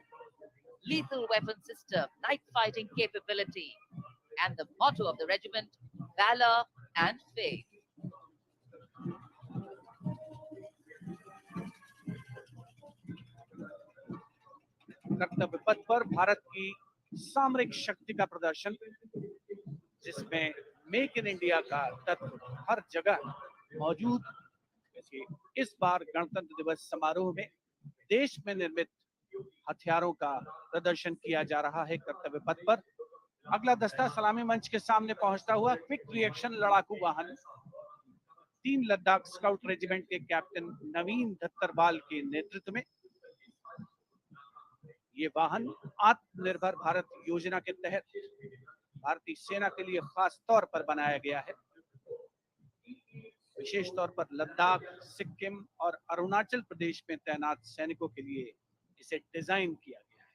lethal weapon system, night fighting capability, and the motto of the regiment, valor and faith. कर्तव्य पथ पर भारत की सामरिक शक्ति का प्रदर्शन, जिसमें make in India का तत्व हर जगह मौजूद। जैसे इस बार गणतंत्र दिवस समारोह में देश में निर्मित हथियारों का प्रदर्शन किया जा रहा है कर्तव्य पथ पर। अगला दस्ता सलामी मंच के सामने पहुंचता हुआ क्विक रिएक्शन लड़ाकू वाहन 3 लद्दाख स्काउट रेजिमेंट के कैप्टन नवीन दत्तरबाल के नेतृत्व में। ये वाहन आत्मनिर्भर भारत योजना के तहत भारतीय सेना के लिए खास तौर पर बनाया गया है। विशेष तौर पर लद्दाख, सिक्किम और अरुणाचल प्रदेश में तैनात सैनिकों के लिए इसे डिजाइन किया गया है।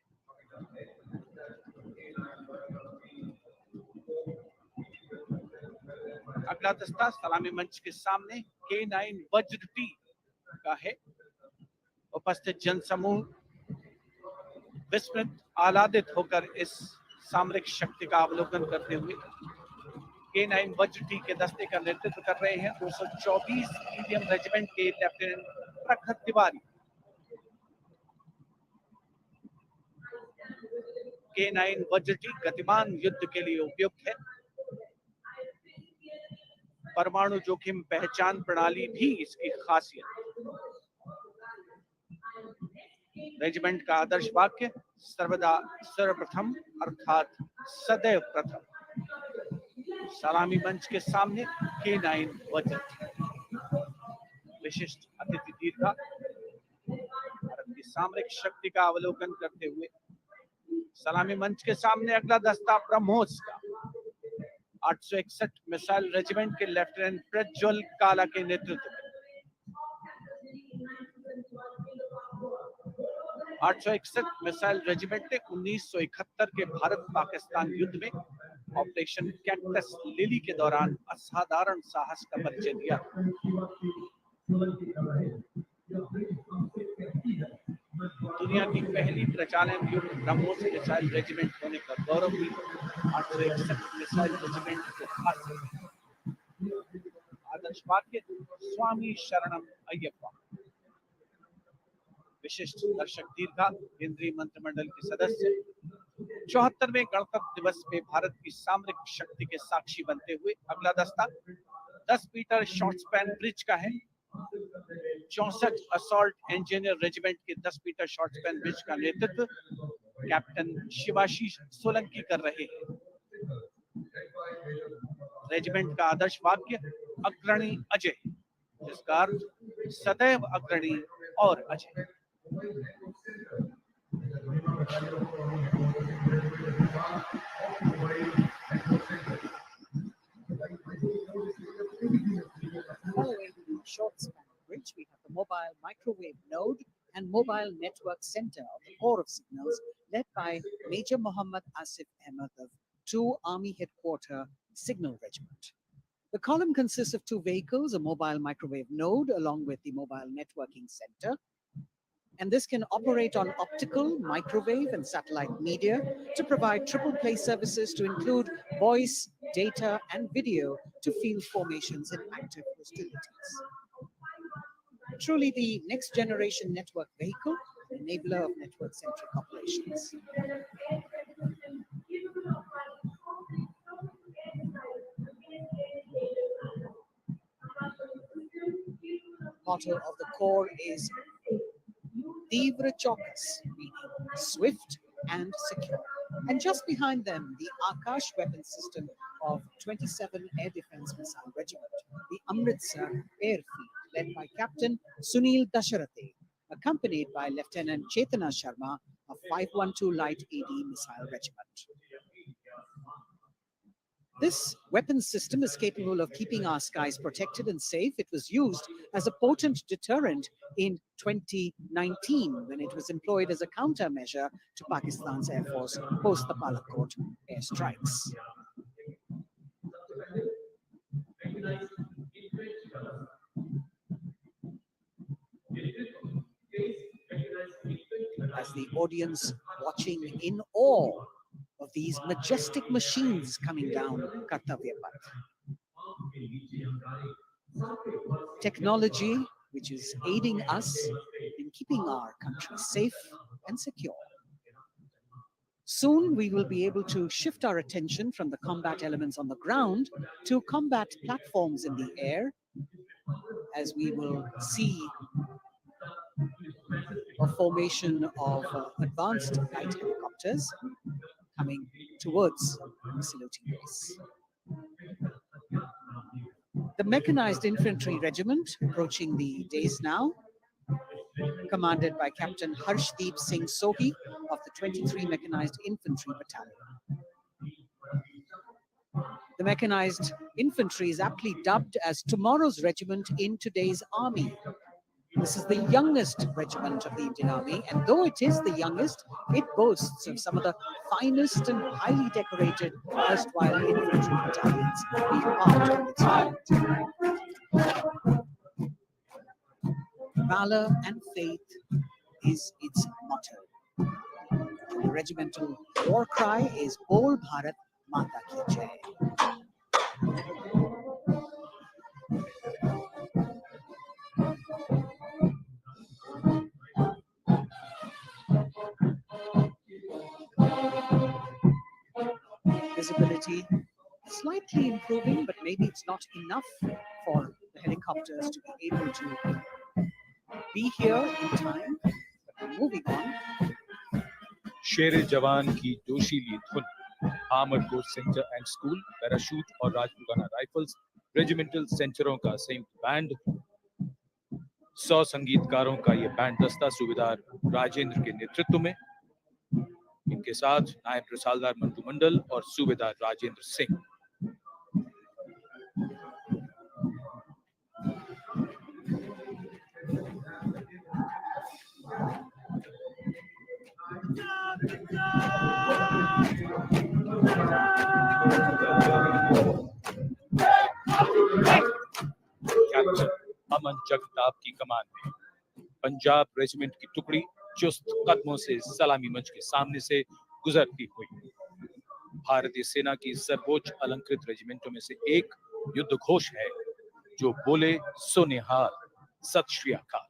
अगला दस्ता सलामी मंच के सामने K9 वज्र टी का है। उपस्थित जनसमूह विस्मित आह्लादित होकर इस सामरिक शक्ति का अवलोकन करते हुए K9 वज्र टी के दस्ते का नेतृत्व कर रहे हैं 224 मीडियम रेजिमेंट के लेफ्टिनेंट प्रखर तिवारी। K9 वज्र टी गतिमान युद्ध के लिए उपयुक्त है। परमाणु जोखिम पहचान प्रणाली भी इसकी खासियत। रेजिमेंट का आदर्श वाक्य सर्वदा सर्वप्रथम अर्थात सदैव प्रथम। सलामी मंच के सामने K9 वज्र विशिष्ट अतिथि दीर्घा भारत की सामरिक शक्ति का अवलोकन करते हुए सलामी मंच के सामने अगला दस्ता ब्रह्मोस का 861 मिसाइल रेजिमेंट के लेफ्टिनेंट प्रज्वल काला के नेतृत्व में। 861 मिसाइल रेजिमेंट ने 1971 के भारत पाकिस्तान युद्ध में ऑपरेशन कैक्टस लिली के दौरान असाधारण साहस का परिचय दिया। दुनिया की पहली प्रचालन युक्त ब्रह्मोस मिसाइल रेजिमेंट होने का गौरव भी 861 मिसाइल रेजिमेंट को हासिल है। आदर्श वाक्य स्वामी शरणम अय्यप्पा। विशिष्ट दर्शक दीर्घा केंद्रीय मंत्रिमंडल के सदस्य 74वें गणतंत्र दिवस में भारत की सामरिक शक्ति के साक्षी बनते हुए अगला दस्ता 10 मीटर शॉर्ट स्पैन ब्रिज का है। 64 असॉल्ट इंजीनियर रेजिमेंट के 10 मीटर शॉर्ट स्पैन ब्रिज का नेतृत्व कैप्टन शिवाशीष सोलंकी कर रहे हैं। रेजिमेंट का आदर्श वाक्य अग्रणी अजय, जिसका अर्थ सदैव अग्रणी और Ajay. Following the short span bridge, we have the mobile microwave node and mobile network center of the Corps of Signals, led by Major Muhammad Asif Ahmed of 2 Army Headquarter Signal Regiment. The column consists of 2 vehicles, a mobile microwave node along with the mobile networking center. And this can operate on optical, microwave, and satellite media to provide triple play services to include voice, data, and video to field formations in active hostilities. Truly the next generation network vehicle, an enabler of network-centric operations. Motto of the Corps is Tivra Chaukas, meaning swift and secure. And just behind them, the Akash weapon system of 27 Air Defense Missile Regiment, the Amritsar Airfield, led by Captain Sunil Dasharathe, accompanied by Lieutenant Chetana Sharma of 512 Light AD Missile Regiment. This weapon system is capable of keeping our skies protected and safe. It was used as a potent deterrent in 2019 when it was employed as a countermeasure to Pakistan's Air Force post the Balakot airstrikes. As the audience watching in awe of these majestic machines coming down Kartavya Path. Technology which is aiding us in keeping our country safe and secure. Soon we will be able to shift our attention from the combat elements on the ground to combat platforms in the air, as we will see a formation of advanced light helicopters coming towards the saluting base. The Mechanized Infantry Regiment, approaching the dais now, commanded by Captain Harshdeep Singh Sohi of the 23 Mechanized Infantry Battalion. The Mechanized Infantry is aptly dubbed as tomorrow's regiment in today's army. This is the youngest regiment of the Indian Army, and though it is the youngest, it boasts of some of the finest and highly decorated erstwhile infantry battalions being part of its regiment. Valor and faith is its motto. The regimental war cry is Bol Bharat Mata Ki Jai. Visibility slightly improving, but maybe it's not enough for the helicopters to be able to be here in time. But moving on. शेरे जवान की जोशीली धुन, armoured course centre and school, parachute और Rajputana rifles regimental सेंटरों का संयुक्त band, 100 संगीतकारों का ये band दस्ता सूबेदार राजेंद्र के नेतृत्व में, इनके साथ नायब रसालदार मंटू मंडल और सूबेदार राजेंद्र सिंह। कैप्टन अमन जगताप की कमान में पंजाब रेजिमेंट की टुकड़ी चुस्त कदमों से सलामी मंच के सामने से गुजरती हुई भारतीय सेना की सर्वोच्च अलंकृत रेजिमेंटों में से एक युद्ध घोष है, जो बोले सो निहाल, सत श्री अकाल।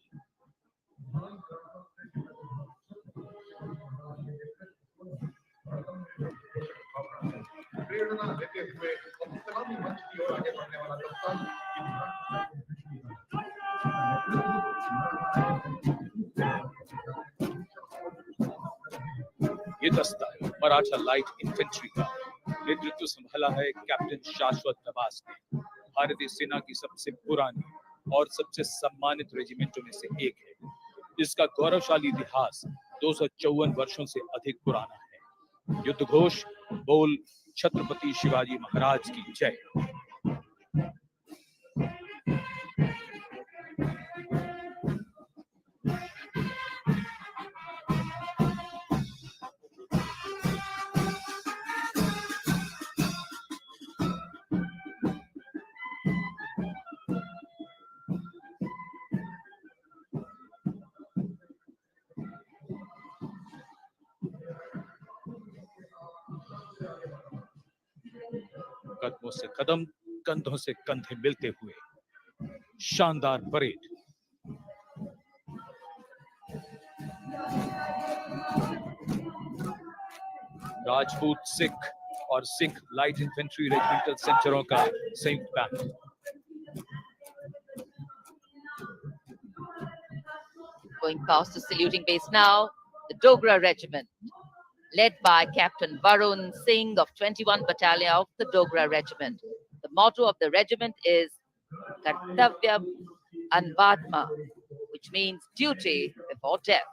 प्रेरणा देते हुए सलामी मंच की ओर आगे बढ़ने वाला दस्ता ये दस्ता मराठा लाइट इन्फेंट्री का नेतृत्व संभाला है कैप्टन शाश्वत नवाज ने। भारतीय सेना की सबसे पुरानी और सबसे सम्मानित रेजिमेंटों में से एक है। इसका गौरवशाली इतिहास 254 वर्षों से अधिक पुराना है। युद्ध घोष बोल छत्रपति शिवाजी महाराज की जय। कदमों से कदम, कंधों से कंधे मिलते हुए शानदार परेड। राजपूत सिख और सिख लाइट इन्फेंट्री रेजिमेंटल सेंटरों का संयुक्त band. Going past the saluting base now, the Dogra Regiment, led by Captain Varun Singh of 21 Battalion of the Dogra Regiment. The motto of the regiment is Kartavya Anvatma, which means duty before death.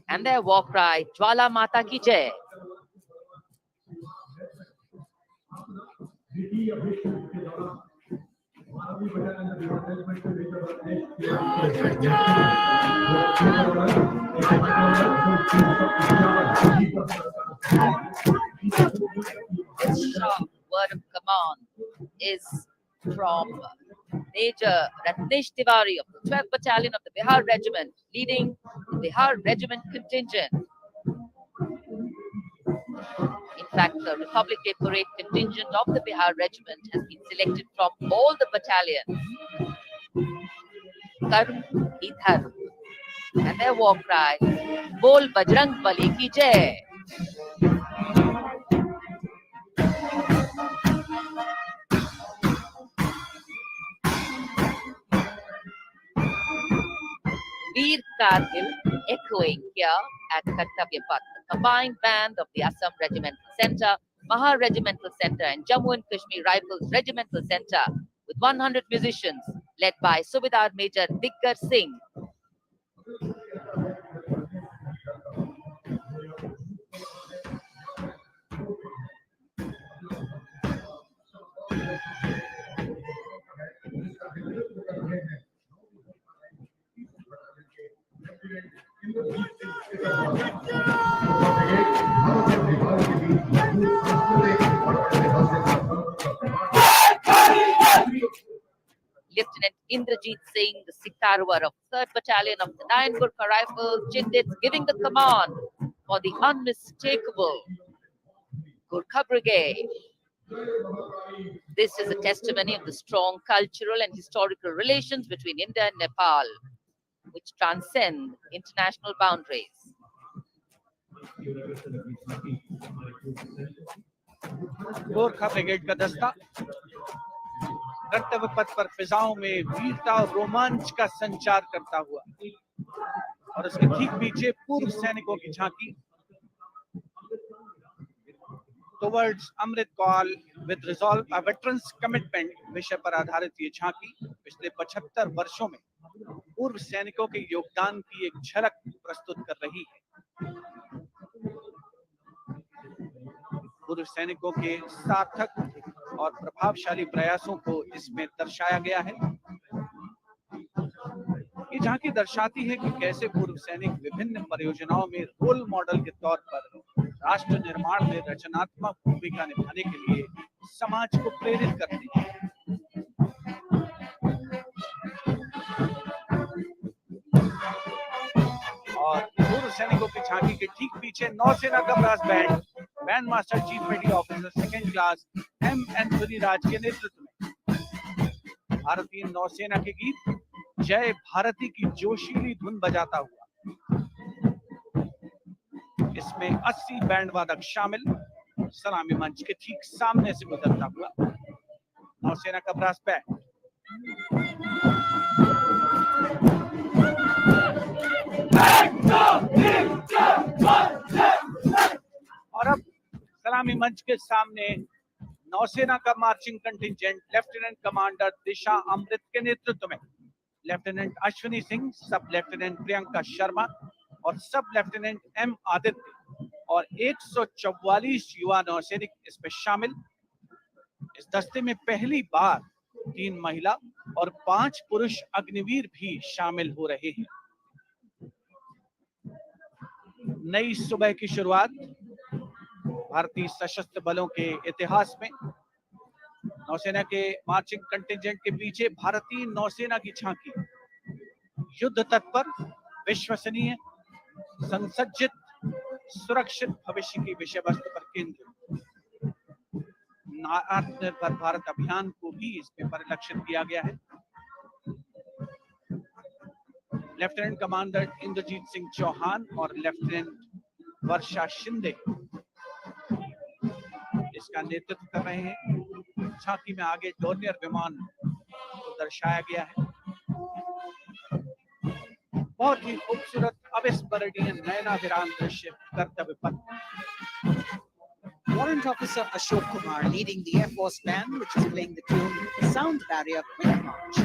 And their war cry, Jwala Mata Ki Jai. This sharp word of command is from Major Ratnesh Tiwari of the 12th Battalion of the Bihar Regiment, leading the Bihar Regiment contingent. In fact, the Republic Day Parade contingent of the Bihar Regiment has been selected from all the battalions. Karm Idhar. And their war cry, Bol Bajrang Bali Ki Jai. Veer Kargil echoing here at Kartavya Path, the combined band of the Assam Regimental Centre, Maha Regimental Centre and Jammu and Kashmir Rifles Regimental Centre with 100 musicians led by Subedar Major Diggar Singh. Lieutenant Indrajit Singh, the Sitarwar of 3rd Battalion of the 9 Gurkha Rifles, Chindits, giving the command for the unmistakable Gurkha Brigade. This is a testimony of the strong cultural and historical relations between India and Nepal, which transcend international boundaries. Gorkha brigade का दस्ता कर्तव्य पथ पर फिजाओं में वीरता और रोमांच का संचार करता हुआ और उसके ठीक पीछे पूर्व सैनिकों की झांकी towards Amrit Kaal with resolve a veterans commitment विषय पर आधारित ये झांकी पिछले 75 वर्षों में पूर्व सैनिकों के योगदान की एक झलक प्रस्तुत कर रही है। पूर्व सैनिकों के सार्थक और प्रभावशाली प्रयासों को इसमें दर्शाया गया है। ये झांकी दर्शाती है कि कैसे पूर्व सैनिक विभिन्न परियोजनाओं में रोल मॉडल के तौर पर राष्ट्र निर्माण में रचनात्मक भूमिका निभाने के लिए समाज को प्रेरित करते हैं। और पूर्व सैनिकों की झांकी के ठीक पीछे नौसेना का brass band master chief petty officer 2nd class M Anthony Raj के नेतृत्व में भारतीय नौसेना के गीत जय भारती की जोशीली धुन बजाता हुआ इसमें 80 बैंड वादक शामिल सलामी मंच के ठीक सामने से गुजरता हुआ नौसेना का ब्रास बैंड। और अब सलामी मंच के सामने नौसेना का मार्चिंग कंटिंजेंट लेफ्टिनेंट कमांडर दिशा अमृत के नेतृत्व में लेफ्टिनेंट अश्विनी सिंह, सब लेफ्टिनेंट प्रियंका शर्मा और सब लेफ्टिनेंट एम आदित्य और 144 युवा नौसैनिक इसमें शामिल। इस दस्ते में पहली बार 3 महिला और 5 पुरुष अग्निवीर भी शामिल हो रहे हैं। नई सुबह की शुरुआत भारतीय सशस्त्र बलों के इतिहास में नौसेना के मार्चिंग कंटिंजेंट के पीछे भारतीय नौसेना की झांकी युद्ध तत्पर, विश्वसनीय, संसज्जित, सुरक्षित भविष्य की विषय वस्तु पर केंद्रित आत्मनिर्भर भारत अभियान को भी इसमें परिलक्षित किया गया है। लेफ्टिनेंट कमांडर इंद्रजीत सिंह चौहान और लेफ्टिनेंट वर्षा शिंदे इसका नेतृत्व कर रहे हैं। झांकी में आगे डोर्नियर विमान को दर्शाया गया है। बहुत ही खूबसूरत अविस्मरणीय नयनाभिराम दृश्य कर्तव्य पथ। Warrant Officer Ashok Kumar leading the Air Force Band, which is playing the tune Sound Barrier Quick March.